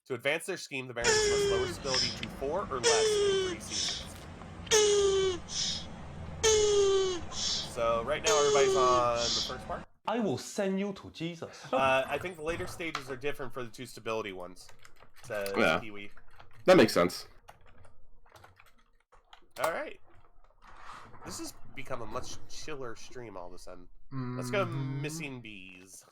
To advance their scheme, the barons must lower stability to 4 or less in 3 seasons. So right now everybody's on the first part.
I will send you to Jesus.
I think the later stages are different for the 2 stability ones. Says
Yeah.
Kiwi.
That makes sense.
Alright. This has become a much chiller stream all of a sudden. Let's go missing bees.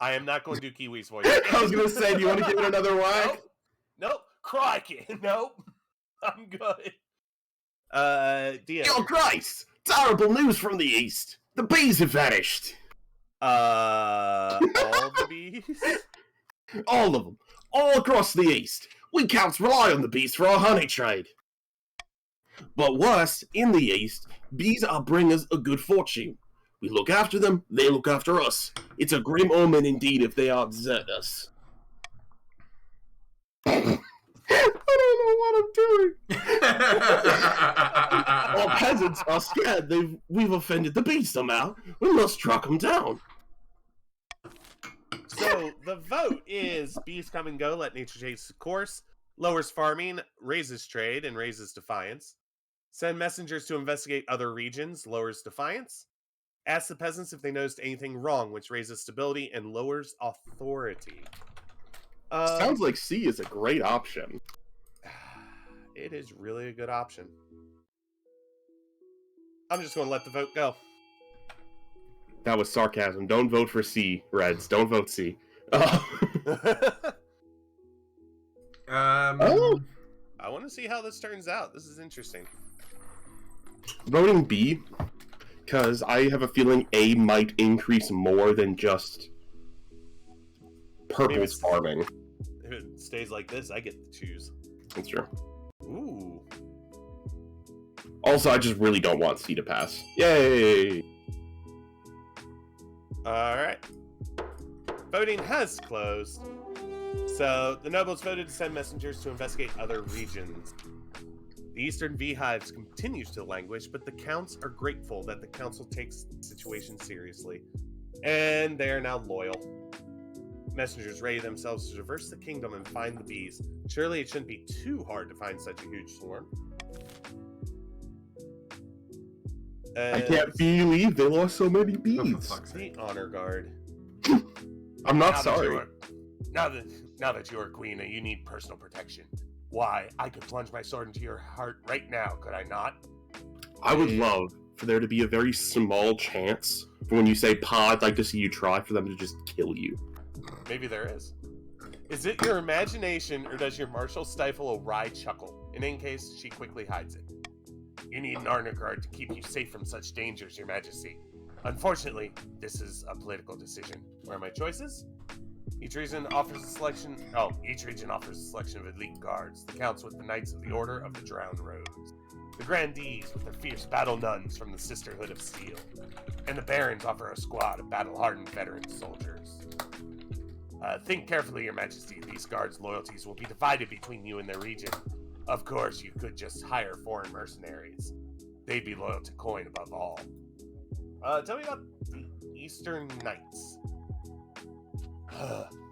I am not going to do Kiwi's voice.
I was gonna say, do you want to give it another whack?
Nope. Crikey. Nope. I'm good. Dio.
Oh Christ! Terrible news from the east. The bees have vanished.
All the bees?
All of them. All across the east. We counts rely on the bees for our honey trade. But worse, in the east, bees are bringers of good fortune. We look after them, they look after us. It's a grim omen indeed if they are desert us. I don't know what I'm doing. Our peasants are scared we've offended the bees somehow. We must track them down.
So, the vote is bees come and go, let nature take its course, lowers farming, raises trade, and raises defiance. Send messengers to investigate other regions, lowers defiance. Ask the peasants if they noticed anything wrong, which raises stability and lowers authority.
Sounds like C is a great option.
It is really a good option. I'm just going to let the vote go.
That was sarcasm. Don't vote for C, Reds. Don't vote C.
I want to see how this turns out. This is interesting.
Voting B, because I have a feeling A might increase more than just Purple's farming.
If it stays like this, I get to choose.
That's true.
Ooh.
Also, I just really don't want C to pass. Yay!
Alright. Voting has closed. So, the nobles voted to send messengers to investigate other regions. The Eastern Beehives continues to languish, but the counts are grateful that the council takes the situation seriously. And they are now loyal. Messengers ready themselves to traverse the kingdom and find the bees. Surely it shouldn't be too hard to find such a huge swarm.
I can't believe they lost so many bees.
Oh, for fuck's sake.
The honor guard.
I'm not
Now that
sorry.
you are- Now that you are queen and you need personal protection, why, I could plunge my sword into your heart right now, could I not?
I would love for there to be a very small chance for when you say "Pa," I'd like to see you try for them to just kill you.
Maybe there is. Is it your imagination, or does your marshal stifle a wry chuckle? In any case, she quickly hides it. You need an honor guard to keep you safe from such dangers, Your Majesty. Unfortunately, this is a political decision. What are my choices? Each region offers a selection of elite guards. The counts with the Knights of the Order of the Drowned Rose. The Grandees with their fierce battle nuns from the Sisterhood of Steel. And the Barons offer a squad of battle-hardened veteran soldiers. Think carefully, Your Majesty. These guards' loyalties will be divided between you and their region. Of course, you could just hire foreign mercenaries. They'd be loyal to coin above all. Tell me about the Eastern Knights.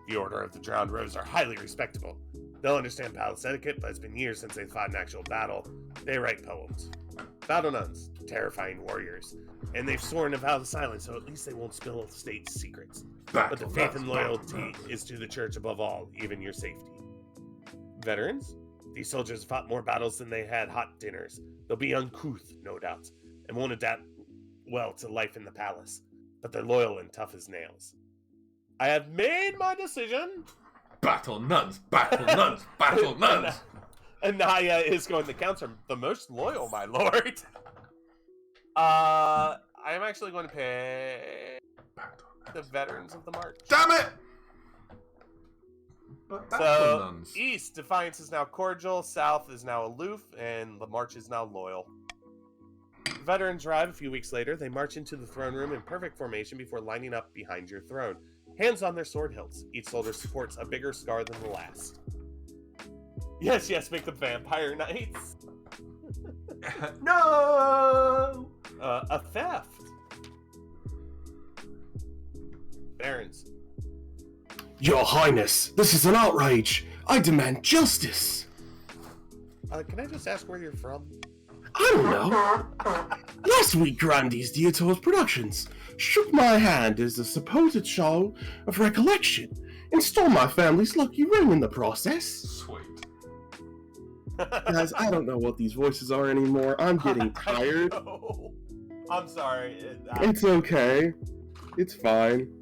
The Order of the Drowned Rose are highly respectable. They'll understand palace etiquette, but it's been years since they've fought an actual battle. They write poems. Battle nuns, terrifying warriors. And they've sworn a vow of silence, so at least they won't spill state secrets. But the faith and loyalty is to the church above all, even your safety. Veterans? These soldiers have fought more battles than they had hot dinners. They'll be uncouth, no doubt, and won't adapt well to life in the palace. But they're loyal and tough as nails. I have made my decision.
Battle nuns, battle nuns, battle nuns.
Anaya is going, the counts are the most loyal, my lord. I am actually going to pick the Veterans of the March.
Damn it! But battle
So,
nuns.
East, Defiance is now cordial, South is now aloof, and the March is now loyal. The veterans arrive a few weeks later. They march into the throne room in perfect formation before lining up behind your throne. Hands on their sword hilts. Each soldier supports a bigger scar than the last. Yes, make them vampire knights.
No!
A theft. Barons.
Your Highness, this is an outrage. I demand justice.
Can I just ask where you're from?
I don't know. Last week, Grandees Dietor's Productions shook my hand as a supposed show of recollection and stole my family's lucky ring in the process.
Sweet.
Guys, I don't know what these voices are anymore. I'm getting tired.
I'm sorry.
It's okay. It's fine.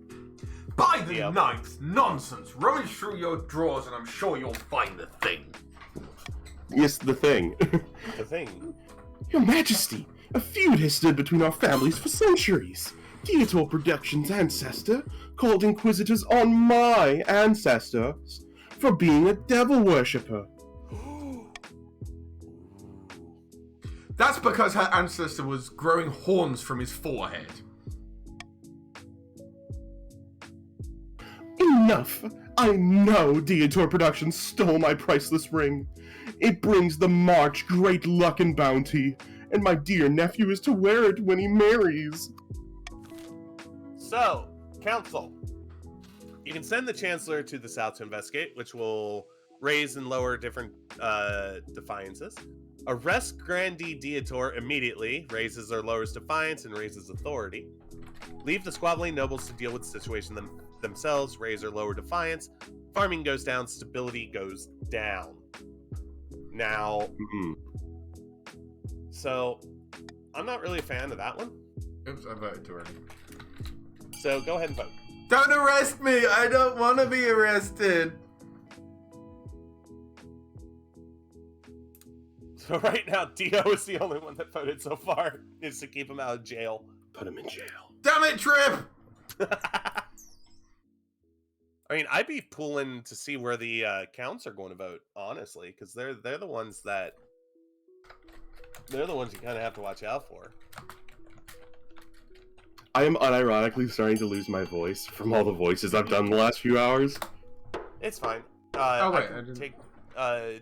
By the
Yep.
ninth, nonsense. Rummage through your drawers and I'm sure you'll find the thing.
Yes, the thing.
The thing.
Your Majesty, a feud has stood between our families for centuries. Dietor Productions' ancestor called inquisitors on my ancestors for being a devil worshipper.
That's because her ancestor was growing horns from his forehead.
Enough! I know Dietor Productions stole my priceless ring. It brings the March great luck and bounty, and my dear nephew is to wear it when he marries.
So, Council. You can send the Chancellor to the South to investigate, which will raise and lower different defiances. Arrest Grandee Dietor immediately, raises or lowers defiance and raises authority. Leave the squabbling nobles to deal with the situation themselves, raise or lower defiance. Farming goes down, stability goes down. Now, so I'm not really a fan of that one.
Oops, I voted already.
So go ahead and vote.
Don't arrest me! I don't want to be arrested!
So right now, Dio is the only one that voted so far, is to keep him out of jail.
Put him in jail.
Damn it, Trip!
I mean, I'd be pulling to see where the counts are going to vote, honestly, because they're the ones that They're the ones you kind of have to watch out for.
I am unironically starting to lose my voice from all the voices I've done the last few hours.
It's fine.
wait,
I
I
can
didn't-
take.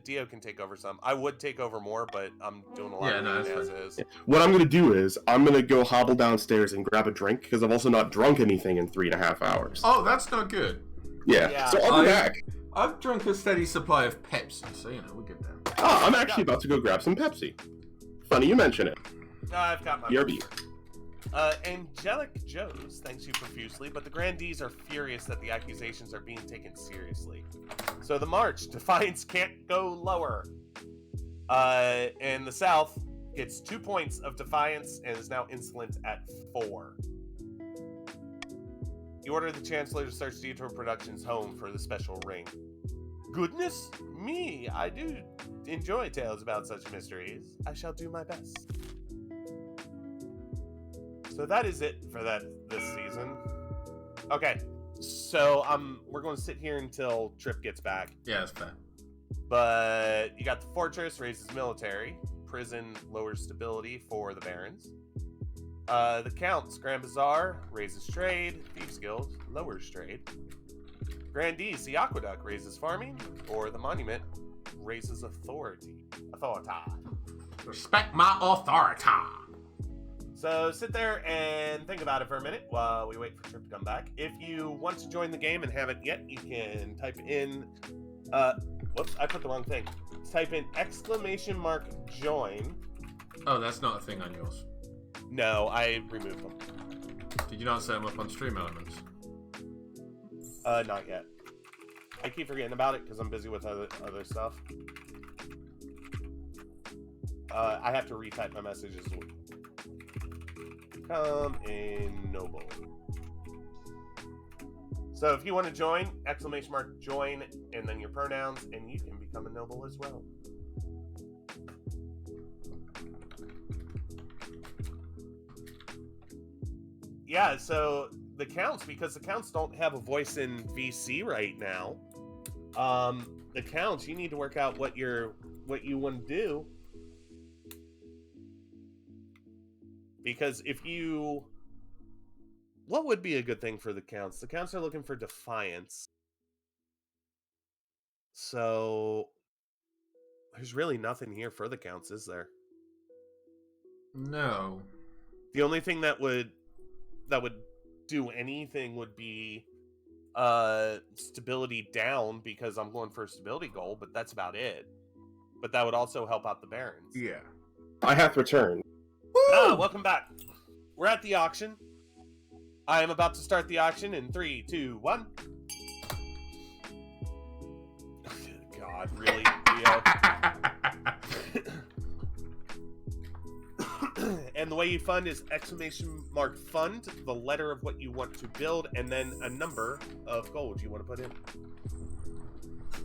Dio can take over some. I would take over more, but I'm doing a lot
Yeah,
of
no,
it
that's
as
fine.
is.
What I'm gonna do is I'm gonna go hobble downstairs and grab a drink because I've also not drunk anything in 3.5 hours.
Oh, that's not good.
Yeah.
So I'll be back.
I've drunk a steady supply of Pepsi, so we're good then.
Oh, I'm actually about to go grab some Pepsi. Funny you mention it.
I've got my.
BRB.
Angelic Joes thanks you profusely, but the Grandees are furious that the accusations are being taken seriously. So the march, Defiance can't go lower. And the South gets 2 points of Defiance and is now insolent at 4. You order the Chancellor to search Detour Productions' home for the special ring. Goodness me, I do enjoy tales about such mysteries. I shall do my best. So that is it for this season. Okay, so we're going to sit here until Trip gets back.
Yeah, that's fair.
But you got the fortress raises military, prison lowers stability for the barons. The Count's Grand Bazaar raises trade, Thieves Guild lowers trade. Grandees, the Aqueduct raises farming, or the Monument raises authority.
Respect my authority.
So sit there and think about it for a minute while we wait for Trip to come back. If you want to join the game and haven't yet, you can type in, whoops, I put the wrong thing. Type in !join.
Oh, that's not a thing on yours.
No, I removed them.
Did you not set them up on Stream Elements?
Not yet. I keep forgetting about it because I'm busy with other stuff. I have to retype my messages. Become a noble. So if you want to join, !join, and then your pronouns, and you can become a noble as well. Yeah, so the Counts, because the Counts don't have a voice in VC right now, the Counts, you need to work out what you want to do. Because what would be a good thing for the Counts? The Counts are looking for Defiance. So there's really nothing here for the Counts, is there?
No.
The only thing that would do anything would be stability down, because I'm going for a stability goal, but that's about it. But that would also help out the Barons.
Yeah.
I have returned.
Welcome back. We're at the auction. I am about to start the auction in 3, 2, 1. God, really, Leo? And the way you fund is !fund, the letter of what you want to build, and then a number of gold you want to put in.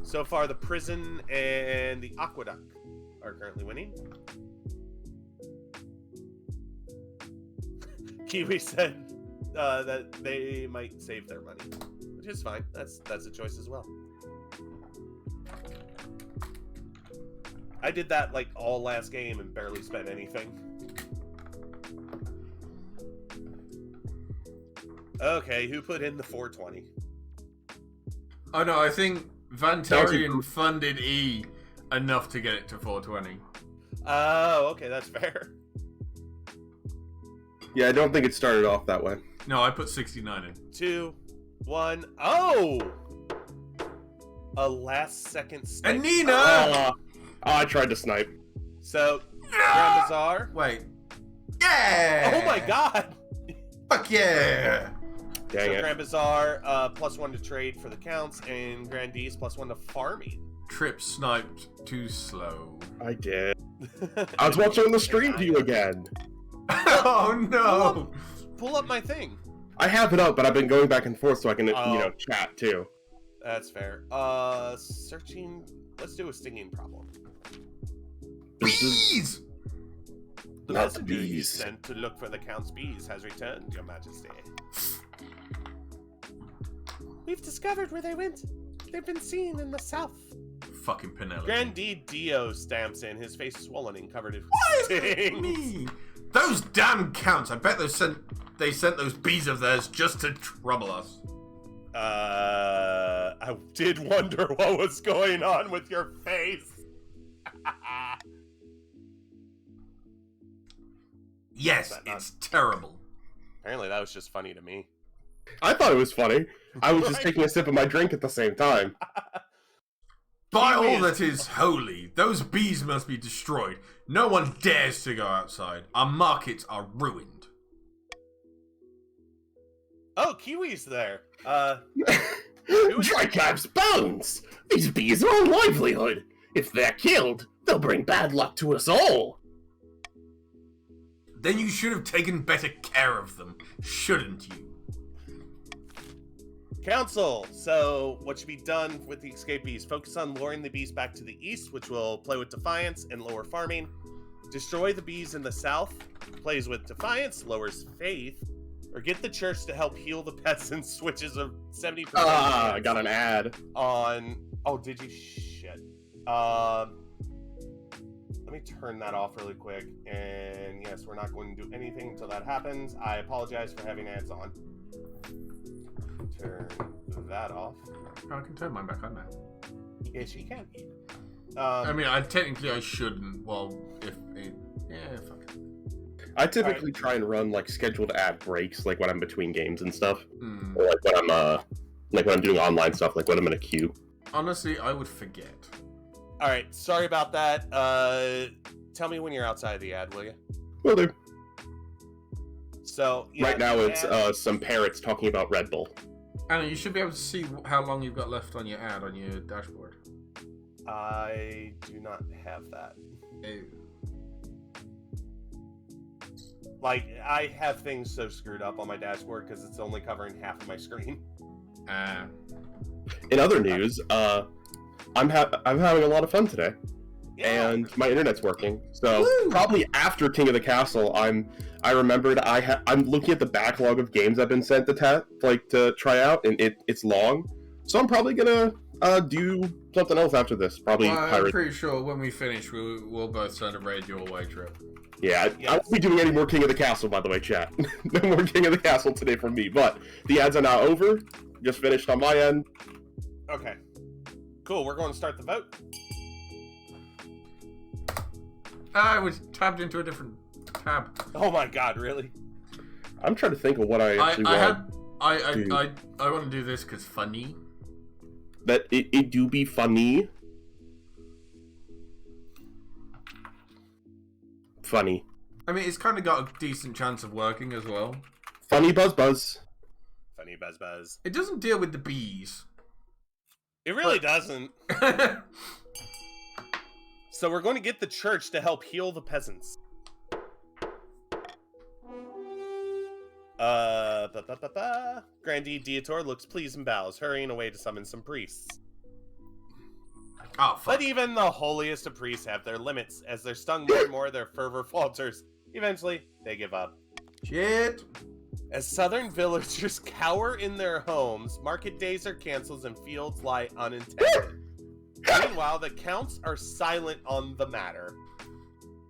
So far, the prison and the aqueduct are currently winning. Kiwi said that they might save their money, which is fine. That's a choice as well. I did that like all last game and barely spent anything. Okay, who put in the 420?
Oh no, I think Vantarian funded E enough to get it to 420.
Oh, okay, that's fair.
Yeah, I don't think it started off that way.
No, I put 69 in.
2, 1. Oh! A last second snipe.
Anina!
I tried to snipe.
So, Grand Bazaar.
Wait. Yeah!
Oh my god!
Fuck yeah!
Dang
So
it.
Grand Bazaar, +1 to trade for the Counts, and Grandees +1 to farming.
Trip sniped too slow.
I did. I was watching the stream view again.
Oh no!
Pull up my thing.
I have it up, but I've been going back and forth so I can, chat too.
That's fair. Searching. Let's do a stinging problem.
Bees!
The
Not
messenger you
bees.
sent to look for the Count's bees has returned, Your Majesty. We've discovered where they went. They've been seen in the south.
fucking Penelope.
Grandee Dio stamps in, his face swollen and covered in
Why is it
stings.
me? Those damn counts! I bet they sent those bees of theirs just to trouble us.
I did wonder what was going on with your face.
Yes, it's terrible.
Apparently that was just funny to me.
I thought it was funny. I was just
Right.
taking a sip of my drink at the same time.
By
Kiwi
all
is-
that is holy, those bees must be destroyed. No one dares to go outside. Our markets are ruined.
Oh, Kiwi's there. was-
Drycap's bones! These bees are our livelihood! If they're killed, they'll bring bad luck to us all!
Then you should have taken better care of them, shouldn't you?
Council, so what should be done with the escaped bees? Focus on luring the bees back to the east, which will play with Defiance and lower farming. Destroy the bees in the south, plays with Defiance, lowers Faith. Or get the church to help heal the peasants, which is a 70%
I
chance
got an ad.
on... Oh, did you? Shit. Let me turn that off really quick. And yes, we're not going to do anything until that happens. I apologize for having ads on. Turn that off.
I can turn mine back on now.
Yes, you can.
I mean, technically I shouldn't. Well, if it... Yeah, fuck it.
I typically try and run like scheduled ad breaks, like when I'm between games and stuff,
Hmm.
or like when I'm doing online stuff, like when I'm in a queue.
Honestly, I would forget.
All right, sorry about that. Tell me when you're outside of the ad, will you?
Will do.
So yeah,
Right now,
the
it's
ad-
some parrots talking about Red Bull.
Anna, you should be able to see how long you've got left on your ad on your dashboard.
I do not have that.
Ew.
Like, I have things so screwed up on my dashboard because it's only covering half of my screen.
In other news, I'm having a lot of fun today, and my internet's working. So
Woo!
probably after King of the Castle, I remembered I'm looking at the backlog of games I've been sent to try out, and it's long. So I'm probably gonna do something else after this. Probably
Well, I'm
pirate.
pretty sure when we finish, we'll both send a raid your way trip.
Yeah, I won't be doing any more King of the Castle, by the way, chat. No more King of the Castle today from me. But the ads are now over. Just finished on my end.
Okay. Cool, we're going to start the vote.
I was tabbed into a different tab.
Oh my god, really?
I'm trying to think of what I actually want.
I want to do this because funny.
That it do be funny. Funny.
I mean, it's kind of got a decent chance of working as well.
Funny buzz.
Funny buzz buzz.
It doesn't deal with the bees.
It really doesn't. So we're going to get the church to help heal the peasants. Grandee Dietor looks pleased and bows, hurrying away to summon some priests.
Oh, fuck.
But even the holiest of priests have their limits. As they're stung more and more, their fervor falters. Eventually, they give up.
Shit.
As southern villagers cower in their homes, market days are canceled and fields lie unintented. Meanwhile, the counts are silent on the matter.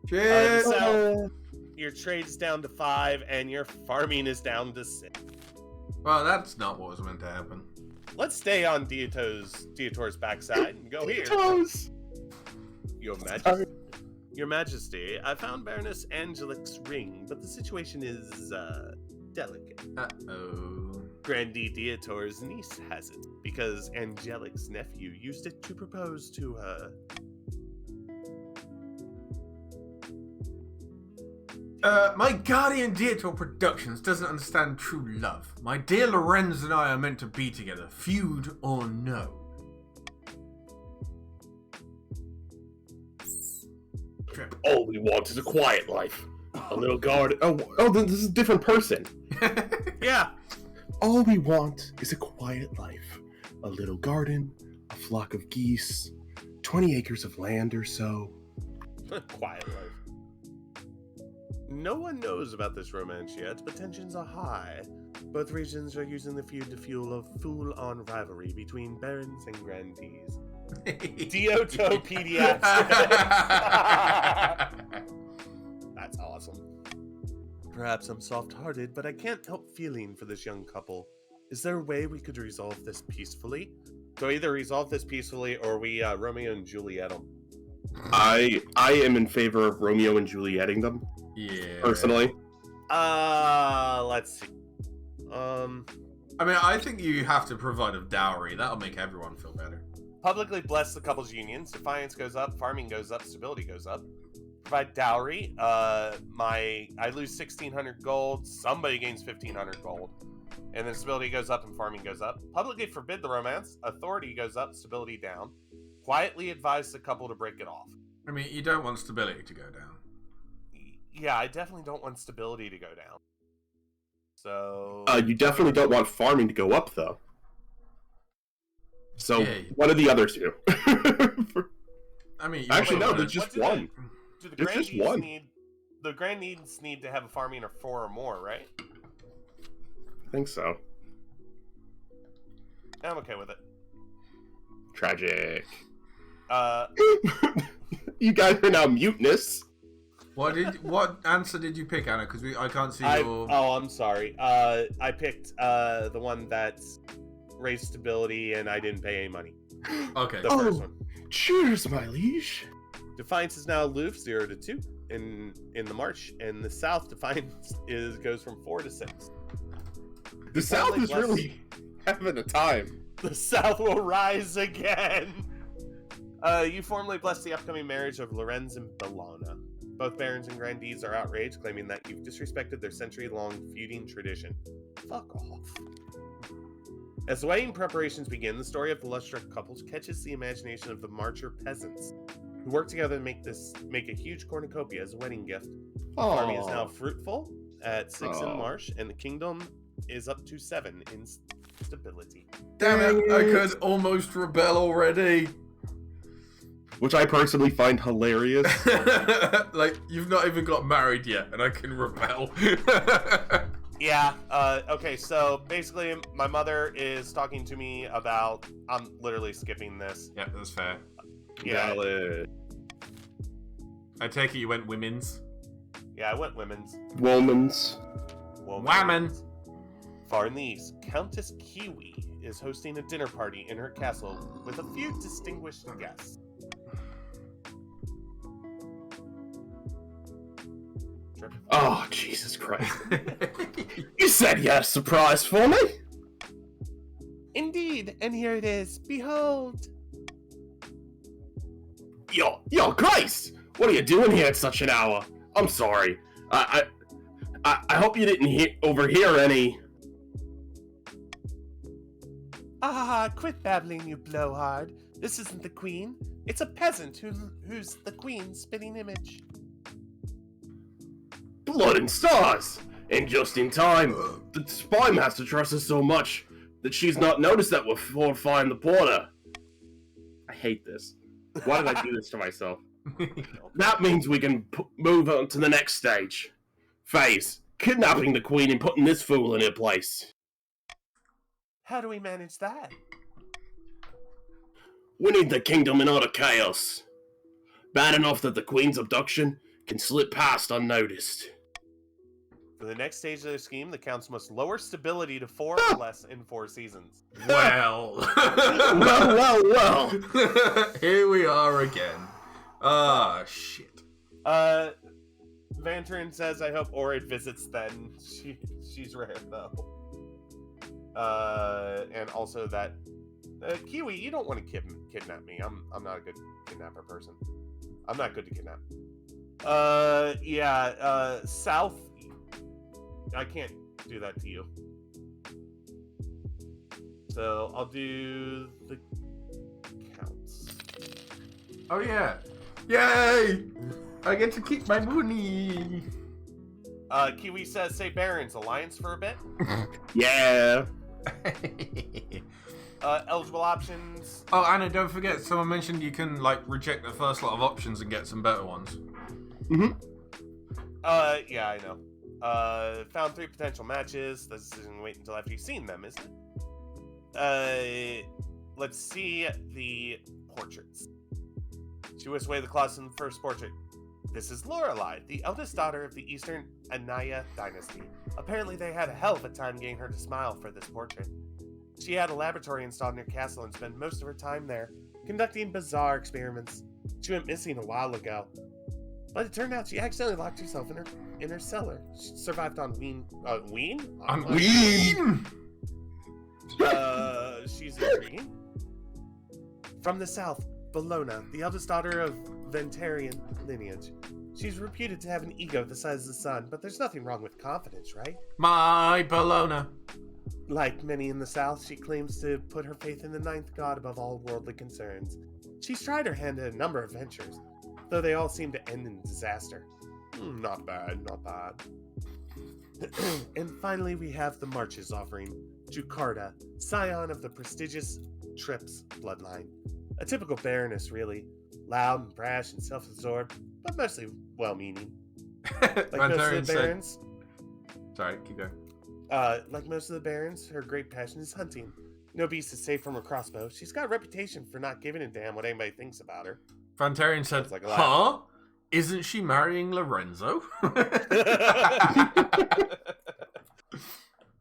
Shit.
So, your trade's down to 5, and your farming is down to 6.
Well, that's not what was meant to happen.
Let's stay on Dietor's backside and go here.
Toes.
Your Majesty. Your Majesty, I found Baroness Angelic's ring, but the situation is, delicate.
Uh-oh.
Grandee Dietor's niece has it, because Angelic's nephew used it to propose to her.
My guardian Dietor Productions doesn't understand true love. My dear Lorenz and I are meant to be together, feud or no. Trip.
All we want is a quiet life. A little garden. Oh, this is a different person.
Yeah,
All we want is a quiet life. A little garden, a flock of geese, 20 acres of land or so.
quiet life. No one knows about this romance yet, but tensions are high. Both regions are using the feud to fuel a full-on rivalry between barons and grandees. Dioto Pediatrics. That's awesome. Perhaps I'm soft-hearted, but I can't help feeling for this young couple. Is there a way we could resolve this peacefully? So either resolve this peacefully, or we Romeo and Juliet them.
I am in favor of Romeo and Julieting them.
Yeah.
Personally.
Let's see.
I mean, I think you have to provide a dowry. That'll make everyone feel better.
Publicly bless the couple's unions. Defiance goes up, farming goes up, stability goes up. Provide dowry. I lose 1,600 gold. Somebody gains 1,500 gold. And then stability goes up and farming goes up. Publicly forbid the romance. Authority goes up, stability down. Quietly advise the couple to break it off.
I mean, you don't want stability to go down.
Yeah, I definitely don't want stability to go down. So...
You definitely don't want farming to go up, though. So,
Yeah.
what are the other two?
I mean,
Actually, no,
want
there's just one.
Do the
There's just
grandees
one.
need... The grandees need to have a farming of 4 or more, right?
I think so.
I'm okay with it.
Tragic.
Uh...
You guys are now mutinous.
What answer did you pick, Anna? Because I can't see your...
Oh, I'm sorry. I picked the one that's raised stability, and I didn't pay any money.
Okay.
The first one.
Cheers, my liege.
Defiance is now aloof, 0 to 2 in the March, and the South Defiance goes from 4 to 6.
The South
Sounds
is
like
really having a time.
The South will rise again. You formally bless the upcoming marriage of Lorenz and Bellona. Both barons and grandees are outraged, claiming that you've disrespected their century-long feuding tradition. Fuck off. As the wedding preparations begin, the story of the lustruck couples catches the imagination of the Marcher peasants, who work together to make a huge cornucopia as a wedding gift. Farming is now fruitful at 6 in March, and the kingdom is up to 7 in stability.
Damn it, I could almost rebel already.
Which I personally find hilarious.
Like, you've not even got married yet, and I can rebel.
Yeah, okay, so basically my mother is talking to me about... I'm literally skipping this.
Yeah, that's fair.
Yeah,
Valid.
I take it you went women's.
yeah, I went women's.
Woman's.
Woman.
Far in the east, Countess Kiwi is hosting a dinner party in her castle with a few distinguished guests.
Oh, Jesus Christ. You said you had a surprise for me?
Indeed, and here it is. Behold.
Yo, Christ! What are you doing here at such an hour? I'm sorry. I hope you didn't overhear any...
Ah, quit babbling, you blowhard. This isn't the queen. It's a peasant who's the queen's spitting image.
Blood and stars! And just in time, the spy master trusts us so much that she's not noticed that we're fortifying the porter. I hate this. Why did I do this to myself? That means we can move on to the next stage. Phase. Kidnapping the queen and putting this fool in her place.
How do we manage that?
We need the kingdom in utter chaos. Bad enough that the queen's abduction can slip past unnoticed.
For the next stage of their scheme, the counts must lower stability to 4 or less in 4 seasons.
Well.
Well.
Here we are again. Ah, shit.
Vanterin says, I hope Orid visits then. She's rare, though. And also that... Kiwi, you don't want to kidnap me. I'm not a good kidnapper person. I'm not good to kidnap. South... I can't do that to you. So, I'll do the counts.
Oh, yeah. Yay! I get to keep my money.
Kiwi says, say Barons, Alliance for a bit.
Yeah.
Eligible options.
Oh, Anna, don't forget, someone mentioned you can, like, reject the first lot of options and get some better ones.
Mm-hmm.
Yeah, I know. Found 3 potential matches. The decision wait until after you've seen them, isn't it? Let's see the portraits. She whisks away the cloths in the first portrait. This is Lorelei, the eldest daughter of the Eastern Anaya dynasty. Apparently they had a hell of a time getting her to smile for this portrait. She had a laboratory installed in her castle and spent most of her time there, conducting bizarre experiments. She went missing a while ago. But it turned out she accidentally locked herself in her cellar. She survived on Ween. Ween?
On Ween!
She's intriguing. From the south, Bologna, the eldest daughter of Ventarian lineage. She's reputed to have an ego the size of the sun, but there's nothing wrong with confidence, right?
My Bologna.
Like many in the south, she claims to put her faith in the ninth god above all worldly concerns. She's tried her hand at a number of ventures, though they all seem to end in disaster. Not bad, not bad. And finally, we have the March's offering, Jucarda, scion of the prestigious Trips bloodline. A typical baroness, really. Loud and brash and self-absorbed, but mostly well-meaning. Like most of the barons...
Sorry, keep going.
Like most of the barons, her great passion is hunting. No beast is safe from her crossbow. She's got a reputation for not giving a damn what anybody thinks about her.
Fantarian said,
Like
huh? Isn't she marrying Lorenzo?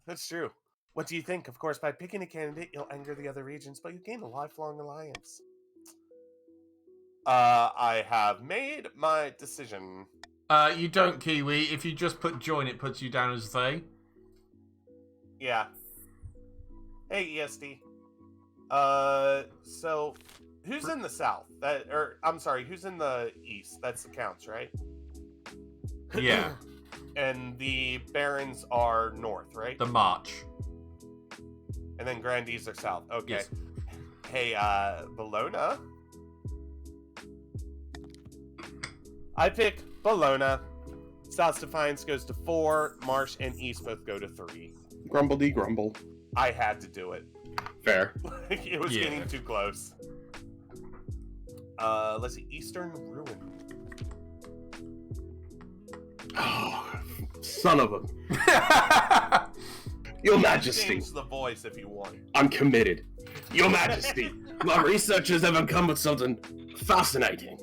That's true. What do you think? Of course, by picking a candidate, you'll anger the other regions, but you gain a lifelong alliance. I have made my decision.
You don't, Kiwi. If you just put join, it puts you down as they.
Yeah. Hey, ESD. So, who's in the south? I'm sorry, who's in the east? That's the counts, right?
Yeah.
And the barons are north, right?
The March.
And then grandees are south. Okay.
Yes.
Hey, Bologna. I pick Bologna. South Defiance goes to 4. Marsh and East both go to 3.
Grumbledy grumble.
I had to do it.
Fair.
It was
Yeah.
getting too close. Let's see. Eastern Ruin.
Oh, son of a... Your Majesty.
Change the voice if you want.
I'm committed. Your Majesty, my researchers have uncovered something fascinating.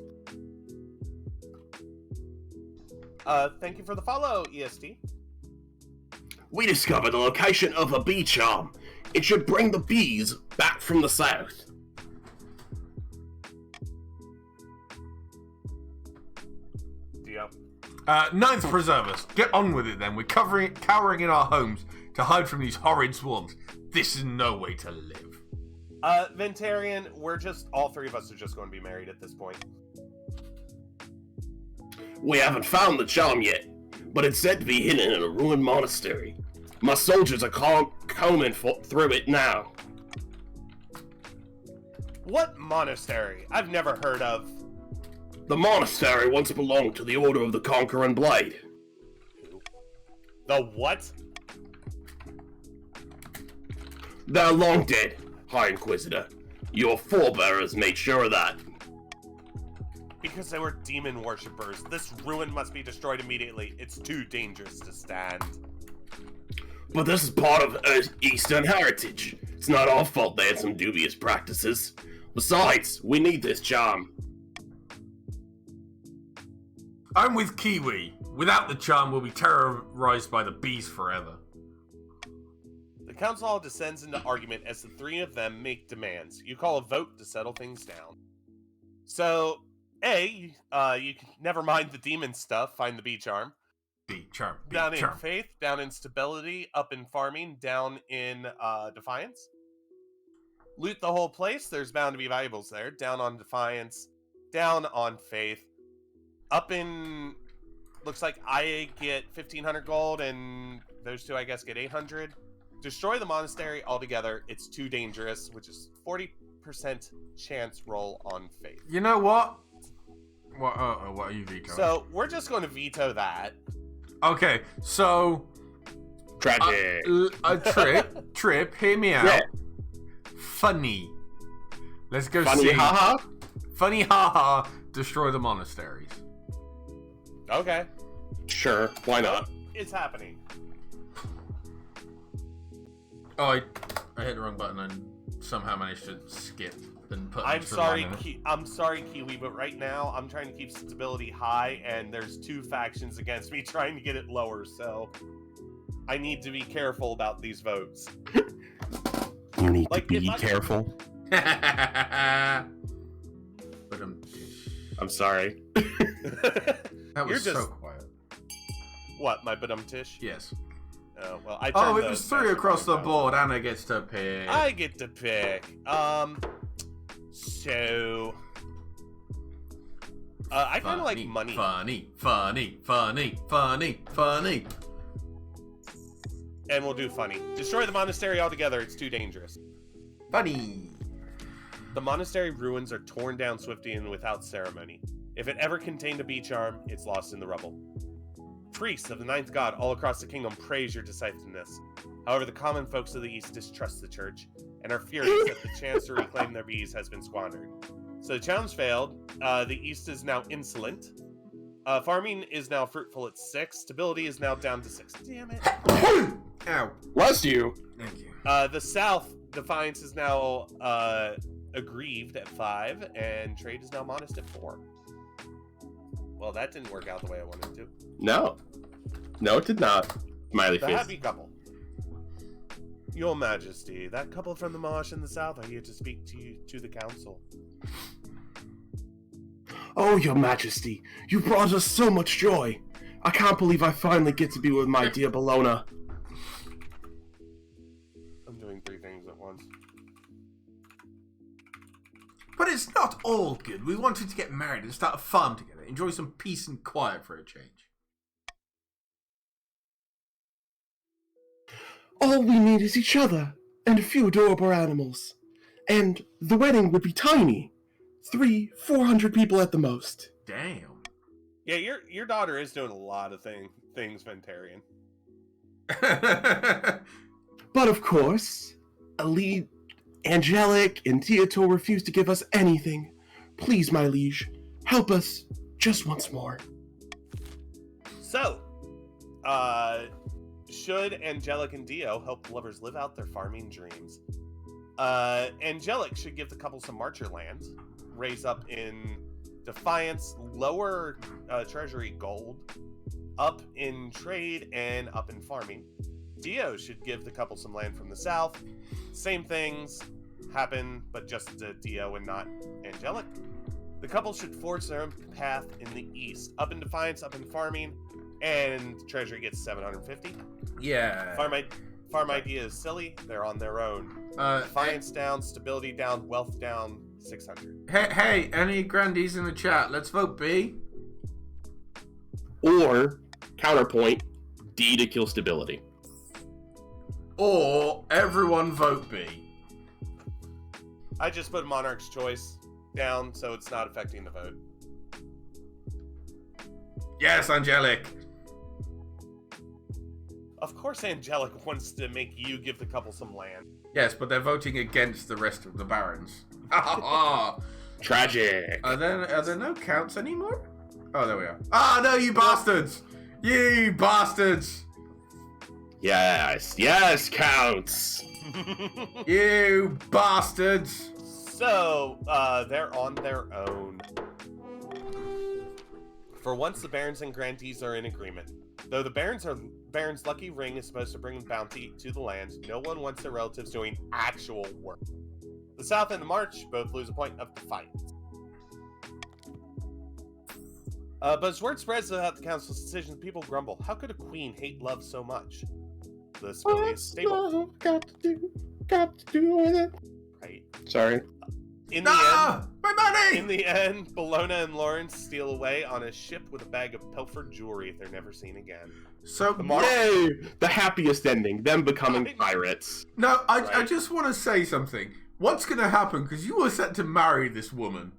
Thank you for the follow, EST.
We discovered the location of a bee charm. It should bring the bees back from the south.
Yep.
Ninth Preservers. Get on with it then. We're cowering in our homes to hide from these horrid swarms. This is no way to live.
Ventarian, all 3 of us are just going to be married at this point.
We haven't found the charm yet, but it's said to be hidden in a ruined monastery. My soldiers are combing through it now.
What monastery? I've never heard of.
The monastery once belonged to the Order of the Conquering Blade.
The what?
They're long dead, High Inquisitor. Your forebears made sure of that.
Because they were demon worshippers. This ruin must be destroyed immediately. It's too dangerous to stand.
But this is part of Eastern heritage. It's not our fault they had some dubious practices. Besides, we need this charm.
I'm with Kiwi. Without the charm, we'll be terrorized by the bees forever.
The council all descends into argument as the 3 of them make demands. You call a vote to settle things down. So, you can never mind the demon stuff, find the bee charm.
Bee charm. Bee
Down
charm.
in faith, down in stability, up in farming, down in defiance. Loot the whole place, there's bound to be valuables there. Down on defiance, down on faith. Up in, looks like I get 1,500 gold, and those 2, I guess, get 800. Destroy the monastery altogether. It's too dangerous, which is 40% chance roll on faith.
You know what? What are you vetoing?
So, we're just going to veto that.
Okay, so...
Tragic.
Trip, hear me out.
Yeah.
Funny. Let's go
Funny,
see...
haha.
Funny, haha. Destroy the monasteries.
Okay.
Sure, why not?
It's happening.
Oh, I hit the wrong button and somehow managed to skip. than put.
I'm sorry, Kiwi, but right now I'm trying to keep stability high, and there's 2 factions against me trying to get it lower. So I need to be careful about these votes.
You need
Like,
to be careful.
But
I'm sorry.
that was
You're
so
just-
quiet.
What, my tish?
Yes.
Oh, well, I
Oh,
turned
it was
the
3 across the
down.
board. Anna gets to pick.
I get to pick. So I kind of like money.
Funny.
And we'll do funny. Destroy the monastery altogether. It's too dangerous.
Funny.
The monastery ruins are torn down swiftly and without ceremony. If it ever contained a bee charm, it's lost in the rubble. Priests of the ninth god all across the kingdom praise your decisiveness. However, the common folks of the east distrust the church and are furious that the chance to reclaim their bees has been squandered. So the challenge failed. The east is now insolent. Farming is now fruitful at 6. Stability is now down to 6. Damn it.
Ow.
Bless you.
Thank you.
The south, defiance is now aggrieved at 5, and trade is now modest at 4. Well, that didn't work out the way I wanted to.
No, it did not. Smiley
The
face.
happy couple. Your Majesty, that couple from the marsh in the south are here to speak to you, to the council.
Oh, Your Majesty, you brought us so much joy. I can't believe I finally get to be with my dear Bologna.
I'm doing 3 things at once.
But it's not all good. We wanted to get married and start a farm together. Enjoy some peace and quiet for a change.
All we need is each other, and a few adorable animals. And the wedding would be tiny. 400 people at the most.
Damn.
Yeah, your daughter is doing a lot of things, Ventarian.
But of course, Elite, Angelic, and Theodore refuse to give us anything. Please, my liege, help us just once more.
So, should Angelic and Dio help lovers live out their farming dreams? Angelic should give the couple some marcher land, raise up in defiance, lower treasury gold, up in trade, and up in farming. Dio should give the couple some land from the south. Same things happen, but just to Dio and not Angelic. The couple should forge their own path in the east, up in defiance, up in farming, and treasury gets 750.
Yeah.
Farm idea is silly. They're on their own. Defiance down, stability down, wealth down, 600.
Hey, any grandees in the chat? Let's vote B.
Or, counterpoint, D to kill stability.
Or everyone vote B.
I just put Monarch's choice down, so it's not affecting the vote.
Yes, Angelic.
Of course, Angelic wants to make you give the couple some land.
Yes, but they're voting against the rest of the barons.
Tragic.
Are there no counts anymore? Oh, there we are. Ah, no, you bastards! You bastards!
Yes, counts.
You bastards!
So, they're on their own. For once, the barons and grantees are in agreement. Though the Baron's lucky ring is supposed to bring bounty to the land, no one wants their relatives doing actual work. The South and the March both lose a point of defiance. But as word spreads about the council's decision, people grumble. How could a queen hate love so much? The stability is stable.
Got to do with it.
Right.
Sorry.
In the
My money!
In the end, Bologna and Lawrence steal away on a ship with a bag of pilfered jewelry they're never seen again.
So,
Yay! The happiest ending, them becoming pirates.
no, I
Right.
just want to say something. What's going to happen? Because you were set to marry this woman.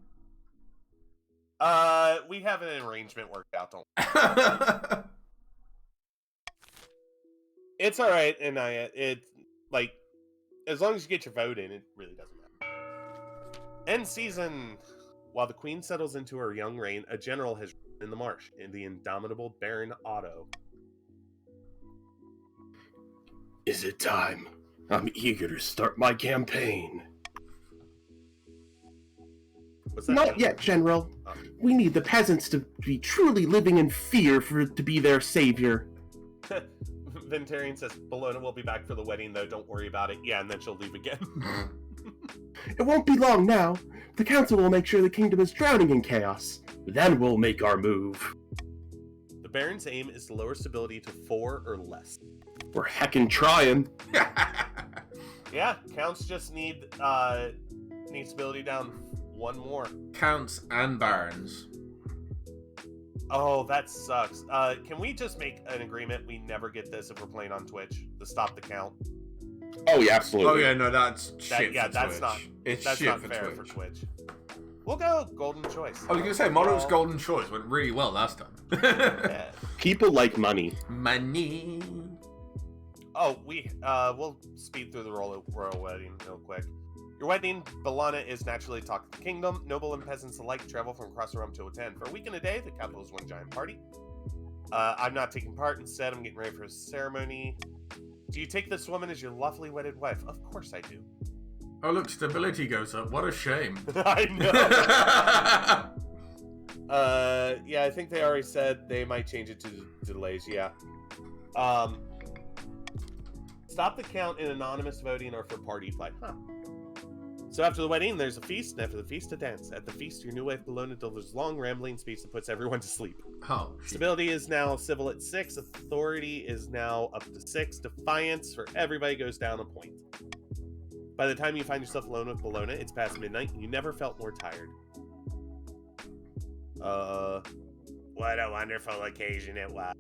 We have an arrangement worked out, don't It's alright, and as long as you get your vote in, it really doesn't matter. End season. While the queen settles into her young reign, a general has risen in the marsh, in the indomitable Baron Otto.
Is it time? I'm eager to start my campaign.
What's that?
Not yet, General. We need the peasants to be truly living in fear for it to be their savior.
Ventarian says, Bologna will be back for the wedding, though. Don't worry about it. Yeah, and then she'll leave again.
It won't be long now. The council will make sure the kingdom is drowning in chaos. Then we'll make our move.
The Baron's aim is to lower stability to 4 or less.
We're heckin' trying.
Yeah, counts just need stability down 1 more.
Counts and barons.
Oh, that sucks. Can we just make an agreement we never get this if we're playing on Twitch to stop the count?
Oh, yeah, absolutely.
Oh, yeah, no, that's shit
Yeah,
for
that's
Twitch.
not.
It's
That's
shit
not
for
fair
Twitch.
for Twitch. We'll go golden choice.
I was going to say, Monarch's golden choice went really well last time.
Yeah.
People like money.
Money.
Oh, we'll speed through the royal wedding real quick. Your wedding, Bologna, is naturally talk of the kingdom. Noble and peasants alike travel from across the realm to attend. For a week and a day, the capital is one giant party. I'm not taking part. Instead, I'm getting ready for a ceremony. Do you take this woman as your lawfully wedded wife? Of course I do.
Oh, look, stability goes up. What a shame.
I know. Yeah, I think they already said they might change it to delays. Yeah. Stop the count in anonymous voting or for party flight. Huh. So after the wedding, there's a feast, and after the feast, a dance. At the feast, your new wife Bologna delivers a long, rambling speech that puts everyone to sleep.
Oh, shit.
Stability is now civil at 6. Authority is now up to 6. Defiance for everybody goes down a point. By the time you find yourself alone with Bologna, it's past midnight, and you never felt more tired. What a wonderful occasion it was.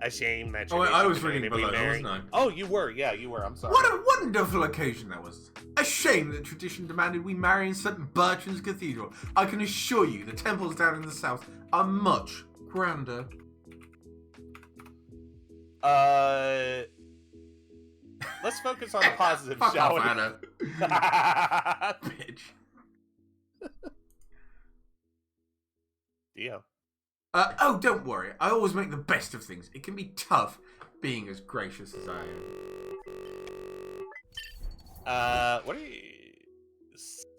A shame that
Oh, wait, I was reading
Bologna
Bologna, wasn't I?
Oh, you were. Yeah, you were. I'm sorry.
What a wonderful occasion that was. A shame that tradition demanded we marry in St. Bertrand's Cathedral. I can assure you the temples down in the south are much grander.
Let's focus on the positive,
Fuck
shall
off,
we?
Anna. Bitch.
Dio.
Oh, don't worry. I always make the best of things. It can be tough being as gracious as I am.
What are you...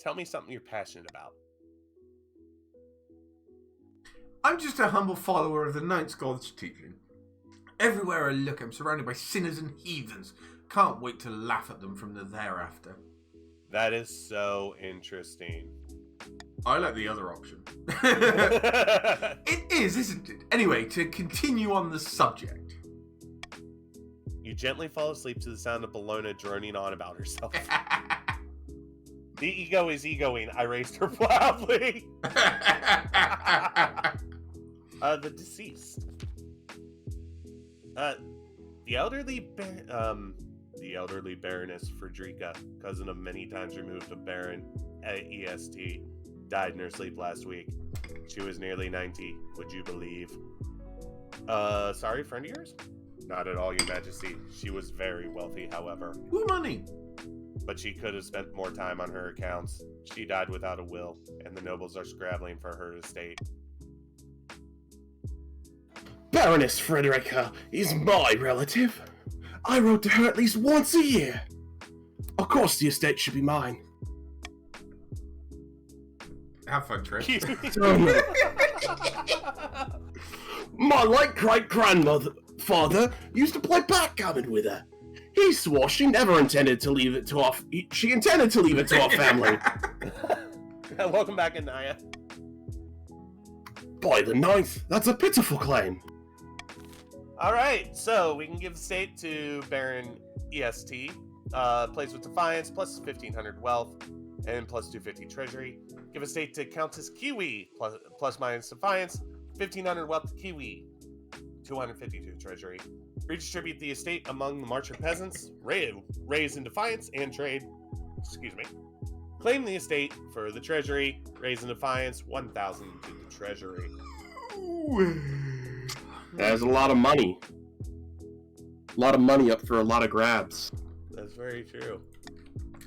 Tell me something you're passionate about.
I'm just a humble follower of the Knights God's teaching. Everywhere I look, I'm surrounded by sinners and heathens. Can't wait to laugh at them from the thereafter.
That is so interesting.
I like the other option. It is, isn't it? Anyway, to continue on the subject.
You gently fall asleep to the sound of Bologna droning on about herself. The ego is egoing. I raised her proudly. The deceased. The elderly Baroness Frederica, cousin of many times removed of Baron at EST, died in her sleep last week. She was nearly 90, would you believe? Sorry, friend of yours? Not at all, your majesty. She was very wealthy, however.
Who money?
But she could have spent more time on her accounts. She died without a will, and the nobles are scrabbling for her estate.
Baroness Frederica is my relative. I wrote to her at least once a year. Of course the estate should be mine.
Have fun, Chris.
My late great-grandfather used to play backgammon with her. He swore she never intended to leave it to our... She intended to leave it to our family.
Welcome back, Anaya.
By the 9th, that's a pitiful claim.
Alright, so we can give the state to Baron EST. Plays with Defiance, plus 1,500 wealth, and plus 250 treasury. Give a state to Countess Kiwi, plus minus Defiance, 1,500 wealth to Kiwi, 252 treasury. Redistribute the estate among the Marcher peasants, raise in Defiance, and trade. Excuse me. Claim the estate for the treasury, raise in Defiance, 1,000 to the treasury.
There's a lot of money. A lot of money up for a lot of grabs.
That's very true.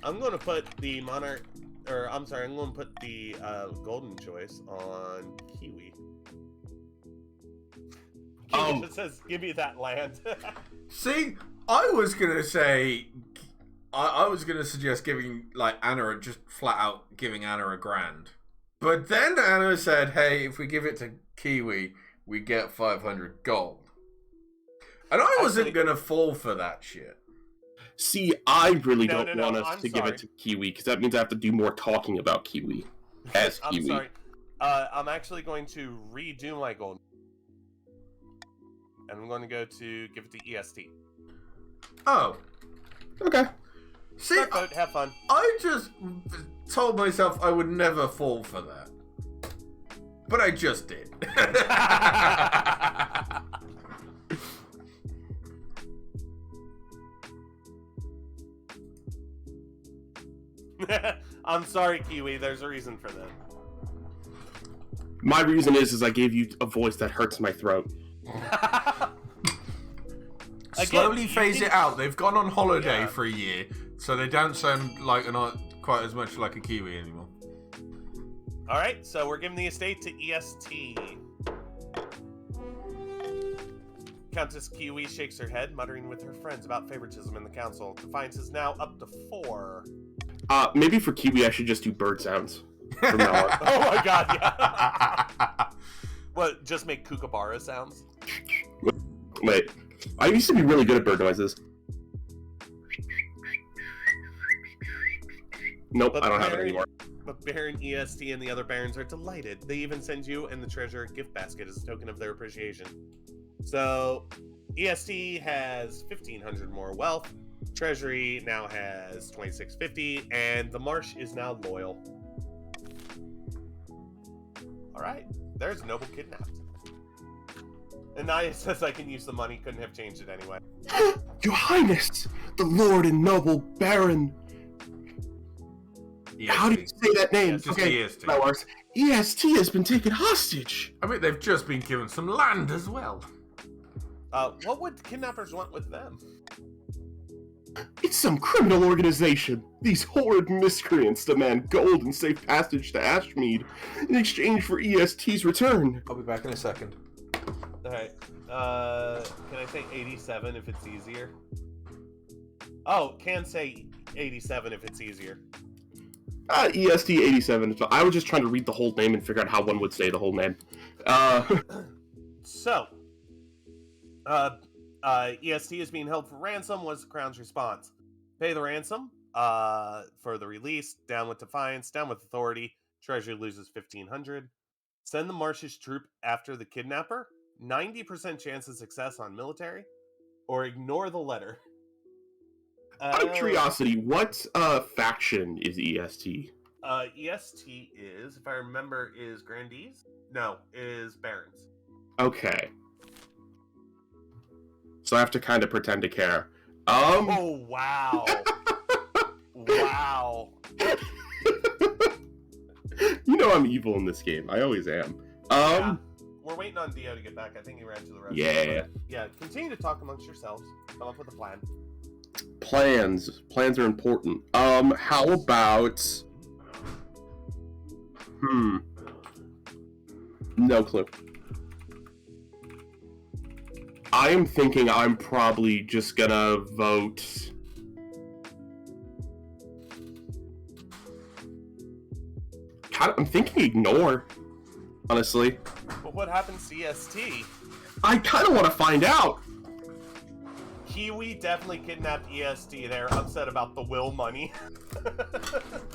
I'm going to put the Monarch, or I'm sorry, I'm going to put the golden choice on Kiwi. Kiwi just says, give me that land.
See, I was gonna say, I was gonna suggest giving like Anna just flat out giving Anna a grand. But then Anna said, hey, if we give it to Kiwi, we get 500 gold. And I wasn't going to fall for that shit.
See, I really
No,
don't
no,
want
no,
us
I'm
to give
sorry.
it to Kiwi, because that means I have to do more talking about Kiwi as
I'm
Kiwi.
sorry. I'm actually going to redo my gold. And I'm going to go to give it to EST.
Oh.
Okay.
See,
Start vote, have fun.
I just told myself I would never fall for that. But I just did.
I'm sorry, Kiwi. There's a reason for that.
My reason is I gave you a voice that hurts my throat.
Slowly
you
phase
think-
it out. They've gone on holiday
Yeah.
for a year, so they don't sound like not quite as much like a Kiwi anymore.
All right, so we're giving the estate to EST. Countess Kiwi shakes her head, muttering with her friends about favoritism in the council. Defiance is now up to 4.
Maybe for Kiwi I should just do bird sounds. From now on.
Oh my god, yeah. What, just make kookaburra sounds?
Wait, I used to be really good at bird noises. Nope,
But
I don't have it
Baron-
anymore.
But Baron, EST, and the other barons are delighted. They even send you and the treasurer a gift basket as a token of their appreciation. So, EST has 1,500 more wealth. Treasury now has 2,650, and the marsh is now loyal. Alright, there's Noble kidnapped. Anaya says I can use the money, couldn't have changed it anyway.
Your Highness, the Lord and Noble Baron. How do you say that name?
Just
Okay,
EST.
that works. EST has been taken hostage.
I mean, they've just been given some land as well.
What would kidnappers want with them?
It's some criminal organization. These horrid miscreants demand gold and safe passage to Ashmead in exchange for EST's return.
I'll be back in a second.
Alright, can I say 87 if it's easier? Oh, can say 87 if it's easier.
EST 87. I was just trying to read the whole name and figure out how one would say the whole name.
So, EST is being held for ransom was the Crown's response. Pay the ransom, for the release, down with defiance, down with authority, Treasury loses 1,500. Send the Marsh's troop after the kidnapper, 90% chance of success on military, or ignore the letter.
Out of curiosity, what faction is EST?
EST is, if I remember, is Grandees? No, is Barons.
Okay. So I have to kind of pretend to care.
Oh, wow. Wow.
You know I'm evil in this game. I always am.
Yeah. We're waiting on Dio to get back. I think he ran to the rest.
Yeah.
Yeah, continue to talk amongst yourselves. Come up with a plan.
Plans. Plans are important. How about... No clue. I am thinking I'm probably just gonna vote... I'm thinking ignore, honestly.
But what happens to EST?
I kind of want to find out.
Kiwi definitely kidnapped EST. They're upset about the will money.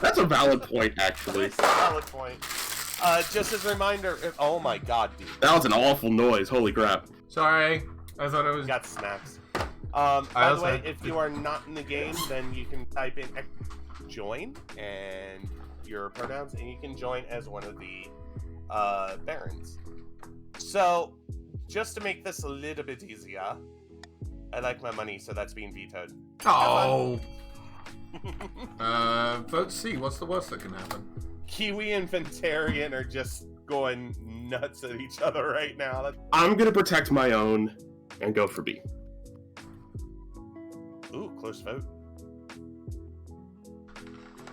That's a valid point, actually.
That's a valid point. Just as a reminder, oh my god, dude.
That was an awful noise. Holy crap.
Sorry, I thought it was.
Got snacks. By the way, if you are not in the game, then you can type in join and your pronouns, and you can join as one of the barons. So, just to make this a little bit easier, I like my money, so that's being vetoed.
Oh. Vote C. What's the worst that can happen?
Kiwi and Ventarian are just going nuts at each other right now.
I'm gonna protect my own and go for B.
Ooh, close vote.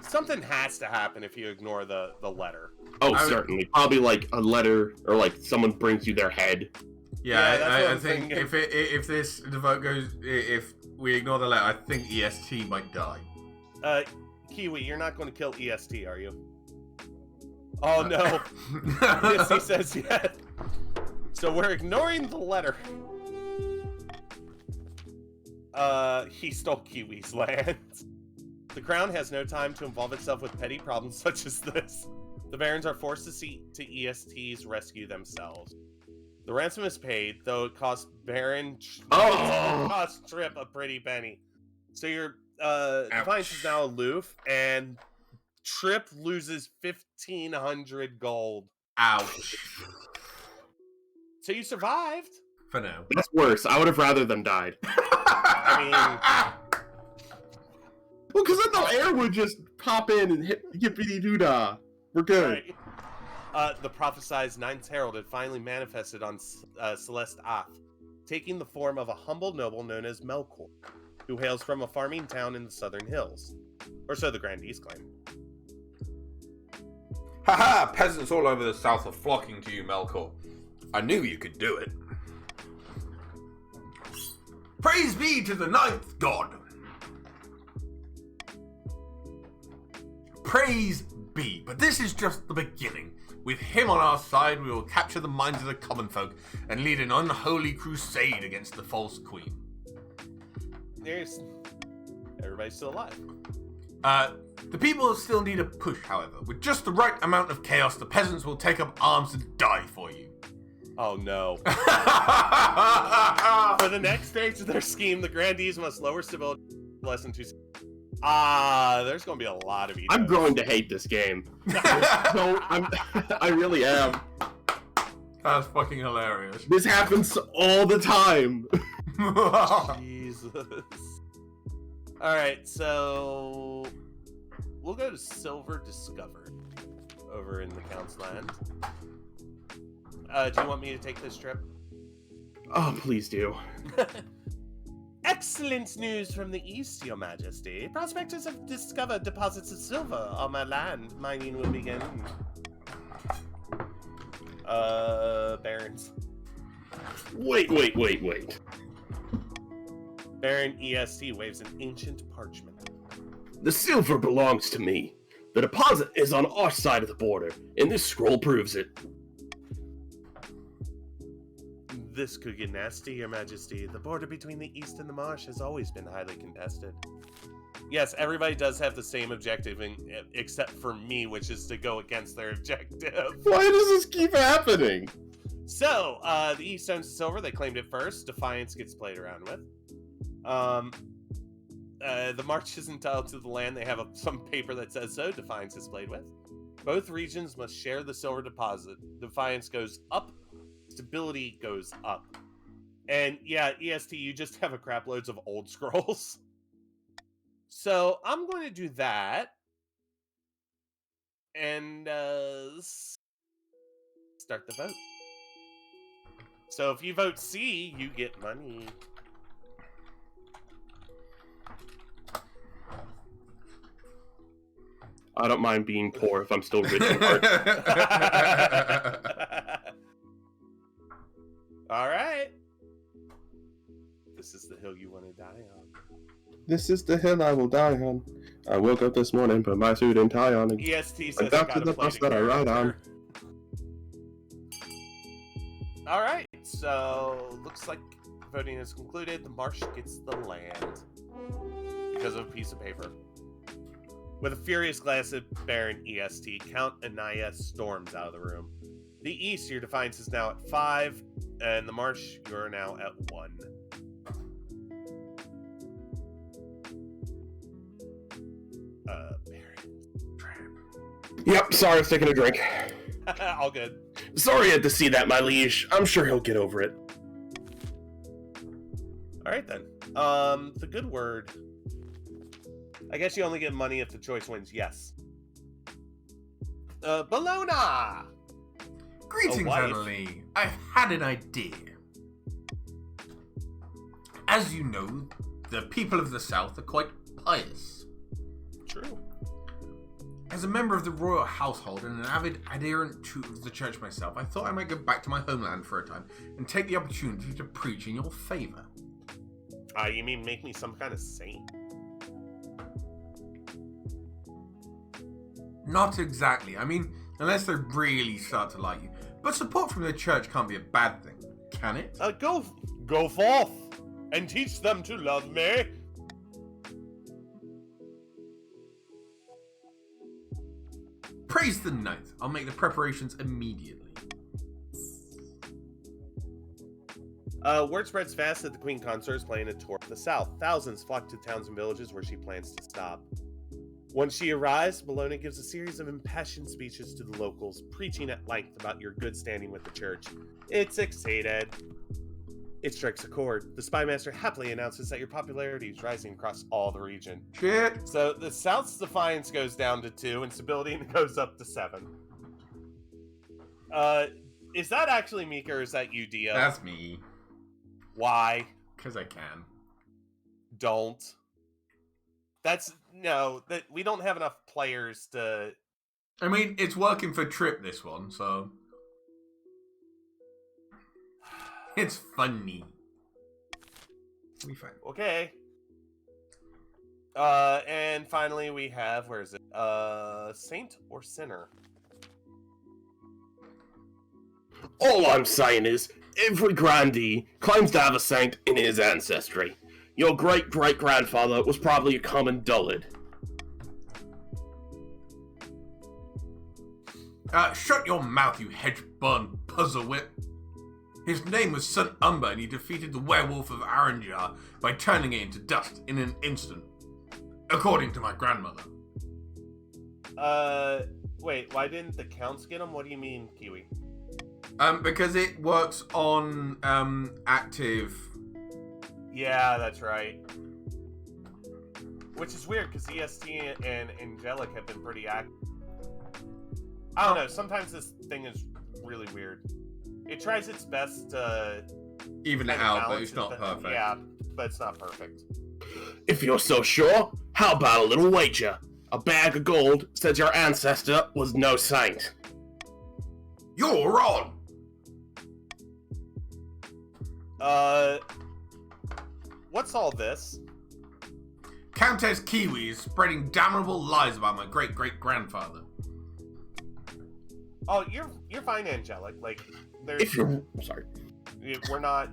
Something has to happen if you ignore the letter.
Oh, certainly. Probably like a letter, or like someone brings you their head.
Yeah,
that's what
I
I'm
think
thinking.
if the vote goes, if we ignore the letter, I think EST might die.
Kiwi, you're not going to kill EST, are you? Oh no. Missy says yes. So we're ignoring the letter. He stole Kiwi's land. The crown has no time to involve itself with petty problems such as this. The barons are forced to see to EST's rescue themselves. The ransom is paid, though it costs cost Trip a pretty penny. So your Defiance is now aloof, and Trip loses 1,500 gold.
Ouch.
So you survived.
For now.
That's worse. I would have rather them died.
I
Well, because then the air would just pop in and hit yippity doo dah. We're good.
Right. The prophesized Ninth Herald had finally manifested on Celeste Ath, taking the form of a humble noble known as Melkor, who hails from a farming town in the southern hills. Or so the grandees claim.
Haha! Peasants all over the south are flocking to you, Melkor. I knew you could do it. Praise be to the ninth god! Praise be, but this is just the beginning. With him on our side, we will capture the minds of the common folk and lead an unholy crusade against the false queen.
Everybody's still alive.
The people still need a push, however. With just the right amount of chaos, the peasants will take up arms and die for you.
Oh no. For the next stage of their scheme, the grandees must lower stability less than 2 seconds. There's going to be a lot of vetoes.
I'm growing to hate this game. I really am.
That's fucking hilarious.
This happens all the time.
Jesus. Alright, so we'll go to Silver Discovered over in the Count's Land. Do you want me to take this trip?
Oh, please do.
Excellent news from the east, Your Majesty. Prospectors have discovered deposits of silver on my land. Mining will begin. Barons.
Wait.
Baron EST waves an ancient parchment.
The silver belongs to me. The deposit is on our side of the border, and this scroll proves it.
This could get nasty, Your Majesty. The border between the East and the Marsh has always been highly contested. Yes, everybody does have the same objective, except for me, which is to go against their objective.
Why does this keep happening?
So, the East owns silver. They claimed it first. Defiance gets played around with. The March is entitled to the land. They have some paper that says so. Defiance is played with. Both regions must share the silver deposit. Defiance goes up. Stability goes up. And yeah, EST, you just have a crap loads of old scrolls. So I'm going to do that. And start the vote. So if you vote C, you get money.
I don't mind being poor if I'm still rich in heart.
All right. This is the hill you want to die on.
This is the hill I will die on. I woke up this morning, put my suit and tie on.
EST says
I got to the bus that I ride on.
All right. So looks like voting is concluded. The Marsh gets the land because of a piece of paper. With a furious glance at Baron EST, Count Anaya storms out of the room. The East, your Defiance is now at 5, and the Marsh, you're now at 1. Baron.
Yep, sorry, I was taking a drink.
All good.
Sorry you had to see that, my liege. I'm sure he'll get over it.
All right, then. The good word. I guess you only get money if the choice wins yes. Bologna!
Greetings, Annalie. I've had an idea. As you know, the people of the South are quite pious.
True.
As a member of the royal household and an avid adherent to the church myself, I thought I might go back to my homeland for a time and take the opportunity to preach in your favor.
You mean make me some kind of saint?
Not exactly. I mean, Unless they really start to like you. But support from the church can't be a bad thing, can it?
Go forth and teach them to love me.
Praise the ninth. I'll make the preparations immediately.
Word spreads fast that the Queen Consort is planning a tour of the South. Thousands flock to towns and villages where she plans to stop. Once she arrives, Bologna gives a series of impassioned speeches to the locals, preaching at length about your good standing with the church. It's excited. It strikes a chord. The spymaster happily announces that your popularity is rising across all the region.
Shit.
So the South's defiance goes down to 2, and stability goes up to 7. Is that actually Mika, or is that you, Dio?
That's me.
Why?
Because I can.
Don't. That we don't have enough players to.
I mean, it's working for Trip, this one, so. It's funny. It'll be fine.
Okay. And finally we have, where is it? Saint or Sinner?
All I'm saying is, every grandee claims to have a saint in his ancestry. Your great-great-grandfather was probably a common dullard.
Shut your mouth, you hedge-born puzzlewit. His name was St. Umber, and he defeated the werewolf of Aranjar by turning it into dust in an instant. According to my grandmother.
Wait, why didn't the counts get him? What do you mean, Kiwi?
Because it works on, active...
Yeah, that's right. Which is weird, because EST and Angelic have been pretty active. I don't know, sometimes this thing is really weird. It tries its best to...
even it out, but it's not perfect.
Yeah, but it's not perfect.
If you're so sure, how about a little wager? A bag of gold says your ancestor was no saint.
You're wrong!
What's all this?
Countess Kiwi is spreading damnable lies about my great-great-grandfather.
Oh, you're fine, Angelic. Like, there's...
If you're... sorry.
We're not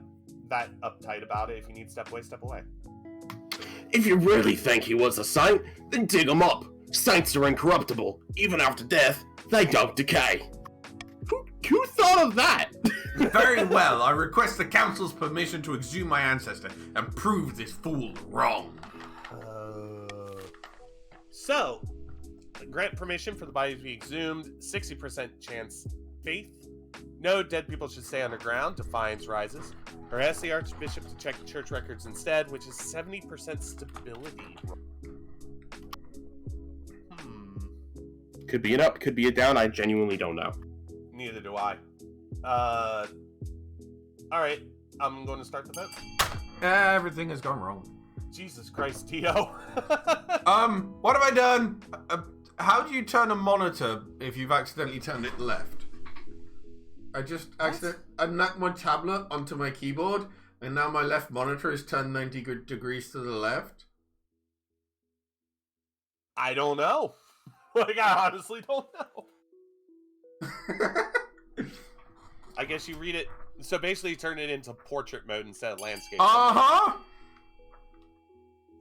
that uptight about it. If you need to step away, step away.
If you really think he was a saint, then dig him up. Saints are incorruptible. Even after death, they don't decay. Who thought of that?
Very well, I request the council's permission to exhume my ancestor and prove this fool wrong.
So, grant permission for the body to be exhumed, 60% chance faith. No dead people should stay underground, defiance rises. Or ask the Archbishop to check church records instead, which is 70% stability.
Could be an up, could be a down, I genuinely don't know.
Neither do I. Alright, I'm going to start the vote.
Everything has gone wrong.
Jesus Christ, Tito.
What have I done? How do you turn a monitor if you've accidentally turned it left? I just I knocked my tablet onto my keyboard, and now my left monitor is turned 90 degrees to the left.
I don't know. Like, I honestly don't know. I guess you read it. So basically, you turn it into portrait mode instead of landscape.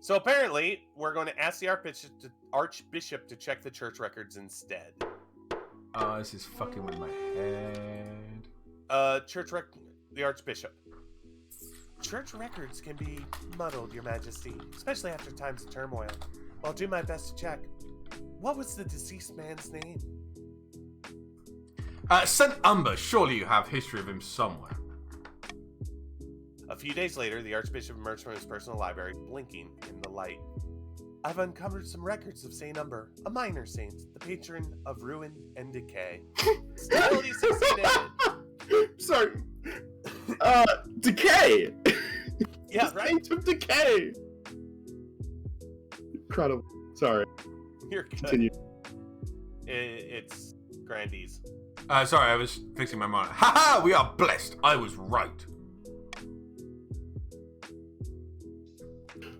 So apparently, we're going to ask the Archbishop to check the church records instead.
Oh, this is fucking with my head.
The Archbishop. Church records can be muddled, Your Majesty, especially after times of turmoil. I'll do my best to check. What was the deceased man's name?
St. Umber, surely you have history of him somewhere.
A few days later, the Archbishop emerged from his personal library, blinking in the light. I've uncovered some records of St. Umber, a minor saint, the patron of ruin and decay. Stability succeeded.
Sorry. Decay!
Yeah, right?
Saint of decay! Incredible. Sorry.
You're good.
Continue.
It's Grandies.
Sorry, I was fixing my monitor. Haha, we are blessed. I was right.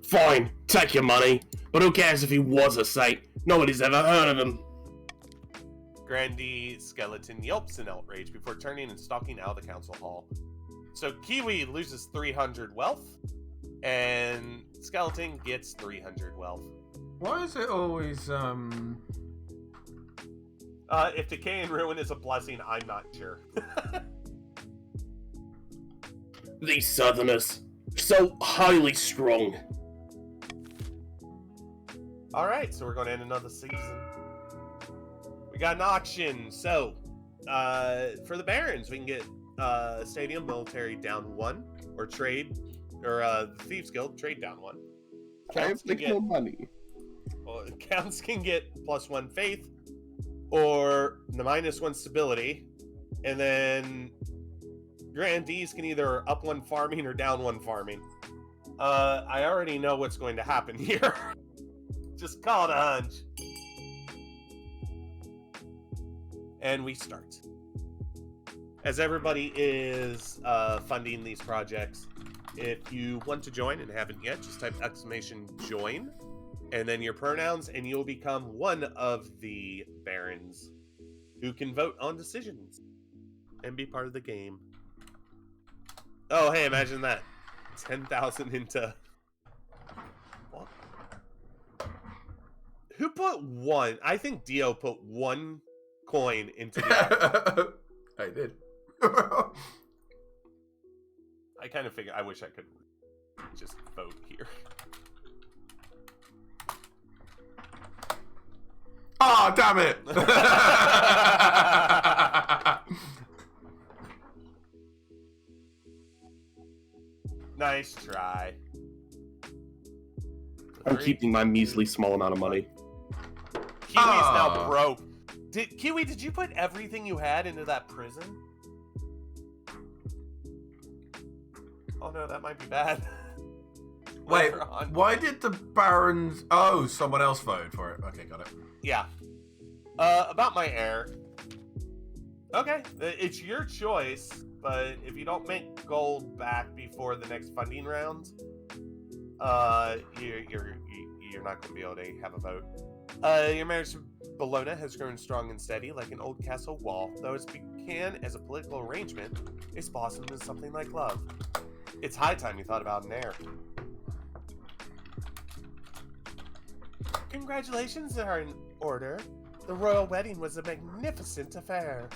Fine, take your money. But who cares if he was a saint? Nobody's ever heard of him.
Grandee Skeleton yelps in outrage before turning and stalking out of the council hall. So Kiwi loses 300 wealth, and Skeleton gets 300 wealth.
Why is it always,
If decay and ruin is a blessing, I'm not sure.
These Southerners, so highly strong.
Alright, so we're going to end another season. We got an auction. So, for the Barons, we can get Stadium Military down 1, or trade, or the Thieves Guild trade down 1.
Can't make no money.
Counts can get +1 faith, or the -1 stability, and then Grandees can either up 1 farming or down 1 farming. I already know what's going to happen here. Just call it a hunch. And we start. As everybody is funding these projects, if you want to join and haven't yet, just type !join and then your pronouns, and you'll become one of the barons who can vote on decisions and be part of the game. Oh, hey, imagine that. 10,000 into... What? Who put 1? I think Dio put 1 coin into the...
I did.
I kind of figured... I wish I could just vote here.
Oh, damn it!
Nice try.
I'm keeping my measly small amount of money.
Kiwi's now broke. Kiwi, did you put everything you had into that prison? Oh no, that might be bad.
Wait, why did the Barons... Oh, someone else voted for it. Okay, got it.
Yeah. About my heir. Okay, it's your choice, but if you don't make gold back before the next funding round, you're not going to be able to have a vote. Your marriage to Bologna has grown strong and steady, like an old castle wall. Though it began as a political arrangement, it's blossomed into something like love. It's high time you thought about an heir. Congratulations are in order. The royal wedding was a magnificent affair.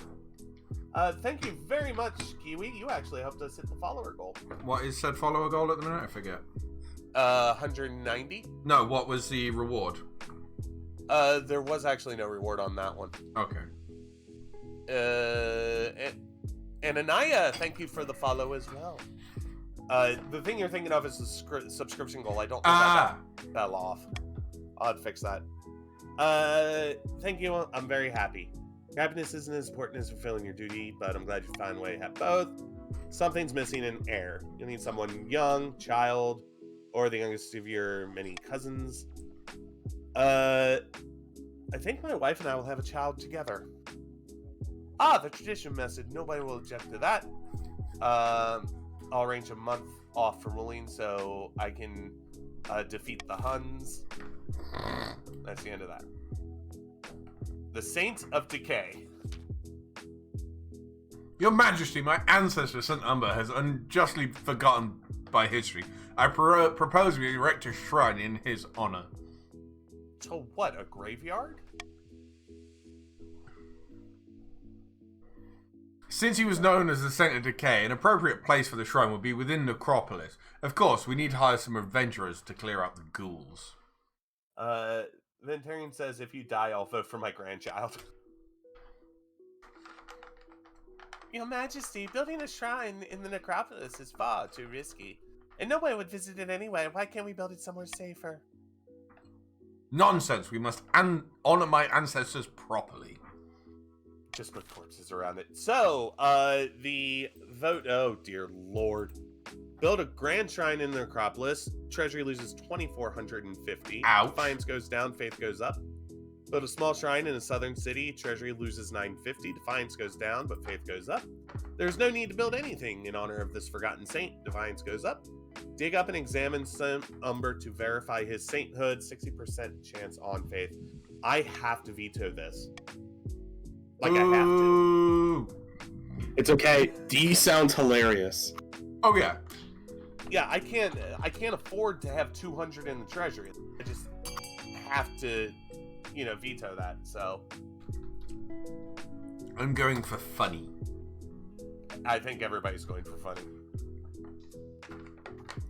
Thank you very much, Kiwi. You actually helped us hit the follower goal.
What is said follower goal at the minute? I forget.
190.
No, what was the reward?
There was actually no reward on that one.
Okay.
And Anaya, thank you for the follow as well. The thing you're thinking of is the subscription goal. I don't think that fell off. I'll have to fix that. Thank you. I'm very happy. Happiness isn't as important as fulfilling your duty, but I'm glad you found a way to have both. Something's missing in heir. You'll need someone young, child, or the youngest of your many cousins. I think my wife and I will have a child together. The tradition method. Nobody will object to that. I'll arrange a month off for ruling so I can defeat the Huns. That's the end of that. The Saint of Decay.
Your Majesty, my ancestor St. Umber has unjustly forgotten by history. I propose we erect a shrine in his honor.
To what, a graveyard?
Since he was known as the Saint of Decay, an appropriate place for the shrine would be within the necropolis. Of course, we need to hire some adventurers to clear out the ghouls.
Venturian says, if you die, I'll vote for my grandchild. Your Majesty, building a shrine in the necropolis is far too risky. And nobody would visit it anyway. Why can't we build it somewhere safer?
Nonsense. We must honor my ancestors properly.
Just put corpses around it. So, the vote... Oh, dear lord. Build a grand shrine in the necropolis. Treasury loses 2,450.
Ouch.
Defiance goes down, faith goes up. Build a small shrine in a southern city. Treasury loses 950. Defiance goes down, but faith goes up. There's no need to build anything in honor of this forgotten saint. Defiance goes up. Dig up and examine St. Umber to verify his sainthood. 60% chance on faith. I have to veto this. Like, I have to.
Ooh.
It's okay. D sounds hilarious.
Oh yeah.
Yeah, I can't afford to have 200 in the treasury. I just have to, veto that. So
I'm going for funny.
I think everybody's going for funny.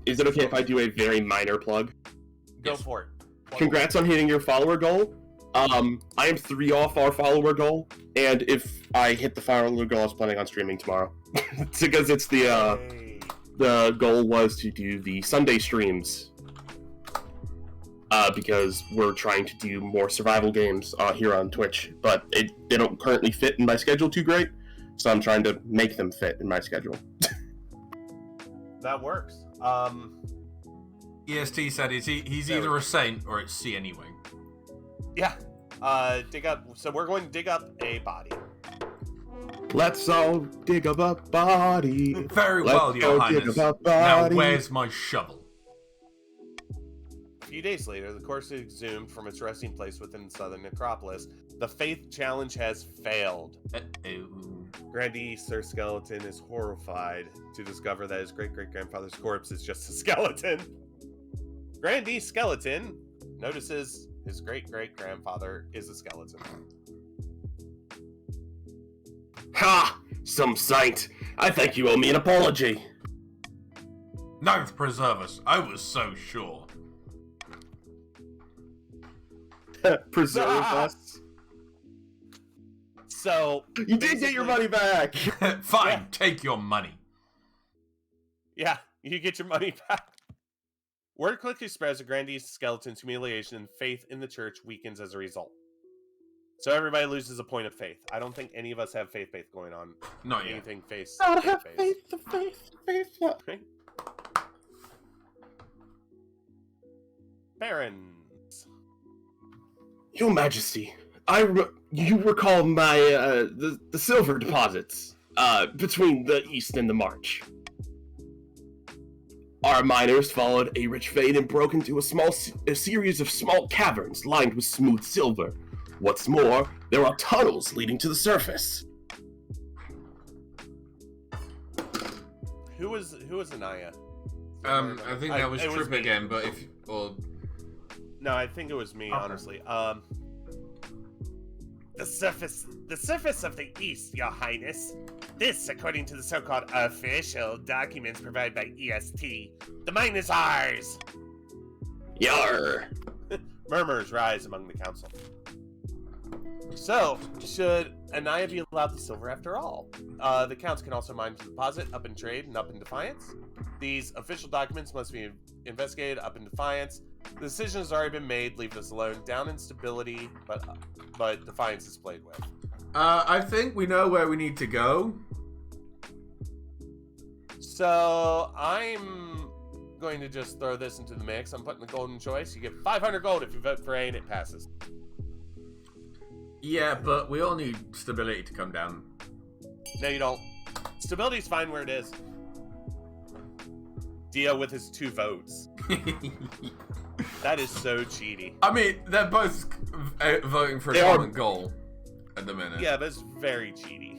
Is it okay if I do a very minor plug?
Go
Yes.
for it.
Congrats on hitting your follower goal. I am 3 off our follower goal, and if I hit the follower goal, I was planning on streaming tomorrow. Because it's
Hey.
the goal was to do the Sunday streams. Because we're trying to do more survival games here on Twitch, but they don't currently fit in my schedule too great, so I'm trying to make them fit in my schedule.
That works.
EST said he's
There we
either
go.
a saint or it's C anyway.
Yeah. Dig up. So we're going to dig up a body.
Let's all dig up a body.
Very
Let's
well, Your
go dig
Highness.
up a
Now
body.
where's my shovel?
A few days later, the corpse is exhumed from its resting place within the southern necropolis. The faith challenge has failed.
Uh-oh.
Grandee Sir Skeleton is horrified to discover that his great-great-grandfather's corpse is just a skeleton. Grandee Skeleton notices his great-great-grandfather is a skeleton.
Ha! Some saint. I think you owe me an apology.
Ninth preserve us. I was so sure.
Preserve
Ah!
us.
So,
You did get your money back.
Fine,
Yeah.
take your money.
yeah, you get your money back. Word quickly spreads that Grandee Skeleton's humiliation and faith in the church weakens as a result. So everybody loses a point of faith. I don't think any of us have faith going on.
Not yet.
Anything faith.
Gotta have
faith-based.
faith.
Okay. Barons.
Your Majesty, you recall my the silver deposits between the East and the March. Our miners followed a rich vein and broke into a series of small caverns lined with smooth silver. What's more, there are tunnels leading to the surface.
Who was Anaya?
I think that was
it
Trip
me.
again, but
No, I think it was me,
Okay.
honestly. The surface of the East, Your Highness. This, according to the so-called official documents provided by EST. The mine is ours!
Yar!
Murmurs rise among the council. So, should Anaya be allowed the silver after all? The counts can also mine to deposit, up in trade, and up in defiance. These official documents must be investigated, up in defiance. The decision has already been made, leave us alone. Down in stability, but defiance is played with.
I think we know where we need to go.
So, I'm going to just throw this into the mix. I'm putting the golden choice. You get 500 gold if you vote for A and it passes.
Yeah, but we all need stability to come down.
No, you don't. Stability's fine where it is. Dio with his 2 votes. That is so cheaty.
I mean, they're both voting for a
They are-
common goal at the minute.
Yeah, but it's very cheaty.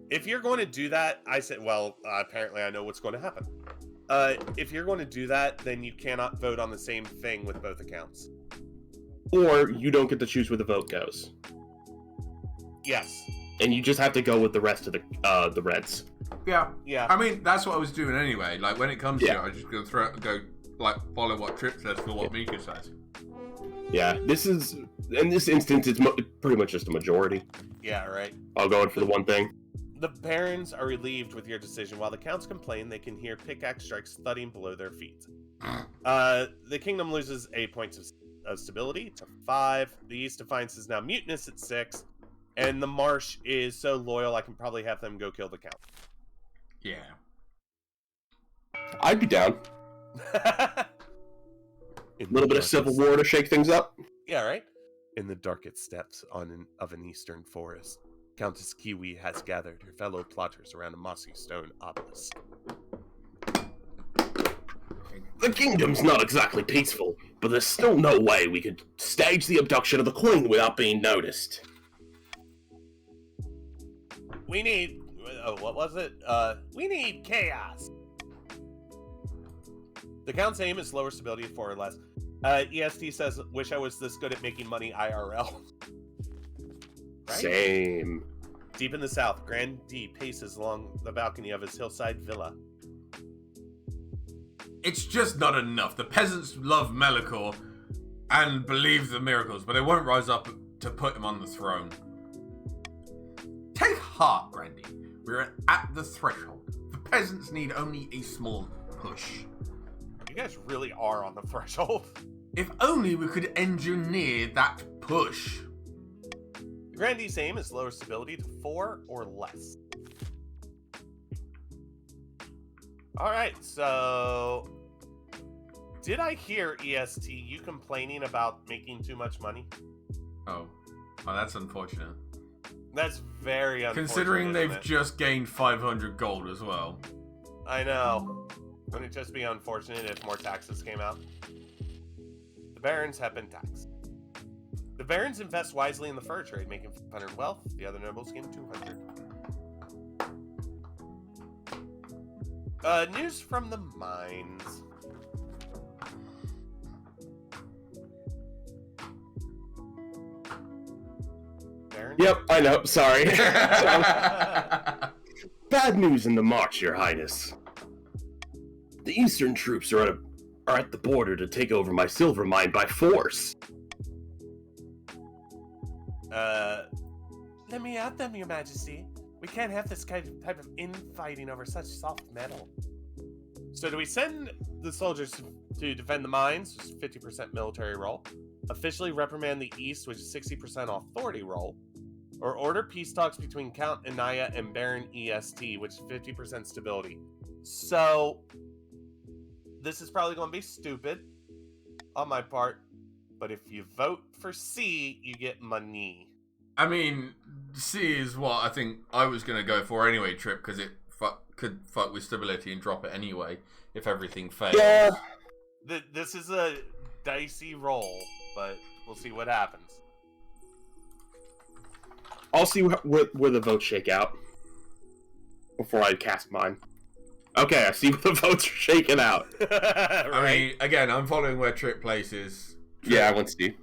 If you're going to do that, I said, well, apparently I know what's going to happen. If you're going to do that, then you cannot vote on the same thing with both accounts.
Or you don't get to choose where the vote goes.
Yes.
And you just have to go with the rest of the Reds.
Yeah.
Yeah.
I mean, that's what I was doing anyway. Like, when it comes
Yeah.
to it, I just go, follow what Trip says for what Mika says.
Yeah, in this instance, it's pretty much just a majority.
Yeah, right.
I'll go in for the one thing.
The barons are relieved with your decision. While the counts complain, they can hear pickaxe strikes thudding below their feet. The kingdom loses 8 points of stability to 5. The East Defiance is now mutinous at 6. And the Marsh is so loyal, I can probably have them go kill the count.
Yeah.
I'd be down. A little bit of civil war to shake things up.
Yeah, right? In the darkest steps of an eastern forest, Countess Kiwi has gathered her fellow plotters around a mossy stone obelisk.
The kingdom's not exactly peaceful. but there's still no way we could stage the abduction of the Queen without being noticed.
We need... what was it? We need chaos. The Count's aim is lower stability of 4 or less. EST says, wish I was this good at making money IRL. Right?
Same.
Deep in the south, Grand D paces along the balcony of his hillside villa.
It's just not enough. The peasants love Melikor and believe the miracles, but they won't rise up to put him on the throne. Take heart, Grandy. We're at the threshold. The peasants need only a small push.
You guys really are on the threshold.
If only we could engineer that push.
The Grand D's aim is lower stability to 4 or less. Alright, so... Did I hear, EST, you complaining about making too much money?
Oh, that's unfortunate.
That's very unfortunate.
Considering they've
isn't it?
just gained 500 gold as well.
I know. Wouldn't it just be unfortunate if more taxes came out? The barons have been taxed. The barons invest wisely in the fur trade, making 500 wealth. The other nobles gain 200. News from the mines. Baron?
Yep, I know. Sorry. Bad news in the march, Your Highness. The Eastern troops are at the border to take over my silver mine by force.
Let me out them, Your Majesty. We can't have this type of infighting over such soft metal. So do we send the soldiers to defend the mines, which is 50% military role, officially reprimand the East, which is 60% authority role, or order peace talks between Count Anaya and Baron EST, which is 50% stability? So, this is probably going to be stupid on my part, but if you vote for C, you get money.
I mean, C is what I think I was going to go for anyway, Trip, because it could fuck with stability and drop it anyway if everything fails.
Yeah.
This is a dicey roll, but we'll see what happens.
I'll see where the votes shake out before I cast mine. Okay, I see where the votes are shaking out.
Right?
I mean, again, I'm following where Trip places.
Yeah, I want to see.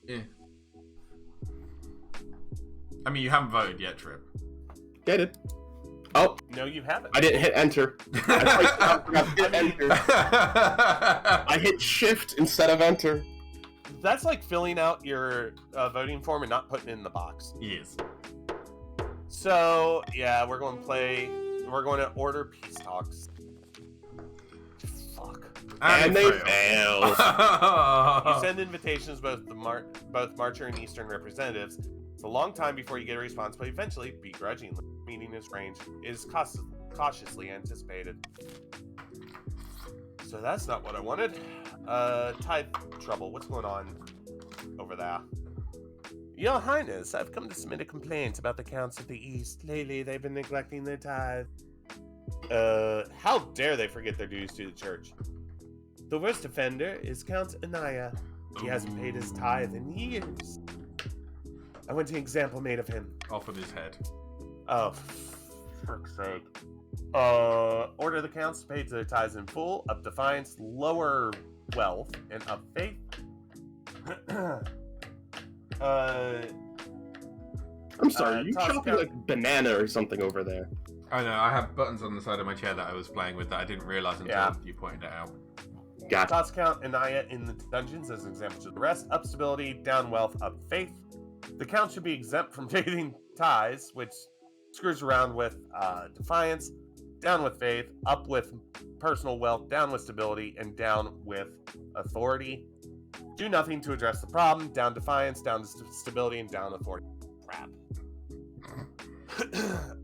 Yeah. I mean, you haven't voted yet, Trip.
Get it. Oh,
No, you haven't.
I didn't hit enter. I hit enter. I hit shift instead of enter.
That's like filling out your voting form and not putting it in the box.
Yes.
So, yeah, we're going to order peace talks. Fuck.
And they fail.
You send invitations both Marcher and Eastern representatives. It's a long time before you get a response, but eventually, begrudgingly, meeting is range is cautiously anticipated. So that's not what I wanted. Tide trouble. What's going on over there? Your Highness, I've come to submit a complaint about the counts of the East. Lately, they've been neglecting their tithe. How dare they forget their dues to the church? The worst offender is Count Anaya. He hasn't paid his tithe in years. I want an example made of him.
Off with his head.
Oh, for fuck's sake. Order the counts to pay their tithes in full, up defiance, lower wealth, and up faith.
I'm sorry, you
toss
chopping
count-
like banana or something over there.
I know, I have buttons on the side of my chair that I was playing with that I didn't realise until you pointed it out.
Gotcha.
Toss count Anaya in the dungeons as an example to the rest. Up stability, down wealth, up faith. The count should be exempt from paying tithes, which screws around with defiance. Down with faith, up with personal wealth, down with stability, and down with authority. Do nothing to address the problem. Down defiance, down to stability, and down authority. Crap.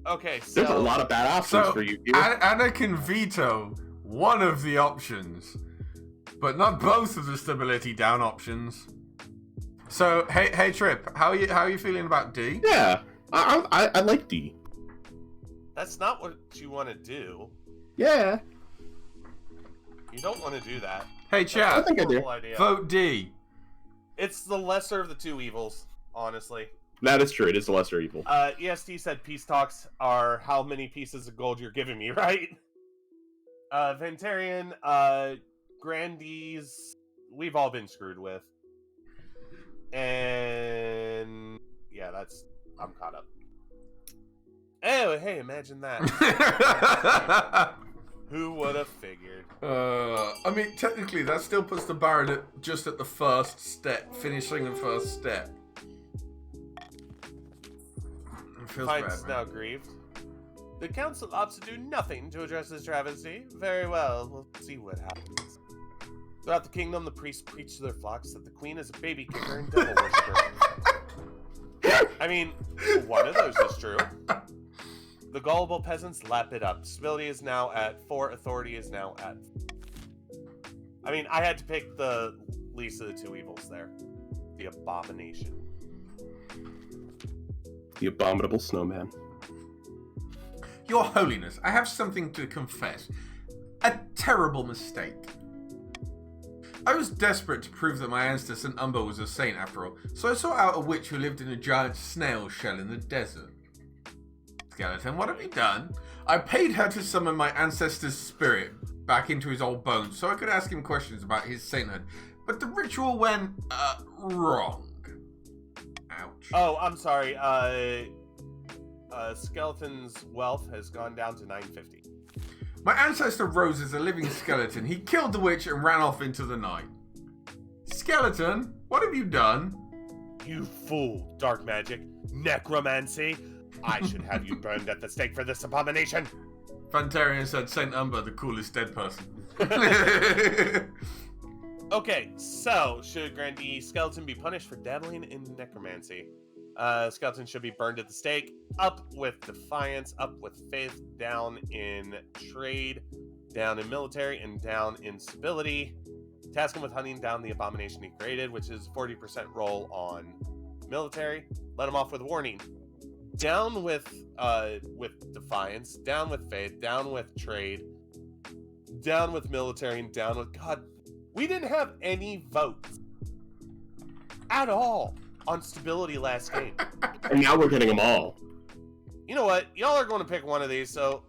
Okay, so...
There's a lot of bad options for you here.
Anna can veto one of the options, but not both of the stability down options. So, hey Trip, how are you feeling about D?
Yeah, I like D.
That's not what you want to do.
Yeah.
You don't want to do that.
Hey, chat.
think I do.
Horrible idea.
Vote D.
It's the lesser of the two evils, honestly.
That is true. It is the lesser evil.
EST said peace talks are how many pieces of gold you're giving me, right? Ventarian, Grandees, we've all been screwed with. And yeah, I'm caught up. Oh, hey, imagine that. Who would have figured?
I mean, technically, that still puts the Baron just at the first step, finishing the first step. It feels
Fight
bad,
is
man.
now grieved. The council opts to do nothing to address this travesty. Very well, we'll see what happens. Throughout the kingdom, the priests preach to their flocks that the queen is a baby kicker and devil worshiper. I mean, one of those is true. The gullible peasants lap it up. Stability is now at 4, authority is now at... I mean, I had to pick the least of the two evils there. The abomination.
The abominable snowman.
Your Holiness, I have something to confess. A terrible mistake. I was desperate to prove that my ancestor St. Umber was a saint after all, so I sought out a witch who lived in a giant snail shell in the desert. Skeleton, what have you done? I paid her to summon my ancestor's spirit back into his old bones so I could ask him questions about his sainthood, but the ritual went, wrong. Ouch.
Oh, I'm sorry. Skeleton's wealth has gone down to 950.
My ancestor rose as a living skeleton. He killed the witch and ran off into the night. Skeleton, what have you done?
You fool, dark magic, necromancy. I should have you burned at the stake for this abomination.
Fantarian said St. Umber, the coolest dead person.
Okay, so should Grandee Skeleton be punished for dabbling in necromancy? Skeleton should be burned at the stake. Up with defiance, up with faith, down in trade, down in military, and down in stability. Task him with hunting down the abomination he created, which is 40% roll on military. Let him off with a warning. Down with defiance, down with faith, down with trade, down with military, and down with... God, we didn't have any votes at all on stability last game.
And now we're getting them all.
You know what? Y'all are going to pick one of these, so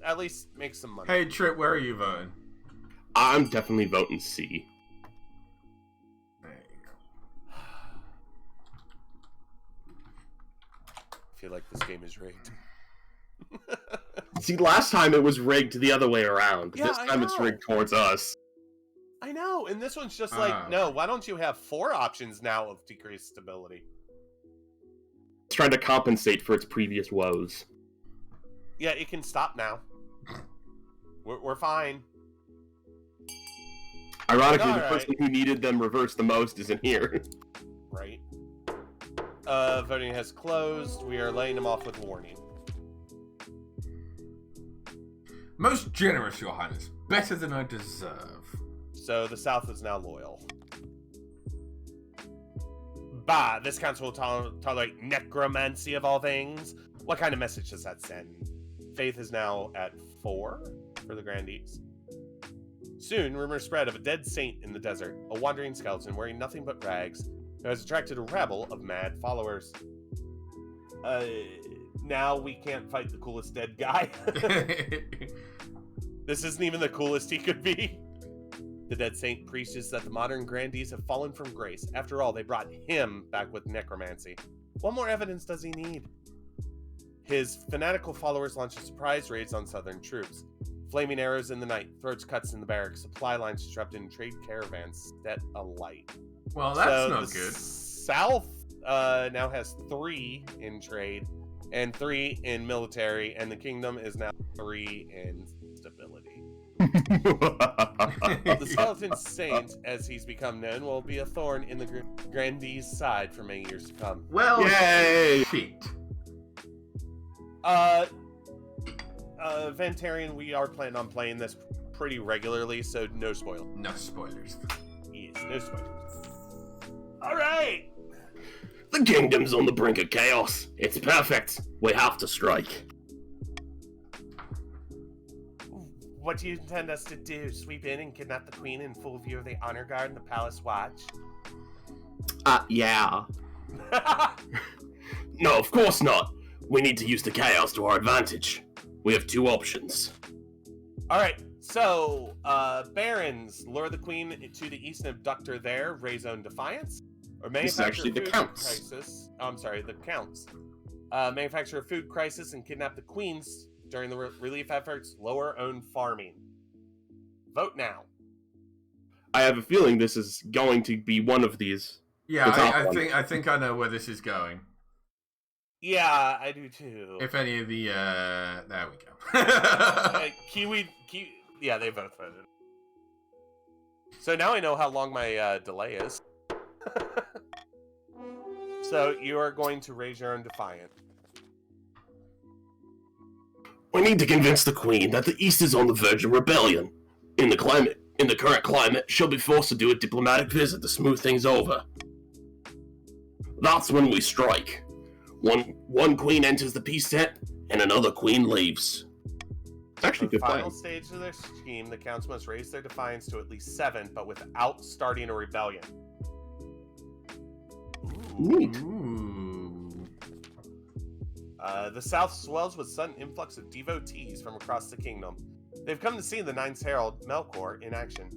at least make some money.
Hey, Trip, where are you voting?
I'm definitely voting C.
There you go.
I feel like this game is rigged.
See, last time it was rigged the other way around.
Yeah,
This
I
time it's
know.
rigged towards us.
I know, and this one's just like, no, why don't you have 4 options now of decreased stability?
It's trying to compensate for its previous woes.
Yeah, it can stop now. We're fine.
Ironically, the
Alright.
person who needed them reversed the most isn't here.
Right. Voting has closed. We are laying them off with warning.
Most generous, Your Highness. Better than I deserve.
So the South is now loyal. Bah, this council will tolerate necromancy of all things. What kind of message does that send? Faith is now at 4 for the Grandees. Soon, rumors spread of a dead saint in the desert, a wandering skeleton wearing nothing but rags, who has attracted a rabble of mad followers. Now we can't fight the coolest dead guy. This isn't even the coolest he could be. The dead saint preaches that the modern grandees have fallen from grace. After all, they brought him back with necromancy. What more evidence does he need? His fanatical followers launch surprise raids on southern troops. Flaming arrows in the night, throats cuts in the barracks, supply lines disrupted, and trade caravans set alight.
Well, that's
So
not
the
good.
South now has 3 in trade and 3 in military, and the kingdom is now 3 in stability. The skeleton saint, as he's become known, will be a thorn in the grandee's side for many years to come.
Well,
Yay!
shit.
Ventarian, we are planning on playing this pretty regularly, so no spoilers.
No spoilers.
Yes, no spoilers. Alright!
The kingdom's on the brink of chaos. It's perfect. We have to strike.
What do you intend us to do? Sweep in and kidnap the queen in full view of the honor guard and the palace watch?
Yeah. No, of course not. We need to use the chaos to our advantage. We have two options.
Alright, so, barons, lure the queen to the east and abduct her there, raise own defiance, or
This is
manufacture
actually the
food
counts.
crisis. I'm sorry, the counts. Manufacture a food crisis and kidnap the queens during the relief efforts, lower own farming. Vote now.
I have a feeling this is going to be one of these.
Yeah,
The top
I
one.
think I know where this is going.
Yeah, I do too.
If any of the there we go.
Kiwi, yeah, they both voted. So now I know how long my delay is. So you are going to raise your own defiant.
We need to convince the Queen that the East is on the verge of rebellion. In the current climate, she'll be forced to do a diplomatic visit to smooth things over. That's when we strike. One queen enters the peace tent, and another queen leaves. It's actually a
For the
good
final
plan.
stage of their scheme, the counts must raise their defiance to at least 7, but without starting a rebellion.
Neat.
Ooh.
The south swells with sudden influx of devotees from across the kingdom. They've come to see the Ninth Herald, Melkor, in action.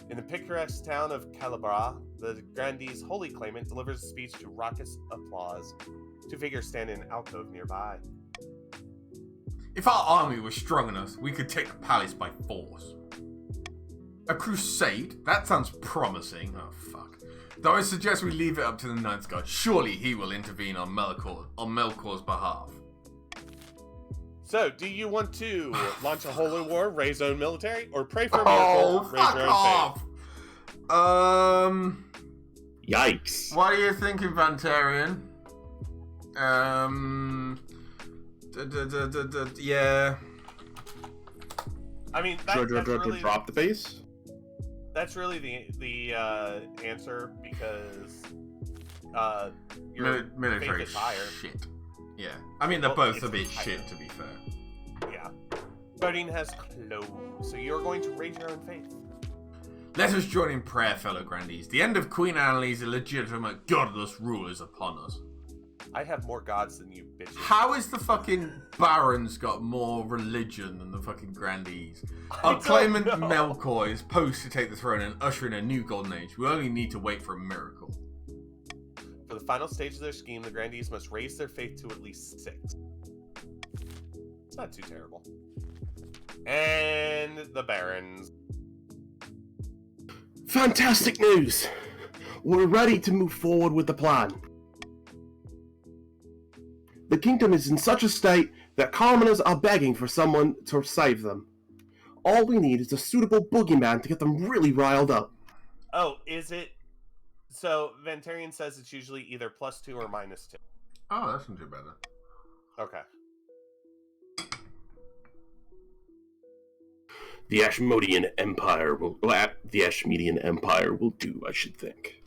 In the picturesque town of Calabra, the grandee's holy claimant delivers a speech to raucous applause. Two figures stand in an alcove nearby.
If our army was strong enough, we could take the palace by force. A crusade? That sounds promising. Oh, fuck. Though I suggest we leave it up to the Ninth God. Surely he will intervene on Melkor's behalf.
So, do you want to launch a holy war, raise own military, or pray for a miracle, raise
fuck
your own faith?
off!
Yikes.
What are you thinking, Vantarian? Yeah.
I mean, that's really
Drop the base?
that's really the answer because your
Military
faith is higher.
shit. Yeah. I mean, they're
Well,
both a bit
it's higher.
shit, to be fair.
Yeah. Voting has closed, so you're going to raise your own faith.
Let us join in prayer, fellow grandees. The end of Queen Annalee's illegitimate godless rule is upon us.
I have more gods than you, bitches.
How is the fucking barons got more religion than the fucking grandees?
I
Our
don't
claimant
know.
Melkor is posed to take the throne and usher in a new golden age. We only need to wait for a miracle.
For the final stage of their scheme, the grandees must raise their faith to at least 6. It's not too terrible. And the barons.
Fantastic news! We're ready to move forward with the plan. The kingdom is in such a state that commoners are begging for someone to save them. All we need is a suitable boogeyman to get them really riled up.
Oh, is it? So, Ventarian says it's usually either +2 or -2.
Oh, that's not too bad.
Okay.
The Ashmodean Empire will do, I should think.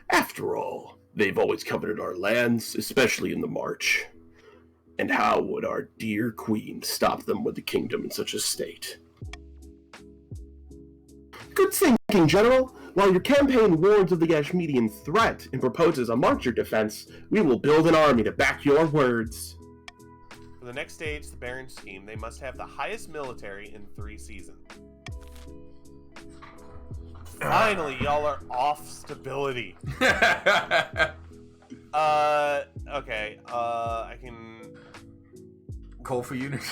After all, they've always coveted our lands, especially in the March. And how would our dear queen stop them with the kingdom in such a state? Good thinking, General. While your campaign warns of the Ashmedian threat and proposes a marcher defense, we will build an army to back your words.
For the next stage, the Baron scheme, they must have the highest military in 3 seasons. Finally, y'all are off stability. Okay, I can...
Call for unity.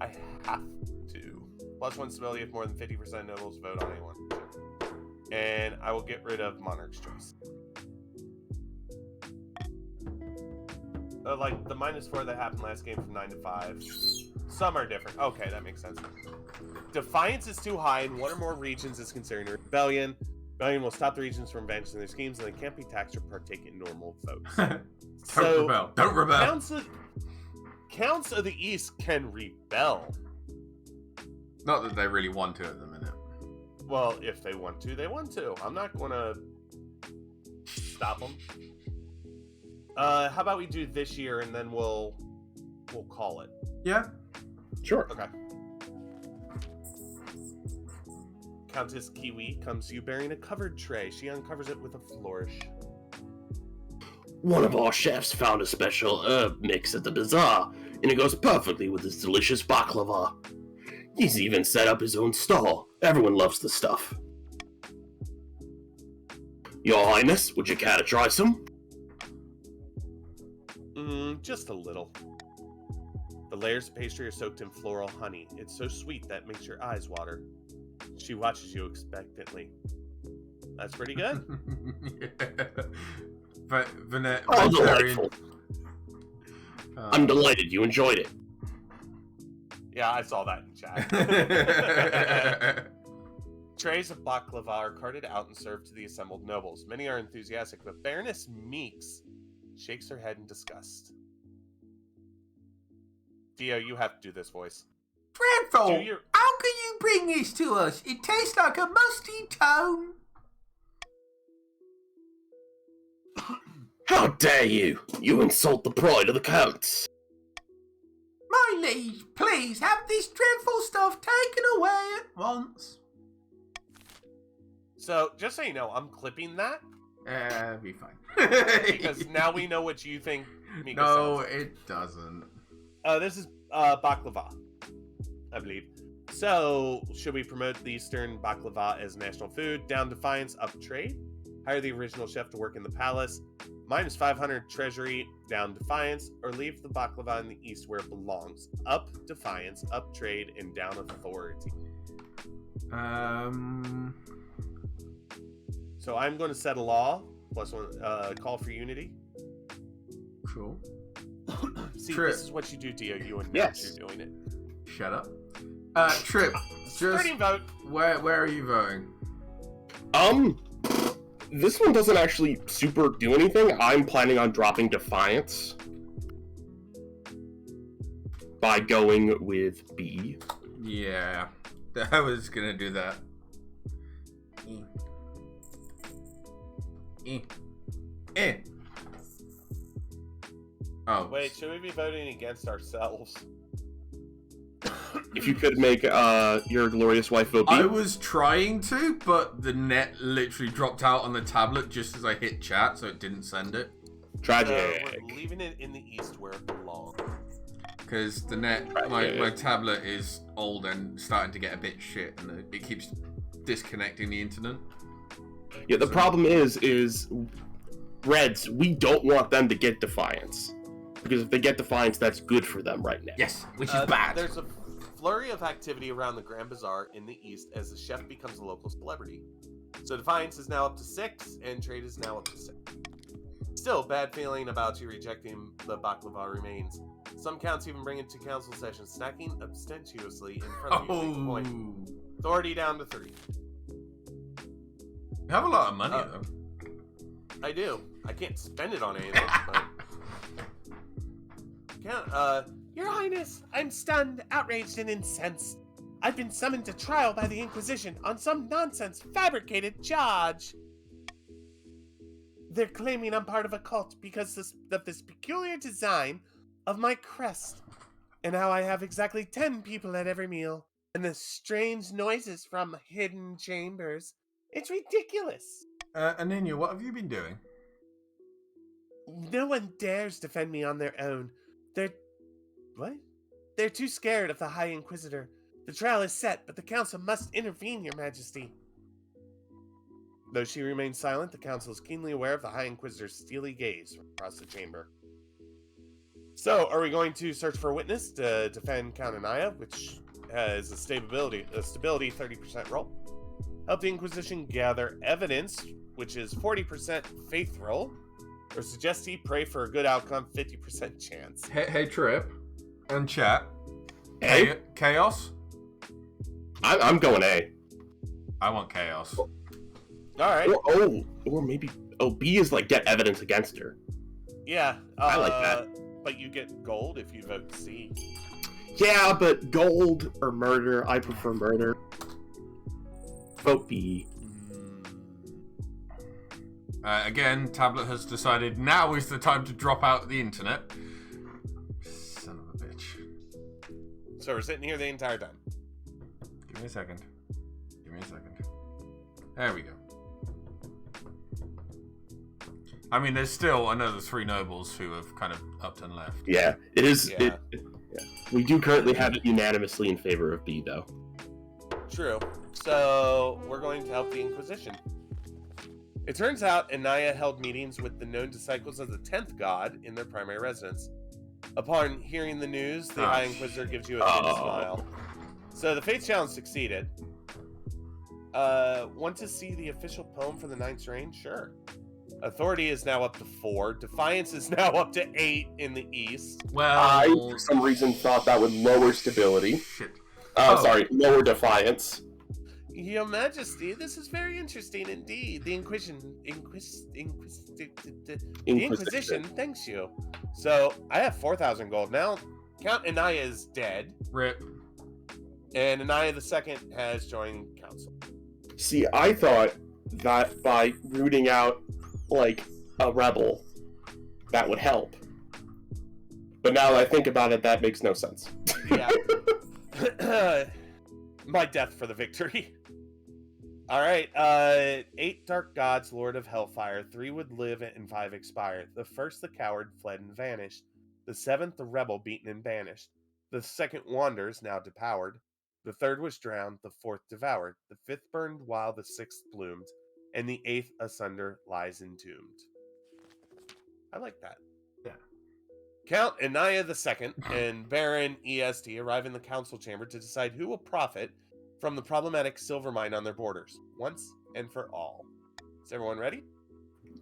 I have to. +1 stability if more than 50% of nobles vote on anyone. And I will get rid of Monarch's choice. Like, the -4 that happened last game from 9 to 5. Some are different. Okay, that makes sense. Defiance is too high, and one or more regions is considered a rebellion. Rebellion will stop the regions from advancing their schemes, and they can't be taxed or partake in normal votes.
Don't rebel. Don't rebel.
Counts of the East can rebel.
Not that they really want to at the minute.
Well, if they want to, they want to. I'm not going to stop them. How about we do this year, and then we'll we'll call it.
Yeah.
Sure.
Okay. Countess Kiwi comes to you bearing a covered tray. She uncovers it with a flourish.
One of our chefs found a special herb mix at the bazaar, and it goes perfectly with his delicious baklava. He's even set up his own stall. Everyone loves the stuff. Your Highness, would you care to try some?
Just a little. The layers of pastry are soaked in floral honey. It's so sweet that makes your eyes water. She watches you expectantly. That's pretty good.
Oh, delightful. I'm delighted you enjoyed it.
Yeah, I saw that in chat. Trays of baklava are carted out and served to the assembled nobles. Many are enthusiastic, but Baroness Meeks shakes her head in disgust. Dio, you have to do this voice.
Dreadful!
Do your-
How can you bring this to us? It tastes like a musty tone.
How dare you! You insult the pride of the counts!
My liege, please have this dreadful stuff taken away at once.
So, just so you know, I'm clipping that
Be fine.
because now we know what you think Mika
No,
sells.
it doesn't.
This is baklava, I believe. So, should we promote the Eastern baklava as national food? Down defiance, up trade. Hire the original chef to work in the palace. Minus 500 treasury, down defiance, or leave the baklava in the east where it belongs. Up defiance, up trade, and down authority. So I'm going to set a law, plus one, call for unity.
Cool.
See,
Trip.
this is what you do, Dio. You announce
Yes.
you're doing it.
Shut up. Trip, just
Starting vote.
where are you voting?
This one doesn't actually super do anything. I'm planning on dropping Defiance by going with B.
Yeah, I was gonna do that. Oh,
Wait, should we be voting against ourselves?
If you could make your glorious wife vote B.
I was trying to, but the net literally dropped out on the tablet just as I hit chat, so it didn't send it.
Tragic.
So we're leaving it in the east where it belongs.
Because the net, my tablet is old and starting to get a bit shit, and it keeps disconnecting the internet.
Yeah, the problem is Reds, we don't want them to get Defiance. Because if they get Defiance, that's good for them right now.
Yes, which is bad.
There's a flurry of activity around the Grand Bazaar in the east as the chef becomes a local celebrity. So Defiance is now up to 6, and Trade is now up to 6. Still, bad feeling about you rejecting the baklava remains. Some counts even bring it to council sessions, snacking ostentatiously in front of you. Make a point. Authority down to 3.
You have a lot of money, though.
I do. I can't spend it on anything, but... Your Highness, I'm stunned, outraged, and incensed. I've been summoned to trial by the Inquisition on some nonsense fabricated charge. They're claiming I'm part of a cult because of this peculiar design of my crest, and how I have exactly 10 people at every meal, and the strange noises from hidden chambers. It's ridiculous.
Aninia, what have you been doing?
No one dares defend me on their own. They're too scared of the High Inquisitor. The trial is set, but the Council must intervene, Your Majesty. Though she remains silent, the Council is keenly aware of the High Inquisitor's steely gaze from across the chamber. So, are we going to search for a witness to defend Count Anaya, which has a stability 30% roll? Help the Inquisition gather evidence, which is 40% faith roll? Or suggest he pray for a good outcome, 50% chance.
Hey, Trip. And chat.
A?
Chaos?
I'm going A.
I want chaos.
Alright.
Or maybe... Oh, B is like get evidence against her.
Yeah.
I like that.
But you get gold if you vote C.
Yeah, but gold or murder, I prefer murder. Vote B.
Again, tablet has decided now is the time to drop out the internet. Son of a bitch. Twitch.
So we're sitting here the entire time.
Give me a second. There we go. I mean, there's still another 3 nobles who have kind of upped and left.
Yeah, it is.
Yeah.
We do currently have it unanimously in favor of B, though.
True. So we're going to help the Inquisition. It turns out Anaya held meetings with the known disciples of the 10th god in their primary residence. Upon hearing the news, the High Inquisitor gives you a thin smile. So the Faith Challenge succeeded. Want to see the official poem for the 9th reign? Sure. Authority is now up to 4. Defiance is now up to 8 in the east.
Well,
I, for some reason, thought that would lower stability.
Shit.
Lower defiance.
Your Majesty, this is very interesting indeed. The Inquisition thanks you. So, I have 4,000 gold. Now, Count Anaya is dead.
Rip.
And Anaya II has joined council.
See, I thought that by rooting out, like, a rebel, that would help. But now that I think about it, that makes no sense.
Yeah. My death for the victory. Alright, 8 dark gods, Lord of Hellfire. 3 would live and 5 expire. The first, the coward, fled and vanished. The 7th, the rebel, beaten and banished. The 2nd wanders, now depowered. The 3rd was drowned, the 4th devoured. The 5th burned while the 6th bloomed. And the 8th asunder lies entombed. I like that.
Yeah.
Count Anaya II and Baron EST arrive in the council chamber to decide who will profit from the problematic silver mine on their borders, once and for all. Is everyone ready?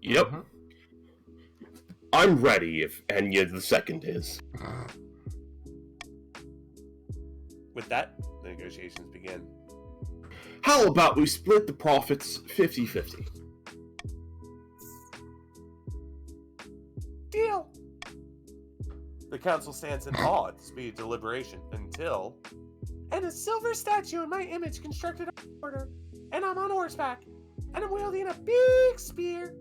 Yep.
Mhm.
I'm ready if Enya II is.
With that, the negotiations begin.
How about we split the profits 50-50?
Deal! The council stands in awe at the speed of deliberation until... And a silver statue in my image constructed on order, and I'm on horseback, and I'm wielding a big spear.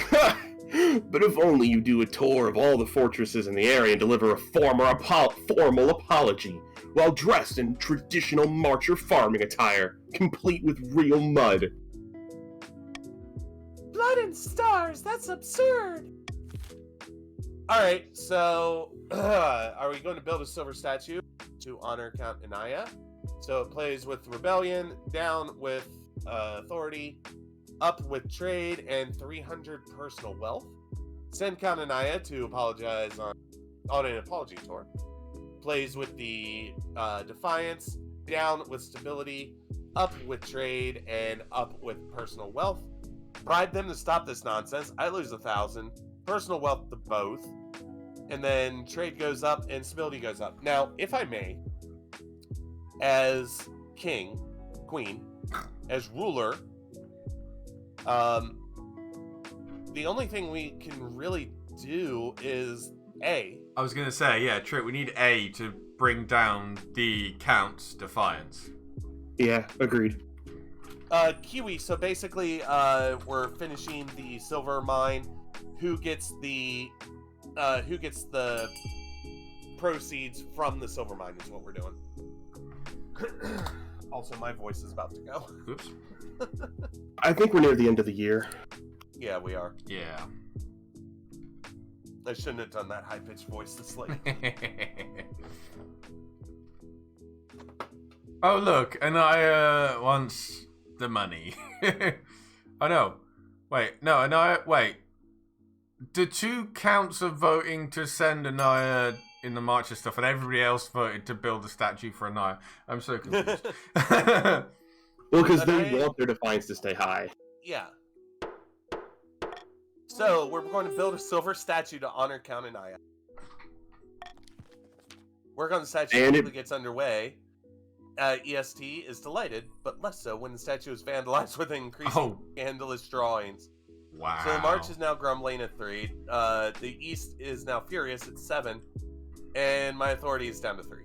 But if only you do a tour of all the fortresses in the area and deliver a formal apology, while dressed in traditional marcher farming attire, complete with real mud.
Blood and stars, that's absurd! Alright, so, are we going to build a silver statue to honor Count Anaya? So it plays with rebellion, down with authority, up with trade, and 300 personal wealth. Send Count Anaya to apologize on an apology tour. Plays with the defiance, down with stability, up with trade, and up with personal wealth. Bribe them to stop this nonsense. I lose 1,000. Personal wealth to both. And then trade goes up and stability goes up. Now, if I may, as king, queen, as ruler, the only thing we can really do is A.
I was going to say, yeah, true. We need A to bring down the Count's defiance.
Yeah, agreed.
Kiwi, so basically, we're finishing the silver mine. Who gets the proceeds from the silver mine is what we're doing. Also, my voice is about to go.
Oops.
I think we're near the end of the year.
Yeah, we are.
Yeah.
I shouldn't have done that high-pitched voice this late.
Oh, look, Anaya wants the money. Oh, no. Wait, no, Anaya, wait. The 2 counts are voting to send Anaya in the march and stuff, and everybody else voted to build a statue for Anaya. I'm so confused.
Well, because they
Anaya-
want their defiance to stay high.
Yeah. So, we're going to build a silver statue to honor Count Anaya. Work on the statue
And
quickly gets underway. EST is delighted, but less so when the statue is vandalized with increasing scandalous drawings.
Wow.
So the March is now grumbling at 3. The East is now furious at 7. And my authority is down to 3.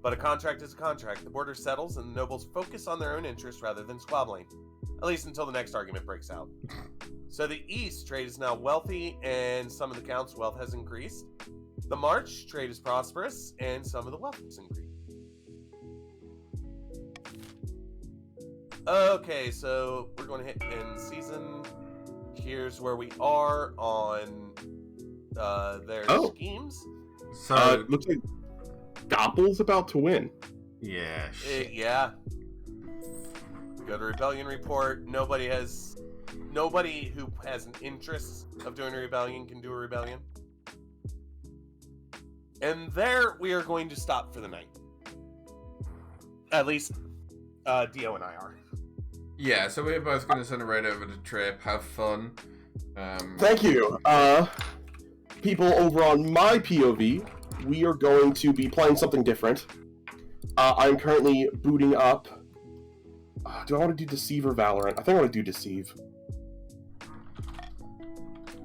But a contract is a contract. The border settles and the nobles focus on their own interests rather than squabbling. At least until the next argument breaks out. So the East trade is now wealthy, and some of the Count's wealth has increased. The March trade is prosperous, and some of the wealth has increased. Okay, so we're going to hit end season. Here's where we are on their schemes.
So
looks like Doppel's about to win.
yeah, shit.
Yeah. Go to rebellion report. Nobody who has an interest of doing a rebellion can do a rebellion. And there we are going to stop for the night. At least Dio and I are.
Yeah, so we're both going to send a raid over to Trip, have fun.
Thank you. People over on my POV, we are going to be playing something different. I'm currently booting up. Do I want to do Deceive or Valorant? I think I want to do Deceive.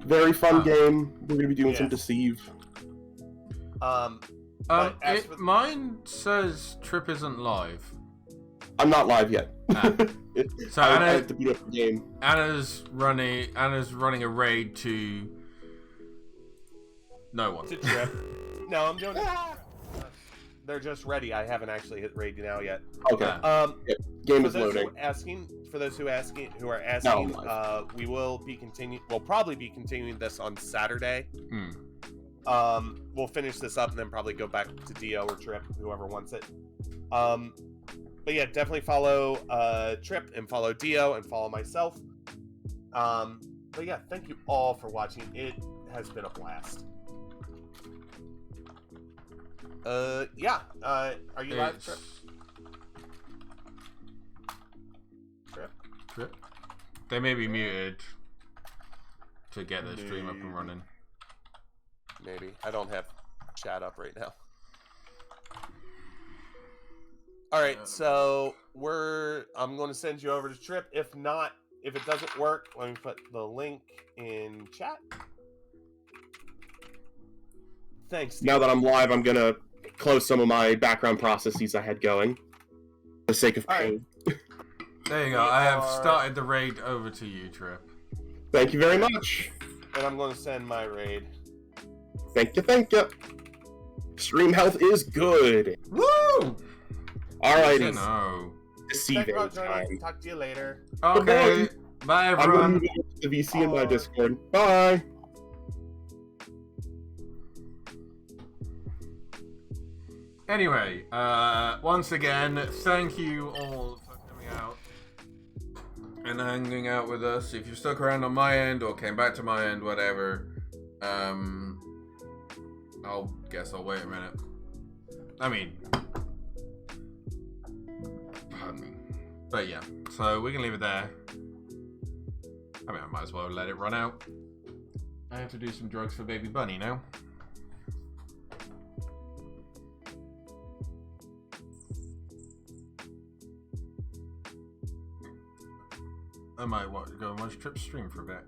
Very fun game. We're going to be doing some Deceive.
Mine says Trip isn't live.
I'm not live yet.
So
I have to boot up the game.
Anna's running a raid to no one.
To Trip. No, I'm doing it. They're just ready. I haven't actually hit raid now yet.
Okay. Game is loading.
For those who are asking, we will be We'll probably be continuing this on Saturday. We'll finish this up and then probably go back to Dio or Trip, whoever wants it. But yeah, definitely follow Trip and follow Dio and follow myself. But yeah, thank you all for watching. It has been a blast. Are you live, Trip?
Trip? They may be muted to get the stream up and running.
Maybe. I don't have chat up right now. Alright, so I'm going to send you over to Trip. If not, if it doesn't work, let me put the link in chat. Thanks.
Now that I'm live, I'm going to close some of my background processes I had going. For the sake of pain.
There you go. I have started the raid over to you, Trip.
Thank you very much.
And I'm going to send my raid.
Thank you. Stream health is good.
Woo!
Alrighty.
No.
Deceiving time.
Talk to you later.
Okay. Bye, everyone.
I'm going to move to the VC in my Discord. Bye.
Anyway, once again, thank you all for coming out and hanging out with us. If you stuck around on my end or came back to my end, whatever, I'll wait a minute. I mean, pardon me. But yeah, so we can leave it there. I mean, I might as well let it run out. I have to do some drugs for baby bunny now. I might go and watch Trip stream for a bit.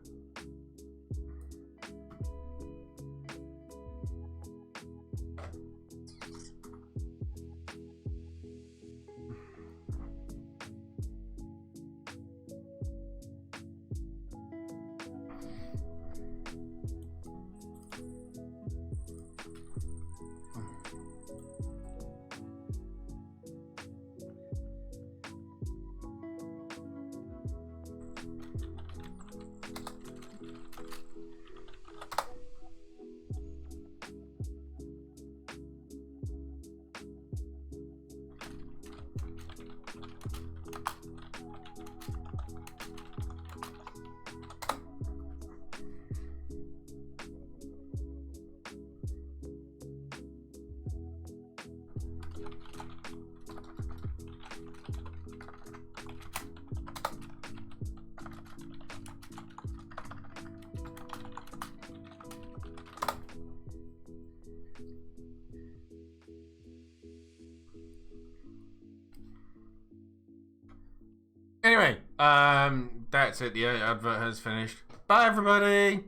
Anyway, that's it. The advert has finished. Bye, everybody.